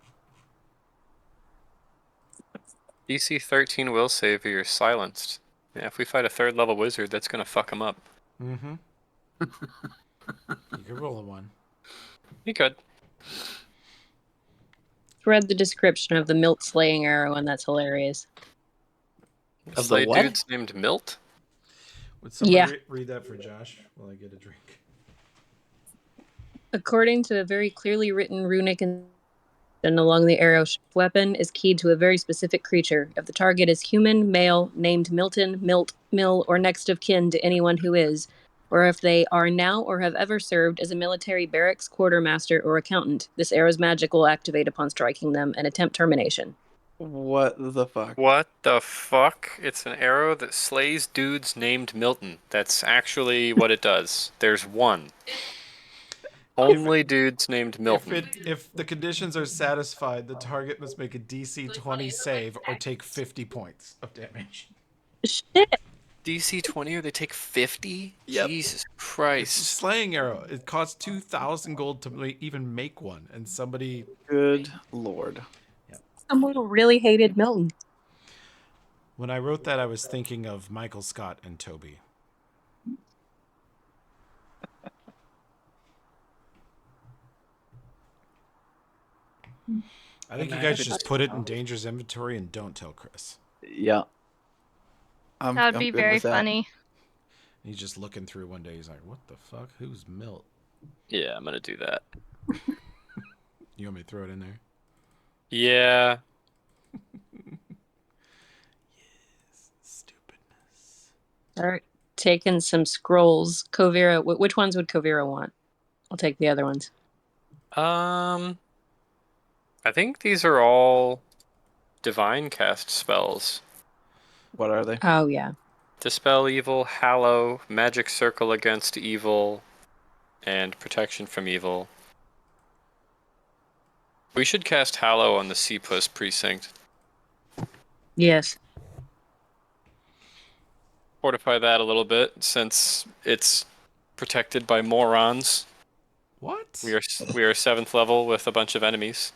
S2: DC 13 will save or you're silenced. Yeah, if we fight a 3rd level wizard, that's gonna fuck him up.
S4: Mm-hmm. You could roll a 1.
S2: You could.
S5: Read the description of the Milt slaying arrow, and that's hilarious.
S9: Of the
S2: Slay
S9: what?
S2: dudes named Milt?
S4: Would someone
S5: Yeah.
S4: read that for Josh while I get a drink?
S5: According to a very clearly written runic and along the arrow weapon is keyed to a very specific creature. If the target is human, male, named Milton, Milt, Mill, or next of kin to anyone who is, or if they are now or have ever served as a military barracks, quartermaster, or accountant, this arrow's magic will activate upon striking them and attempt termination.
S9: What the fuck?
S2: What the fuck? It's an arrow that slays dudes named Milton. That's actually what it does. There's one. Only dudes named Milton.
S4: If the conditions are satisfied, the target must make a DC 20 save or take 50 points of damage.
S5: Shit.
S2: DC 20 or they take 50?
S4: Yep.
S2: Jesus
S4: It's a
S2: Christ.
S4: slaying arrow. It costs 2,000 gold to even make one, and somebody.
S9: Good lord.
S5: Someone who really hated Milton.
S4: When I wrote that, I was thinking of Michael Scott and Toby. I think you guys just put it in Danger's inventory and don't tell Chris.
S9: Yeah.
S3: That would be
S9: good
S3: very
S9: with that.
S3: funny.
S4: He's just looking through one day. He's like, "What the fuck? Who's Milt?"
S2: Yeah, I'm gonna do that.
S4: You want me to throw it in there?
S2: Yeah.
S4: Yes, stupidness.
S5: Start taking some scrolls. Kovira, which ones would Kovira want? I'll take the other ones.
S2: I think these are all divine cast spells.
S9: What are they?
S5: Oh, yeah.
S2: Dispel evil, hallow, magic circle against evil, and protection from evil. We should cast hallow on the Seapuss precinct.
S5: Yes.
S2: Fortify that a little bit since it's protected by morons.
S4: What?
S2: We are 7th level with a bunch of enemies.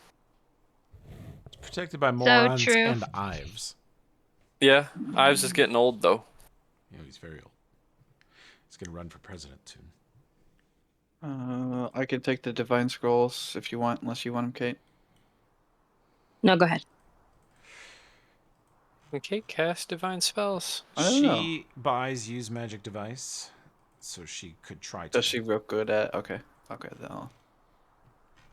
S4: It's protected by morons
S3: true.
S4: and Ives.
S2: Yeah, Ives is getting old though.
S4: Yeah, he's very old. He's gonna run for president soon.
S9: I can take the divine scrolls if you want, unless you want them, Kate.
S5: No, go ahead.
S2: Can Kate cast divine spells?
S9: I don't know.
S4: She buys use magic device, so she could try to.
S9: Does she real good at? Okay, then I'll.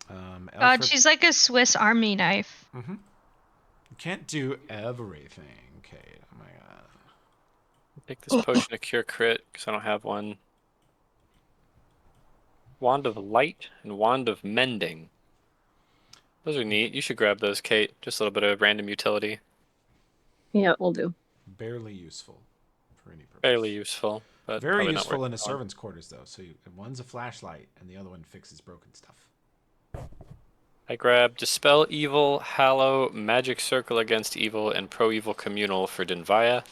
S3: God,
S4: Alfred-
S3: she's like a Swiss Army knife.
S4: Mm-hmm. You can't do everything, Kate. Oh my god.
S2: Take this potion to cure crit because I don't have one. Wand of Light and Wand of Mending. Those are neat. You should grab those, Kate. Just a little bit of random utility.
S5: Yeah, we'll do.
S4: Barely useful for any purpose.
S2: Fairly useful, but
S4: Very
S2: probably
S4: useful
S2: not
S4: in a
S2: worth
S4: servant's quarters, though. So one's a flashlight, and the other one fixes broken stuff.
S2: I grab Dispel Evil, Hallow, Magic Circle against Evil, and Pro-Evil Communal for Dinvaya.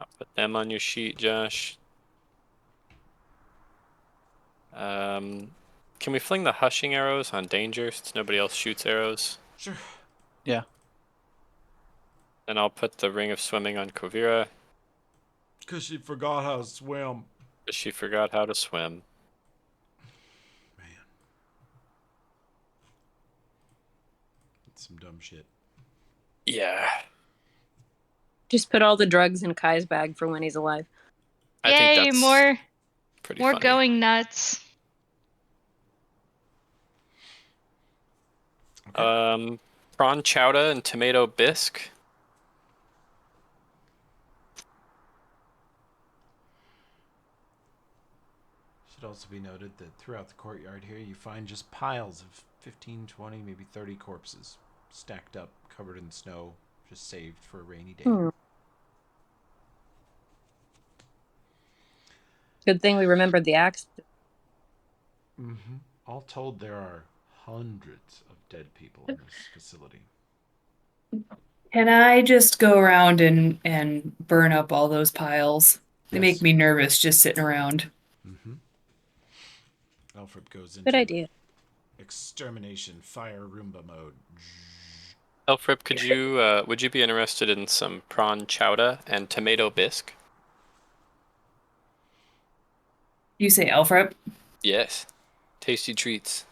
S2: I'll put them on your sheet, Josh. Can we fling the Hushing arrows on Danger since nobody else shoots arrows?
S4: Sure.
S9: Yeah.
S2: Then I'll put the Ring of Swimming on Kovira.
S4: Because she forgot how to swim.
S2: Because she forgot how to swim.
S4: Man. It's some dumb shit.
S2: Yeah.
S5: Just put all the drugs in Kai's bag for when he's alive.
S2: I think
S3: Yay,
S2: that's
S3: more
S2: pretty
S3: more
S2: funny.
S3: going nuts.
S4: Okay.
S2: Prawn chowder and tomato bisque.
S4: Should also be noted that throughout the courtyard here, you find just piles of 15, 20, maybe 30 corpses stacked up, covered in snow, just saved for a rainy day.
S5: Good thing we remembered the axe.
S4: Mm-hmm. All told, there are hundreds of dead people in this facility.
S6: Can I just go around and burn up all those piles? They make
S4: Yes.
S6: me nervous just sitting around.
S4: Mm-hmm. Alfred goes into
S5: Good idea.
S4: extermination fire Roomba mode.
S2: Elfrip, would you be interested in some prawn chowder and tomato bisque?
S6: You say Alfred?
S2: Yes. Tasty treats.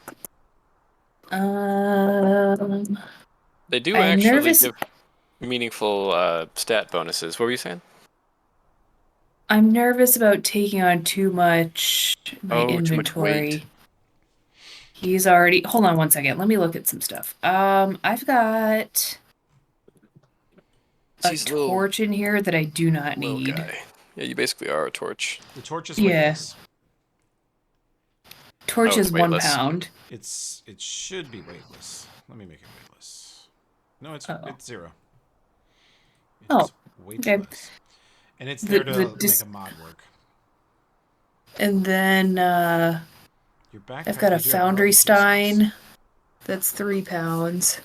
S2: They do
S6: I'm
S2: actually
S6: nervous.
S2: give meaningful stat bonuses. What were you saying?
S6: I'm nervous about taking on too much in my
S2: Oh, too much
S6: inventory.
S2: weight.
S6: He's already. Hold on one second. Let me look at some stuff. I've got a torch in here that I do not
S2: Little
S6: need.
S2: guy. Yeah, you basically are a torch.
S4: The torch is
S6: Yeah.
S4: weightless.
S6: Torch
S2: Oh, it's
S6: is 1
S2: weightless.
S6: pound.
S4: It should be weightless. Let me make it weightless. No, it's 0. It's way too
S6: okay.
S4: less. And it's there to make
S6: Just,
S4: a mod work.
S6: and then
S4: Your backpack,
S6: I've got a
S4: you do have
S6: foundry
S4: relative space.
S6: stein. That's 3 pounds.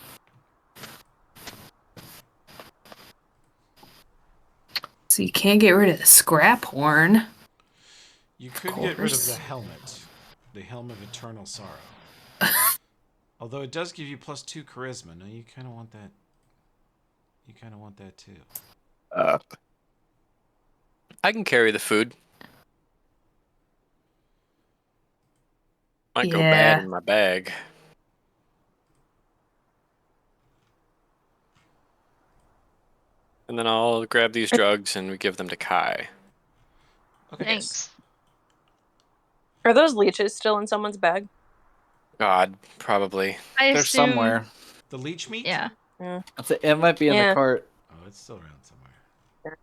S6: So you can't get rid of the scrap horn.
S4: You could get rid of the helmet. The Helm of Eternal Sorrow. Although it does give you +2 charisma. Now you kind of want that. You kind of want that too.
S2: I can carry the food. Might go bad in my bag. And then I'll grab these drugs and we give them to Kai.
S4: Okay.
S3: Thanks.
S5: Are those leeches still in someone's bag?
S2: God, probably.
S3: I
S9: They're
S3: assume.
S9: somewhere.
S4: The leech meat?
S3: Yeah.
S9: It might be in the cart.
S4: Oh, it's still around somewhere.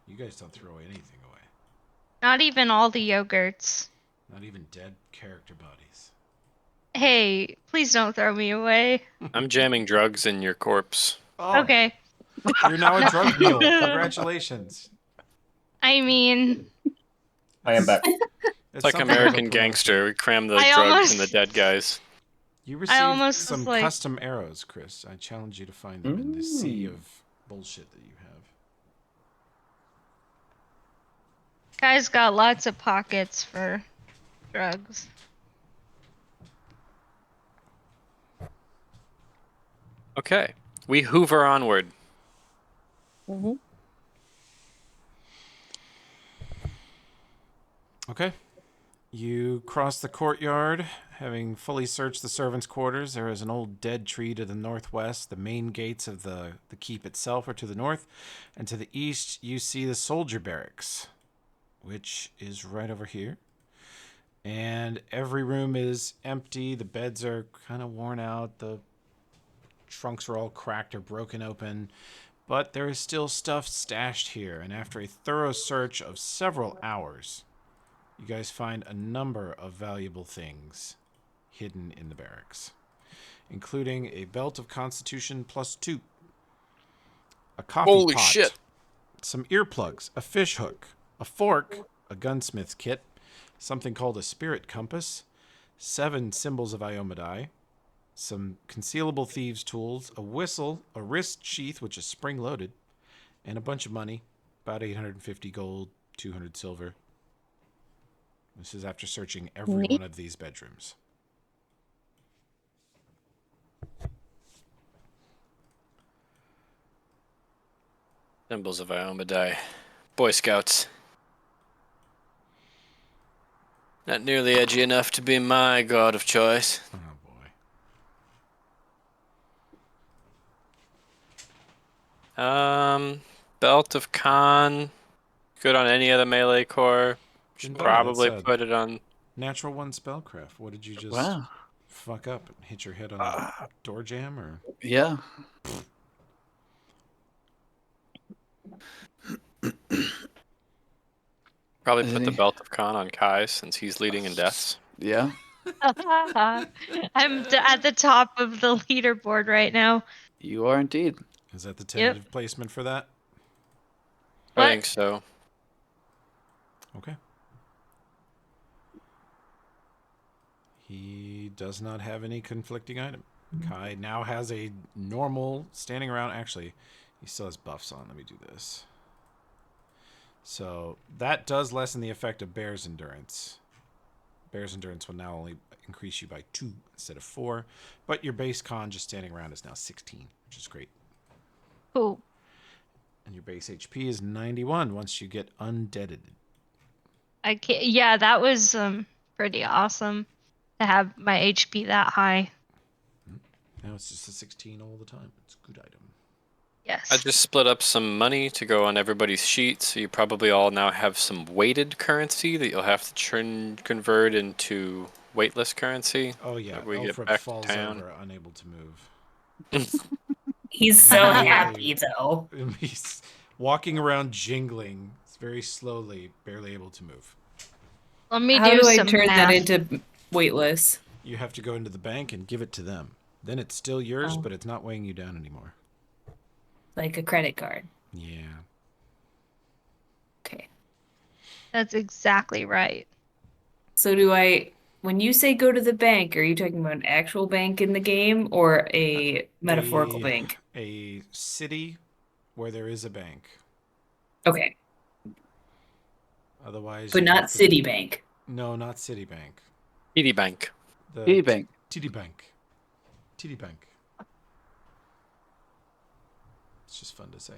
S4: You guys don't throw anything away.
S3: Not even all the yogurts.
S4: Not even dead character bodies.
S3: Hey, please don't throw me away.
S2: I'm jamming drugs in your corpse.
S4: Oh,
S3: Okay.
S4: you're now a drug mule. Congratulations.
S3: I mean,
S1: I am back.
S2: It's like American Gangster. We cram the drugs in the dead guys.
S4: You received
S3: almost
S4: some
S3: was like-
S4: custom arrows, Chris. I challenge you to find them in the sea of bullshit that you have.
S3: Guy's got lots of pockets for drugs.
S2: Okay. We hoover onward.
S5: Mm-hmm.
S4: Okay. You cross the courtyard, having fully searched the servants' quarters. There is an old dead tree to the northwest. The main gates of the keep itself are to the north. And to the east, you see the soldier barracks, which is right over here. And every room is empty. The beds are kind of worn out. The trunks are all cracked or broken open. But there is still stuff stashed here. And after a thorough search of several hours, you guys find a number of valuable things hidden in the barracks, including a belt of Constitution +2, a coffee
S2: Holy
S4: pot,
S2: shit.
S4: some earplugs, a fish hook, a fork, a gunsmith's kit, something called a spirit compass, 7 symbols of Iomadai, some concealable thieves' tools, a whistle, a wrist sheath, which is spring-loaded, and a bunch of money, about 850 gold, 200 silver. This is after searching every one of these bedrooms.
S2: Symbols of Iomadai. Boy Scouts. Not nearly edgy enough to be my god of choice.
S4: Oh, boy.
S2: Belt of Khan. Good on any other melee core. Should probably put it on.
S4: Natural 1 spellcraft. What did you just fuck up and hit your head on a door jam or?
S9: Yeah.
S2: Probably put the Belt of Khan on Kai since he's leading in deaths.
S9: Yeah.
S3: I'm at the top of the leaderboard right now.
S9: You are indeed.
S4: Is that the tentative placement for that?
S3: What?
S2: I think so.
S4: Okay. He does not have any conflicting item. Kai now has a normal standing around. Actually, he still has buffs on. Let me do this. So that does lessen the effect of Bear's Endurance. Bear's Endurance will now only increase you by 2 instead of 4. But your base con just standing around is now 16, which is great.
S3: Cool.
S4: And your base HP is 91 once you get undeaded.
S3: I can't. Yeah, that was pretty awesome to have my HP that high.
S4: Now it's just a 16 all the time. It's a good item.
S3: Yes.
S2: I just split up some money to go on everybody's sheet, so you probably all now have some weighted currency that you'll have to convert into weightless currency.
S4: Oh yeah,
S2: We get
S4: Elfrip
S2: back to
S4: falls
S2: town.
S4: over, unable to move.
S6: He's so happy though.
S4: He's walking around jingling very slowly, barely able to move.
S3: Let me
S6: How
S3: do
S6: do I
S3: some
S6: turn
S3: math.
S6: that into weightless?
S4: You have to go into the bank and give it to them. Then it's still yours,
S6: Oh.
S4: but it's not weighing you down anymore.
S6: Like a credit card.
S4: Yeah.
S6: Okay.
S3: That's exactly right.
S6: So when you say go to the bank, are you talking about an actual bank in the game or a metaphorical bank?
S4: A city where there is a bank.
S6: Okay.
S4: Otherwise,
S6: But
S4: you
S6: not
S4: have to-
S6: Citibank.
S4: No, not Citibank.
S2: TD Bank.
S9: TD Bank.
S4: TD Bank. TD Bank. It's just fun to say.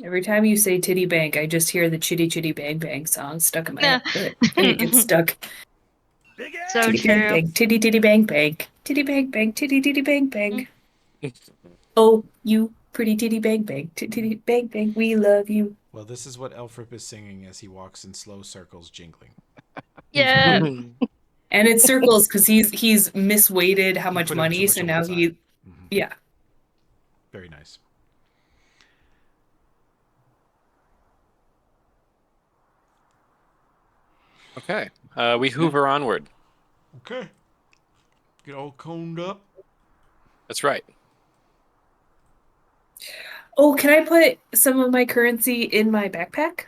S6: Every time you say Titty Bank, I just hear the Chitty Chitty Bang Bang song stuck in my head. It gets stuck.
S3: So
S6: Titty
S3: true.
S6: Bang Bang, Titty Titty Bang Bang, Titty Bang Bang, Titty Titty Bang Bang. Oh, you pretty Titty Bang Bang, Titty Bang Bang, we love you.
S4: Well, this is what Elfrip is singing as he walks in slow circles, jingling.
S3: Yeah.
S6: And it circles because he's misweighted how much
S4: put in too
S6: money,
S4: much
S6: so now
S4: overtime.
S6: he, yeah.
S4: Very nice.
S2: Okay. We hoover onward.
S4: Okay. Get all coned up.
S2: That's right.
S6: Oh, can I put some of my currency in my backpack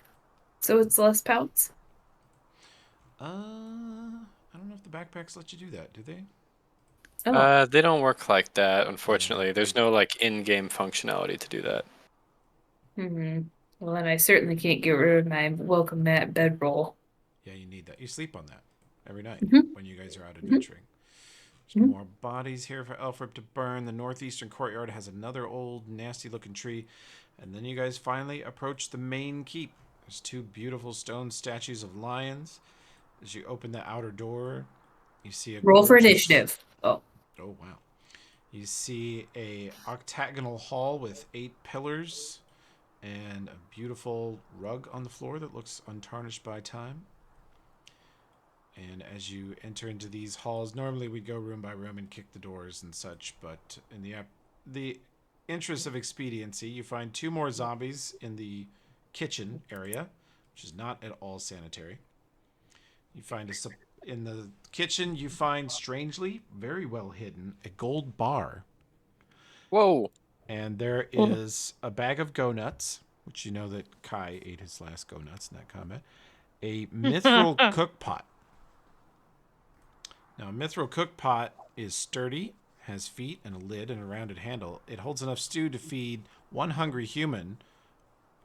S6: so it's less pounds?
S4: I don't know if the backpacks let you do that, do they?
S6: Oh.
S2: They don't work like that, unfortunately. There's no like in-game functionality to do that.
S6: Well, then I certainly can't get rid of my welcome mat bedroll.
S4: Yeah, you need that. You sleep on that every night
S6: Mhm.
S4: when you guys are out adventuring. There's more bodies here for Elfrip to burn. The northeastern courtyard has another old, nasty-looking tree. And then you guys finally approach the main keep. There's 2 beautiful stone statues of lions. As you open the outer door, you see a
S6: Roll for
S4: gorgeous-
S6: initiative. Oh,
S4: wow. You see a octagonal hall with 8 pillars and a beautiful rug on the floor that looks untarnished by time. And as you enter into these halls, normally we go room by room and kick the doors and such, but in the interest of expediency, you find 2 more zombies in the kitchen area, which is not at all sanitary. You find in the kitchen, you find, strangely, very well hidden, a gold bar.
S2: Whoa.
S4: And there is a bag of go nuts, which you know that Kai ate his last go nuts in that combat. A mithril cook pot. Now, a mithril cook pot is sturdy, has feet and a lid and a rounded handle. It holds enough stew to feed 1 hungry human,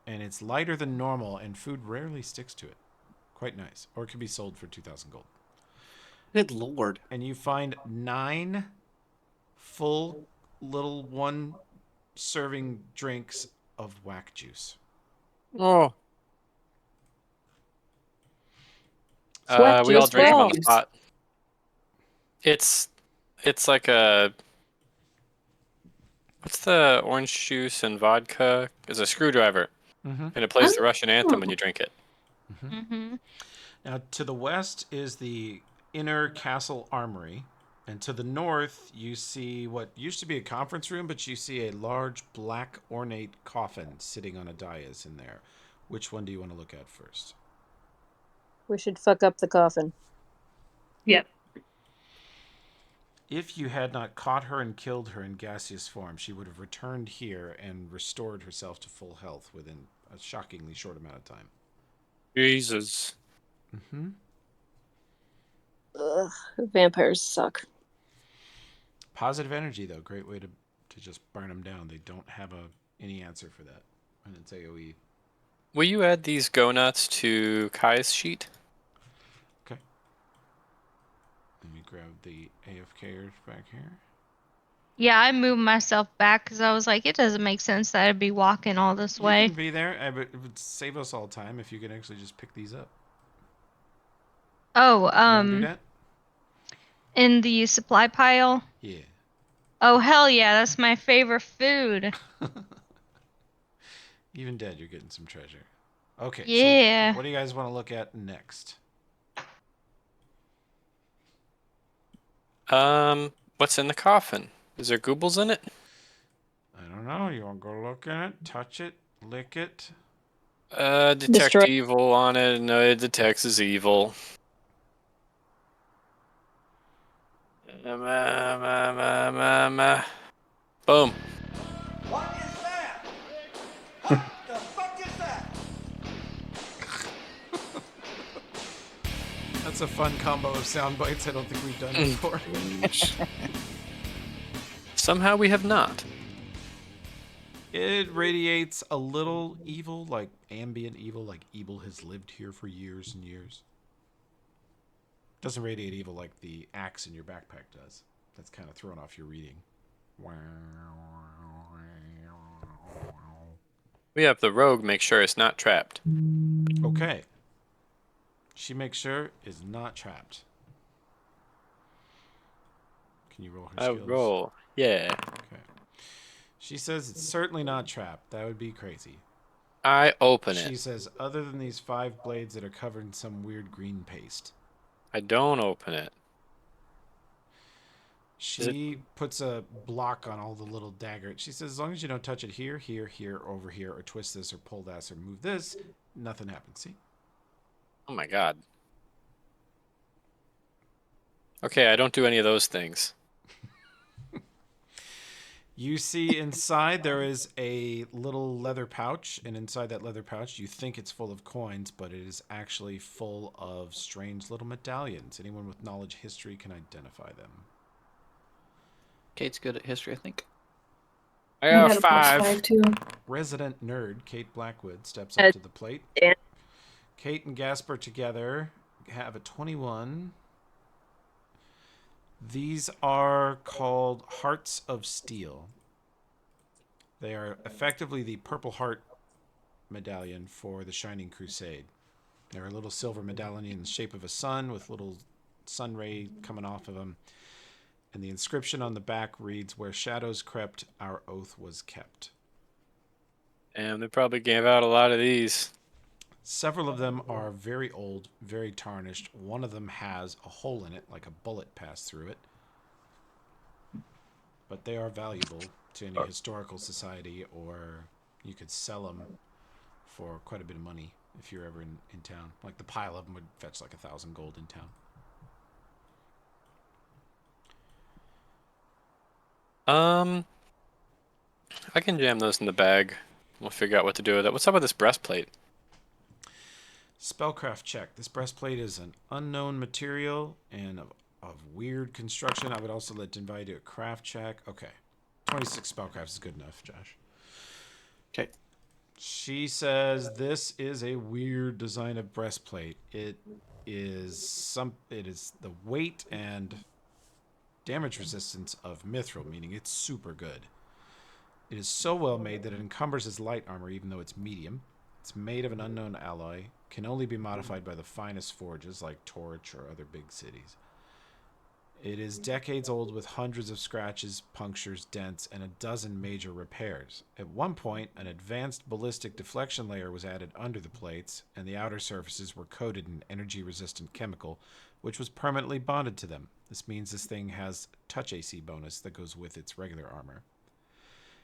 S4: and it's lighter than normal, and food rarely sticks to it. Quite nice. Or it can be sold for 2,000 gold.
S9: Good lord.
S4: And you find 9 full little 1-serving drinks of whack juice.
S2: Oh.
S5: Whack
S2: We all
S5: juice
S2: drink them on
S5: balls.
S2: the spot. It's like a... What's the orange juice and vodka? It's a screwdriver. And it plays the Russian anthem when you drink it.
S4: Now, to the west is the inner castle armory. And to the north, you see what used to be a conference room, but you see a large black ornate coffin sitting on a dais in there. Which one do you want to look at first?
S5: We should fuck up the coffin.
S6: yep.
S4: If you had not caught her and killed her in gaseous form, she would have returned here and restored herself to full health within a shockingly short amount of time.
S2: Jesus.
S5: Ugh, vampires suck.
S4: Positive energy, though. Great way to just burn them down. They don't have any answer for that. And it's AoE.
S2: Will you add these go nuts to Kai's sheet?
S4: Okay. Let me grab the AFKers back here.
S3: Yeah, I moved myself back because I was like, it doesn't make sense that I'd be walking all this way.
S4: You can be there. It would save us all time if you could actually just pick these up.
S3: Oh,
S4: You want to do that?
S3: in the supply pile?
S4: Yeah.
S3: Oh, hell yeah, that's my favorite food.
S4: Even dead, you're getting some treasure. Okay,
S3: Yeah.
S4: so what do you guys want to look at next?
S2: What's in the coffin? Is there goobles in it?
S4: I don't know. You want to go look in it, touch it, lick it?
S2: Detect
S5: Destroy-
S2: evil on it. No, it detects as evil. Boom.
S11: What is that? What the fuck is that?
S4: That's a fun combo of sound bites I don't think we've done before.
S2: Somehow we have not.
S4: It radiates a little evil, like ambient evil, like evil has lived here for years and years. Doesn't radiate evil like the axe in your backpack does. That's kind of thrown off your reading.
S2: We have the rogue make sure it's not trapped.
S4: Okay. She makes sure is not trapped. Can you roll her skills?
S2: Roll. Yeah.
S4: Okay. She says it's certainly not trapped. That would be crazy.
S2: I open
S4: She
S2: it.
S4: says, other than these 5 blades that are covered in some weird green paste.
S2: I don't open it.
S4: She puts a block on all the little dagger. She says, as long as you don't touch it here, here, here, over here, or twist this, or pull this, or move this, nothing happens. See?
S2: Oh my god. Okay, I don't do any of those things.
S4: You see inside there is a little leather pouch, and inside that leather pouch you think it's full of coins, but it is actually full of strange little medallions. Anyone with knowledge history can identify them.
S9: Kate's good at history, I think.
S2: I
S6: I
S2: got
S6: had a plus
S2: 5.
S6: 5 too.
S4: Resident nerd Kate Blackwood steps up to the plate.
S5: Dan.
S4: Kate and Gasper together have a 21. These are called Hearts of Steel. They are effectively the Purple Heart medallion for the Shining Crusade. They're a little silver medallion in the shape of a sun with little sun ray coming off of them. And the inscription on the back reads, "Where shadows crept, our oath was kept."
S2: And they probably gave out a lot of these.
S4: Several of them are very old, very tarnished. One of them has a hole in it, like a bullet passed through it. But they are valuable to any historical society, or you could sell them for quite a bit of money if you're ever in town. Like the pile of them would fetch like 1,000 gold in town.
S2: I can jam those in the bag. We'll figure out what to do with it. What's up with this breastplate?
S4: Spellcraft check. This breastplate is an unknown material and of weird construction. I would also let Dinvai do a craft check. Okay. 26 spellcraft is good enough, Josh.
S9: Okay.
S4: She says this is a weird design of breastplate. It is the weight and damage resistance of mithril, meaning it's super good. It is so well made that it encumbers as light armor even though it's medium. It's made of an unknown alloy, can only be modified by the finest forges like Torch or other big cities. It is decades old with hundreds of scratches, punctures, dents, and a dozen major repairs. At one point, an advanced ballistic deflection layer was added under the plates, and the outer surfaces were coated in energy-resistant chemical, which was permanently bonded to them. This means this thing has touch AC bonus that goes with its regular armor.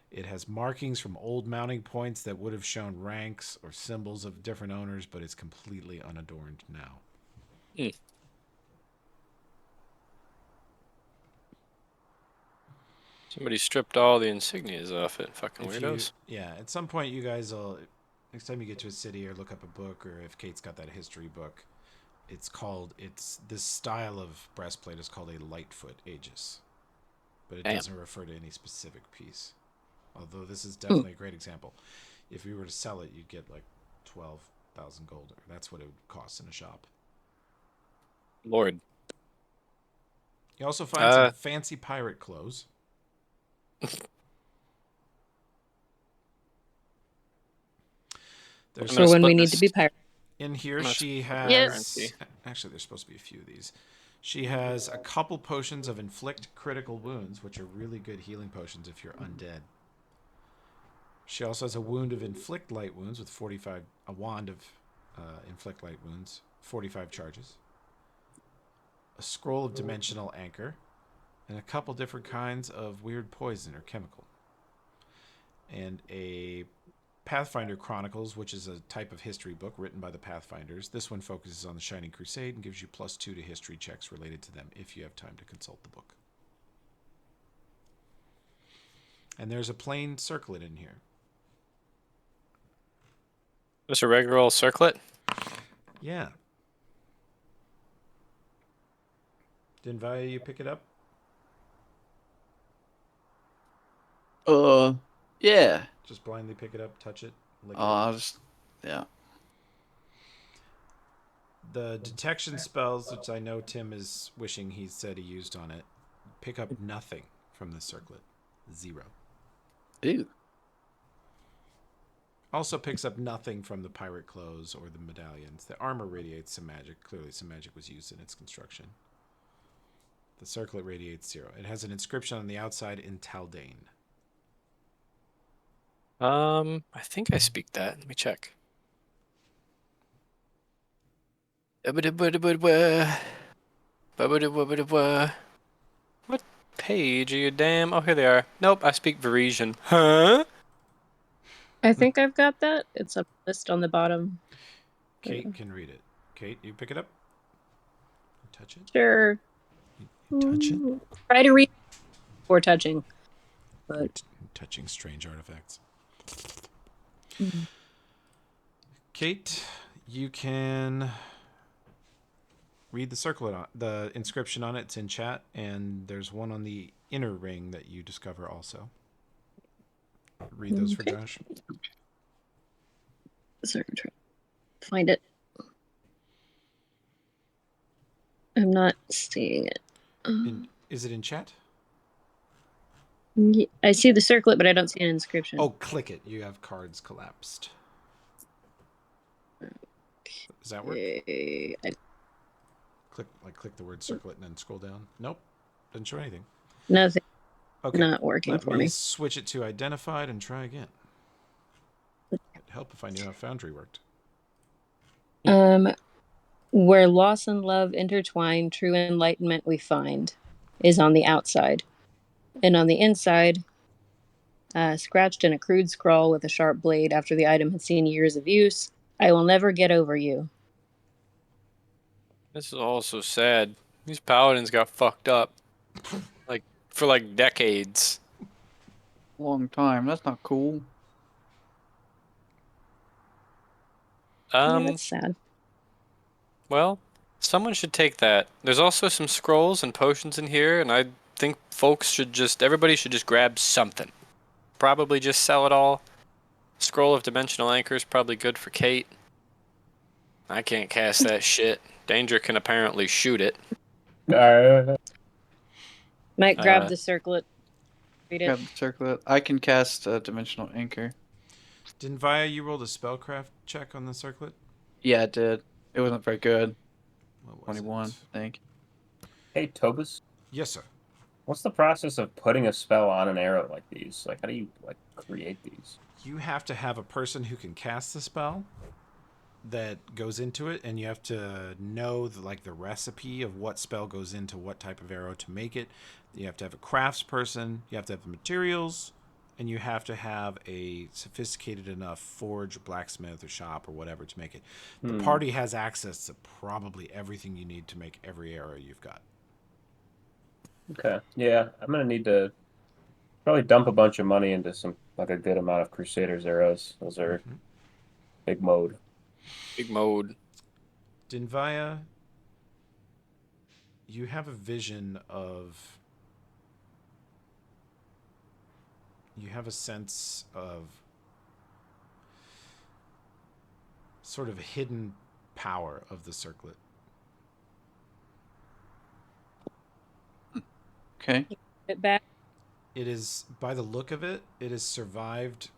S4: It has markings from old mounting points that would have shown ranks or symbols of different owners, but it's completely unadorned now.
S2: Somebody stripped all the insignias off it. Fucking weirdos.
S4: At some point you guys will, next time you get to a city or look up a book, or if Kate's got that history book, this style of breastplate is called a Lightfoot Aegis. but it
S2: Damn.
S4: doesn't refer to any specific piece. Although this is definitely a great example. If we were to sell it, you'd get like 12,000 gold. That's what it would cost in a shop.
S2: Lord.
S4: You also find some fancy pirate clothes.
S5: For when we need to be pirates.
S4: In here, she has...
S3: Yes.
S4: Actually, there's supposed to be a few of these. She has a couple potions of inflict critical wounds, which are really good healing potions if you're undead. She also has a wound of inflict light wounds with 45... A wand of inflict light wounds, 45 charges. A scroll of dimensional anchor. And a couple different kinds of weird poison or chemical. And a Pathfinder Chronicles, which is a type of history book written by the Pathfinders. This one focuses on the Shining Crusade and gives you +2 to history checks related to them if you have time to consult the book. And there's a plain circlet in here.
S2: Just a regular old circlet?
S4: Yeah. Dinvaya, you pick it up?
S9: Yeah.
S4: Just blindly pick it up, touch it, lick
S9: I'll just, yeah.
S4: The detection spells, which I know Tim is wishing he said he used on it, pick up nothing from the circlet. 0.
S9: Ew.
S4: Also picks up nothing from the pirate clothes or the medallions. The armor radiates some magic. Clearly some magic was used in its construction. The circlet radiates 0. It has an inscription on the outside in Taldane.
S2: I think I speak that. Let me check. What page are you damn? Oh, here they are. Nope, I speak Varisian. Huh?
S5: I think I've got that. It's a list on the bottom.
S4: Kate can read it. Kate, you pick it up? Touch it?
S5: Sure.
S4: You touch it?
S5: Try to read before touching. But
S4: touching strange artifacts.
S5: Mm-hmm.
S4: Kate, you can read the circlet on the inscription on it. It's in chat, and there's one on the inner ring that you discover also. Read those for Josh.
S5: Sorry, find it. I'm not seeing it.
S4: Is it in chat?
S5: I see the circlet, but I don't see an inscription.
S4: Oh, click it. You have cards collapsed. Does that work? Click the word circlet and then scroll down. Nope. Doesn't show anything.
S5: Nothing.
S4: Okay.
S5: Not working
S4: Let
S5: for
S4: me
S5: me.
S4: switch it to identified and try again. It'd help if I knew how Foundry worked.
S5: Where loss and love intertwine, true enlightenment we find is on the outside. And on the inside, scratched in a crude scrawl with a sharp blade after the item had seen years of use, I will never get over you.
S2: This is all so sad. These paladins got fucked up. For decades.
S9: Long time. That's not cool.
S5: That's sad.
S2: Well, someone should take that. There's also some scrolls and potions in here, and I think everybody should just grab something. Probably just sell it all. Scroll of Dimensional Anchor is probably good for Kate. I can't cast that shit. Danger can apparently shoot it.
S5: Might grab the circlet. Read it.
S9: Grab the circlet. I can cast a Dimensional Anchor.
S4: Dinvaya, you rolled a spellcraft check on the circlet?
S9: Yeah, it did. It wasn't very good.
S4: What was
S9: 21,
S4: it?
S9: I think.
S1: Hey, Tobus.
S4: Yes, sir.
S1: What's the process of putting a spell on an arrow like these? Like, how do you create these?
S4: You have to have a person who can cast the spell that goes into it, and you have to know the recipe of what spell goes into what type of arrow to make it. You have to have a crafts person. You have to have the materials, and you have to have a sophisticated enough forge, blacksmith, or shop, or whatever to make it. The party has access to probably everything you need to make every arrow you've got.
S1: Okay. Yeah, I'm gonna need to probably dump a bunch of money into a good amount of Crusaders arrows. Those are big mode.
S2: Big mode.
S4: Dinvaya, you have a vision of you have a sense of sort of hidden power of the circlet.
S9: Okay.
S5: It back.
S4: It is, by the look of it, it has survived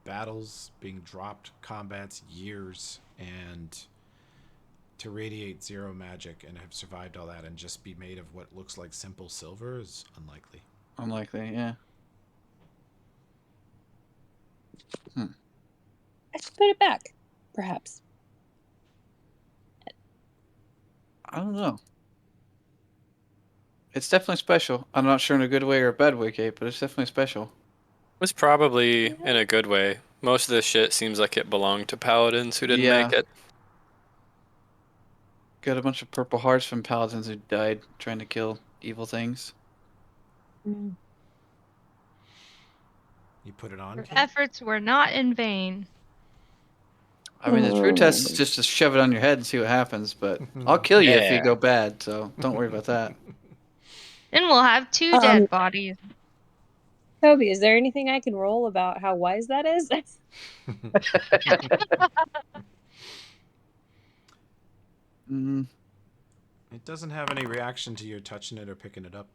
S4: battles, being dropped, combats, years, and to radiate 0 magic and have survived all that and just be made of what looks like simple silver is unlikely.
S9: Unlikely, yeah.
S5: I should put it back, perhaps.
S9: I don't know. It's definitely special. I'm not sure in a good way or a bad way, Kate, but it's definitely special.
S2: Was probably in a good way. Most of this shit seems like it belonged to paladins who didn't
S9: Yeah.
S2: make it.
S9: Got a bunch of purple hearts from paladins who died trying to kill evil things.
S5: Mm.
S4: You put it on,
S3: Your
S4: Kate?
S3: efforts were not in vain.
S9: I mean, the true test is just to shove it on your head and see what happens, but I'll kill you if you
S2: Yeah.
S9: go bad, so don't worry about that.
S3: Then we'll have 2
S5: Um,
S3: dead bodies.
S5: Toby, is there anything I can roll about how wise that is?
S9: Mm,
S4: It doesn't have any reaction to your touching it or picking it up.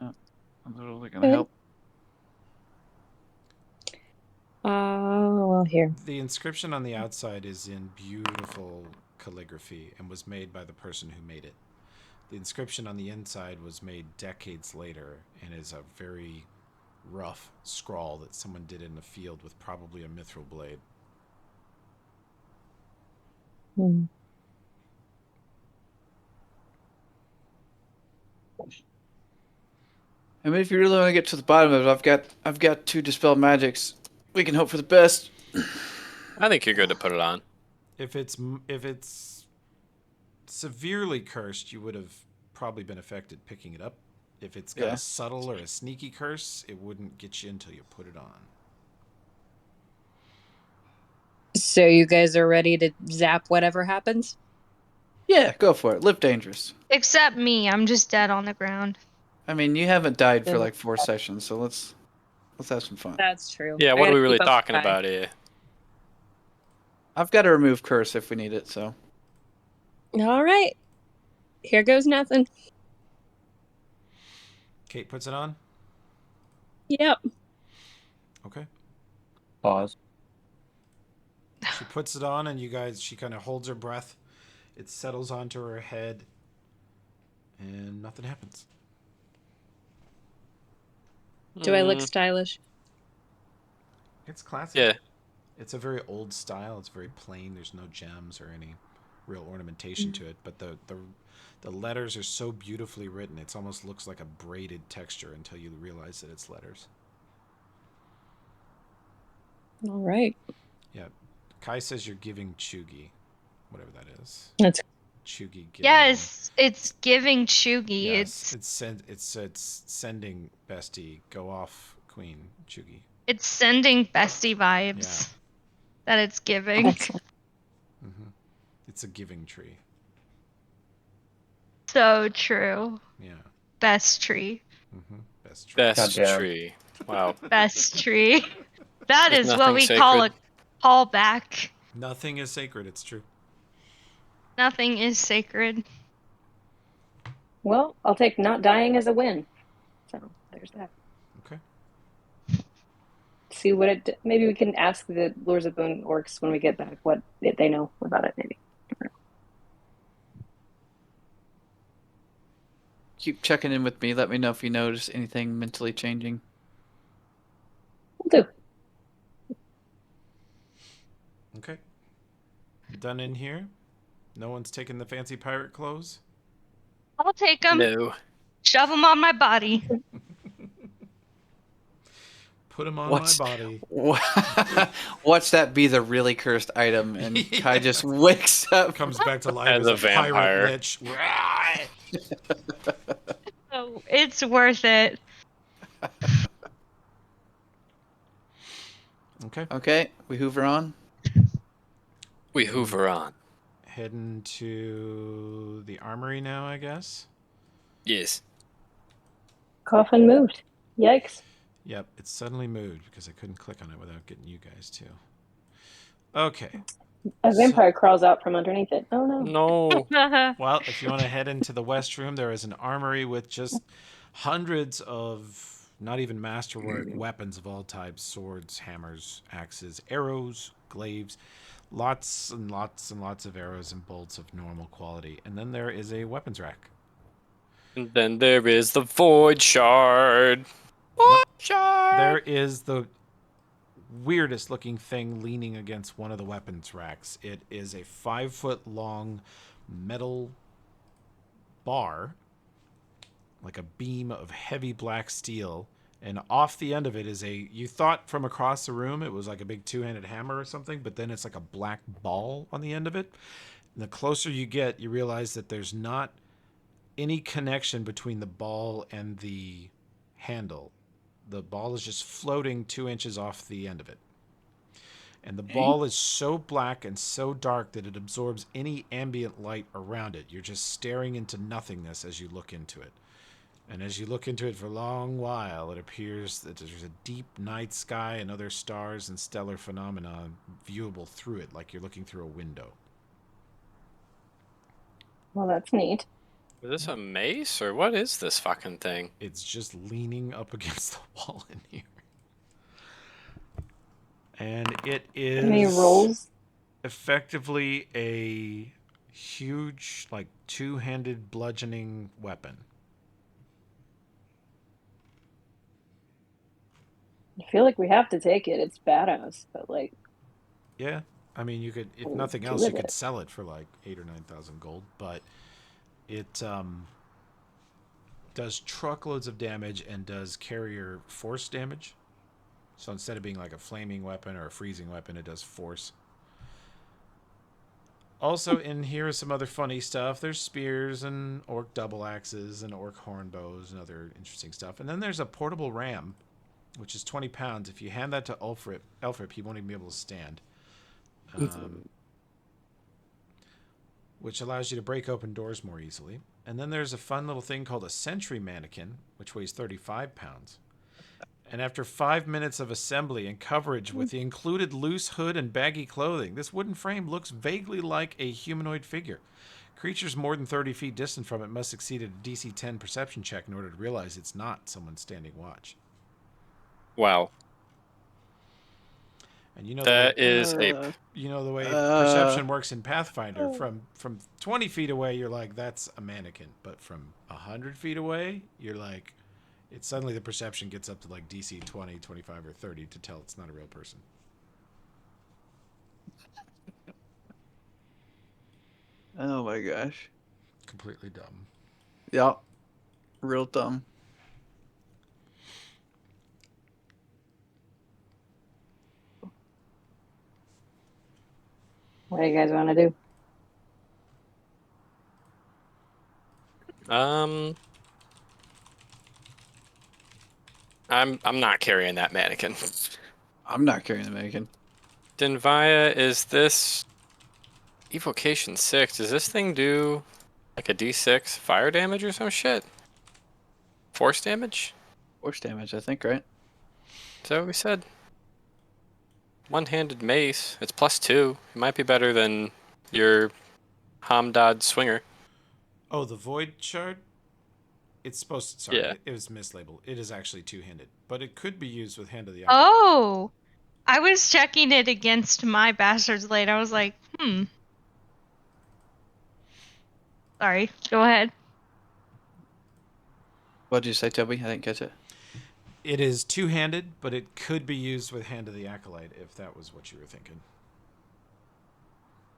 S9: I'm literally gonna help.
S5: Well, here.
S4: The inscription on the outside is in beautiful calligraphy and was made by the person who made it. The inscription on the inside was made decades later and is a very rough scrawl that someone did in the field with probably a mithril blade.
S5: Hmm.
S9: I mean, if you really want to get to the bottom of it, I've got 2 dispel magics. We can hope for the best.
S2: I think you're good to put it on.
S4: If it's severely cursed, you would have probably been affected picking it up. If it's got
S9: Yeah.
S4: a subtle or a sneaky curse, it wouldn't get you until you put it on.
S5: So you guys are ready to zap whatever happens?
S9: Yeah, go for it. Live dangerous.
S3: Except me, I'm just dead on the ground.
S9: I mean, you haven't died for
S5: Yeah.
S9: like 4 sessions, so let's have some fun.
S5: That's true.
S2: Yeah,
S5: I
S2: what are
S5: gotta
S2: we really
S5: keep up
S2: talking
S5: with time.
S2: about here?
S9: I've got to remove curse if we need it, so.
S5: All right. Here goes nothing.
S4: Kate puts it on.
S5: Yep.
S4: Okay.
S1: Pause.
S4: She puts it on, and she kind of holds her breath. It settles onto her head, and nothing happens.
S5: Do I look stylish?
S4: It's classic.
S2: Yeah.
S4: It's a very old style. It's very plain. There's no gems or any real ornamentation to it, but the letters are so beautifully written. It almost looks like a braided texture until you realize that it's letters.
S5: All right.
S4: Yeah. Kai says you're giving Chugi, whatever that is.
S5: That's
S4: Chugi giving.
S3: Yes, it's giving Chugi.
S4: Yes, it's sending bestie. Go off, Queen Chugi.
S3: It's sending bestie vibes that it's giving.
S5: excellent.
S4: Mm-hmm. It's a giving tree.
S3: So true.
S4: Yeah.
S3: Best tree.
S4: Mm-hmm. Best tree.
S2: Best
S1: Goddamn.
S2: tree. Wow.
S3: Best tree. That
S2: There's
S3: is what
S2: nothing
S3: we call a
S2: sacred.
S3: callback.
S4: Nothing is sacred. It's true.
S3: Nothing is sacred.
S5: Well, I'll take not dying as a win. So there's that.
S4: Okay.
S5: See what it. Maybe we can ask the Lords of Boone orcs when we get back what they know about it. Maybe.
S9: Keep checking in with me. Let me know if you notice anything mentally changing.
S5: We'll do.
S4: Okay. Done in here. No one's taking the fancy pirate clothes.
S3: I'll take them.
S2: No.
S3: Shove them on my body.
S4: Put them on
S9: What's-
S4: my body.
S9: Watch that be the really cursed item, and Kai just wakes up.
S4: Comes back to life
S2: As
S4: as
S2: a
S4: a
S2: vampire.
S4: pirate lich.
S3: Oh, it's worth it.
S4: Okay.
S9: Okay, we hoover on.
S2: We hoover on.
S4: Heading to the armory now, I guess.
S2: Yes.
S5: Coffin moved. Yikes.
S4: Yep, it suddenly moved because I couldn't click on it without getting you guys to. Okay.
S5: A
S4: So,
S5: vampire crawls out from underneath it. Oh no.
S2: No.
S4: well, if you want to head into the west room, there is an armory with just hundreds of not even masterwork weapons of all types: swords, hammers, axes, arrows, glaives, lots and lots and lots of arrows and bolts of normal quality. And then there is a weapons rack.
S2: And then there is the Void Shard.
S4: Yep.
S2: Void Shard.
S4: There is the weirdest looking thing leaning against one of the weapons racks. It is a 5-foot long metal bar, like a beam of heavy black steel, and off the end of it is you thought from across the room it was like a big two-handed hammer or something, but then it's like a black ball on the end of it. And the closer you get, you realize that there's not any connection between the ball and the handle. The ball is just floating 2 inches off the end of it. And the ball is so black and so dark that it absorbs any ambient light around it. You're just staring into nothingness as you look into it. And as you look into it for a long while, it appears that there's a deep night sky and other stars and stellar phenomena viewable through it, like you're looking through a window.
S5: Well, that's neat.
S2: Is this a mace or what is this fucking thing?
S4: It's just leaning up against the wall in here. And it is
S5: Any rolls?
S4: effectively a huge, like, two-handed bludgeoning weapon.
S5: I feel like we have to take it. It's badass, but like.
S4: Yeah, I mean, you could, if
S5: We'll
S4: nothing
S5: do
S4: else, you
S5: with
S4: could
S5: it.
S4: sell it for like 8,000 or 9,000 gold. But it does truckloads of damage and does carrier force damage. So instead of being like a flaming weapon or a freezing weapon, it does force. Also, in here is some other funny stuff. There's spears and orc double axes and orc horn bows and other interesting stuff. And then there's a portable ram, which is 20 pounds. If you hand that to Elfrip, he won't even be able to stand. Which allows you to break open doors more easily. And then there's a fun little thing called a sentry mannequin, which weighs 35 pounds. And after 5 minutes of assembly and coverage with the included loose hood and baggy clothing, this wooden frame looks vaguely like a humanoid figure. Creatures more than 30 feet distant from it must succeed at a DC 10 perception check in order to realize it's not someone standing watch.
S2: Wow.
S4: And you know
S2: That is a
S4: the way perception works in Pathfinder. From 20 feet away, you're like, that's a mannequin. But from 100 feet away, you're like, it's suddenly the perception gets up to like DC 20, 25, or 30 to tell it's not a real person.
S9: Oh my gosh.
S4: Completely dumb.
S9: Yeah. Real dumb.
S5: What do you guys want to do?
S2: I'm not carrying that mannequin.
S9: I'm not carrying the mannequin.
S2: Denvaya, is this Evocation 6? Does this thing do like a D6 fire damage or some shit? Force damage?
S9: Force damage, I think, right?
S2: Is that what we said? One-handed mace. It's +2. It might be better than your Hamdad swinger.
S4: Oh, the Void Shard? It's supposed to, sorry,
S2: Yeah.
S4: it was mislabeled. It is actually two-handed, but it could be used with Hand of the Eye.
S3: Oh, I was checking it against my Bastard's Blade. I was like, Sorry, go ahead.
S9: What did you say, Toby? I didn't catch it.
S4: It is two-handed, but it could be used with Hand of the Acolyte if that was what you were thinking.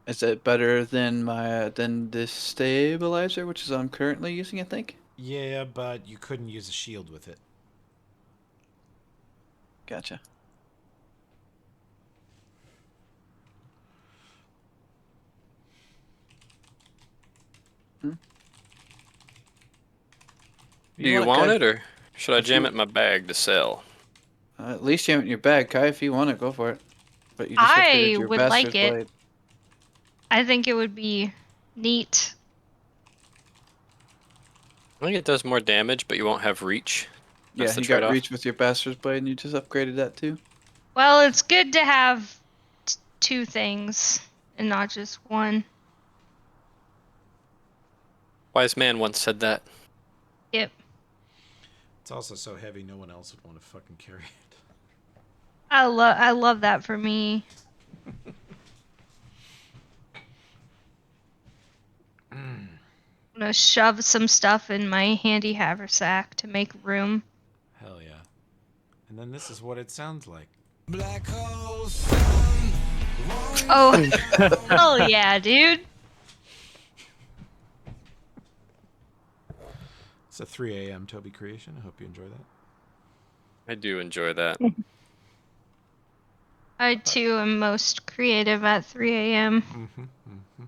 S9: Is it better than the stabilizer, which is I'm currently using, I think?
S4: Yeah, but you couldn't use a shield with it.
S9: Gotcha.
S2: Do you want
S9: Kai?
S2: it, or should I
S9: If
S2: jam
S9: you-
S2: it in my bag to sell?
S9: At least jam it in your bag, Kai. If you want it, go for it. But you just have to get
S3: I
S9: your
S3: would like
S9: bastard's
S3: it.
S9: blade.
S3: I think it would be neat.
S2: I think it does more damage, but you won't have reach.
S9: Yeah,
S2: That's the
S9: you got
S2: trade-off.
S9: reach with your Bastard's Blade, and you just upgraded that too.
S3: Well, it's good to have two things and not just one.
S2: Wise man once said that.
S3: Yep.
S4: It's also so heavy, no one else would want to fucking carry it.
S3: I love that for me. I'm gonna shove some stuff in my handy haversack to make room.
S4: Hell yeah. And then this is what it sounds like.
S3: Oh, hell yeah, dude.
S4: It's a 3 a.m. Toby creation. I hope you enjoy that.
S2: I do enjoy that.
S3: I too am most creative at 3 a.m.
S4: Mm-hmm, mm-hmm.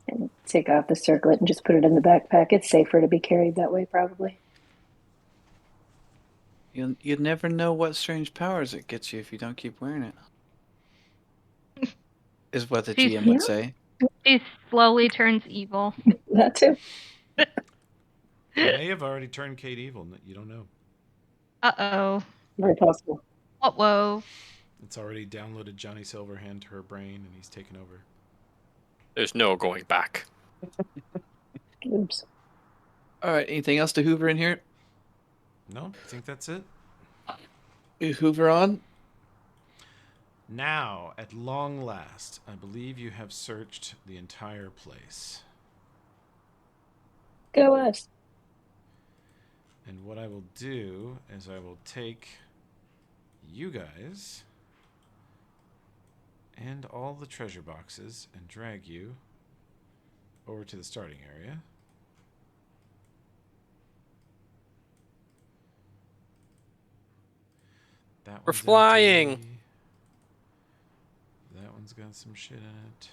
S5: And take off the circlet and just put it in the backpack. It's safer to be carried that way, probably.
S9: You'd never know what strange powers it gets you if you don't keep wearing it. Is what the
S3: She,
S9: GM would say.
S3: she slowly turns evil.
S5: That too.
S4: You may have already turned Kate evil. You don't know.
S3: Uh-oh.
S5: Very possible.
S3: Whoa.
S4: It's already downloaded Johnny Silverhand to her brain, and he's taken over.
S2: There's no going back.
S5: Oops.
S9: All right. Anything else to Hoover in here?
S4: No, I think that's it.
S9: Hoover on.
S4: Now, at long last, I believe you have searched the entire place.
S5: Go us.
S4: And what I will do is I will take you guys and all the treasure boxes and drag you over to the starting area. That
S2: We're
S4: one's
S2: flying.
S4: empty. That one's got some shit in it.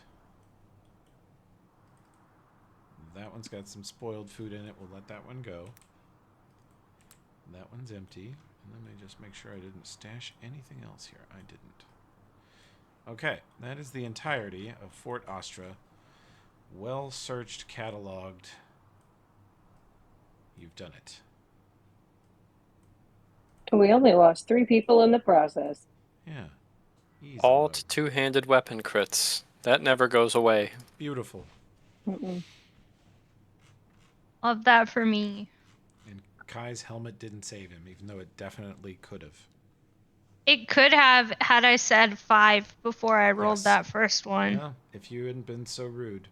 S4: That one's got some spoiled food in it. We'll let that one go. That one's empty. And let me just make sure I didn't stash anything else here. I didn't. Okay, that is the entirety of Fort Astra. Well searched, cataloged. You've done it.
S5: We only lost 3 people in the process.
S4: Yeah. Easy
S2: All
S4: mode.
S2: to two-handed weapon crits. That never goes away.
S4: Beautiful.
S5: Mm-mm.
S3: Love that for me.
S4: And Kai's helmet didn't save him, even though it definitely could have.
S3: It could have had I said 5 before I rolled
S4: Yes.
S3: that first one.
S4: Yeah, if you hadn't been so rude.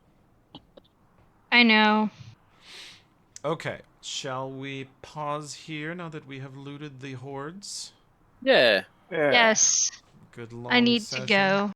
S3: I know.
S4: Okay, shall we pause here now that we have looted the hordes?
S2: Yeah.
S3: Yes.
S4: Good long
S3: I need
S4: session.
S3: to go.